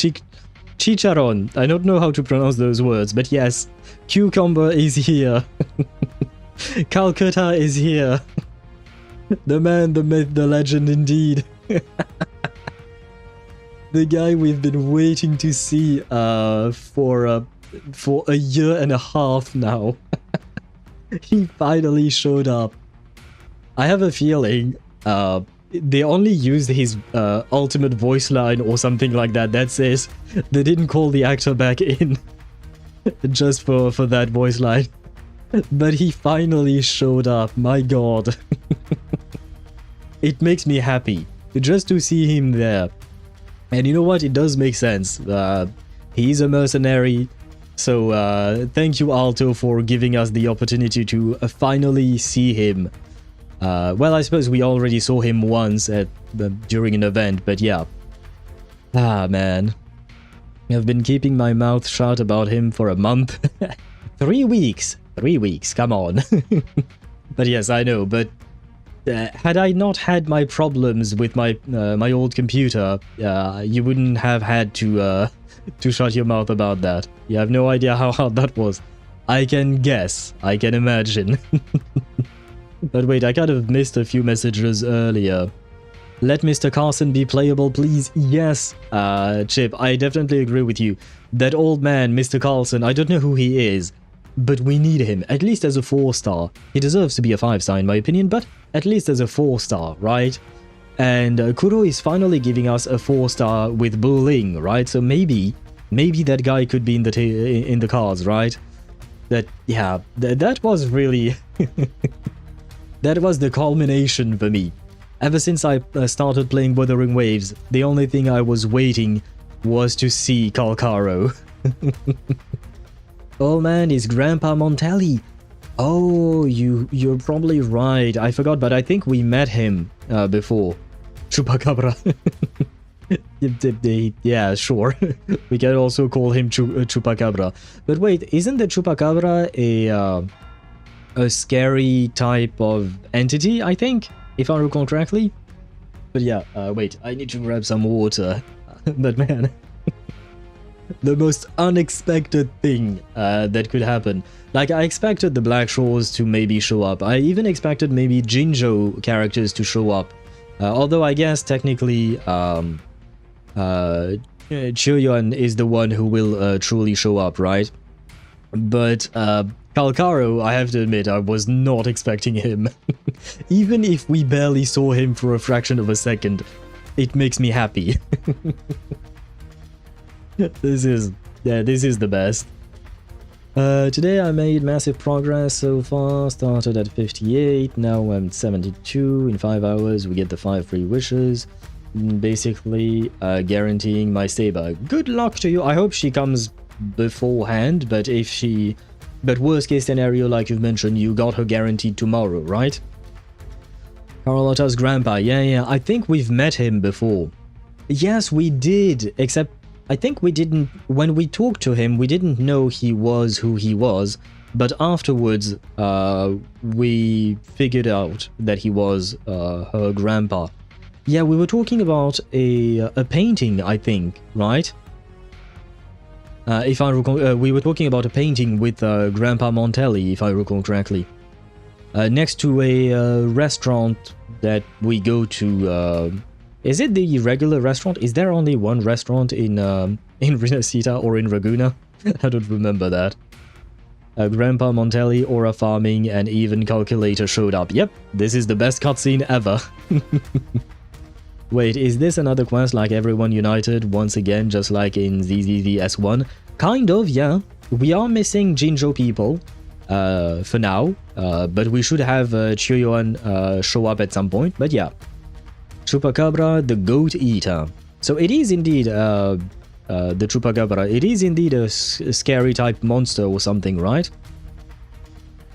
Chicharon. I don't know how to pronounce those words, but yes, Cucumber is here. Calcutta is here. The man, the myth, the legend indeed. The guy we've been waiting to see for a year and a half now. He finally showed up. I have a feeling they only used his ultimate voice line or something like that. That's it. They didn't call the actor back in just for that voice line. But he finally showed up. My god. It makes me happy just to see him there. And you know what? It does make sense. He's a mercenary. So thank you, Alto, for giving us the opportunity to finally see him. Well, I suppose we already saw him once during an event, but yeah. Ah, man. I've been keeping my mouth shut about him for a month. 3 weeks. 3 weeks, come on. But yes, I know, but had I not had my problems with my my old computer, you wouldn't have had to shut your mouth about that. You have no idea how hard that was. I can guess. I can imagine. But wait, I kind of missed a few messages earlier. Let Mr. Carson be playable, please. Yes, Chip, I definitely agree with you. That old man, Mr. Carlson, I don't know who he is, but we need him, at least as a 4-star. He deserves to be a 5-star in my opinion, but at least as a 4-star, right? And Kuro is finally giving us a 4-star with Buling, right? So maybe that guy could be in the cards, right? That was really... that was the culmination for me. Ever since I started playing Wuthering Waves, the only thing I was waiting was to see Calcaro. Oh man, is Grandpa Montelli? Oh, you're probably right. I forgot, but I think we met him before. Chupacabra. Yeah, sure. We can also call him Chupacabra. But wait, isn't the Chupacabra a scary type of entity, I think? If I recall correctly? But yeah, wait, I need to grab some water. But man... the most unexpected thing that could happen. Like, I expected the Black Shores to maybe show up. I even expected maybe Jinjo characters to show up. Although I guess technically Qiuyuan is the one who will truly show up, right? But Calcaro, I have to admit, I was not expecting him. Even if we barely saw him for a fraction of a second, it makes me happy. This is the best. Today I made massive progress so far. Started at 58, now I'm 72. In 5 hours we get the 5 free wishes. Basically guaranteeing my saber. Good luck to you. I hope she comes beforehand, but but worst case scenario, like you've mentioned, you got her guaranteed tomorrow, right? Carlotta's grandpa, yeah, I think we've met him before. Yes, we did, except I think we didn't, when we talked to him, we didn't know he was who he was, but afterwards, we figured out that he was her grandpa. Yeah, we were talking about a painting, I think, right? If I recall, we were talking about a painting with Grandpa Montelli, if I recall correctly. Next to a restaurant that we go to. Is it the regular restaurant? Is there only one restaurant in Rinascita or in Raguena? I don't remember that. Grandpa Montelli, Aura Farming, and even Calculator showed up. Yep, this is the best cutscene ever. Wait, is this another quest like Everyone United once again, just like in ZZZS1? Kind of, yeah. We are missing Jinzhou people for now, but we should have Qiuyuan show up at some point, but yeah. Chupacabra, the Goat Eater. So it is indeed the Chupacabra. It is indeed a scary type monster or something, right?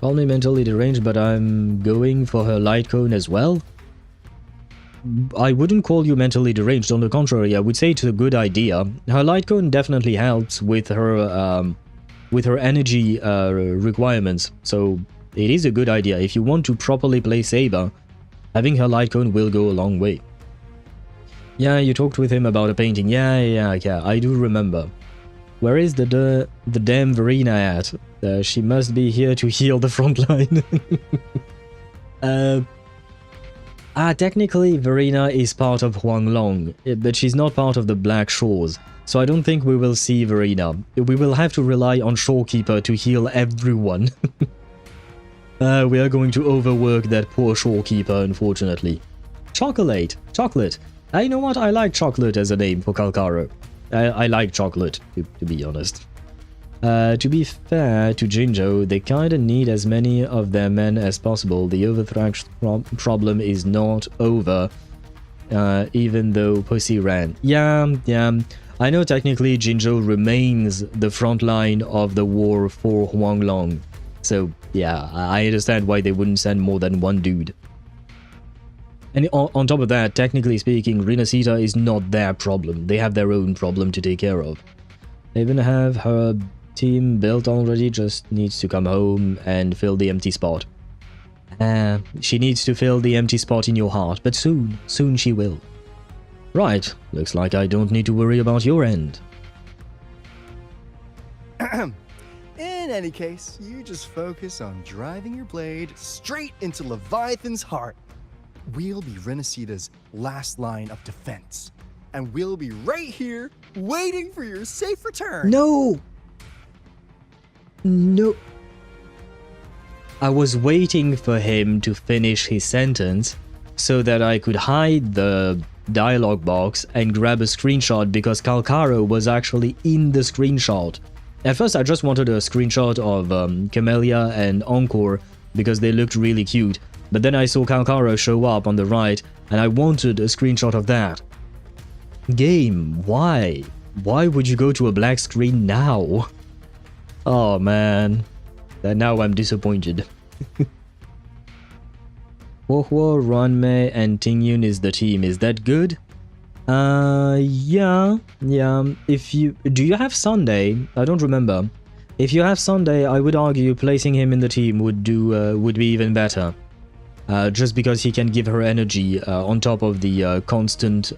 Call me mentally deranged, but I'm going for her light cone as well. I wouldn't call you mentally deranged. On the contrary, I would say it's a good idea. Her light cone definitely helps with her energy requirements. So it is a good idea. If you want to properly play Saber, having her light cone will go a long way. Yeah, you talked with him about a painting. Yeah, I do remember. Where is the damn Verena at? She must be here to heal the front line. Technically, Verena is part of Huanglong, but she's not part of the Black Shores. So I don't think we will see Verena. We will have to rely on Shorekeeper to heal everyone. We are going to overwork that poor Shorekeeper, unfortunately. Chocolate. You know what? I like Chocolate as a name for Calcaro. I like Chocolate, to be honest. To be fair to Jinzhou, they kinda need as many of their men as possible. The overthrash problem is not over, even though Pussy ran. Yeah. I know technically Jinzhou remains the front line of the war for Huanglong. So, yeah, I understand why they wouldn't send more than one dude. And on top of that, technically speaking, Rinascita is not their problem. They have their own problem to take care of. They even have her team built already, just needs to come home and fill the empty spot. She needs to fill the empty spot in your heart, but soon she will. Right, looks like I don't need to worry about your end. In any case, you just focus on driving your blade straight into Leviathan's heart. We'll be Rinascita's last line of defense, and we'll be right here waiting for your safe return. No! I was waiting for him to finish his sentence so that I could hide the dialogue box and grab a screenshot because Calcaro was actually in the screenshot. At first I just wanted a screenshot of Camellia and Encore because they looked really cute, but then I saw Calcaro show up on the right and I wanted a screenshot of that. Game, why? Why would you go to a black screen now? Oh man, now I'm disappointed. Huohuo, Ranmei, and Tingyun is the team. Is that good? Yeah. If you do, you have Sunday? I don't remember. If you have Sunday, I would argue placing him in the team would be even better. Just because he can give her energy on top of the constant.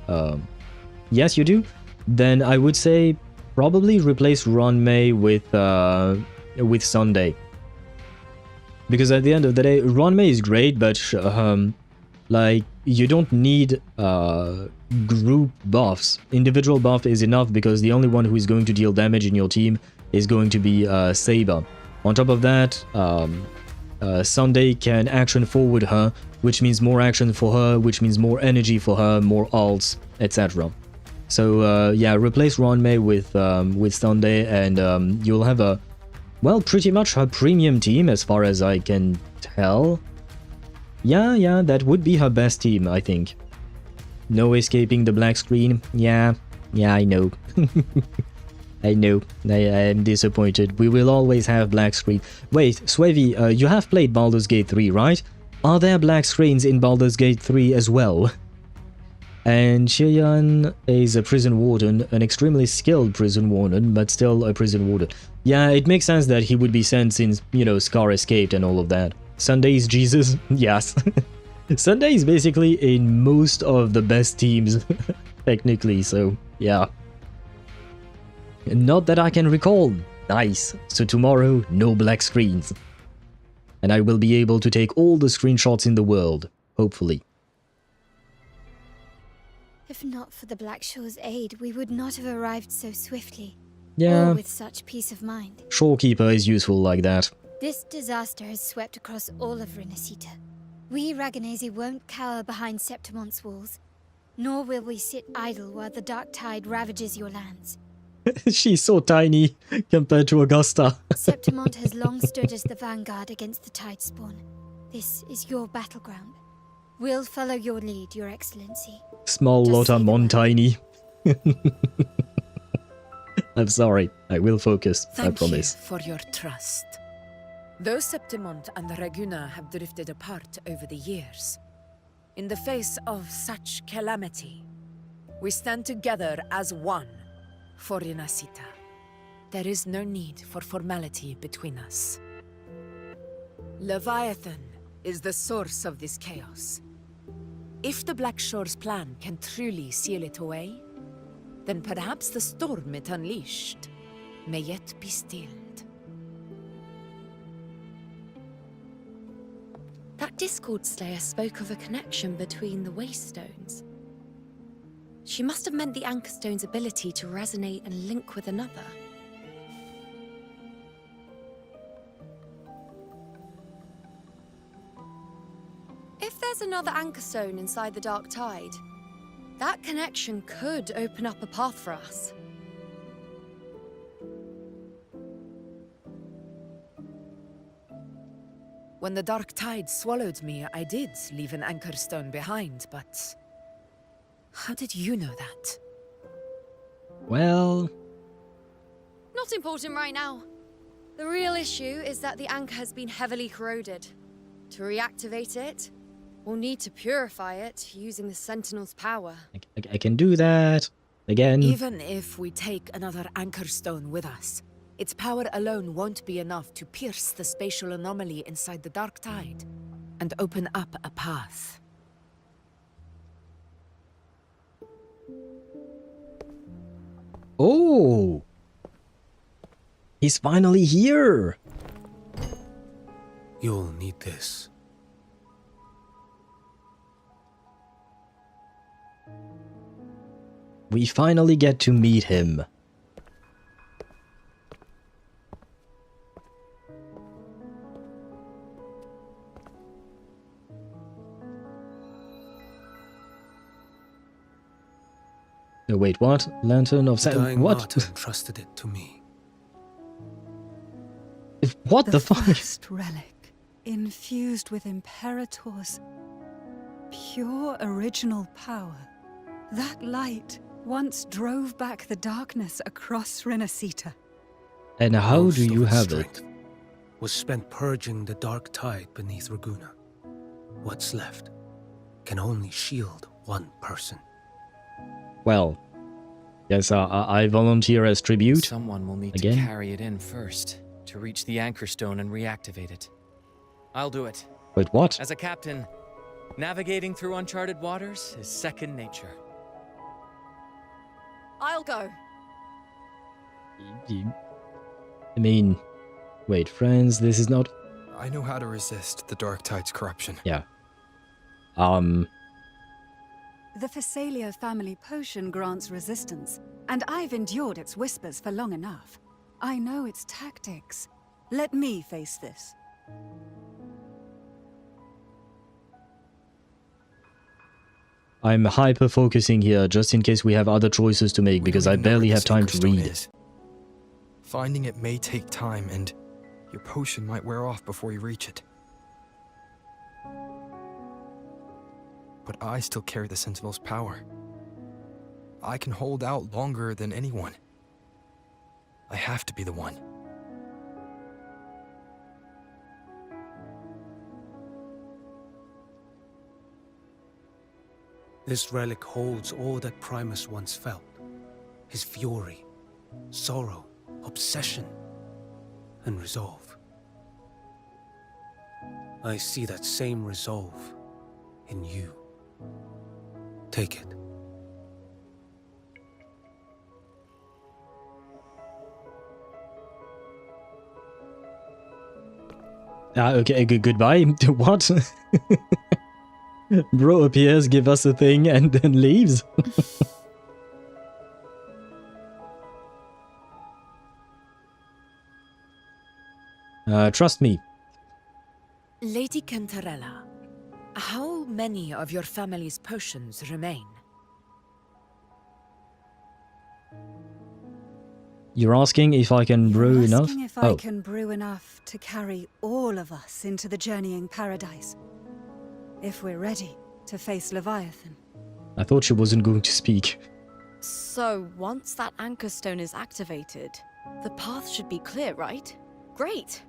Yes, you do. Then I would say probably replace Ranmei with Sunday. Because at the end of the day, Ranmei is great, but like you don't need group buffs. Individual buff is enough because the only one who is going to deal damage in your team is going to be Saber. On top of that, Sunday can action forward her, which means more action for her, which means more energy for her, more ults, etc. So yeah, replace Ranmei with Sunday, and you'll have a, well, pretty much her premium team as far as I can tell. Yeah, that would be her best team, I think. No escaping the black screen. Yeah, I know. I know. I am disappointed. We will always have black screen. Wait, Swavi, you have played Baldur's Gate 3, right? Are there black screens in Baldur's Gate 3 as well? And Qiuyuan is a prison warden, an extremely skilled prison warden, but still a prison warden. Yeah, it makes sense that he would be sent since, you know, Scar escaped and all of that. Sunday's Jesus? Yes. Sunday is basically in most of the best teams, technically, so yeah. Not that I can recall. Nice. So tomorrow, no black screens. And I will be able to take all the screenshots in the world, hopefully. If not for the Blackshaw's aid, we would not have arrived so swiftly. Yeah. Or with such peace of mind. Shorekeeper is useful like that. This disaster has swept across all of Rinascita. We Raganese won't cower behind Septimon's walls, nor will we sit idle while the dark tide ravages your lands. She's so tiny compared to Augusta. Septimont has long stood as the vanguard against the tide spawn. This is your battleground. We'll follow your lead, Your Excellency. Small Lotta Montini. I'm sorry. I will focus. I promise. Thank you for your trust. Though Septimont and Raguna have drifted apart over the years, in the face of such calamity, we stand together as one for Rinascita. There is no need for formality between us. Leviathan is the source of this chaos. If the Black Shore's plan can truly seal it away, then perhaps the storm it unleashed may yet be stilled. That Discord Slayer spoke of a connection between the Waystones. She must have meant the Anchorstone's ability to resonate and link with another. If there's another Anchorstone inside the Dark Tide, that connection could open up a path for us. When the Dark Tide swallowed me, I did leave an Anchorstone behind, but how did you know that? Well... Not important right now. The real issue is that the anchor has been heavily corroded. To reactivate it, we'll need to purify it using the Sentinel's power. I can do that. Again. Even if we take another Anchorstone with us, its power alone won't be enough to pierce the spatial anomaly inside the Dark Tide and open up a path. Oh! He's finally here! You'll need this. We finally get to meet him. No, wait, what? Lantern of Saturn? What? Martyr entrusted it to me. What the fuck? First relic, infused with Imperator's pure original power. That light once drove back the darkness across Rinascita. And how do you have it? Was spent purging the dark tide beneath Raguna. What's left can only shield one person. Well, yes, I volunteer as tribute. Someone will need again. to carry it in first to reach the Anchorstone and reactivate it. I'll do it. Wait, what? As a captain, navigating through uncharted waters is second nature. I'll go. I mean, wait, friends, this is not... I know how to resist the Dark Tide's corruption. Yeah. The Phasalia family potion grants resistance, and I've endured its whispers for long enough. I know its tactics. Let me face this. I'm hyper-focusing here, just in case we have other choices to make, because I barely have time to read. Finding it may take time, and your potion might wear off before you reach it. But I still carry the Sentinel's power. I can hold out longer than anyone. I have to be the one. This relic holds all that Primus once felt. His fury, sorrow, obsession, and resolve. I see that same resolve in you. Take it. Okay, goodbye. What? Bro appears, give us a thing, and then leaves? Trust me. Lady Cantarella, how many of your family's potions remain? You're asking if I can brew enough? Asking if I can brew enough to carry all of us into the journeying paradise. If we're ready to face Leviathan. I thought she wasn't going to speak. So, once that anchor stone is activated, the path should be clear, right? Great!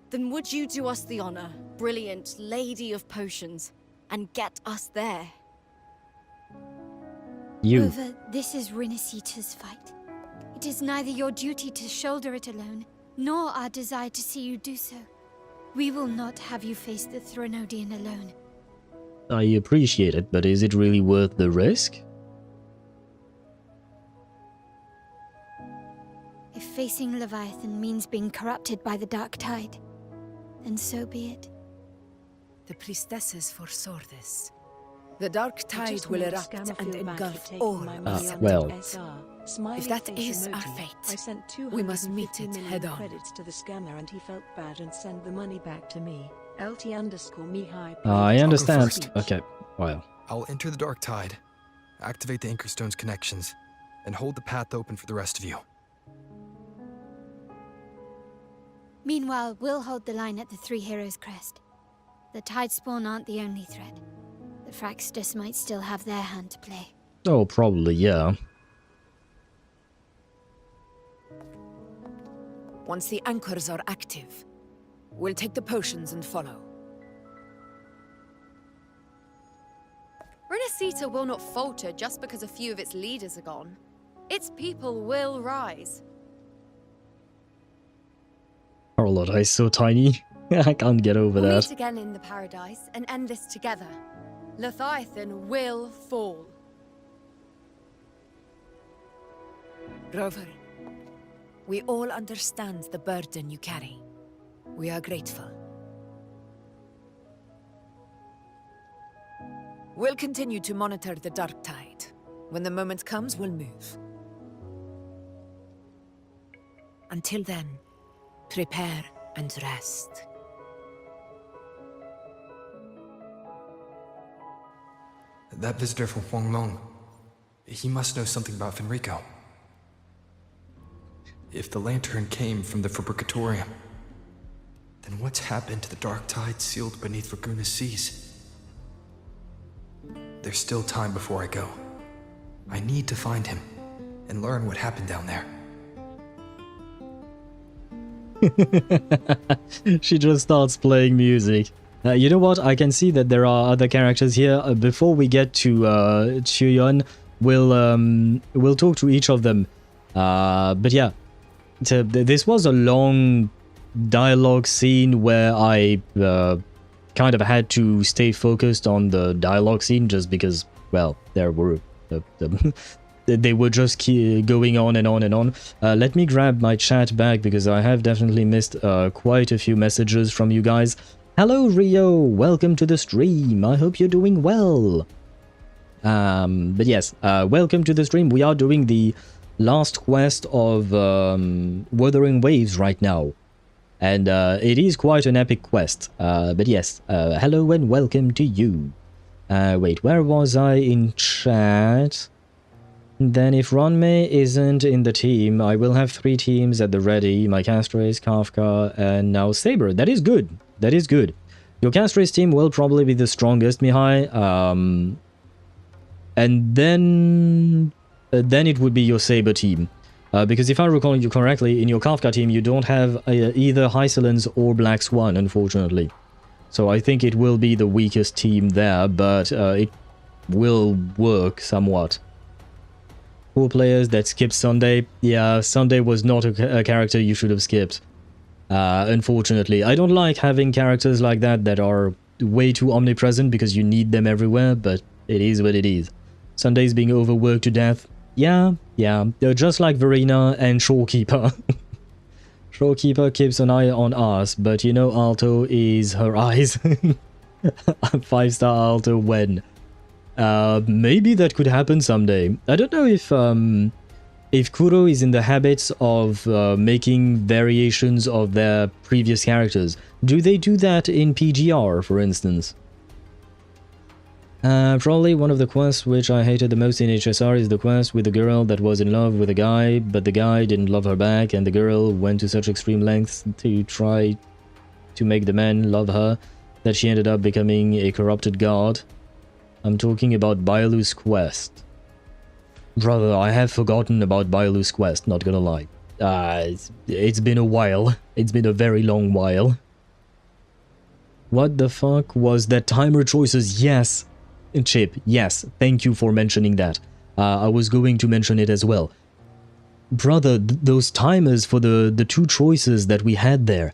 Then would you do us the honor, brilliant Lady of Potions, and get us there? You. Rover, this is Rinascita's fight. It is neither your duty to shoulder it alone, nor our desire to see you do so. We will not have you face the Threnodian alone. I appreciate it, but is it really worth the risk? If facing Leviathan means being corrupted by the Dark Tide, then so be it. The priestesses foresaw this. The Dark Tide will erupt and engulf all. Well. If that is our fate, we must meet it head on. Credits to the scammer and he felt bad and sent the money back to me. LT_me high. I understand. first. Okay, well. I'll enter the Dark Tide, activate the Anchorstone's connections, and hold the path open for the rest of you. Meanwhile, we'll hold the line at the Three Heroes Crest. The Tidespawn aren't the only threat. The Fraxtus might still have their hand to play. Oh, probably, yeah. Once the anchors are active, we'll take the potions and follow. Rinascita will not falter just because a few of its leaders are gone. Its people will rise. Carlotta is so tiny. I can't get over We'll that. meet again in the paradise and end this together. Leviathan will fall. Rover, we all understand the burden you carry. We are grateful. We'll continue to monitor the Dark Tide. When the moment comes, we'll move. Until then, prepare and rest. That visitor from Huangmeng, he must know something about Fenrico. If the lantern came from the Fabricatorium, then what's happened to the Dark Tide sealed beneath Raguna's seas? There's still time before I go. I need to find him and learn what happened down there. She just starts playing music. You know what? I can see that there are other characters here. Before we get to Qiuyuan, we'll talk to each of them. But yeah, this was a long dialogue scene where I kind of had to stay focused on the dialogue scene just because, well, there were they were just going on and on and on. Let me grab my chat back because I have definitely missed quite a few messages from you guys. Hello Rio, welcome to the stream. I hope you're doing well. But yes, welcome to the stream. We are doing the last quest of Wuthering Waves right now. And it is quite an epic quest. But yes, hello and welcome to you. Wait, where was I in chat? Then if Ronmei isn't in the team, I will have 3 teams at the ready. My Castries, Kafka, and now Saber. That is good. That is good. Your Castries team will probably be the strongest, Mihai. And then it would be your Saber team. Because if I recall you correctly, in your Kafka team, you don't have either Hysolens or Black Swan, unfortunately. So I think it will be the weakest team there, but it will work somewhat. 4 players that skipped Sunday. Yeah, Sunday was not a character you should have skipped. Unfortunately. I don't like having characters like that that are way too omnipresent because you need them everywhere, but it is what it is. Sundays being overworked to death. Yeah. They're just like Verena and Shorekeeper. Shorekeeper keeps an eye on us, but you know Alto is her eyes. 5-star Alto when? Maybe that could happen someday. I don't know if Kuro is in the habits of making variations of their previous characters. Do they do that in PGR, for instance? Probably one of the quests which I hated the most in HSR is the quest with the girl that was in love with a guy, but the guy didn't love her back, and the girl went to such extreme lengths to try to make the man love her that she ended up becoming a corrupted god. I'm talking about Bailu's quest. Brother, I have forgotten about Bailu's quest, not gonna lie. It's been a while. It's been a very long while. What the fuck was that timer choices? Yes. Chip, yes. Thank you for mentioning that. I was going to mention it as well. Brother, those timers for the two choices that we had there.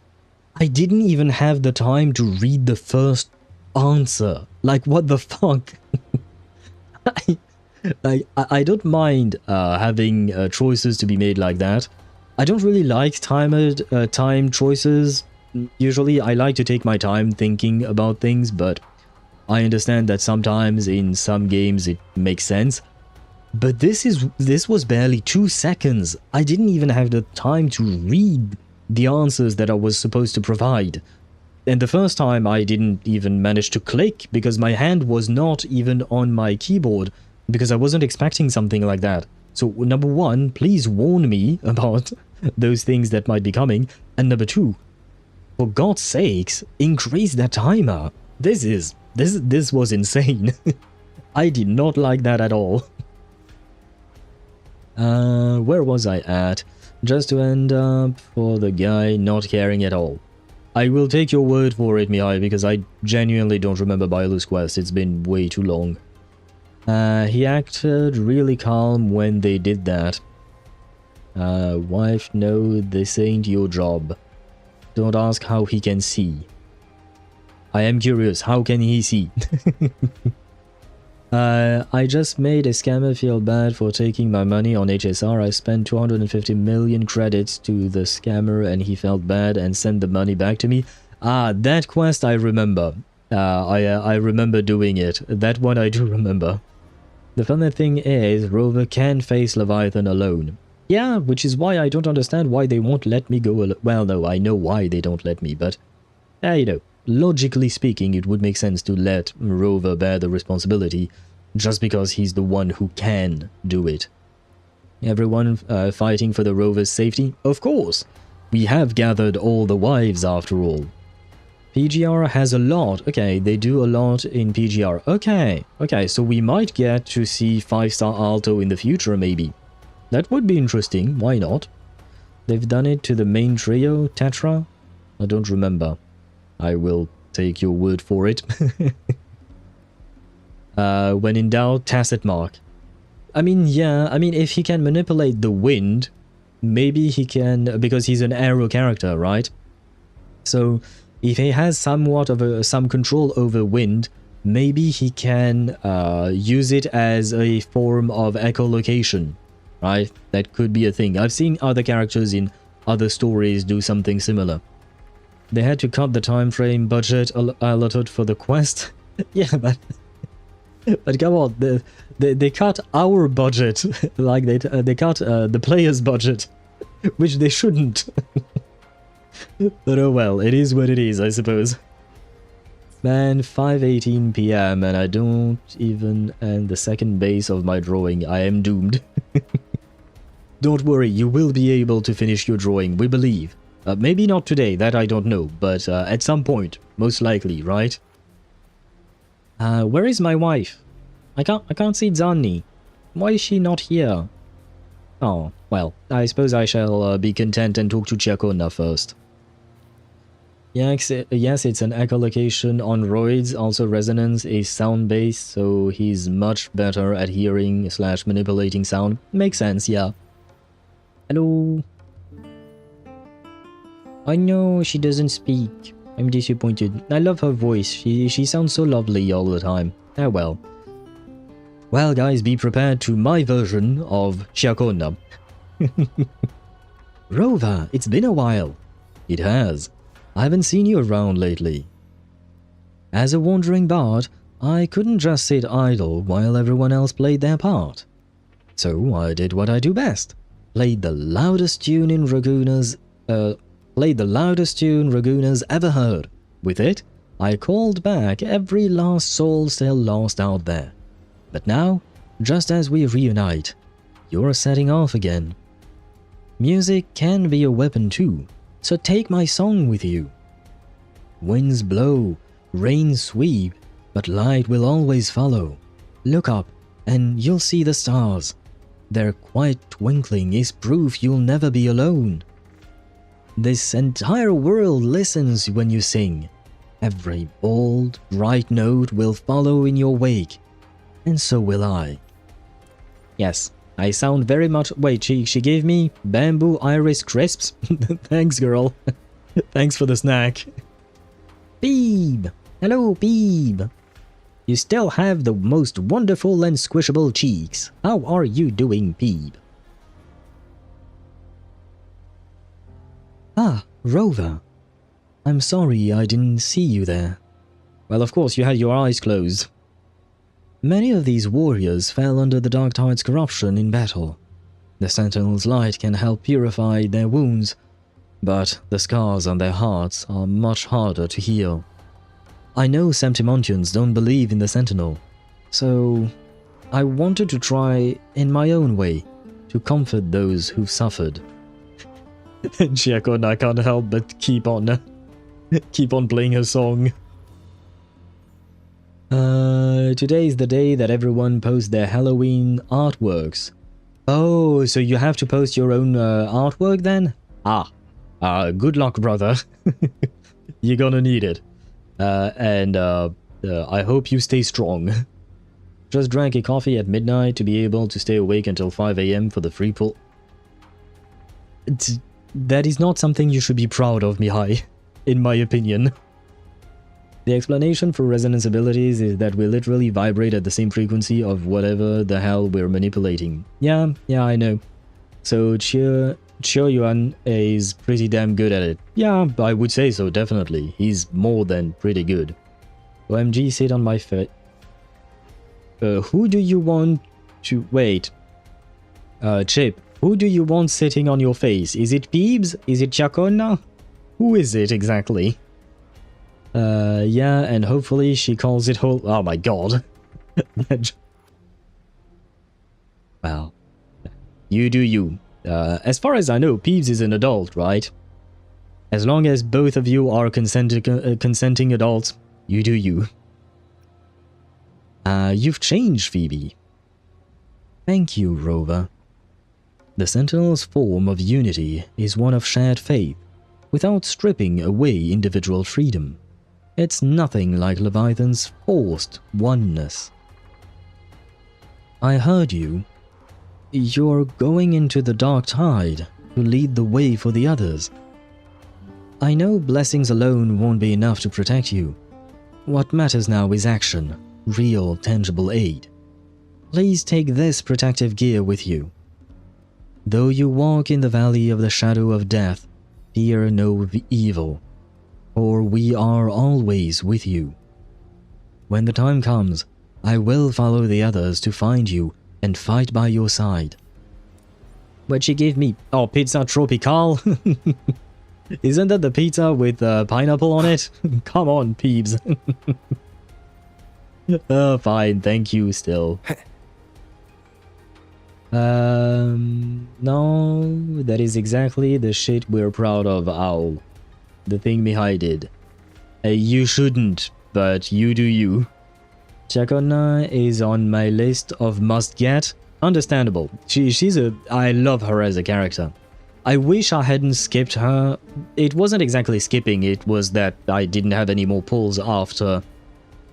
I didn't even have the time to read the first answer. Like, what the fuck? I don't mind having choices to be made like that. I don't really like timed choices. Usually, I like to take my time thinking about things, but I understand that sometimes in some games it makes sense. But this was barely 2 seconds. I didn't even have the time to read the answers that I was supposed to provide. And the first time I didn't even manage to click because my hand was not even on my keyboard because I wasn't expecting something like that. So number one, please warn me about those things that might be coming. And number two, for God's sakes, increase that timer. This was insane. I did not like that at all. Where was I at? Just to end up for the guy not caring at all. I will take your word for it, Mihai, because I genuinely don't remember Bailu's quest. It's been way too long. He acted really calm when they did that. Wife, no, this ain't your job. Don't ask how he can see. I am curious, how can he see? I just made a scammer feel bad for taking my money on HSR. I spent 250 million credits to the scammer and he felt bad and sent the money back to me. Ah, that quest I remember. I remember doing it. That one I do remember. The funny thing is, Rover can face Leviathan alone. Yeah, which is why I don't understand why they won't let me go well, no, I know why they don't let me, but... you know, logically speaking, it would make sense to let Rover bear the responsibility, just because he's the one who can do it. Everyone fighting for the Rover's safety? Of course! We have gathered all the wives after all. PGR has a lot. Okay, they do a lot in PGR. Okay, so we might get to see 5-star Alto in the future, maybe. That would be interesting, why not? They've done it to the main trio, Tetra? I don't remember. I will take your word for it. When in doubt, tacit mark. I mean, yeah, if he can manipulate the wind, maybe he can, because he's an aero character, right? So, if he has somewhat of some control over wind, maybe he can use it as a form of echolocation, right? That could be a thing. I've seen other characters in other stories do something similar. They had to cut the time frame budget allotted for the quest. Yeah, but come on, they cut our budget, like they cut the player's budget, which they shouldn't. But oh well, it is what it is, I suppose. Man, 5:18 PM and I don't even end the second base of my drawing. I am doomed. Don't worry, you will be able to finish your drawing, we believe. Maybe not today, that I don't know, but at some point, most likely, right? Where is my wife? I can't see Zanni. Why is she not here? Oh, well, I suppose I shall be content and talk to Chakona first. Yes, it's an echolocation on roids, also resonance is sound-based, so he's much better at hearing / manipulating sound. Makes sense, yeah. Hello? I know she doesn't speak. I'm disappointed. I love her voice. She sounds so lovely all the time. Oh well. Well, guys, be prepared to my version of Qiuyuan. Rover, it's been a while. It has. I haven't seen you around lately. As a wandering bard, I couldn't just sit idle while everyone else played their part. So I did what I do best. Played the loudest tune Raguna's ever heard. With it, I called back every last soul still lost out there. But now, just as we reunite, you're setting off again. Music can be a weapon too, so take my song with you. Winds blow, rain sweep, but light will always follow. Look up, and you'll see the stars. Their quiet twinkling is proof you'll never be alone. This entire world listens when you sing. Every bold, bright note will follow in your wake, and so will I. Yes, I sound very much— wait, she gave me bamboo iris crisps? Thanks, girl. Thanks for the snack. Peeb! Hello, Peeb! You still have the most wonderful and squishable cheeks. How are you doing, Peeb? Ah, Rover. I'm sorry I didn't see you there. Well, of course, you had your eyes closed. Many of these warriors fell under the Dark Tide's corruption in battle. The Sentinel's light can help purify their wounds, but the scars on their hearts are much harder to heal. I know Septimontians don't believe in the Sentinel, so I wanted to try in my own way to comfort those who've suffered. And Qiuyuan, I can't help but keep on playing her song. Today is the day that everyone posts their Halloween artworks. Oh, so you have to post your own artwork then? Good luck, brother. You're gonna need it. I hope you stay strong. Just drank a coffee at midnight to be able to stay awake until 5 AM for the free pull. That is not something you should be proud of, Mihai, in my opinion. The explanation for resonance abilities is that we literally vibrate at the same frequency of whatever the hell we're manipulating. Yeah, I know. So Qiuyuan is pretty damn good at it. Yeah, I would say so, definitely. He's more than pretty good. OMG, sit on my face. Who do you want to— wait. Chip, who do you want sitting on your face? Is it Peebs? Is it Qiuyuan? Who is it exactly? Yeah, and hopefully she calls it whole— oh my god. Well, you do you. As far as I know, Peebs is an adult, right? As long as both of you are consenting adults, you do you. You've changed, Phoebe. Thank you, Rover. The Sentinel's form of unity is one of shared faith, without stripping away individual freedom. It's nothing like Leviathan's forced oneness. I heard you. You're going into the Dark Tide to lead the way for the others. I know blessings alone won't be enough to protect you. What matters now is action, real, tangible aid. Please take this protective gear with you. Though you walk in the valley of the shadow of death, fear no evil, for we are always with you. When the time comes, I will follow the others to find you and fight by your side. What'd she give me? Oh, pizza tropical? Isn't that the pizza with pineapple on it? Come on, Peebs. Fine, thank you still. No, that is exactly the shit we're proud of, Owl. The thing Mihai did. You shouldn't, but you do you. Qiuyuan is on my list of must-get. Understandable. I love her as a character. I wish I hadn't skipped her. It wasn't exactly skipping, it was that I didn't have any more pulls after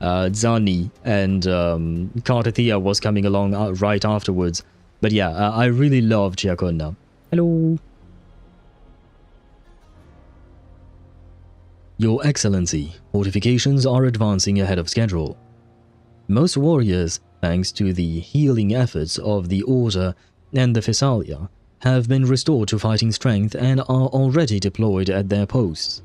Zani and Kartathea was coming along right afterwards. But yeah, I really love Qiuyuan. Hello. Your Excellency, fortifications are advancing ahead of schedule. Most warriors, thanks to the healing efforts of the Order and the Physalia, have been restored to fighting strength and are already deployed at their posts.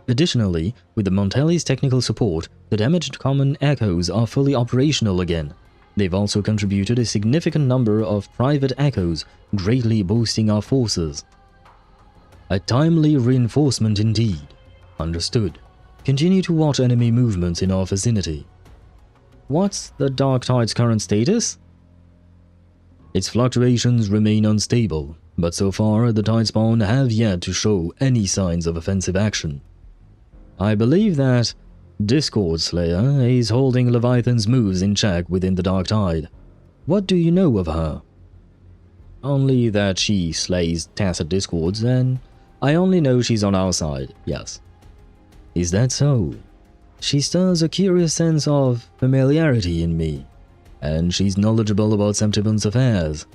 Additionally, with the Montelli's technical support, the damaged common echoes are fully operational again. They've also contributed a significant number of private echoes, greatly boosting our forces. A timely reinforcement indeed. Understood. Continue to watch enemy movements in our vicinity. What's the Dark Tide's current status? Its fluctuations remain unstable, but so far the Tidespawn have yet to show any signs of offensive action. I believe that Discord Slayer is holding Leviathan's moves in check within the Dark Tide. What do you know of her? Only that she slays tacit discords, and I only know she's on our side, yes. Is that so? She stirs a curious sense of familiarity in me, and she's knowledgeable about Septimon's affairs,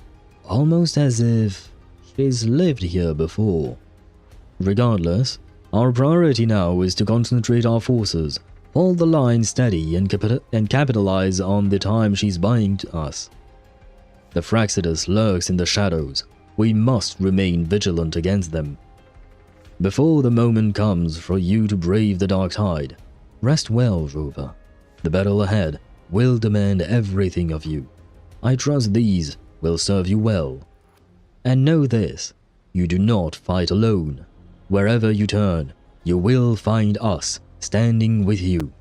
almost as if she's lived here before. Regardless, our priority now is to concentrate our forces, hold the line steady, and capitalize on the time she's buying to us. The Fraxidus lurks in the shadows. We must remain vigilant against them. Before the moment comes for you to brave the Dark Tide, rest well, Rover. The battle ahead will demand everything of you. I trust these will serve you well. And know this, you do not fight alone. Wherever you turn, you will find us standing with you.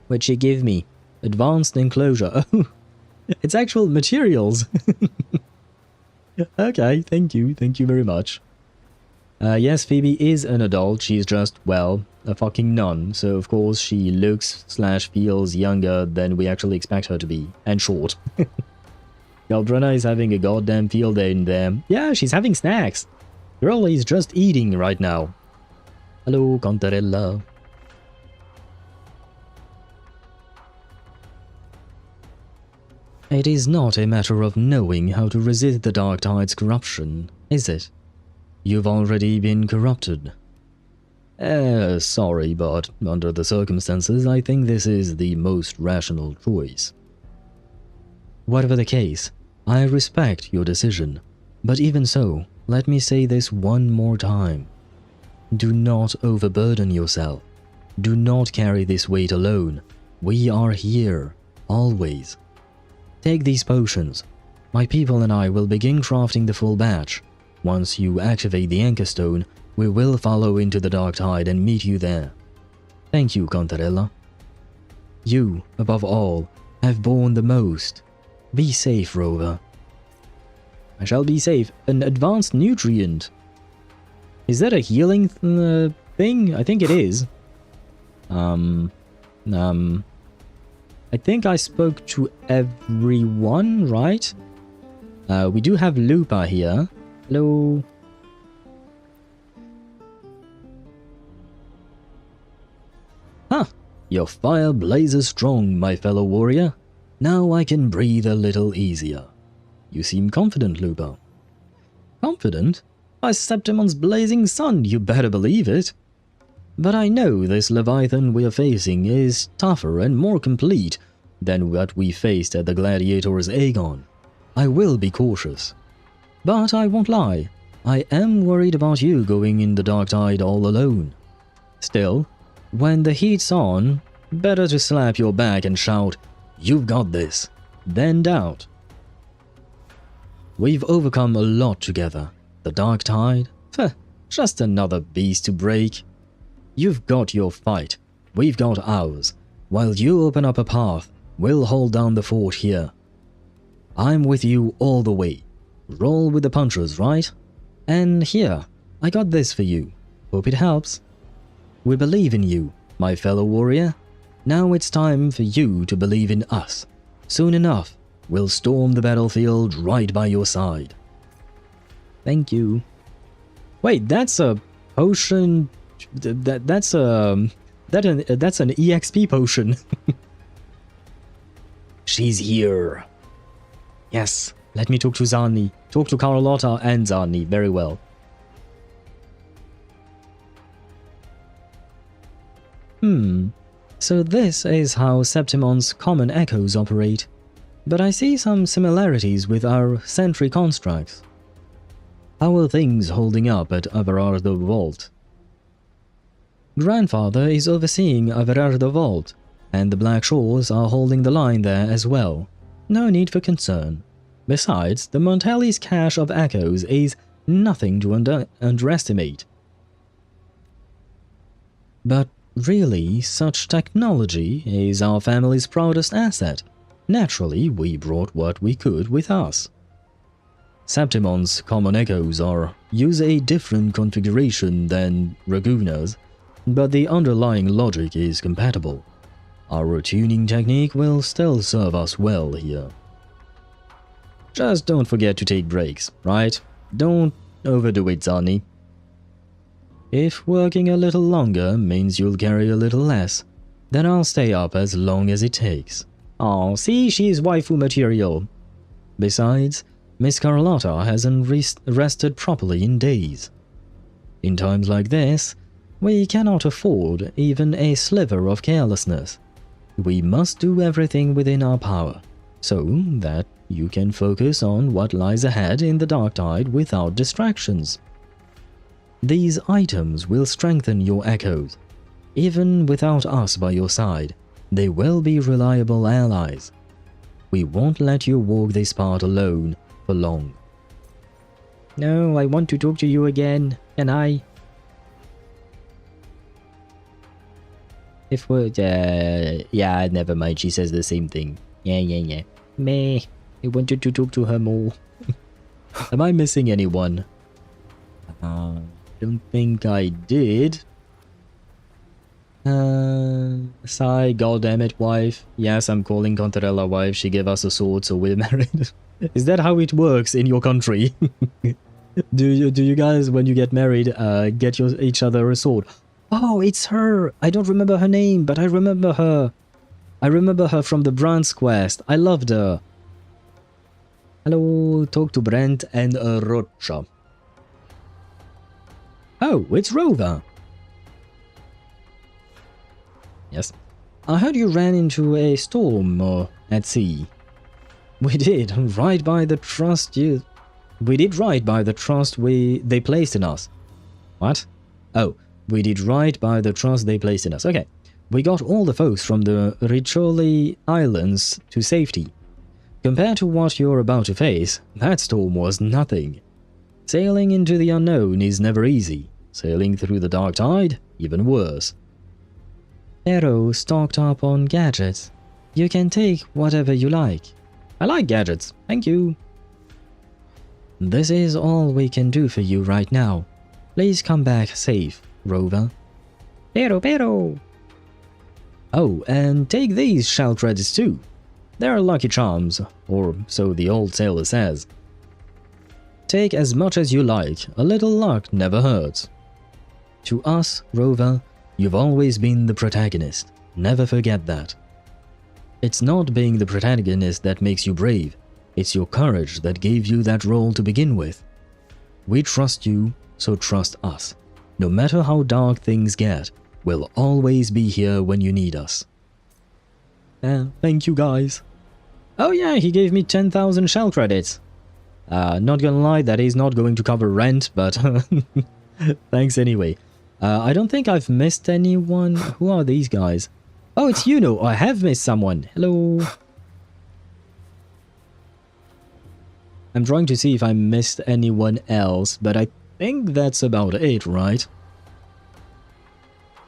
What'd you give me? Advanced enclosure. Oh, it's actual materials. Okay, thank you very much. Yes, Phoebe is an adult. She's just, well, a fucking nun, so of course she looks/feels younger than we actually expect her to be, and short. Galbrena is having a goddamn field day in there. Yeah, she's having snacks. Girl is just eating right now. Hello, Contarella. It is not a matter of knowing how to resist the Dark Tide's corruption, is it? You've already been corrupted. Sorry, but under the circumstances, I think this is the most rational choice. Whatever the case, I respect your decision, but even so, let me say this one more time. Do not overburden yourself. Do not carry this weight alone. We are here, always. Take these potions. My people and I will begin crafting the full batch. Once you activate the Anchor Stone, we will follow into the Dark Tide and meet you there. Thank you, Contarella. You, above all, have borne the most. Be safe, Rover. I shall be safe. An advanced nutrient. Is that a healing thing? I think it is. I think I spoke to everyone, right? We do have Lupa here. Hello. Huh. Your fire blazes strong, my fellow warrior. Now I can breathe a little easier. You seem confident, Lupa. Confident? By Septimon's blazing sun, you better believe it. But I know this Leviathan we are facing is tougher and more complete than what we faced at the Gladiator's Aegon. I will be cautious. But I won't lie, I am worried about you going in the Dark Tide all alone. Still, when the heat's on, better to slap your back and shout, "You've got this," than doubt. We've overcome a lot together. The Dark Tide? Just another beast to break. You've got your fight, we've got ours. While you open up a path, we'll hold down the fort here. I'm with you all the way. Roll with the punches, right? And here, I got this for you. Hope it helps. We believe in you, my fellow warrior. Now it's time for you to believe in us. Soon enough, we'll storm the battlefield right by your side. Thank you. Wait, that's a potion. That's an EXP potion. She's here. Yes, let me talk to Zani. Talk to Carlotta and Zani. Very well. So this is how Septimon's common echoes operate. But I see some similarities with our sentry constructs. How are things holding up at Everardo Vault? Grandfather is overseeing Everardo Vault, and the Black Shores are holding the line there as well. No need for concern. Besides, the Montelli's cache of echoes is nothing to underestimate. But really, such technology is our family's proudest asset. Naturally, we brought what we could with us. Septimon's common echoes use a different configuration than Raguna's, but the underlying logic is compatible. Our tuning technique will still serve us well here. Just don't forget to take breaks, right? Don't overdo it, Zani. If working a little longer means you'll carry a little less, then I'll stay up as long as it takes. Oh, see, she's waifu material. Besides, Miss Carlotta hasn't rested properly in days. In times like this, we cannot afford even a sliver of carelessness. We must do everything within our power, so that you can focus on what lies ahead in the dark tide without distractions. These items will strengthen your echoes. Even without us by your side, they will be reliable allies. We won't let you walk this path alone for long. No, I want to talk to you again. Can I? If we're... yeah, never mind. She says the same thing. Yeah. Meh. I wanted to talk to her more. Am I missing anyone? Don't think I did. Sigh, goddammit, wife. Yes, I'm calling Contarella wife. She gave us a sword, so we're married. Is that how it works in your country? Do you guys, when you get married, get each other a sword? Oh, it's her. I don't remember her name, but I remember her. I remember her from the Brand's quest. I loved her. Hello, talk to Brent and Rocha. Oh, it's Rover. Yes. I heard you ran into a storm at sea. We did, right by the trust We did right by the trust they placed in us. What? Oh, we did right by the trust they placed in us. Okay. We got all the folks from the Riccioli Islands to safety. Compared to what you're about to face, that storm was nothing. Sailing into the unknown is never easy. Sailing through the dark tide, even worse. Arrow stocked up on gadgets. You can take whatever you like. I like gadgets, thank you. This is all we can do for you right now. Please come back safe, Rover. Pero. Oh, and take these shell credits too. They're lucky charms, or so the old sailor says. Take as much as you like, a little luck never hurts. To us, Rover, you've always been the protagonist. Never forget that. It's not being the protagonist that makes you brave. It's your courage that gave you that role to begin with. We trust you, so trust us. No matter how dark things get, we'll always be here when you need us. Thank you guys. Oh yeah, he gave me 10,000 shell credits. Not gonna lie, that is not going to cover rent, but thanks anyway. I don't think I've missed anyone. Who are these guys? Oh, it's Yuno. I have missed someone. Hello. I'm trying to see if I missed anyone else, but I think that's about it, right?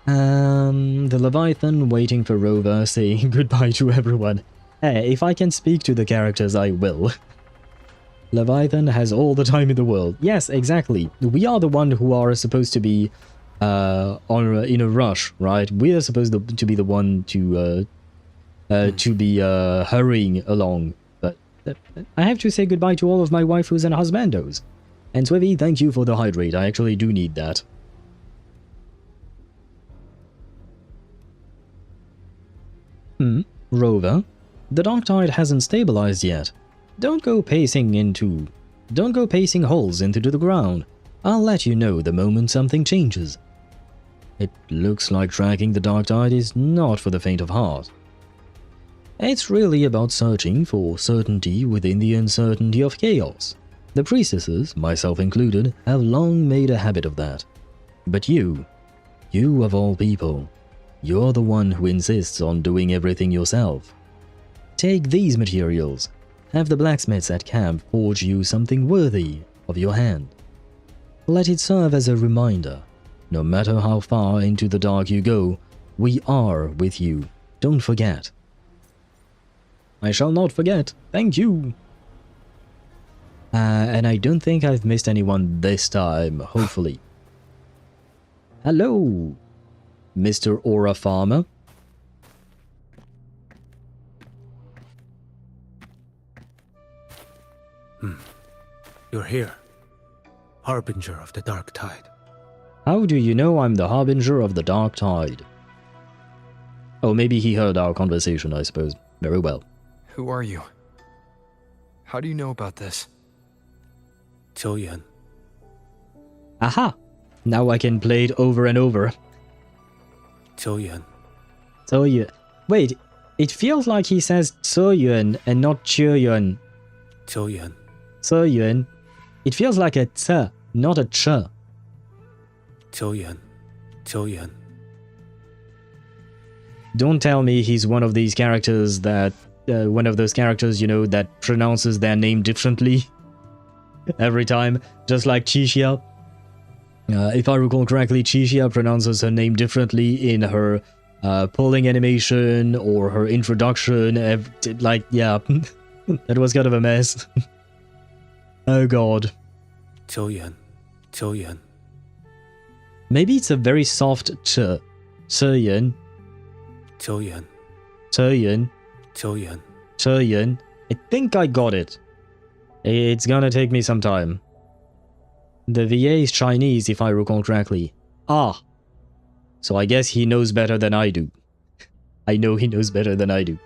The Leviathan waiting for Rover, saying goodbye to everyone. Hey, if I can speak to the characters, I will. Leviathan has all the time in the world. Yes, exactly. We are the one who are supposed to be in a rush, right? We are supposed to be the one to be hurrying along. But I have to say goodbye to all of my waifus and husbandos. And Swivy, thank you for the hydrate. I actually do need that. Rover, the dark tide hasn't stabilized yet. Don't go pacing holes into the ground. I'll let you know the moment something changes. It looks like tracking the Dark Tide is not for the faint of heart. It's really about searching for certainty within the uncertainty of chaos. The priestesses, myself included, have long made a habit of that. But you of all people, you're the one who insists on doing everything yourself. Take these materials. Have the blacksmiths at camp forge you something worthy of your hand. Let it serve as a reminder. No matter how far into the dark you go, we are with you. Don't forget. I shall not forget. Thank you. And I don't think I've missed anyone this time, hopefully. Hello, Mr. Aura Farmer. You're here, Harbinger of the Dark Tide. How do you know I'm the Harbinger of the Dark Tide? Oh, maybe he heard our conversation, I suppose. Very well. Who are you? How do you know about this? Qiuyuan. Aha! Now I can play it over and over. Qiuyuan. Qiuyuan. Wait, it feels like he says Qiuyuan and not Qiuyuan. Qiuyuan. Qiuyuan. It feels like a t, not a ch. Qiuyuan. Qiuyuan. Don't tell me he's one of these characters that... one of those characters, you know, that pronounces their name differently every time, just like Qiuyuan. If I recall correctly, Qiuyuan pronounces her name differently in her polling animation or her introduction. Like, yeah, that was kind of a mess. Oh god. Qiuyuan. Qiuyuan. Maybe it's a very soft ch. Qiuyuan. Qiuyuan. Qiuyuan. Qiuyuan. Qiuyuan. I think I got it. It's gonna take me some time. The VA is Chinese, if I recall correctly. Ah. So I guess he knows better than I do. I know he knows better than I do.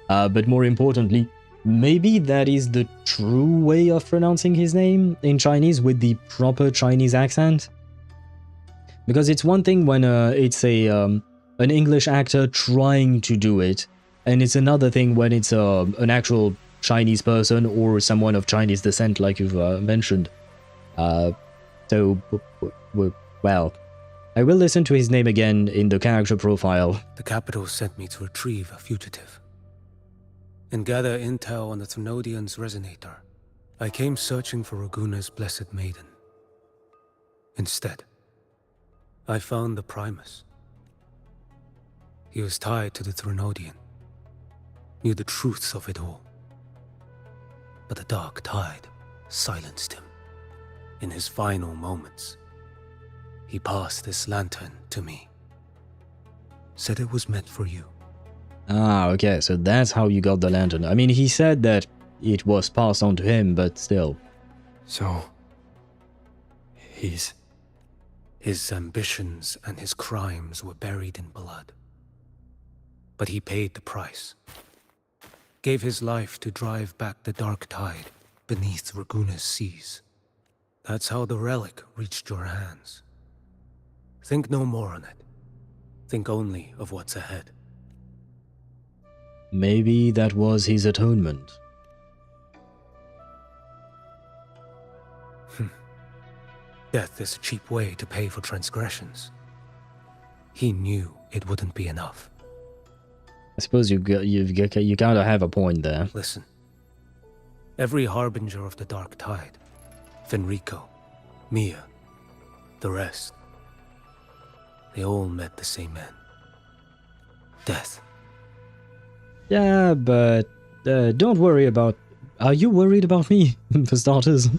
But more importantly, maybe that is the true way of pronouncing his name in Chinese with the proper Chinese accent. Because it's one thing when it's an English actor trying to do it, and it's another thing when it's an actual Chinese person or someone of Chinese descent, like you've mentioned. So, well, I will listen to his name again in the character profile. The capital sent me to retrieve a fugitive and gather intel on the Thrunodian's resonator. I came searching for Raguna's blessed maiden. Instead, I found the Primus. He was tied to the Thrunodian, knew the truths of it all. But the Dark Tide silenced him. In his final moments, he passed this lantern to me. Said it was meant for you. Ah, okay, so that's how you got the lantern. I mean, he said that it was passed on to him, but still. So... His ambitions and his crimes were buried in blood. But he paid the price. Gave his life to drive back the Dark Tide beneath Raguna's seas. That's how the relic reached your hands. Think no more on it. Think only of what's ahead. Maybe that was his atonement. Death is a cheap way to pay for transgressions. He knew it wouldn't be enough. I suppose you gotta have a point there. Listen. Every harbinger of the Dark Tide, Fenrico, Mia, the rest, they all met the same end. Death. Yeah, but don't worry about... Are you worried about me, for starters?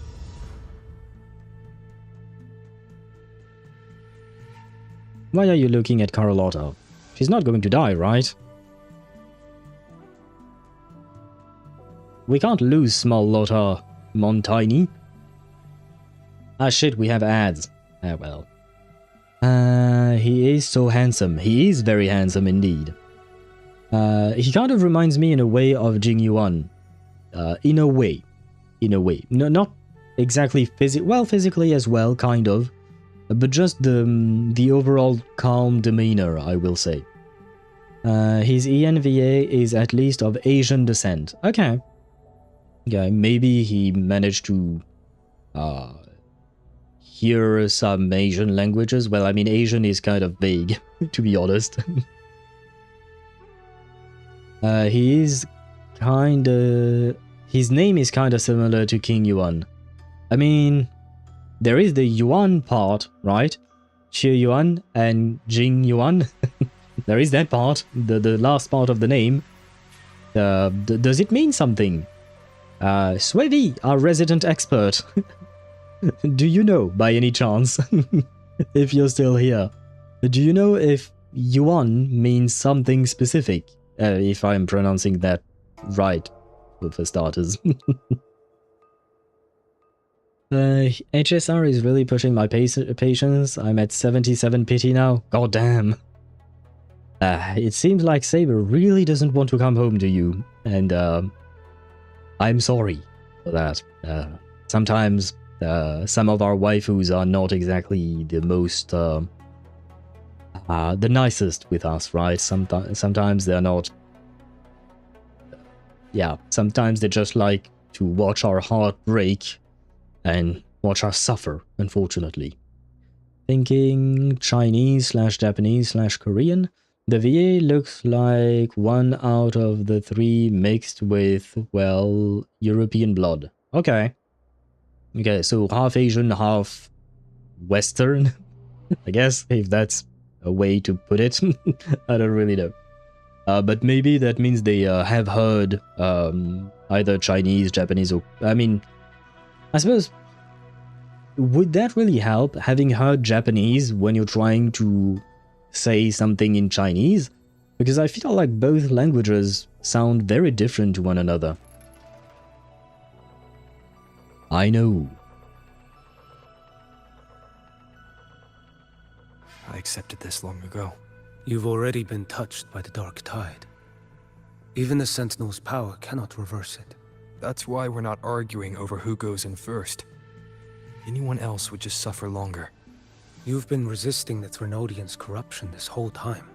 Why are you looking at Carlotta? She's not going to die, right? We can't lose small Lotta Montaigne. Ah shit, we have ads. Ah well. He is so handsome. He is very handsome indeed. He kind of reminds me in a way of Jingyuan. In a way. No, not exactly physically as well, kind of. but just the overall calm demeanor, I will say. His ENVA is at least of Asian descent. Okay. Yeah, maybe he managed to hear some Asian languages. Well, I mean, Asian is kind of vague, to be honest. He is kinda... His name is kinda similar to Qiuyuan. I mean, there is the Yuan part, right? Qiuyuan and Jingyuan. There is that part, the last part of the name. Does it mean something? Swevi, our resident expert. Do you know, by any chance, if you're still here, do you know if Yuan means something specific? If I'm pronouncing that right, for starters. HSR is really pushing my patience. I'm at 77 pity now. God damn. It seems like Saber really doesn't want to come home to you, and I'm sorry for that. Sometimes some of our waifus are not exactly the most, the nicest with us, right? Sometimes they're not. Yeah, sometimes they just like to watch our heart break and watch us suffer, unfortunately. Thinking Chinese/Japanese/Korean. The VA looks like one out of the three mixed with, well, European blood. Okay. Okay, so half Asian, half Western, I guess, if that's a way to put it. I don't really know. But maybe that means they have heard either Chinese, Japanese, or... I mean, I suppose... Would that really help, having heard Japanese when you're trying to say something in Chinese? Because I feel like both languages sound very different to one another. I know. I accepted this long ago. You've already been touched by the dark tide. Even the Sentinel's power cannot reverse it. That's why we're not arguing over who goes in first. Anyone else would just suffer longer. You've been resisting the Threnodians' corruption this whole time.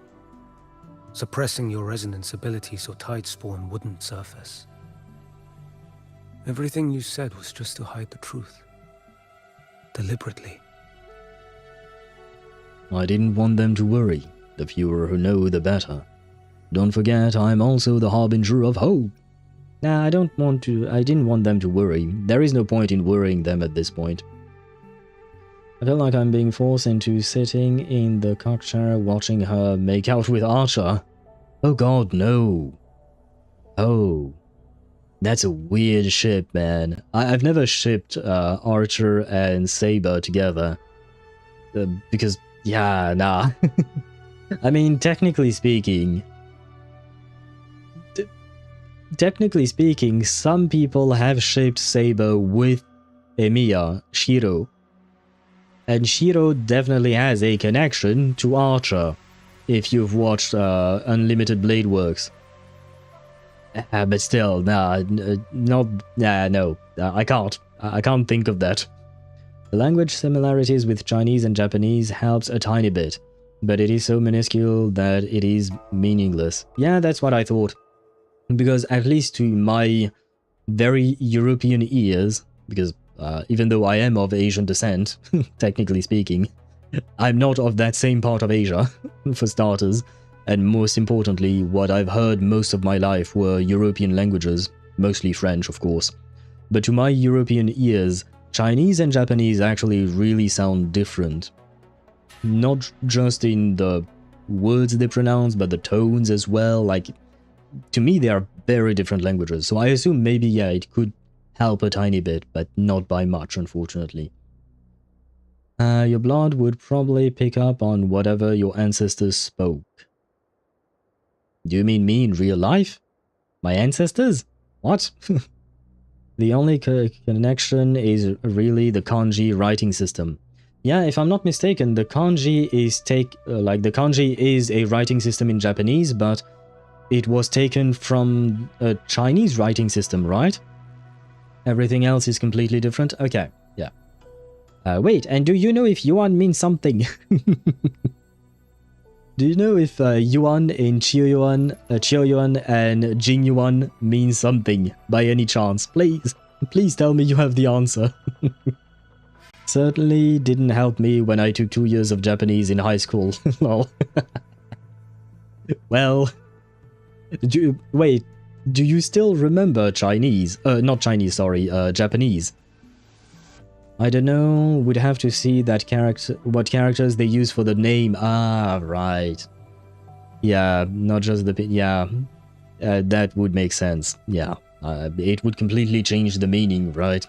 Suppressing your resonance ability so Tidespawn wouldn't surface. Everything you said was just to hide the truth. Deliberately. I didn't want them to worry. The fewer who know, the better. Don't forget, I'm also the harbinger of hope. Nah, I didn't want them to worry. There is no point in worrying them at this point. I feel like I'm being forced into sitting in the cock chair watching her make out with Archer. Oh god, no. Oh. That's a weird ship, man. I've never shipped Archer and Saber together. Because, yeah, nah. I mean, technically speaking, some people have shipped Saber with Emiya, Shiro. And Shiro definitely has a connection to Archer, if you've watched Unlimited Blade Works. But still, no, I can't. I can't think of that. The language similarities with Chinese and Japanese helps a tiny bit, but it is so minuscule that it is meaningless. Yeah, that's what I thought. Because at least to my very European ears, because even though I am of Asian descent, technically speaking, I'm not of that same part of Asia, for starters, and most importantly, what I've heard most of my life were European languages, mostly French, of course. But to my European ears, Chinese and Japanese actually really sound different. Not just in the words they pronounce, but the tones as well. Like, to me, they are very different languages, so I assume maybe, yeah, it could help a tiny bit, but not by much, unfortunately. Your blood would probably pick up on whatever your ancestors spoke. Do you mean me in real life? My ancestors? What? The only connection is really the kanji writing system. Yeah, if I'm not mistaken, the kanji is the kanji is a writing system in Japanese, but it was taken from a Chinese writing system, right? Everything else is completely different? Okay, yeah. Wait, and do you know if Yuan means something? Do you know if Yuan in Qiuyuan and Jingyuan means something by any chance? Please, please tell me you have the answer. Certainly didn't help me when I took 2 years of Japanese in high school. Lol. Well, wait, do you still remember Chinese? Not Chinese, sorry, Japanese. I don't know, we'd have to see what characters they use for the name. Ah, right. Yeah, not just the... yeah, that would make sense. Yeah, it would completely change the meaning, right?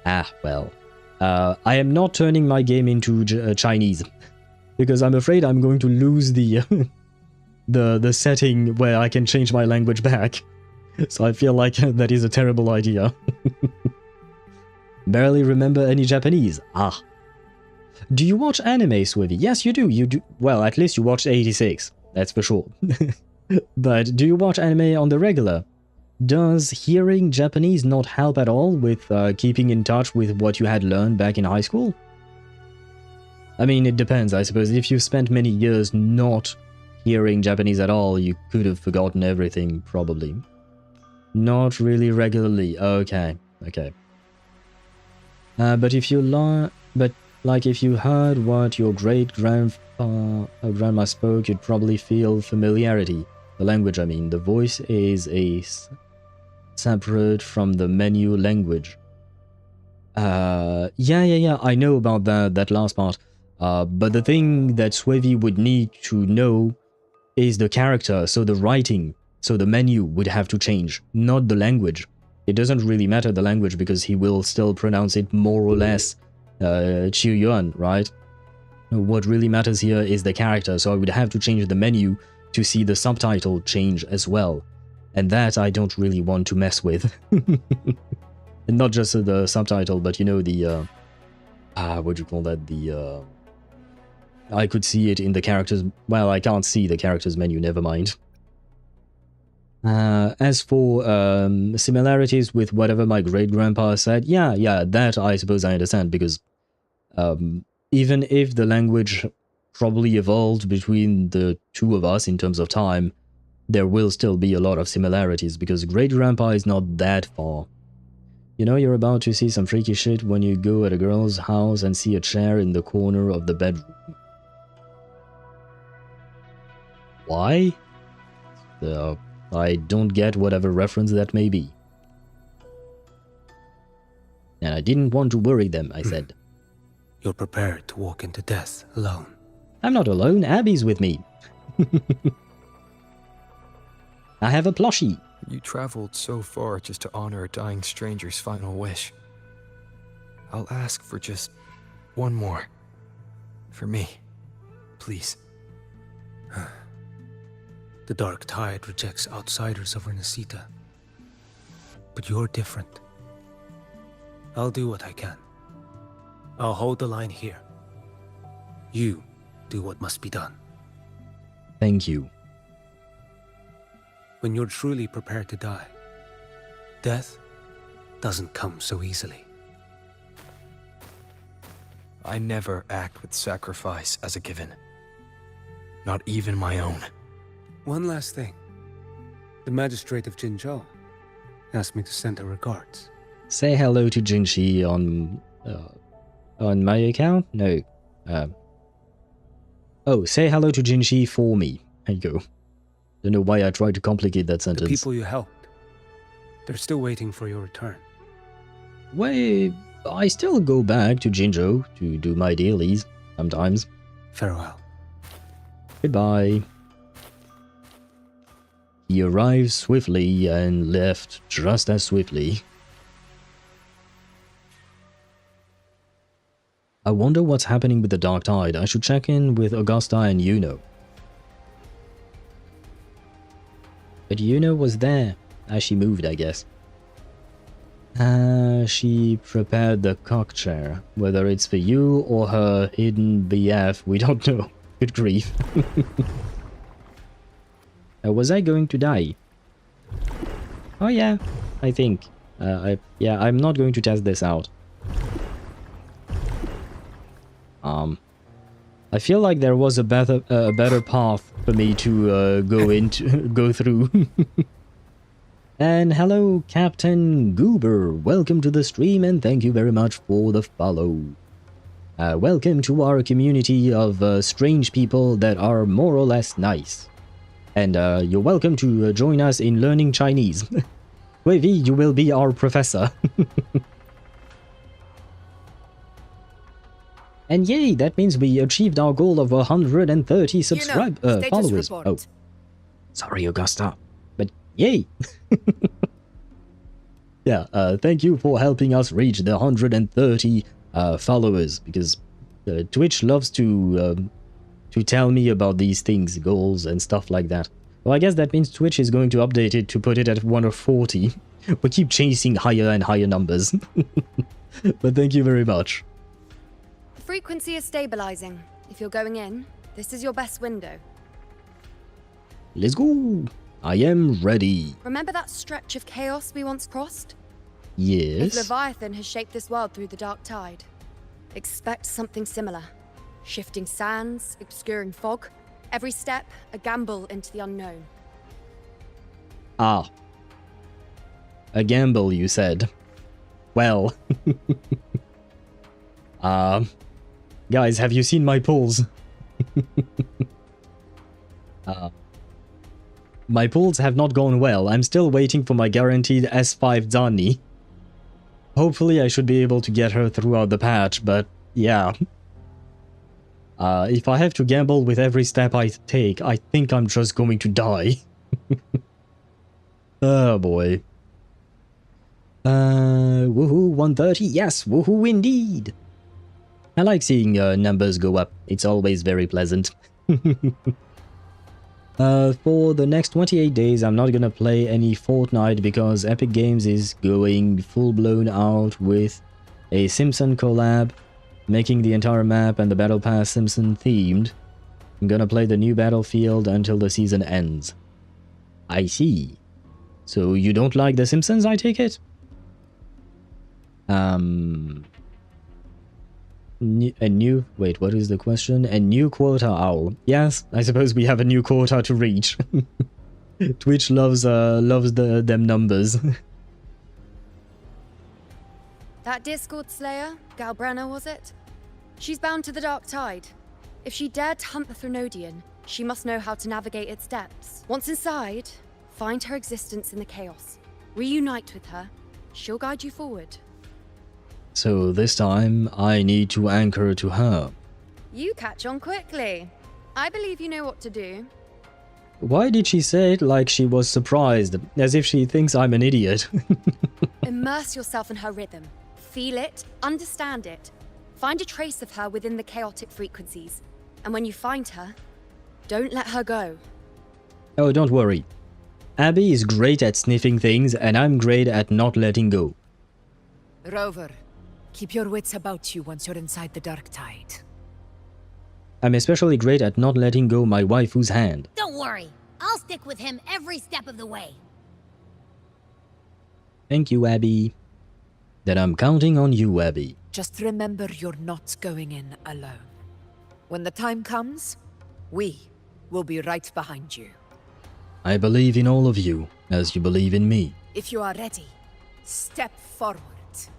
Ah, well. I am not turning my game into Chinese, because I'm afraid I'm going to lose the the setting where I can change my language back. So I feel like that is a terrible idea. Barely remember any Japanese. Ah. Do you watch anime, Swivy? Yes, you do. You do. Well, at least you watched 86. That's for sure. But do you watch anime on the regular? Does hearing Japanese not help at all with keeping in touch with what you had learned back in high school? I mean, it depends, I suppose. If you spent many years not hearing Japanese at all, you could have forgotten everything, probably. Not really regularly. Okay, okay. But if you if you heard what your grandma spoke, you'd probably feel familiarity. The language, I mean. The voice is separate from the menu language. Yeah, I know about that last part. But the thing that Swevy would need to know is the character, so the writing, so the menu would have to change, not the language. It doesn't really matter the language because he will still pronounce it more or less Qiuyuan, right? What really matters here is the character, so I would have to change the menu to see the subtitle change as well. And that I don't really want to mess with. And not just the subtitle, but you know, the what do you call that? The I could see it in the characters. Well, I can't see the characters menu, never mind. As for similarities with whatever my great-grandpa said, yeah, that I suppose I understand, because even if the language probably evolved between the two of us in terms of time, there will still be a lot of similarities, because great-grandpa is not that far. You know, you're about to see some freaky shit when you go at a girl's house and see a chair in the corner of the bedroom. Why? I don't get whatever reference that may be. And I didn't want to worry them, I said. You're prepared to walk into death alone. I'm not alone, Abby's with me. I have a plushie. You traveled so far just to honor a dying stranger's final wish. I'll ask for just one more. For me. Please. The Dark Tide rejects outsiders of Rinascita. But you're different. I'll do what I can. I'll hold the line here. You do what must be done. Thank you. When you're truly prepared to die, death doesn't come so easily. I never act with sacrifice as a given. Not even my own. One last thing. The magistrate of Jinzhou asked me to send her regards. Say hello to Jinshi on my account? No. Oh, say hello to Jinshi for me. There you go. Don't know why I tried to complicate that sentence. The people you helped, they're still waiting for your return. Wait, I still go back to Jinzhou to do my dailies sometimes. Farewell. Goodbye. He arrived swiftly and left just as swiftly. I wonder what's happening with the Dark Tide. I should check in with Augusta and Yuno. But Yuno was there. She moved, I guess. She prepared the cock chair. Whether it's for you or her hidden BF, we don't know. Good grief. Was I going to die? Oh yeah, I think. I'm not going to test this out. I feel like there was a better path for me to go through. And hello, Captain Goober. Welcome to the stream and thank you very much for the follow. Welcome to our community of strange people that are more or less nice. And you're welcome to join us in learning Chinese. Wavy, you will be our professor. And yay, that means we achieved our goal of 130 followers. Oh, sorry, Augusta, but yay! Yeah, thank you for helping us reach the 130 followers, because Twitch loves to tell me about these things, goals and stuff like that. Well, I guess that means Twitch is going to update it to put it at 140. We keep chasing higher and higher numbers. But thank you very much. The frequency is stabilizing. If you're going in, this is your best window. Let's go. I am ready. Remember that stretch of chaos we once crossed? Yes. If Leviathan has shaped this world through the dark tide, expect something similar. Shifting sands, obscuring fog, every step a gamble into the unknown. Ah. A gamble, you said. Well. Guys, have you seen my pulls? My pulls have not gone well. I'm still waiting for my guaranteed S5 Dani. Hopefully I should be able to get her throughout the patch, but yeah. If I have to gamble with every step I take, I think I'm just going to die. Oh boy. Woohoo, 130, yes, woohoo indeed. I like seeing numbers go up. It's always very pleasant. For the next 28 days, I'm not gonna play any Fortnite because Epic Games is going full-blown out with a Simpson collab, making the entire map and the Battle Pass Simpson themed. I'm gonna play the new Battlefield until the season ends. I see. So you don't like the Simpsons, I take it? Wait, what is the question? A new quota, owl. Yes, I suppose we have a new quota to reach. Twitch loves them numbers. That Discord Slayer, Galbrena was it? She's bound to the dark tide. If she dared to hunt the Threnodian, she must know how to navigate its depths. Once inside, find her existence in the chaos. Reunite with her. She'll guide you forward. So this time, I need to anchor to her. You catch on quickly. I believe you know what to do. Why did she say it like she was surprised, as if she thinks I'm an idiot? Immerse yourself in her rhythm. Feel it, understand it. Find a trace of her within the chaotic frequencies. And when you find her, don't let her go. Oh, don't worry. Abby is great at sniffing things, and I'm great at not letting go. Rover, keep your wits about you once you're inside the dark tide. I'm especially great at not letting go my waifu's hand. Don't worry. I'll stick with him every step of the way. Thank you, Abby. Then I'm counting on you, Abby. Just remember you're not going in alone. When the time comes, we will be right behind you. I believe in all of you, as you believe in me. If you are ready, step forward.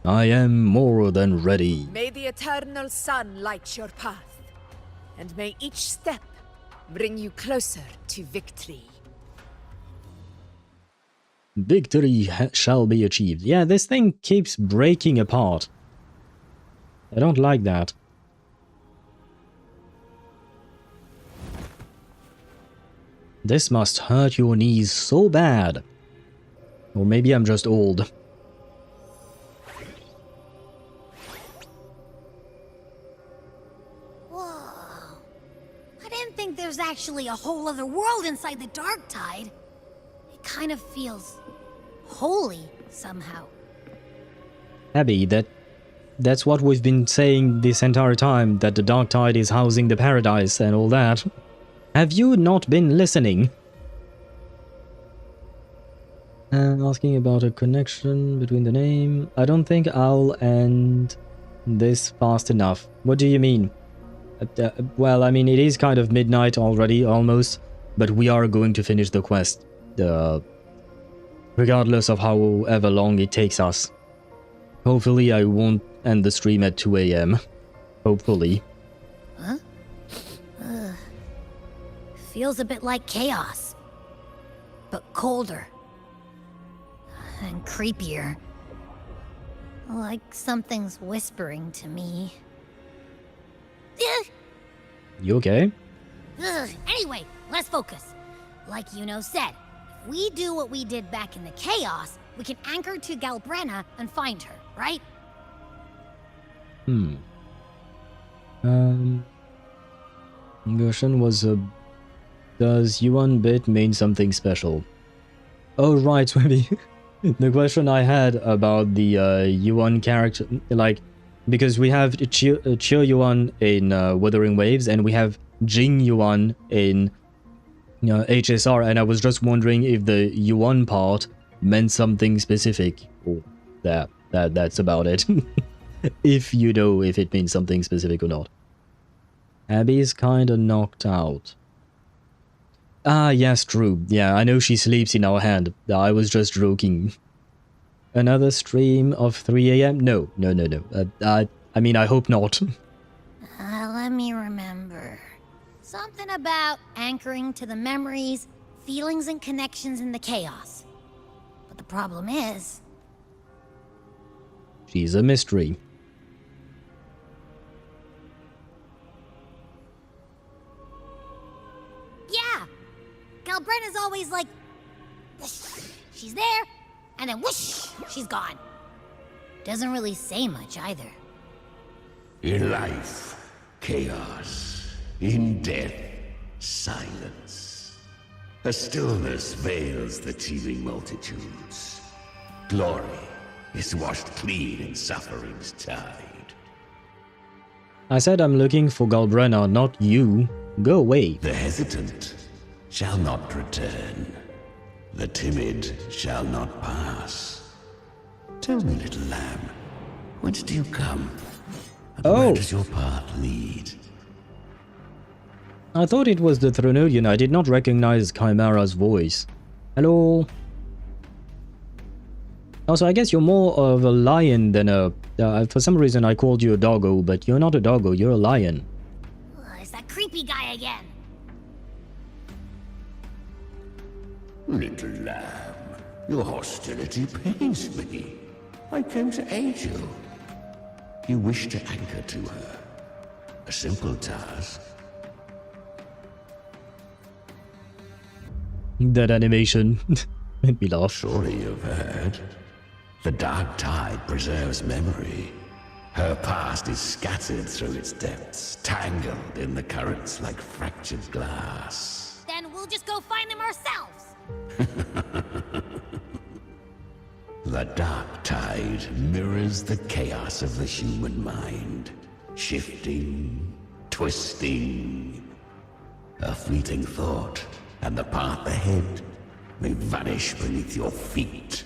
I am more than ready. May the eternal sun light your path, and may each step bring you closer to victory. Victory shall be achieved. Yeah, this thing keeps breaking apart. I don't like that. This must hurt your knees so bad. Or maybe I'm just old. I didn't think there's actually a whole other world inside the dark tide. It kind of feels holy somehow. Abby, that's what we've been saying this entire time, that the dark tide is housing the paradise and all that. Have you not been listening? Asking about a connection between the name. I don't think I'll end this fast enough. What do you mean? Well, I mean, it is kind of midnight already, almost, but we are going to finish the quest, regardless of however long it takes us. Hopefully, I won't end the stream at 2 AM. Hopefully. Huh? Feels a bit like chaos, but colder and creepier. Like something's whispering to me. You okay? Anyway, let's focus. Like Yuno said, if we do what we did back in the chaos, we can anchor to Galbrena and find her, right? Question was does Yuan bit mean something special? Oh right, maybe. The question I had about the Yuan character, like, because we have Qiuyuan in Wuthering Waves and we have Qiuyuan in HSR, and I was just wondering if the Yuan part meant something specific. Oh, that's about it. If you know if it means something specific or not. Abby's kinda knocked out. Ah, yes, true. Yeah, I know she sleeps in our hand. I was just joking. Another stream of 3 AM? No. I mean, I hope not. Let me remember. Something about anchoring to the memories, feelings, and connections in the chaos. But the problem is... She's a mystery. Yeah! Galbrena's always like... whoosh, she's there, and then whoosh, she's gone. Doesn't really say much either. In life, chaos. In death, silence. A stillness veils the teeming multitudes. Glory is washed clean in suffering's tide. I said I'm looking for Galbrena, not you. Go away. The hesitant shall not return. The timid shall not pass. Tell me, little lamb, whence do you come? And where does your path lead? I thought it was the Thronodian. I did not recognize Chimera's voice. Hello? Also, I guess you're more of a lion than a... for some reason I called you a doggo, but you're not a doggo, you're a lion. It's that creepy guy again. Little lamb, your hostility pains me. I came to aid you. You wish to anchor to her. A simple task. That animation made me laugh. Surely you've heard. The dark tide preserves memory. Her past is scattered through its depths, tangled in the currents like fractured glass. Then we'll just go find them ourselves. The dark tide mirrors the chaos of the human mind. Shifting, twisting. A fleeting thought, and the path ahead may vanish beneath your feet.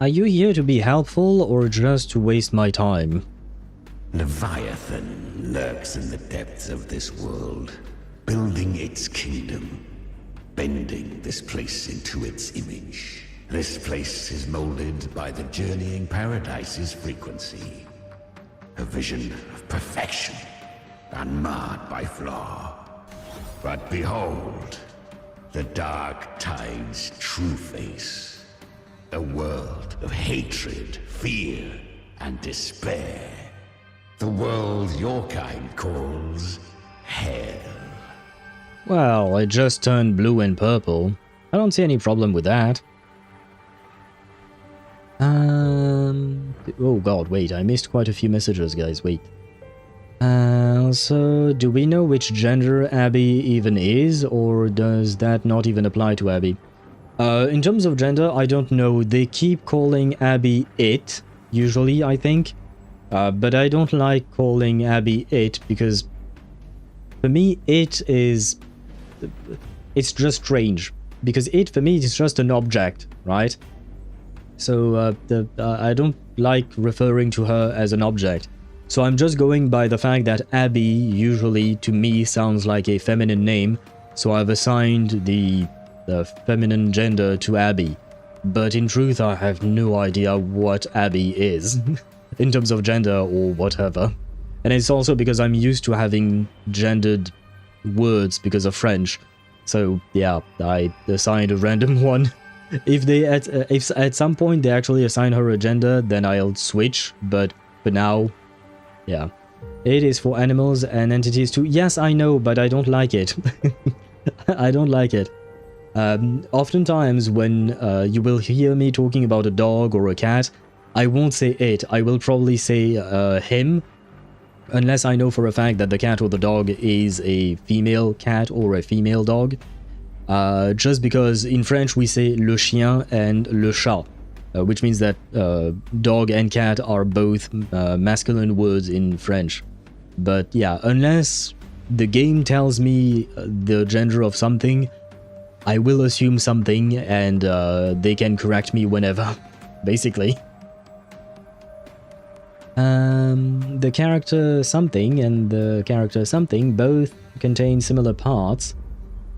Are you here to be helpful or just to waste my time? Leviathan lurks in the depths of this world, building its kingdom, bending this place into its image. This place is molded by the journeying paradise's frequency. A vision of perfection, unmarred by flaw. But behold, the dark tide's true face. A world of hatred, fear, and despair. The world your kind calls hell. Well, it just turned blue and purple. I don't see any problem with that. Oh god, wait, I missed quite a few messages, guys, wait. So, do we know which gender Abby even is, or does that not even apply to Abby? In terms of gender, I don't know. They keep calling Abby it, usually, I think. But I don't like calling Abby it, because for me, it is... It's just strange. Because it, for me, is just an object, right? So, I don't like referring to her as an object. So I'm just going by the fact that Abby usually to me sounds like a feminine name, so I've assigned the feminine gender to Abby. But in truth, I have no idea what Abby is in terms of gender or whatever. And it's also because I'm used to having gendered words because of French. So yeah, I assigned a random one. If at some point they actually assign her a gender, then I'll switch. But for now, yeah. It is for animals and entities too. Yes, I know, but I don't like it. I don't like it. Oftentimes when you will hear me talking about a dog or a cat, I won't say it. I will probably say him, unless I know for a fact that the cat or the dog is a female cat or a female dog. Just because in French we say le chien and le chat, which means that dog and cat are both masculine words in French. But yeah, unless the game tells me the gender of something, I will assume something, and they can correct me whenever, basically. The character something and the character something both contain similar parts.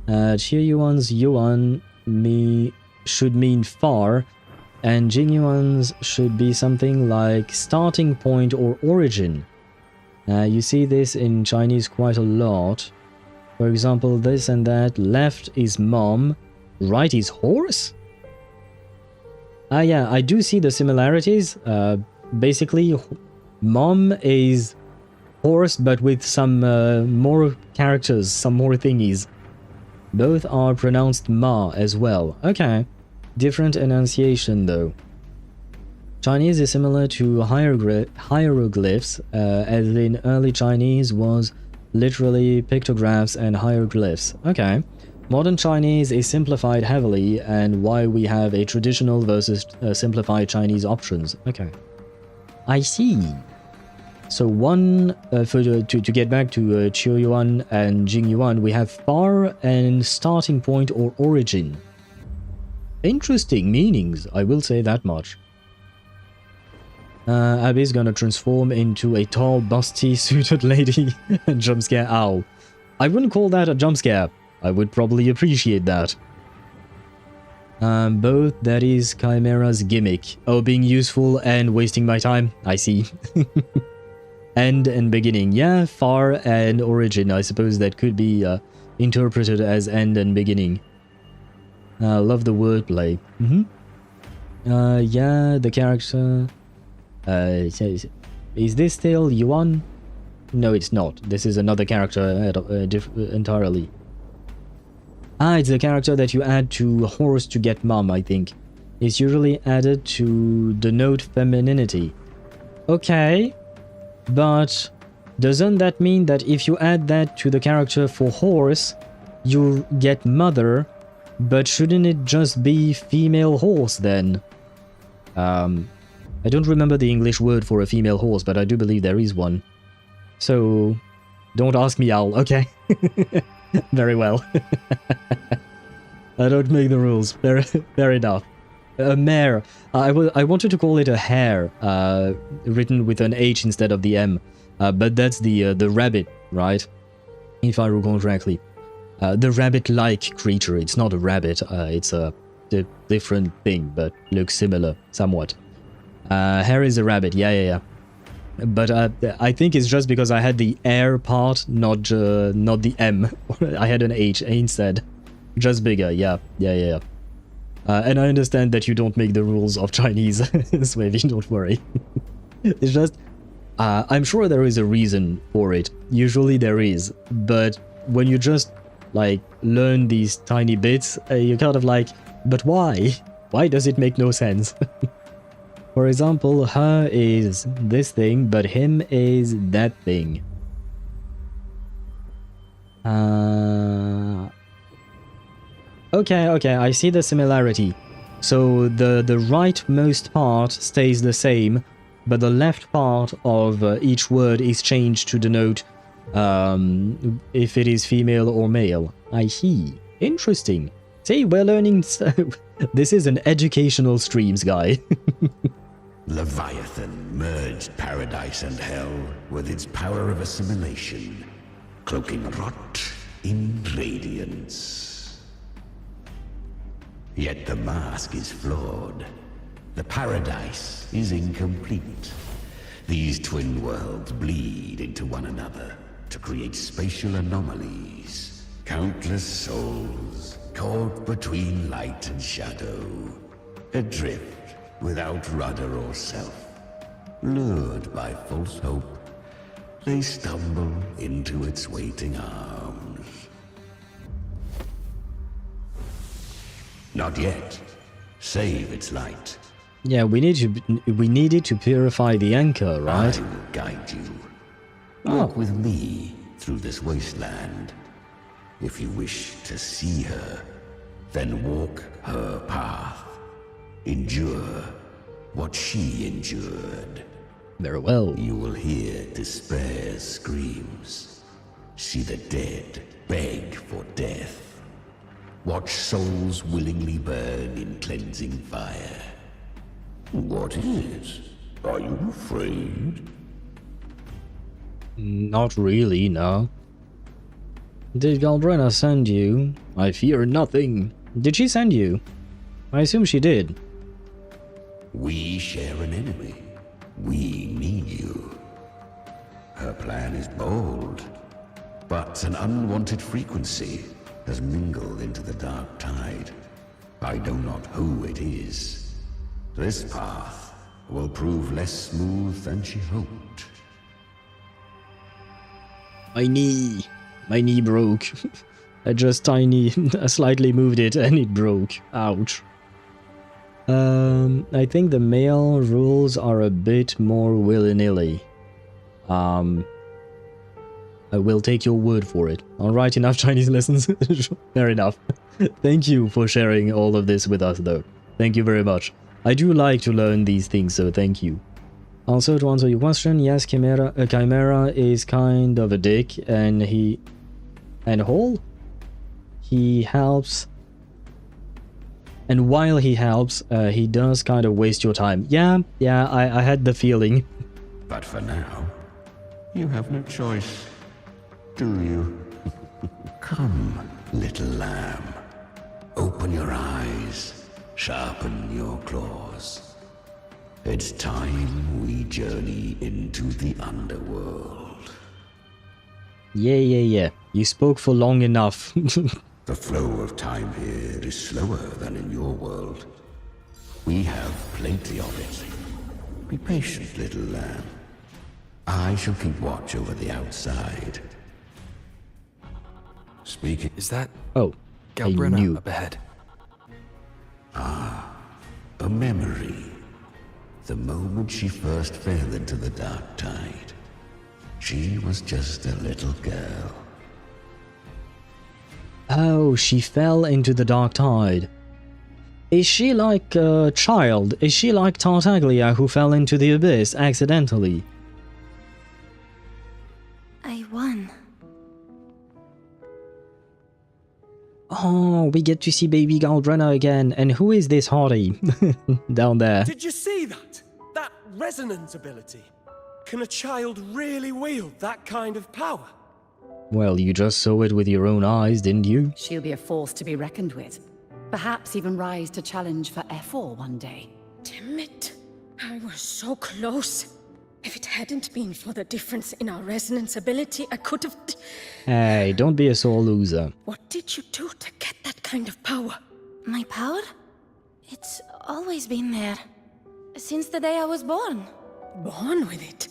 Qiuyuan's Yuan should mean far, and Jingyuan's should be something like starting point or origin. You see this in Chinese quite a lot. For example, this and that. Left is mom, right is horse? Yeah, I do see the similarities. Basically, mom is horse, but with some more characters, some more thingies. Both are pronounced ma as well. Okay. Different enunciation though. Chinese is similar to hieroglyphs, as in early Chinese was literally pictographs and hieroglyphs. Okay. Modern Chinese is simplified heavily, and why we have a traditional versus simplified Chinese options. Okay. I see. So one, to get back to Qiuyuan and Jingyuan, we have far and starting point or origin. Interesting meanings, I will say that much. Abby's gonna transform into a tall, busty, suited lady and jump scare owl. I wouldn't call that a jump scare. I would probably appreciate that. Both, that is Chimera's gimmick. Oh, being useful and wasting my time. I see. End and beginning. Yeah, far and origin. I suppose that could be interpreted as end and beginning. Love the wordplay. Yeah, the character... is this still Yuan? No, it's not. This is another character entirely. Ah, it's the character that you add to horse to get mom, I think. It's usually added to denote femininity. Okay. But doesn't that mean that if you add that to the character for horse, you get mother, but shouldn't it just be female horse then? I don't remember the English word for a female horse, but I do believe there is one. So, don't ask me, Owl, okay? Very well. I don't make the rules, fair enough. A mare. I wanted to call it a hare, written with an H instead of the M, but that's the rabbit, right? If I recall correctly. The rabbit-like creature. It's not a rabbit. It's a different thing, but looks similar somewhat. Hare is a rabbit. Yeah. But I think it's just because I had the air part, not the M. I had an H instead. Just bigger. Yeah. And I understand that you don't make the rules of Chinese, Swavy, don't worry. It's just, I'm sure there is a reason for it. Usually there is, but when you just, like, learn these tiny bits, you're kind of like, but why? Why does it make no sense? For example, her is this thing, but him is that thing. Okay, I see the similarity. So the rightmost part stays the same, but the left part of each word is changed to denote if it is female or male. I see. Interesting. See, we're learning... This is an educational streams, guy. Leviathan merged paradise and hell with its power of assimilation, cloaking rot in radiance. Yet the mask is flawed. The paradise is incomplete. These twin worlds bleed into one another to create spatial anomalies. Countless souls caught between light and shadow, adrift without rudder or self. Lured by false hope, they stumble into its waiting arms. Not yet. Save its light. Yeah, we needed to purify the anchor, right? I will guide you. Walk with me through this wasteland. If you wish to see her, then walk her path. Endure what she endured. Very well. You will hear despair's screams. See the dead beg for death. Watch souls willingly burn in cleansing fire. What is it? Are you afraid? Not really, no. Did Galbrena send you? I fear nothing. Did she send you? I assume she did. We share an enemy. We need you. Her plan is bold, but an unwanted frequency has mingled into the dark tide. I know not who it is. This path will prove less smooth than she hoped. My knee broke. I just slightly moved it and it broke. Ouch. I think the male rules are a bit more willy-nilly. I will take your word for it. Alright, enough Chinese lessons. Fair enough. Thank you for sharing all of this with us, though. Thank you very much. I do like to learn these things, so thank you. Also, to answer your question, yes, Chimera is kind of a dick, and he helps. And while he helps, he does kind of waste your time. Yeah, I had the feeling. But for now, you have no choice, do you? Come, little lamb. Open your eyes. Sharpen your claws. It's time we journey into the underworld. Yeah. You spoke for long enough. The flow of time here is slower than in your world. We have plenty of it. Be patient, little lamb. I shall keep watch over the outside. Speaking... Is that... Oh, Galbrena up ahead? Ah, a memory. The moment she first fell into the dark tide. She was just a little girl. Oh, she fell into the dark tide. Is she like a child? Is she like Tartaglia who fell into the abyss accidentally? I won. Oh, we get to see baby Galbrena again. And who is this hottie down there? Did you see that? That resonance ability. Can a child really wield that kind of power? Well, you just saw it with your own eyes, didn't you? She'll be a force to be reckoned with. Perhaps even rise to challenge for F4 one day. Damn it. I was so close. If it hadn't been for the difference in our resonance ability, I could have... Hey, don't be a sore loser. What did you do to get that kind of power? My power? It's always been there. Since the day I was born. Born with it?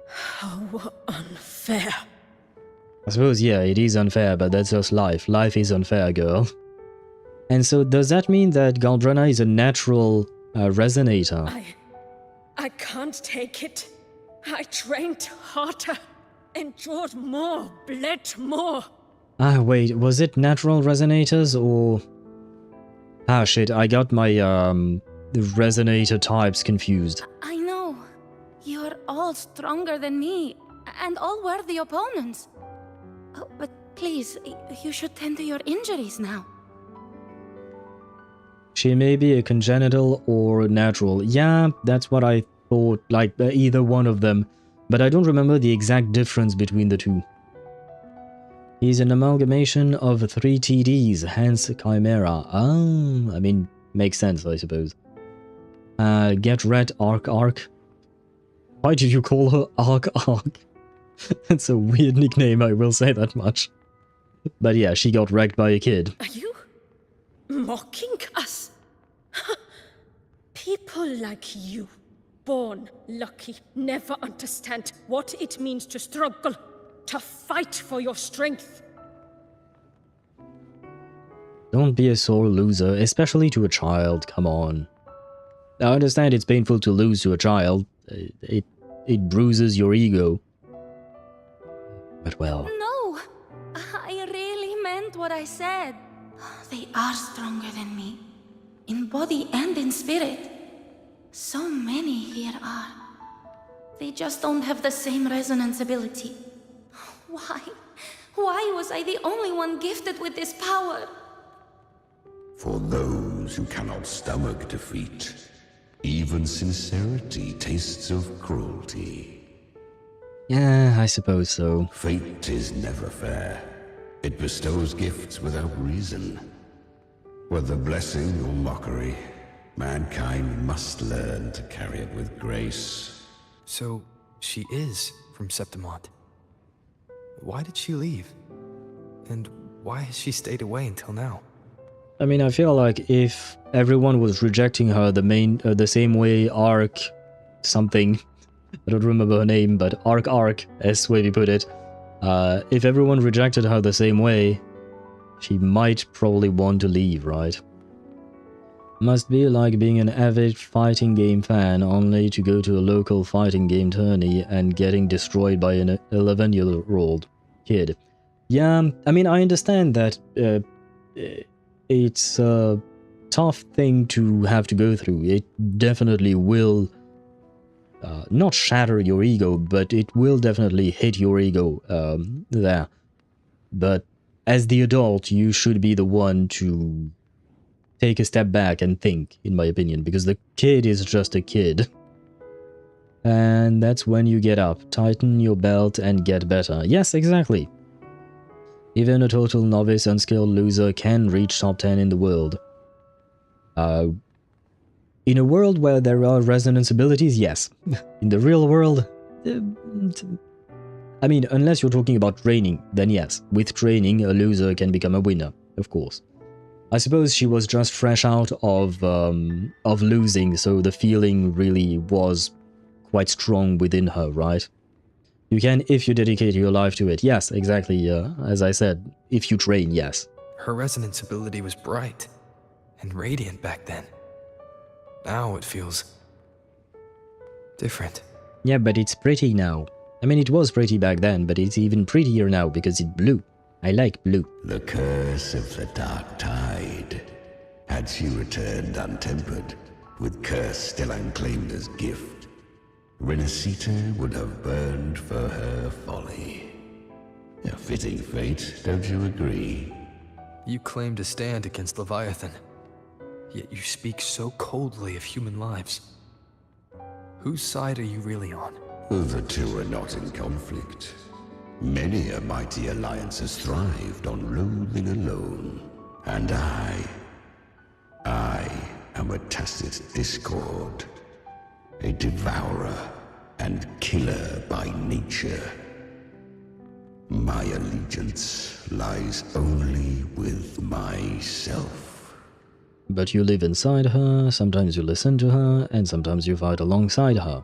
How unfair. I suppose, yeah, it is unfair, but that's just life. Life is unfair, girl. And so, does that mean that Galbrena is a natural resonator? I can't take it. I trained harder, endured more, bled more. Ah, wait, was it natural resonators or... Ah, shit, I got my, resonator types confused. I know. You're all stronger than me, and all worthy opponents. Oh, but please, you should tend to your injuries now. She may be a congenital or natural. Yeah, that's what I thought, like either one of them. But I don't remember the exact difference between the two. He's an amalgamation of 3 TDs, hence Chimera. Ah, I mean, makes sense, I suppose. Get red Arc. Why did you call her Arc? That's a weird nickname, I will say that much. But yeah, she got wrecked by a kid. Are you mocking us? People like you, born lucky, never understand what it means to struggle, to fight for your strength. Don't be a sore loser, especially to a child, come on. I understand it's painful to lose to a child. It bruises your ego. But well... No! I really meant what I said. They are stronger than me. In body and in spirit. So many here are. They just don't have the same resonance ability. Why? Why was I the only one gifted with this power? For those who cannot stomach defeat, even sincerity tastes of cruelty. Yeah, I suppose so. Fate is never fair. It bestows gifts without reason. Whether blessing or mockery, mankind must learn to carry it with grace. So, she is from Septimont. Why did she leave? And why has she stayed away until now? I mean, I feel like if everyone was rejecting her the same way Arc something, I don't remember her name, but Arc, as way we put it, if everyone rejected her the same way, she might probably want to leave, right? Must be like being an avid fighting game fan only to go to a local fighting game tourney and getting destroyed by an 11-year-old kid. Yeah, I mean, I understand that it's a tough thing to have to go through. It definitely will not shatter your ego, but it will definitely hit your ego there. But as the adult, you should be the one to take a step back and think, in my opinion, because the kid is just a kid. And that's when you get up, tighten your belt and get better. Yes, exactly. Even a total novice unskilled loser can reach top 10 in the world. In a world where there are resonance abilities, yes. In the real world, I mean, unless you're talking about training, then yes. With training, a loser can become a winner, of course. I suppose she was just fresh out of losing, so the feeling really was quite strong within her, right? You can if you dedicate your life to it. Yes, exactly, as I said, if you train, yes. Her resonance ability was bright and radiant back then. Now it feels different. Yeah, but it's pretty now. I mean, it was pretty back then, but it's even prettier now because it's blue. I like blue. The curse of the dark tide. Had she returned untempered, with curse still unclaimed as gift, Rinascita would have burned for her folly. A fitting fate, don't you agree? You claim to stand against Leviathan, yet you speak so coldly of human lives. Whose side are you really on? The two are not in conflict. Many a mighty alliance has thrived on loathing alone. And I am a tacit discord. A devourer and killer by nature. My allegiance lies only with myself. But you live inside her, sometimes you listen to her, and sometimes you fight alongside her.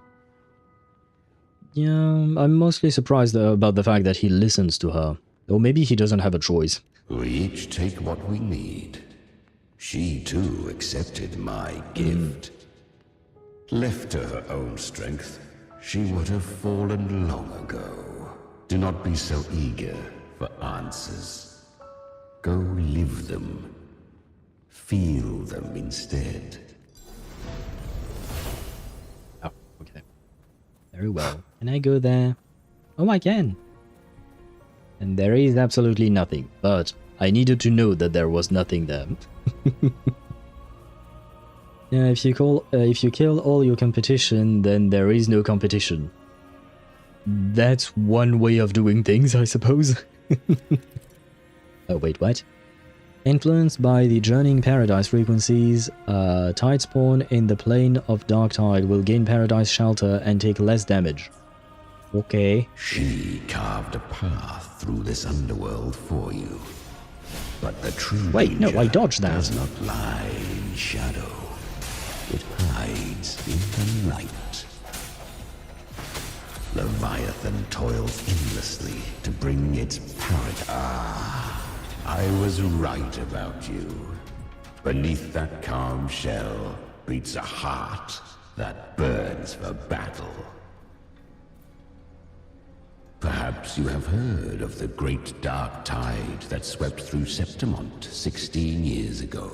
Yeah, I'm mostly surprised about the fact that he listens to her. Or maybe he doesn't have a choice. We each take what we need. She too accepted my gift. Left to her own strength, she would have fallen long ago. Do not be so eager for answers. Go live them. Feel them instead. Oh, okay. Very well. Can I go there? Oh, I can. And there is absolutely nothing, but I needed to know that there was nothing there. Yeah, if you kill all your competition, then there is no competition. That's one way of doing things, I suppose. Oh wait, what? Influenced by the journeying paradise frequencies, tide spawn in the plane of dark tide will gain paradise shelter and take less damage. Okay. She carved a path through this underworld for you. But the true Wait, no, I dodged that. does not lie in shadow. It hides in the light. Leviathan toils endlessly to bring its paradise. Ah, I was right about you. Beneath that calm shell beats a heart that burns for battle. Perhaps you have heard of the great dark tide that swept through Septimont 16 years ago.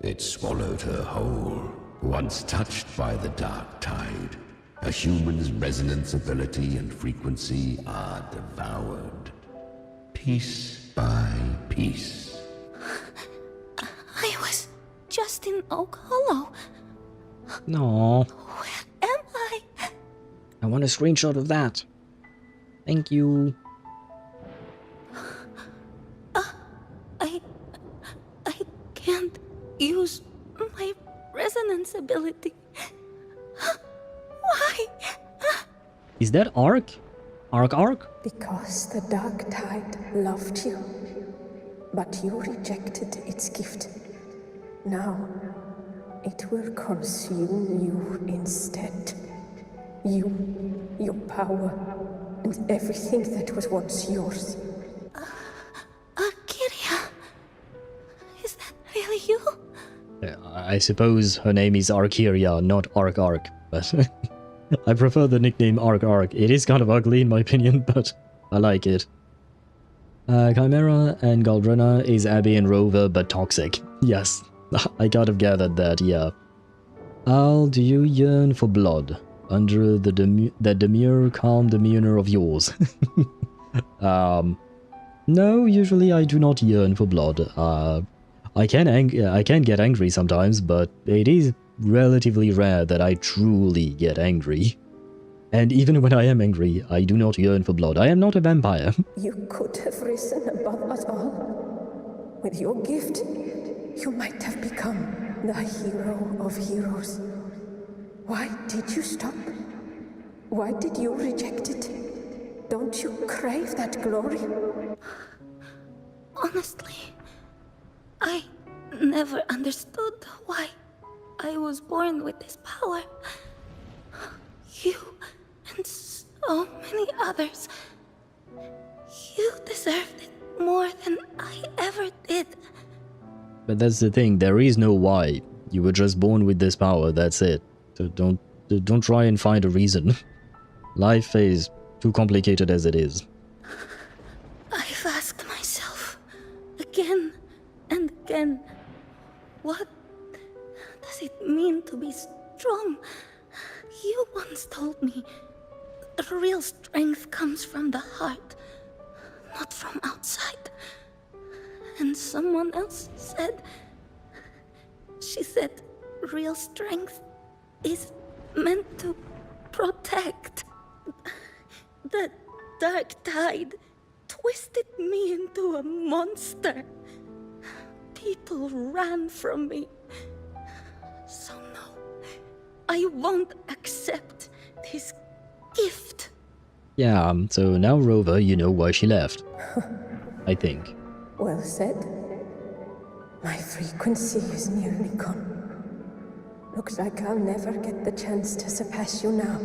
It swallowed her whole. Once touched by the dark tide, a human's resonance ability and frequency are devoured, piece by piece. I was just in Oak Hollow. No. Where am I? I want a screenshot of that. Thank you. I can't use my resonance ability. Why? Is that Ark? Ark? Because the dark tide loved you, but you rejected its gift. Now, it will consume you instead. You, your power, and everything that was once yours. Qiuyuan, is that really you? I suppose her name is Arkiria, not Ark, but I prefer the nickname Ark. It is kind of ugly in my opinion, but I like it. Chimera and Galbrena is Abby and Rover, but toxic. Yes, I kind of gathered that, yeah. Al, do you yearn for blood? Under the demure, calm demeanor of yours. No, usually I do not yearn for blood. I can get angry sometimes, but it is relatively rare that I truly get angry. And even when I am angry, I do not yearn for blood. I am not a vampire. You could have risen above us all. With your gift, you might have become the hero of heroes. Why did you stop? Why did you reject it? Don't you crave that glory? Honestly, I never understood why I was born with this power. You and so many others. You deserved it more than I ever did. But that's the thing, there is no why. You were just born with this power, that's it. So don't try and find a reason. Life is too complicated as it is. I've asked myself again and again, what does it mean to be strong? You once told me the real strength comes from the heart, not from outside. And someone else said, she said, real strength is meant to protect. The dark tide twisted me into a monster. People ran from me. So no, I won't accept this gift. Yeah, so now Rover, you know why she left. I think. Well said. My frequency is nearly gone. Looks like I'll never get the chance to surpass you now.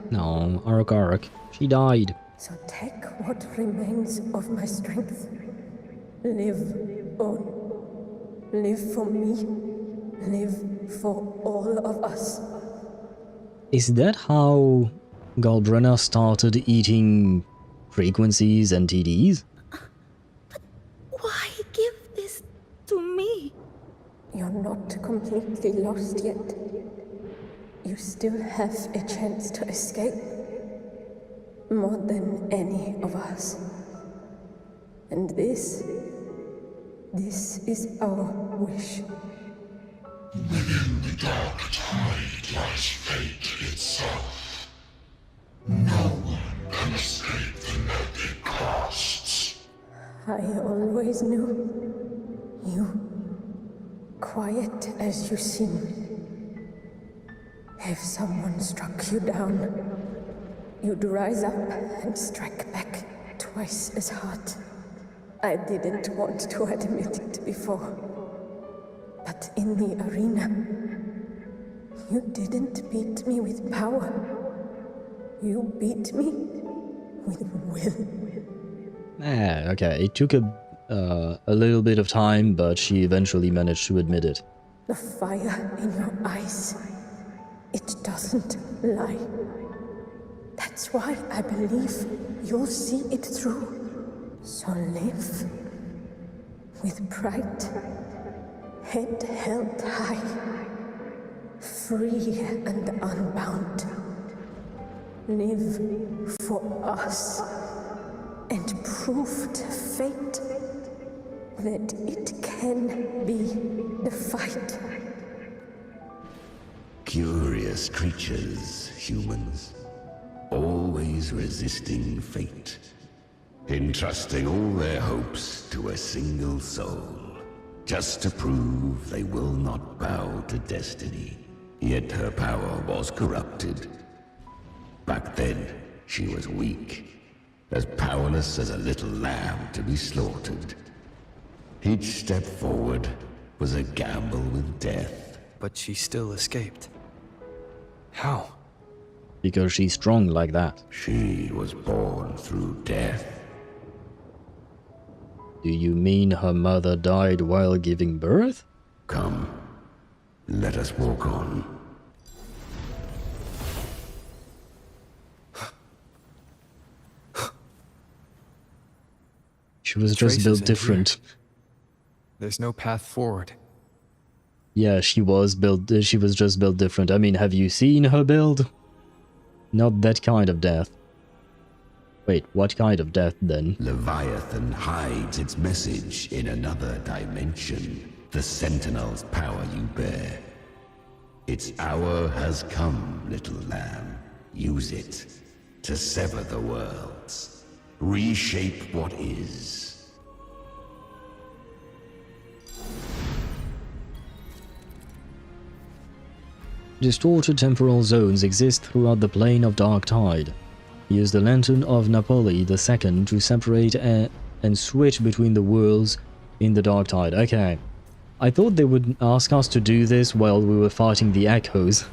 No, Ark. She died. So take what remains of my strength. Live on. Live for me. Live for all of us. Is that how Galbrena started eating frequencies and TDs? Why give this to me? You're not completely lost yet. You still have a chance to escape. More than any of us. And this is our wish. Within the dark tide lies fate itself. No one can escape the net it casts. I always knew you, quiet as you seem. If someone struck you down, you'd rise up and strike back twice as hard. I didn't want to admit it before, but in the arena, you didn't beat me with power. You beat me with will. Okay, it took a little bit of time, but she eventually managed to admit it. The fire in your eyes, it doesn't lie. That's why I believe you'll see it through. So live with pride, head held high, free and unbound. Live for us and prove to fate that it can be defied. Curious creatures, humans, always resisting fate, entrusting all their hopes to a single soul, just to prove they will not bow to destiny. Yet her power was corrupted. Back then, she was weak, as powerless as a little lamb to be slaughtered. Each step forward was a gamble with death. But she still escaped. How? Because she's strong like that. She was born through death. Do you mean her mother died while giving birth? Come, let us walk on. She was just built different. There's no path forward. Yeah, she was just built different. I mean, have you seen her build? Not that kind of death. Wait, what kind of death then? Leviathan hides its message in another dimension. The Sentinel's power you bear. Its hour has come, little lamb. Use it to sever the worlds. Reshape what is. Distorted temporal zones exist throughout the plane of Dark Tide. Use the Lantern of Napoli II to separate and switch between the worlds in the Dark Tide. Okay. I thought they would ask us to do this while we were fighting the Echoes.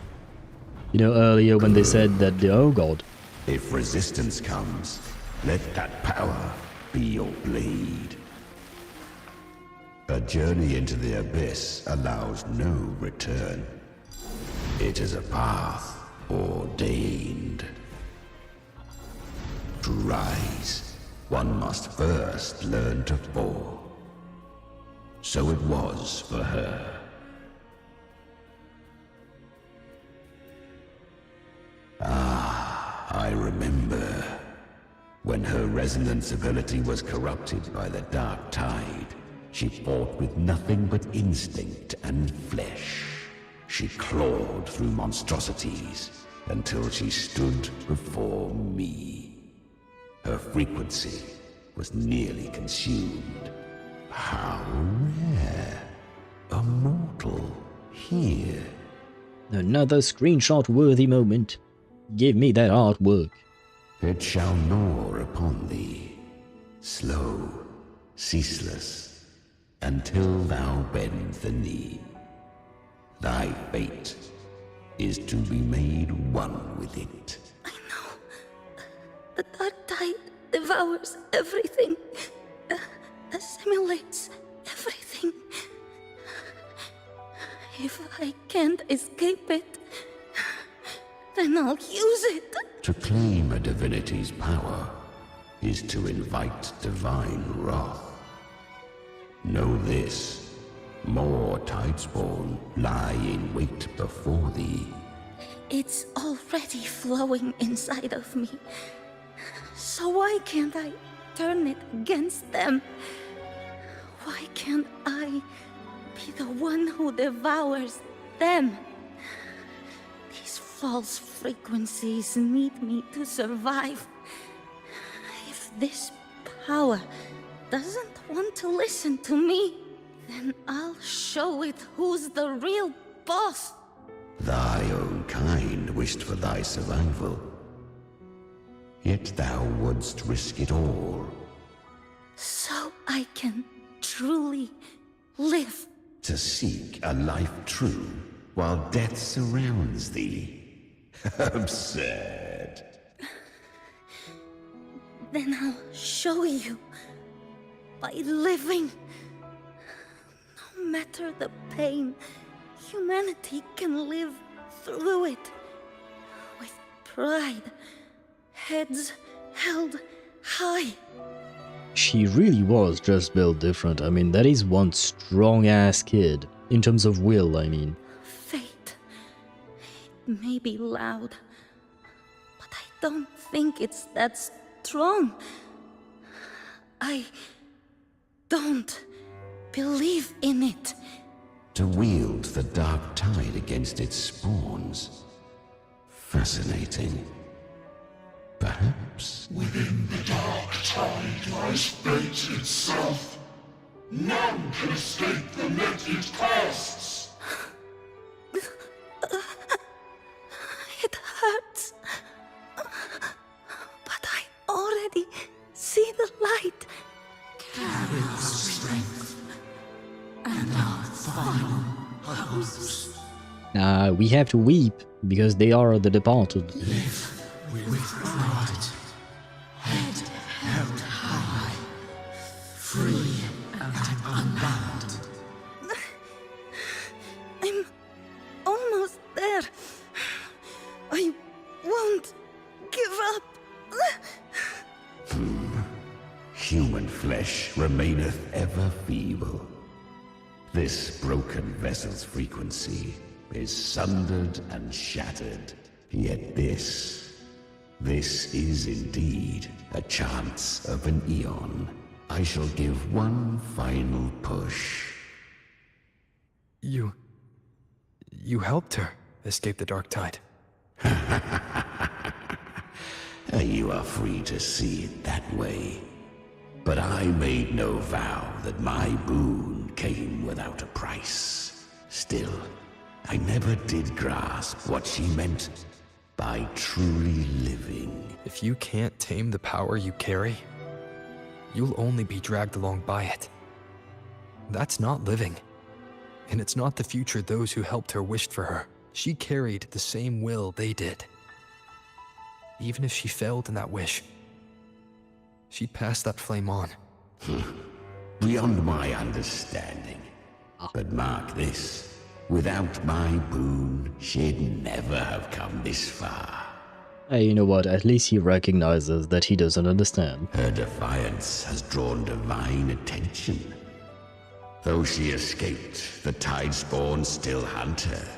You know, earlier when they said that the... Oh god. If resistance comes, let that power be your blade. A journey into the abyss allows no return. It is a path ordained. To rise, one must first learn to fall. So it was for her. Ah, I remember. When her resonance ability was corrupted by the Dark Tide, she fought with nothing but instinct and flesh. She clawed through monstrosities until she stood before me. Her frequency was nearly consumed. How rare. A mortal here. Another screenshot-worthy moment. Give me that artwork. It shall gnaw upon thee, slow, ceaseless, until thou bend the knee. Thy fate is to be made one with it. I know. The Dark Tide devours everything, assimilates everything. If I can't escape it, then I'll use it. To claim a divinity's power is to invite divine wrath. Know this, more Tidespawn lie in wait before thee. It's already flowing inside of me. So why can't I turn it against them? Why can't I be the one who devours them. These false frequencies need me to survive. If this power doesn't want to listen to me, then I'll show it who's the real boss. Thy own kind wished for thy survival. Yet thou wouldst risk it all. So I can truly live. To seek a life true, while death surrounds thee. Absurd. Then I'll show you. By living. No matter the pain, humanity can live through it. With pride. Heads held high. She really was just built different. I mean, that is one strong-ass kid. In terms of will, I mean. Fate. It may be loud, but I don't think it's that strong. I don't believe in it. To wield the dark tide against its spawns. Fascinating. Perhaps. Within the dark tide lies fate itself. None can escape the net it casts. It hurts. But I already see the light. Carry our strength and our final hopes. We have to weep because they are the departed. Live with pride, head held high, free and unbound. I'm almost there. I won't give up. Human flesh remaineth ever feeble. This broken vessel's frequency is sundered and shattered. Yet this is indeed a chance of an eon. I shall give one final push. You helped her escape the dark tide. You are free to see it that way. But I made no vow that my boon came without a price. Still, I never did grasp what she meant by truly living. If you can't tame the power you carry, you'll only be dragged along by it. That's not living. And it's not the future those who helped her wished for her. She carried the same will they did. Even if she failed in that wish, she'd pass that flame on. Beyond my understanding. But mark this. Without my boon, she'd never have come this far. Hey, you know what? At least he recognizes that he doesn't understand. Her defiance has drawn divine attention. Though she escaped, the tide spawn still hunt her.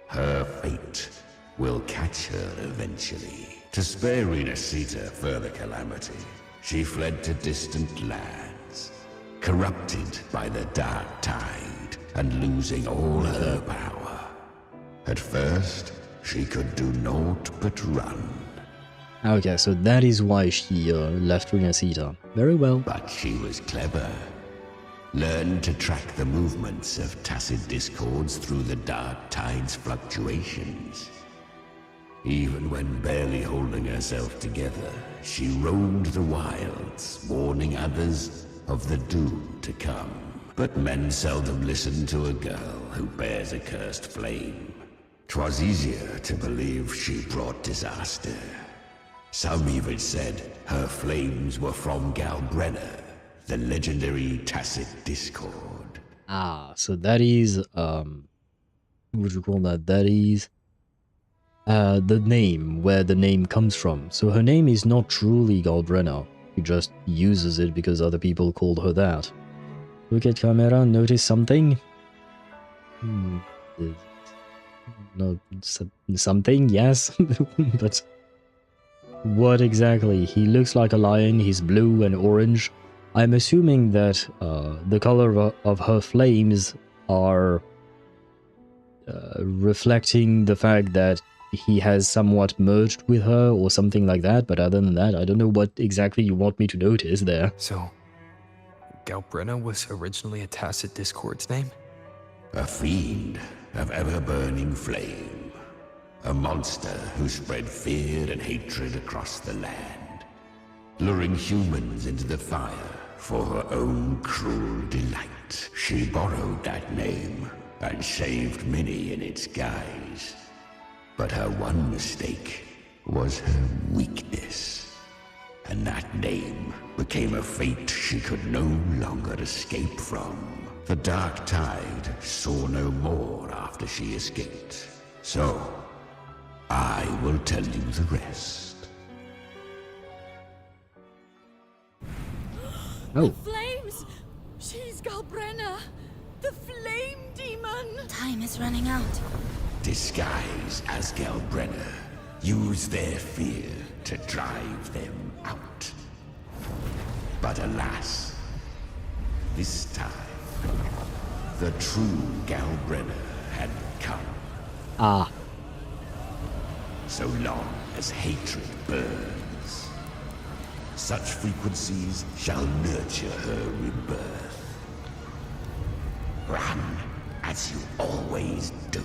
Her fate will catch her eventually. To spare Rinascita further calamity, she fled to distant lands, corrupted by the dark tide and losing all her power. At first, she could do naught but run. Okay, so that is why she left Rinascita. Very well. But she was clever. Learned to track the movements of tacit discords through the dark tide's fluctuations. Even when barely holding herself together, she roamed the wilds, warning others of the doom to come. But men seldom listen to a girl who bears a cursed flame. 'Twas easier to believe she brought disaster. Some even said her flames were from Galbrena, the legendary tacit discord. So that is, what would you call that? That is the name, where the name comes from. So her name is not truly Galbrena. She just uses it because other people called her that. Look at camera, notice something? No, something, yes. But what exactly? He looks like a lion, he's blue and orange. I'm assuming that the color of her flames are reflecting the fact that he has somewhat merged with her or something like that, but other than that, I don't know what exactly you want me to notice there. So, Galbrena was originally a tacit discord's name? A fiend of ever-burning flame. A monster who spread fear and hatred across the land, luring humans into the fire for her own cruel delight. She borrowed that name and saved many in its guise. But her one mistake was her weakness. And that name became a fate she could no longer escape from. The Dark Tide saw no more after she escaped. So, I will tell you the rest. Oh. The flames! She's Galbrena! The flame demon! Time is running out. Disguise as Galbrena. Use their fear to drive them out. But alas, this time, the true Galbrena had come. Ah. So long as hatred burns, such frequencies shall nurture her rebirth. Run as you always do.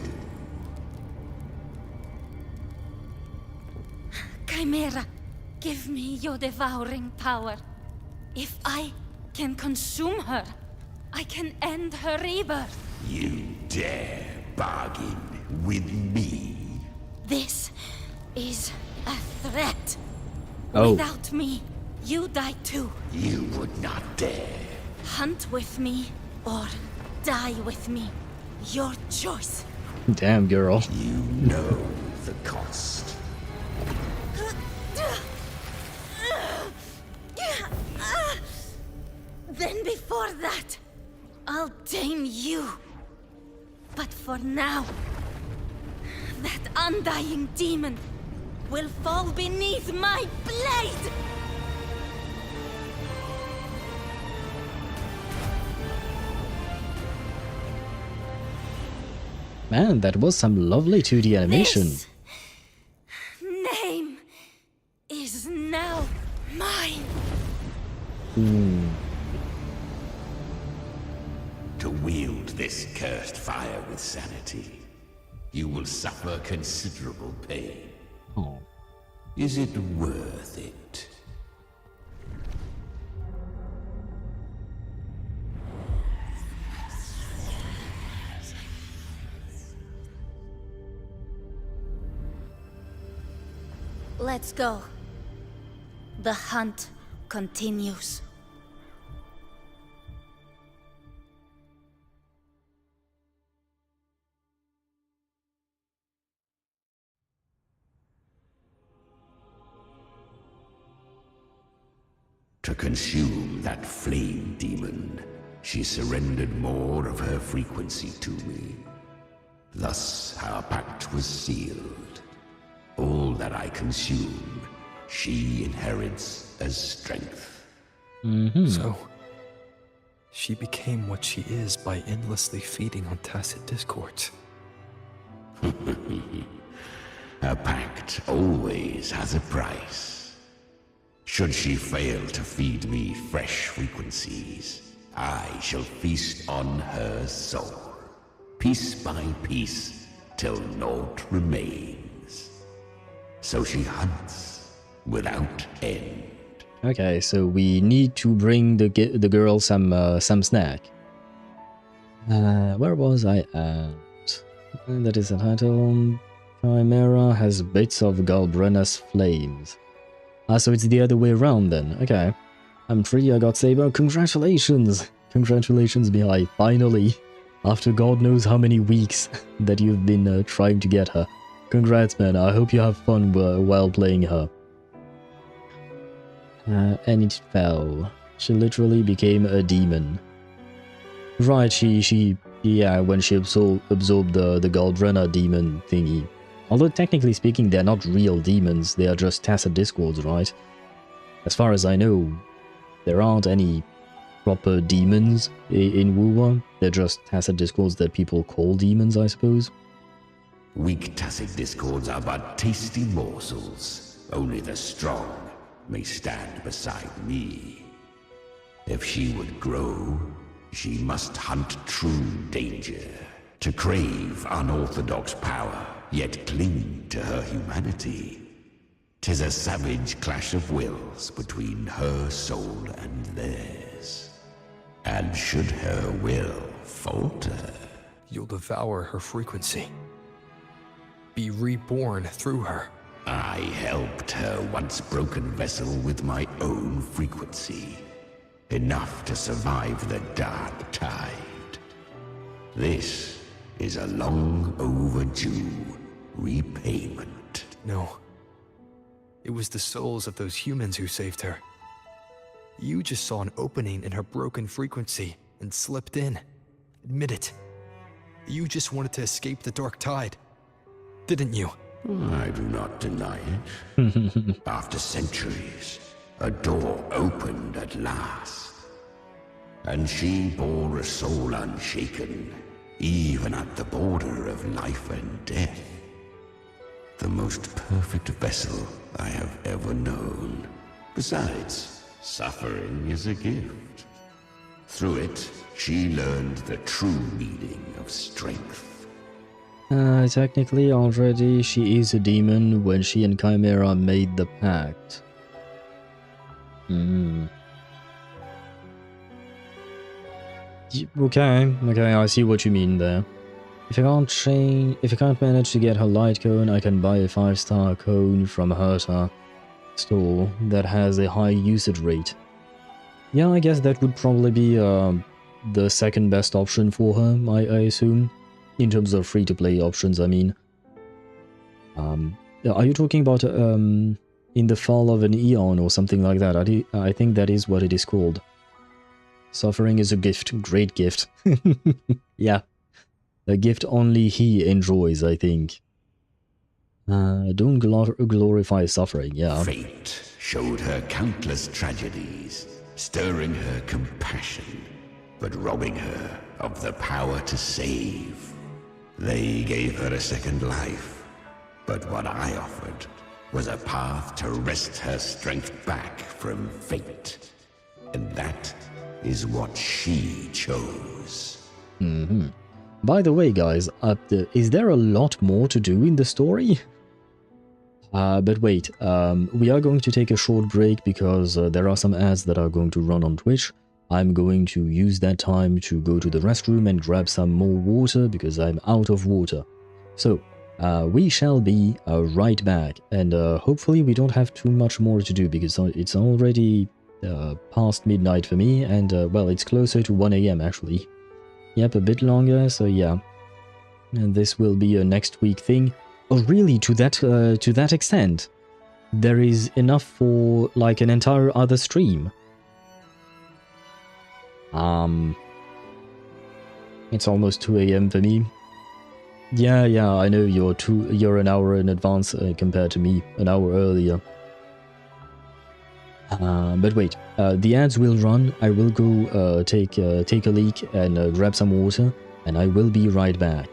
Chimera, give me your devouring power. If I can consume her, I can end her rebirth. You dare bargain with me? This is a threat. Oh. Without me, you die too. You would not dare. Hunt with me or die with me. Your choice. Damn, girl. You know the cost. Then before that, I'll tame you. But for now, that undying demon will fall beneath my blade! Man, that was some lovely 2D animation. This name is now mine. To wield this cursed fire with sanity, you will suffer considerable pain. Oh. Is it worth it? Let's go. The hunt continues. To consume that flame demon, she surrendered more of her frequency to me. Thus, our pact was sealed. All that I consume, she inherits as strength. So, she became what she is by endlessly feeding on tacit discords. A pact always has a price. Should she fail to feed me fresh frequencies, I shall feast on her soul, piece by piece, till naught remains. So she hunts without end. Okay, so we need to bring the girl some snack. Where was I at? That is the title. Chimera has bits of Galbrena's flames. Ah, so it's the other way around then. Okay. I'm free, I got Saber. Congratulations! Congratulations, Mihai. Finally. After God knows how many weeks that you've been trying to get her. Congrats, man. I hope you have fun while playing her. And it fell. She literally became a demon. Right, yeah, when she absorbed the Galbrena demon thingy. Although technically speaking, they're not real demons, they are just tacit discords, right? As far as I know, there aren't any proper demons in Wuwa. They're just tacit discords that people call demons, I suppose. Weak tacit discords are but tasty morsels. Only the strong may stand beside me. If she would grow, she must hunt true danger. To crave unorthodox power, yet cling to her humanity. 'Tis a savage clash of wills between her soul and theirs. And should her will falter, you'll devour her frequency. Be reborn through her. I helped her once broken vessel with my own frequency. Enough to survive the dark tide. This is a long overdue repayment. No. It was the souls of those humans who saved her. You just saw an opening in her broken frequency and slipped in. Admit it. You just wanted to escape the dark tide, didn't you? I do not deny it. After centuries, a door opened at last. And she bore a soul unshaken, even at the border of life and death. The most perfect vessel I have ever known. Besides, suffering is a gift. Through it, she learned the true meaning of strength. Technically, already, she is a demon when she and Chimera made the pact. Okay, I see what you mean there. If I can't manage to get her light cone, I can buy a 5-star cone from Herta store that has a high usage rate. Yeah, I guess that would probably be the second best option for her, I assume. In terms of free-to-play options, I mean. Are you talking about in the fall of an eon or something like that? I think that is what it is called. Suffering is a gift, great gift. Yeah. A gift only he enjoys, I think. Don't glorify suffering, yeah. Fate showed her countless tragedies, stirring her compassion, but robbing her of the power to save. They gave her a second life, but what I offered was a path to wrest her strength back from fate. And that is what she chose. By the way, guys, is there a lot more to do in the story? But wait, we are going to take a short break because there are some ads that are going to run on Twitch. I'm going to use that time to go to the restroom and grab some more water because I'm out of water. So, we shall be right back, and hopefully we don't have too much more to do because it's already past midnight for me, and well, it's closer to 1 AM actually. Yep, a bit longer, so yeah. And this will be a next week thing. Oh, really? To that extent? There is enough for like an entire other stream. It's almost 2 AM for me. Yeah, I know you're an hour in advance compared to me, an hour earlier. But wait, the ads will run. I will go take a leak and grab some water, and I will be right back.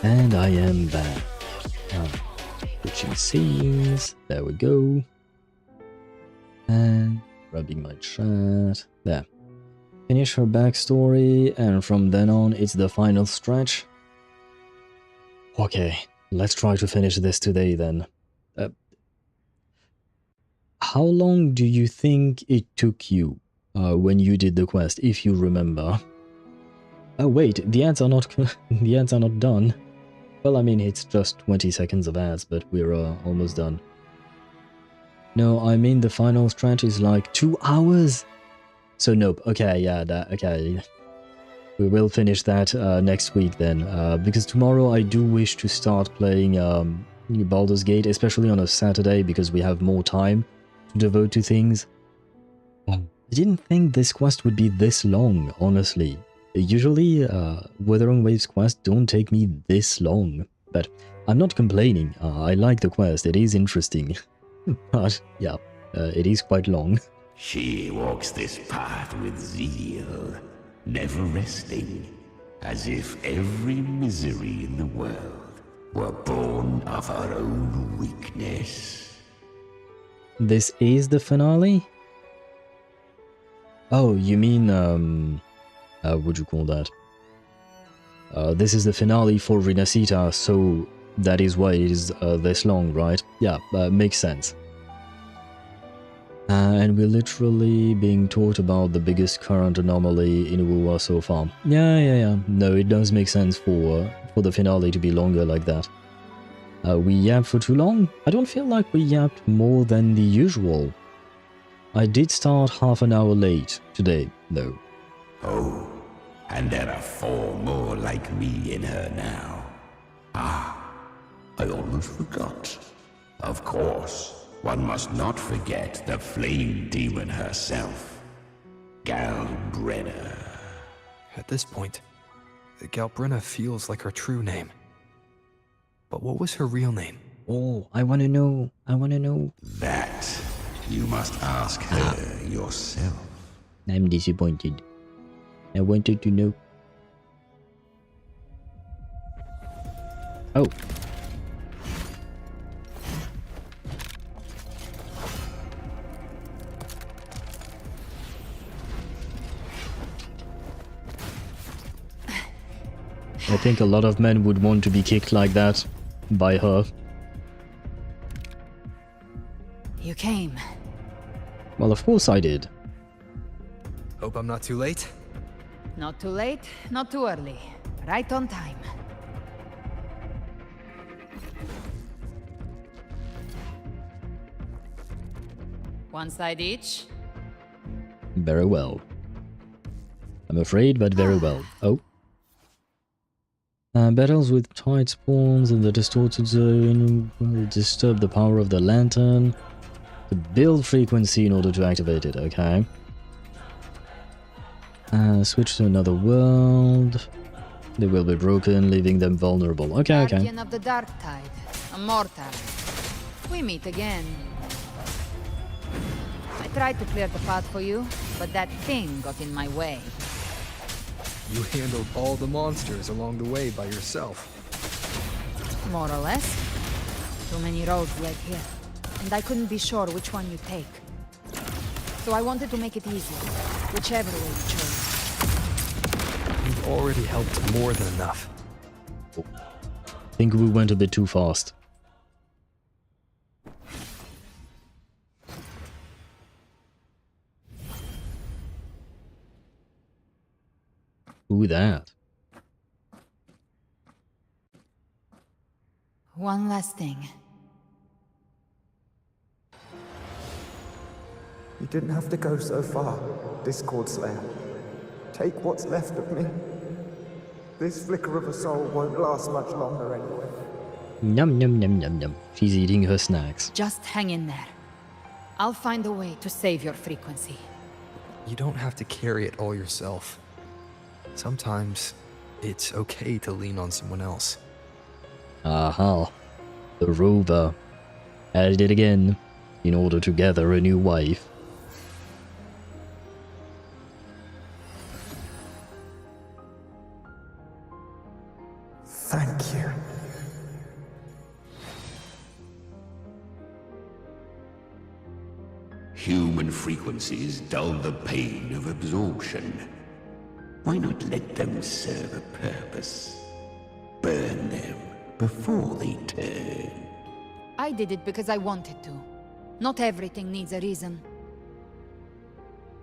And I am back. Switching scenes. There we go. And grabbing my chat. There. Finish her backstory, and from then on, it's the final stretch. Okay, let's try to finish this today then. How long do you think it took you when you did the quest, if you remember? Oh wait, the ads are not the ads are not done. Well, I mean, it's just 20 seconds of ads, but we're almost done. No, I mean the final stretch is like 2 hours. So nope. Okay, yeah, okay. We will finish that next week then, because tomorrow I do wish to start playing Baldur's Gate, especially on a Saturday, because we have more time to devote to things. I didn't think this quest would be this long, honestly. Usually, Wuthering Waves quests don't take me this long, but I'm not complaining. I like the quest, it is interesting. But, yeah, it is quite long. She walks this path with zeal, never resting, as if every misery in the world were born of her own weakness. This is the finale? Oh, you mean, what'd you call that? This is the finale for Rinascita, so that is why it is this long, right? Yeah, makes sense. And we're literally being taught about the biggest current anomaly in Wuwa so far. Yeah. No, it does make sense for the finale to be longer like that. We yapped for too long? I don't feel like we yapped more than the usual. I did start half an hour late today, though. Oh, and there are 4 more like me in her now. Ah, I almost forgot. Of course. One must not forget the flame demon herself, Galbrena. At this point, Galbrena feels like her true name. But what was her real name? Oh, I want to know. That you must ask her yourself. I'm disappointed. I wanted to know. Oh. I think a lot of men would want to be kicked like that by her. You came. Well, of course I did. Hope I'm not too late. Not too late, not too early. Right on time. One side each. Very well. I'm afraid, but very well. Oh. Battles with tide spawns in the distorted zone will disturb the power of the lantern. To build frequency in order to activate it, okay. Switch to another world. They will be broken, leaving them vulnerable. Okay. Guardian of the Dark Tide, immortal. We meet again. I tried to clear the path for you, but that thing got in my way. You handled all the monsters along the way by yourself. More or less. Too many roads led here, and I couldn't be sure which one you take. So I wanted to make it easy, whichever way you chose. You've already helped more than enough. I think we went a bit too fast. Who that? One last thing. You didn't have to go so far, Discord Slayer. Take what's left of me. This flicker of a soul won't last much longer anyway. Num. She's eating her snacks. Just hang in there. I'll find a way to save your frequency. You don't have to carry it all yourself. Sometimes, it's okay to lean on someone else. Aha. The rover. At it again, in order to gather a new wife. Thank you. Human frequencies dull the pain of absorption. Why not let them serve a purpose? Burn them before they turn. I did it because I wanted to. Not everything needs a reason.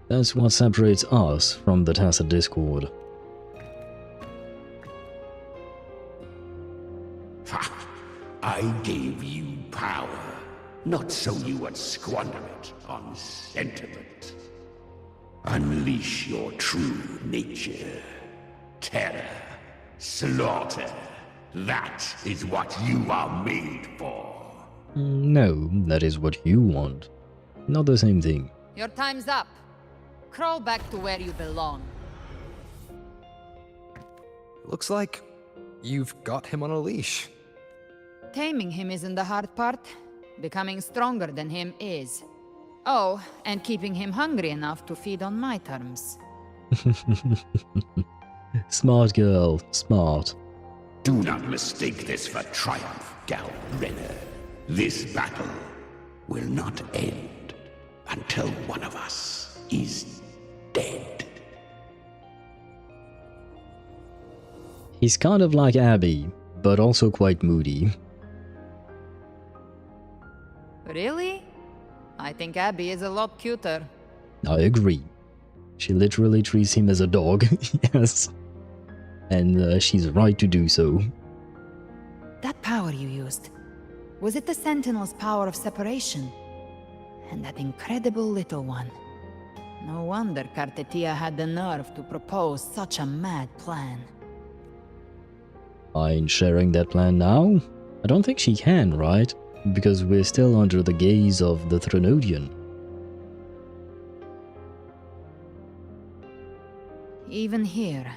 That's what separates us from the Tacit Discord. Ha! I gave you power, not so you would squander it on sentiment. Unleash your true nature. Terror, slaughter. That is what you are made for. No, that is what you want. Not the same thing. Your time's up. Crawl back to where you belong. Looks like you've got him on a leash. Taming him isn't the hard part. Becoming stronger than him is. Oh, and keeping him hungry enough to feed on my terms. Smart girl, smart. Do not mistake this for triumph, Galbrena. This battle will not end until one of us is dead. He's kind of like Abby, but also quite moody. Really? I think Abby is a lot cuter. I agree. She literally treats him as a dog, yes. And she's right to do so. That power you used, was it the Sentinel's power of separation? And that incredible little one. No wonder Kartetia had the nerve to propose such a mad plan. I ain't sharing that plan now. I don't think she can, right? Because we're still under the gaze of the Threnodian. Even here,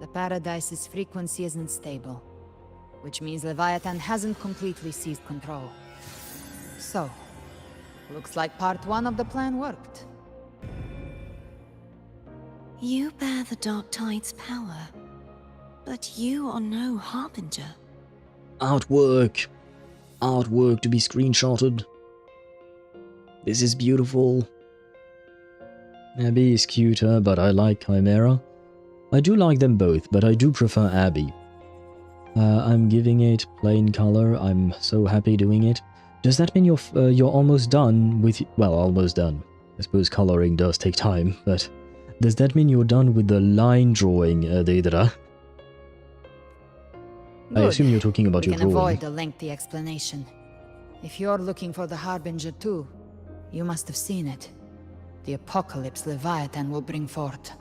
the Paradise's frequency isn't stable, which means Leviathan hasn't completely seized control. So, looks like part 1 of the plan worked. You bear the Dark Tide's power, but you are no Harbinger. Artwork! Artwork to be screenshotted. This is beautiful. Abby is cuter, but I like Chimera. I do like them both, but I do prefer Abby. I'm giving it plain color. I'm so happy doing it. Does that mean you're almost done with... Well, almost done. I suppose coloring does take time, but... Does that mean you're done with the line drawing, Deidre? I assume you're talking about your drawing. We can avoid a lengthy explanation. If you're looking for the Harbinger too, you must have seen it. The apocalypse Leviathan will bring forth.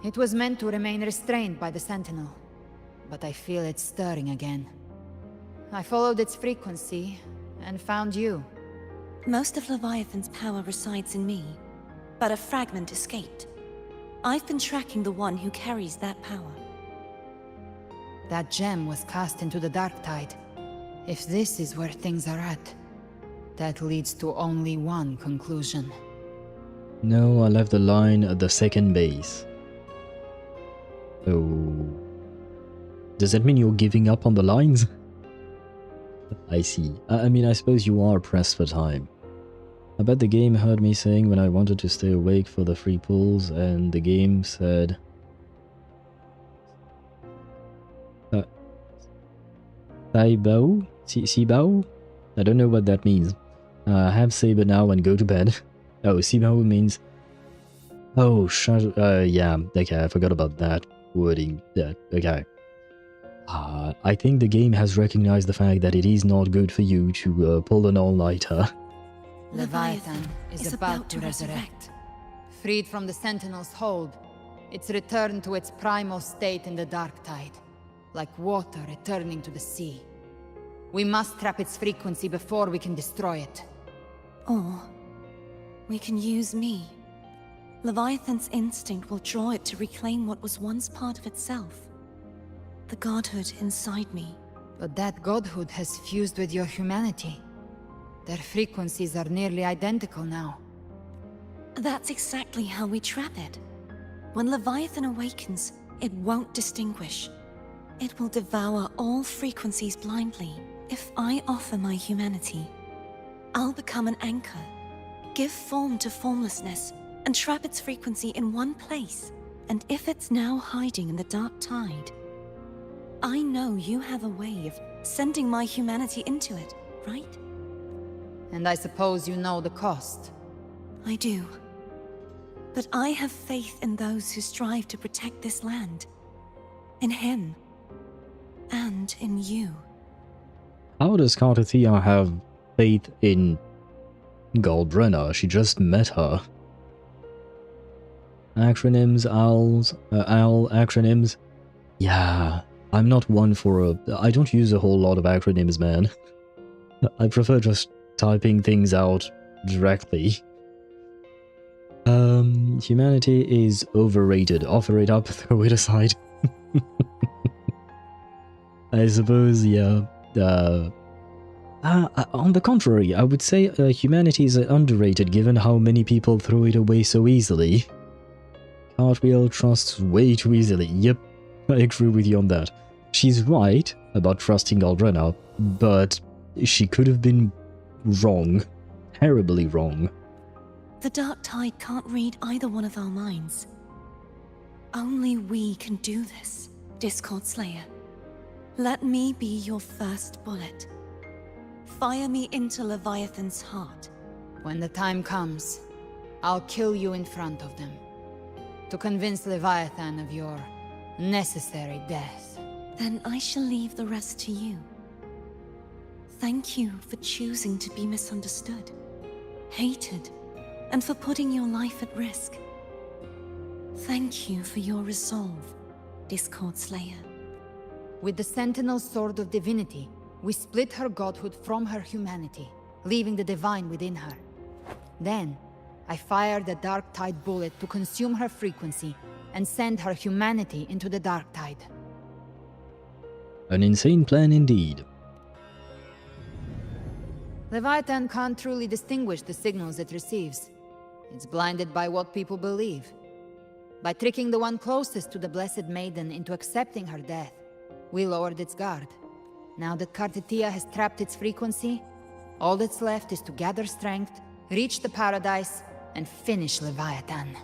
It was meant to remain restrained by the Sentinel, but I feel it stirring again. I followed its frequency, and found you. Most of Leviathan's power resides in me, but a fragment escaped. I've been tracking the one who carries that power. That gem was cast into the Dark Tide. If this is where things are at, that leads to only one conclusion. No, I left the line at the second base. Oh. Does that mean you're giving up on the lines? I see. I mean, I suppose you are pressed for time. I bet the game heard me saying when I wanted to stay awake for the free pulls, and the game said... Saibao? Sibao? I don't know what that means. Have Saber now and go to bed. Oh, Sibao means... Oh, yeah, okay, I forgot about that wording. Yeah, okay. I think the game has recognized the fact that it is not good for you to pull an all-nighter. Leviathan is about to resurrect. Freed from the Sentinel's hold, it's returned to its primal state in the Dark Tide, like water returning to the sea. We must trap its frequency before we can destroy it. Or we can use me. Leviathan's instinct will draw it to reclaim what was once part of itself. The godhood inside me. But that godhood has fused with your humanity. Their frequencies are nearly identical now. That's exactly how we trap it. When Leviathan awakens, it won't distinguish. It will devour all frequencies blindly. If I offer my humanity, I'll become an anchor. give form to formlessness and trap its frequency in one place. And if it's now hiding in the dark tide, I know you have a way of sending my humanity into it, right? And I suppose you know the cost. I do. But I have faith in those who strive to protect this land. In him. And in you. How does Cartathea have faith in Galbrena? She just met her. Acronyms, owl acronyms. Yeah, I'm not one for I don't use a whole lot of acronyms, man. I prefer just typing things out directly. Humanity is overrated. Offer it up, throw it aside. I suppose, yeah. On the contrary, I would say humanity is underrated given how many people throw it away so easily. Cartwheel trusts way too easily. Yep, I agree with you on that. She's right about trusting Galbrena, but she could have been wrong. Terribly wrong. The dark tide can't read either one of our minds. Only we can do this, Discord Slayer. Let me be your first bullet. Fire me into Leviathan's heart. When the time comes, I'll kill you in front of them. To convince Leviathan of your necessary death. Then I shall leave the rest to you. Thank you for choosing to be misunderstood, hated, and for putting your life at risk. Thank you for your resolve, Discord Slayer. With the Sentinel Sword of Divinity, we split her godhood from her humanity, leaving the divine within her. Then, I fired the Dark Tide bullet to consume her frequency and send her humanity into the Dark Tide. An insane plan indeed. Leviathan can't truly distinguish the signals it receives. It's blinded by what people believe. By tricking the one closest to the Blessed Maiden into accepting her death, we lowered its guard. Now that Cartathea has trapped its frequency, all that's left is to gather strength, reach the paradise, and finish Leviathan.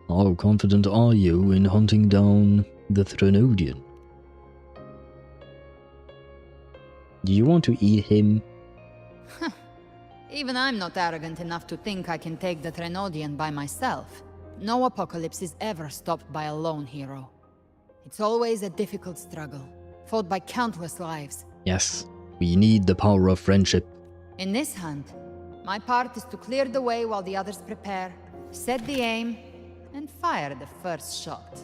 How confident are you in hunting down the Threnodian? Do you want to eat him? Even I'm not arrogant enough to think I can take the Threnodian by myself. No apocalypse is ever stopped by a lone hero. It's always a difficult struggle, fought by countless lives. Yes, we need the power of friendship. In this hunt, my part is to clear the way while the others prepare, set the aim, and fire the first shot.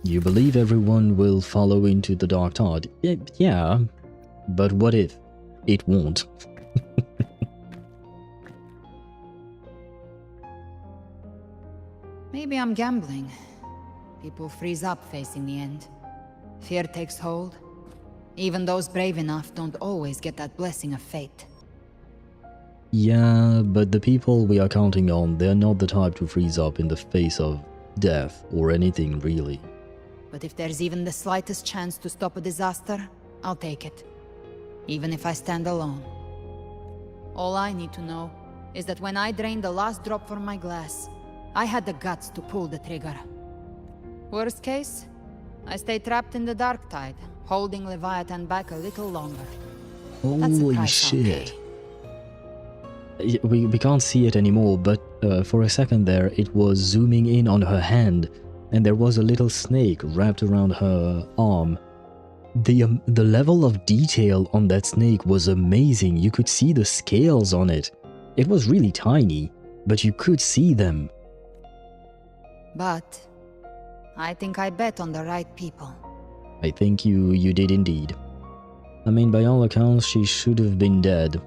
You believe everyone will follow into the Dark Tide? Yeah, but what if it won't? Maybe I'm gambling. People freeze up facing the end. Fear takes hold. Even those brave enough don't always get that blessing of fate. Yeah, but the people we are counting on, they're not the type to freeze up in the face of death or anything really. But if there's even the slightest chance to stop a disaster, I'll take it. Even if I stand alone. All I need to know is that when I drained the last drop from my glass, I had the guts to pull the trigger. Worst case, I stay trapped in the Dark Tide, holding Leviathan back a little longer. Holy shit. We can't see it anymore, but for a second there, it was zooming in on her hand, and there was a little snake wrapped around her arm. The level of detail on that snake was amazing. You could see the scales on it. It was really tiny, but you could see them. But I think I bet on the right people. I think you did indeed. I mean, by all accounts, she should have been dead.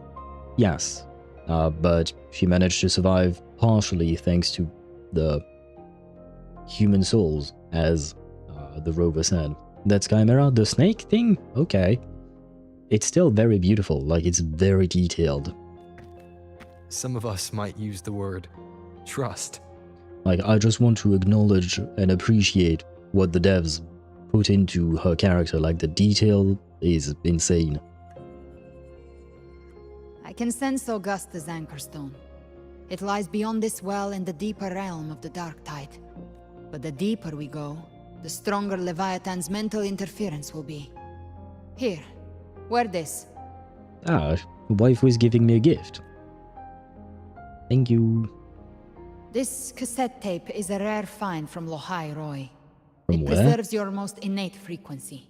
Yes, but she managed to survive partially thanks to the human souls, as the rover said. That's Chimera, the snake thing? Okay. It's still very beautiful, like it's very detailed. Some of us might use the word trust. Like, I just want to acknowledge and appreciate what the devs put into her character. Like, the detail is insane. I can sense Augusta's Anchorstone. It lies beyond this well in the deeper realm of the Darktide. But the deeper we go, the stronger Leviathan's mental interference will be. Here, wear this. Ah, wife was giving me a gift. Thank you. This cassette tape is a rare find from Lohai Roy. From It where? preserves your most innate frequency.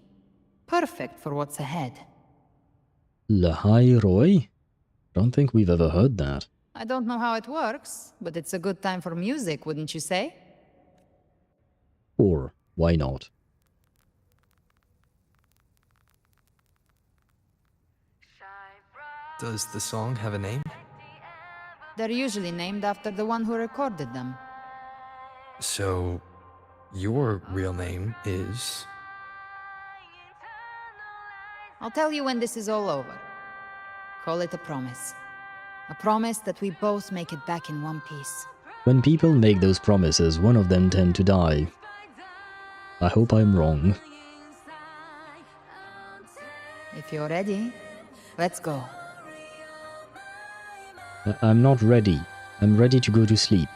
Perfect for what's ahead. Lahai Roy? Don't think we've ever heard that. I don't know how it works, but it's a good time for music, wouldn't you say? Or why not? Does the song have a name? They're usually named after the one who recorded them. So, your real name is... I'll tell you when this is all over. Call it a promise. A promise that we both make it back in one piece. When people make those promises, one of them tend to die. I hope I'm wrong. If you're ready, let's go. I'm not ready. I'm ready to go to sleep.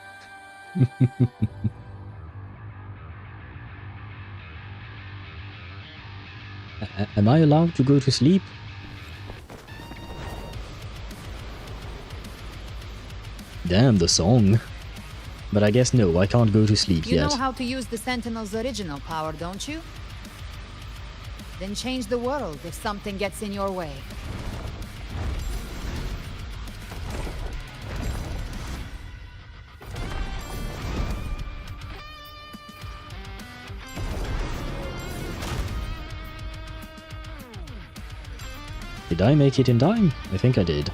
Am I allowed to go to sleep? Damn, the song. But I guess no, I can't go to sleep You yet. know how to use the Sentinel's original power, don't you? Then change the world if something gets in your way. Did I make it in time? I think I did.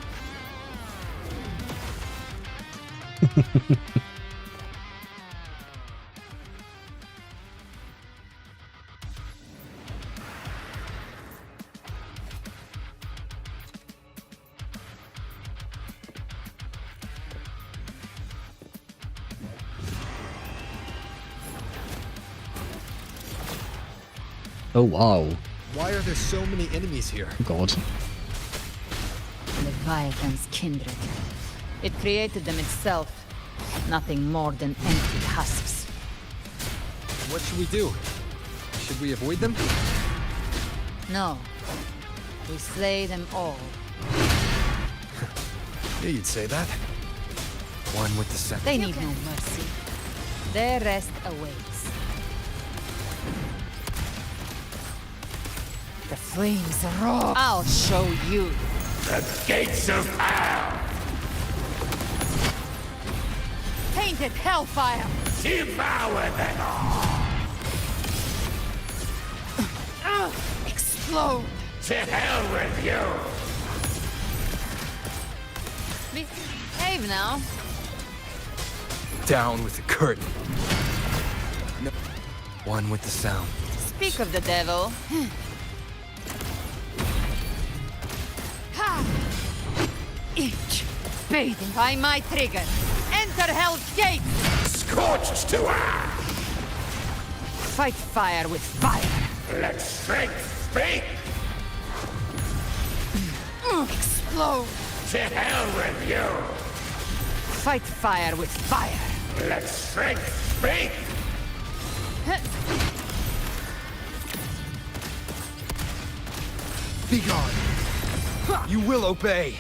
Oh wow. Why are there so many enemies here? God. Leviathan's kindred. It created them itself. Nothing more than empty husks. What should we do? Should we avoid them? No. We slay them all. Yeah, you'd say that. One with the second. They need no mercy. Their rest awaits. The flames roar. I'll show you. The gates of hell! Tainted hellfire! Devour them all! Explode! To hell with you! Behave now. Down with the curtain. No. One with the sound. Speak of the devil. Each bathing by my trigger. Enter Hell's Gate! Scorched to ash! Fight fire with fire. Let strength speak! Explode! To hell with you! Fight fire with fire. Let strength speak! Be gone! You will obey!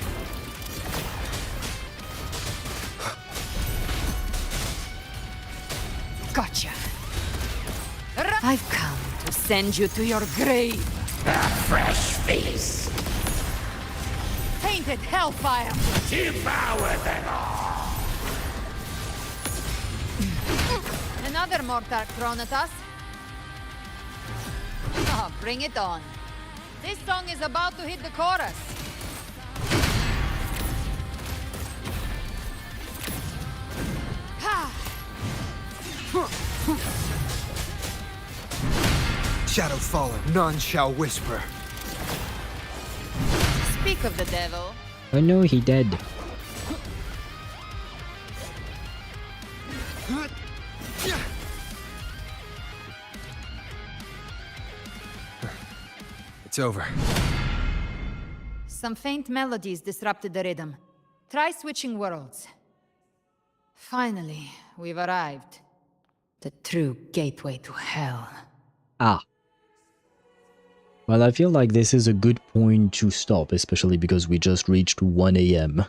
Gotcha. I've come to send you to your grave. A fresh feast! Tainted hellfire! Devour them all! Another mortar thrown at us. Oh, bring it on. This song is about to hit the chorus. Shadow fallen, none shall whisper. Speak of the devil. I know he dead. It's over. Some faint melodies disrupted the rhythm. Try switching worlds. Finally, we've arrived. The true gateway to hell. Ah. Well, I feel like this is a good point to stop, especially because we just reached 1 AM.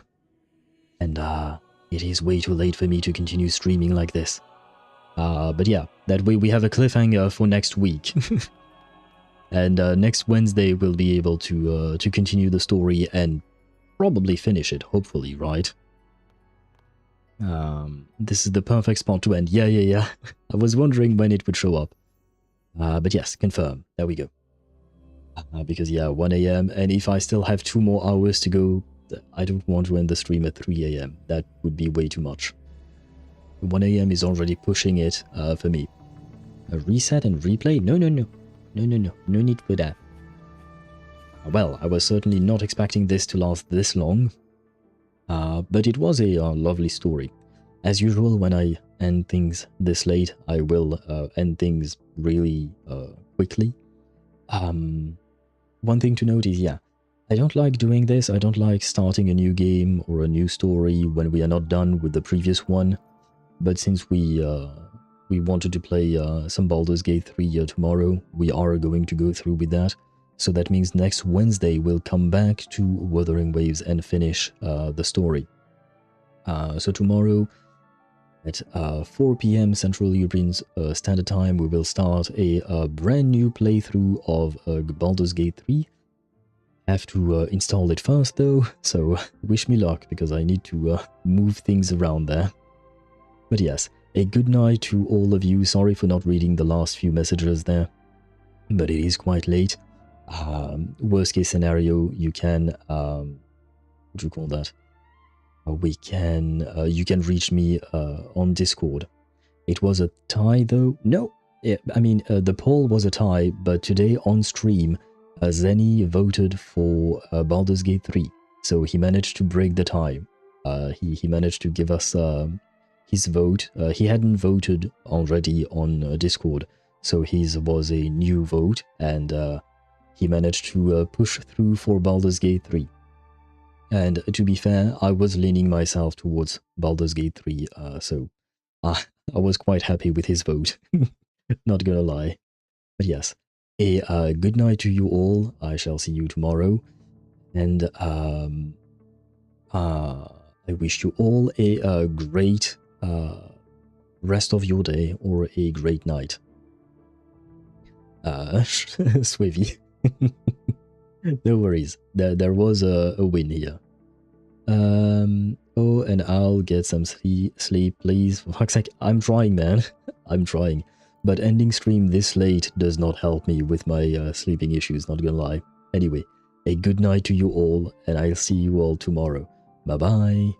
And, it is way too late for me to continue streaming like this. But yeah, that way we have a cliffhanger for next week. And next Wednesday we'll be able to continue the story and probably finish it, hopefully, right? This is the perfect spot to end. Yeah. I was wondering when it would show up. But yes, confirm. There we go. Because yeah, 1 AM, and if I still have 2 more hours to go, I don't want to end the stream at 3 AM. That would be way too much. 1 AM is already pushing it for me. A reset and replay? No. No need for that. Well, I was certainly not expecting this to last this long. But it was a lovely story. As usual, when I end things this late, I will end things really quickly. One thing to note is, yeah, I don't like doing this. I don't like starting a new game or a new story when we are not done with the previous one. But since we wanted to play some Baldur's Gate 3 tomorrow, we are going to go through with that. So that means next Wednesday we'll come back to Wuthering Waves and finish the story. So tomorrow at 4 PM Central European Standard Time, we will start a brand new playthrough of Baldur's Gate 3. Have to install it first though, so wish me luck because I need to move things around there. But yes, a good night to all of you. Sorry for not reading the last few messages there, but it is quite late. Worst case scenario, you can, what do you call that? You can reach me on Discord. It was a tie though. No, I mean, the poll was a tie, but today on stream, Zenny voted for Baldur's Gate 3. So he managed to break the tie. He managed to give us his vote. He hadn't voted already on Discord, so his was a new vote, and he managed to push through for Baldur's Gate 3. And to be fair, I was leaning myself towards Baldur's Gate 3, so I was quite happy with his vote. Not gonna lie. But yes, a good night to you all. I shall see you tomorrow. And I wish you all a great rest of your day or a great night. Swivy. No worries. There was a win here. Oh, and I'll get some sleep, please. For fuck's sake, I'm trying, man. I'm trying. But ending stream this late does not help me with my sleeping issues, not gonna lie. Anyway, a good night to you all, and I'll see you all tomorrow. Bye-bye.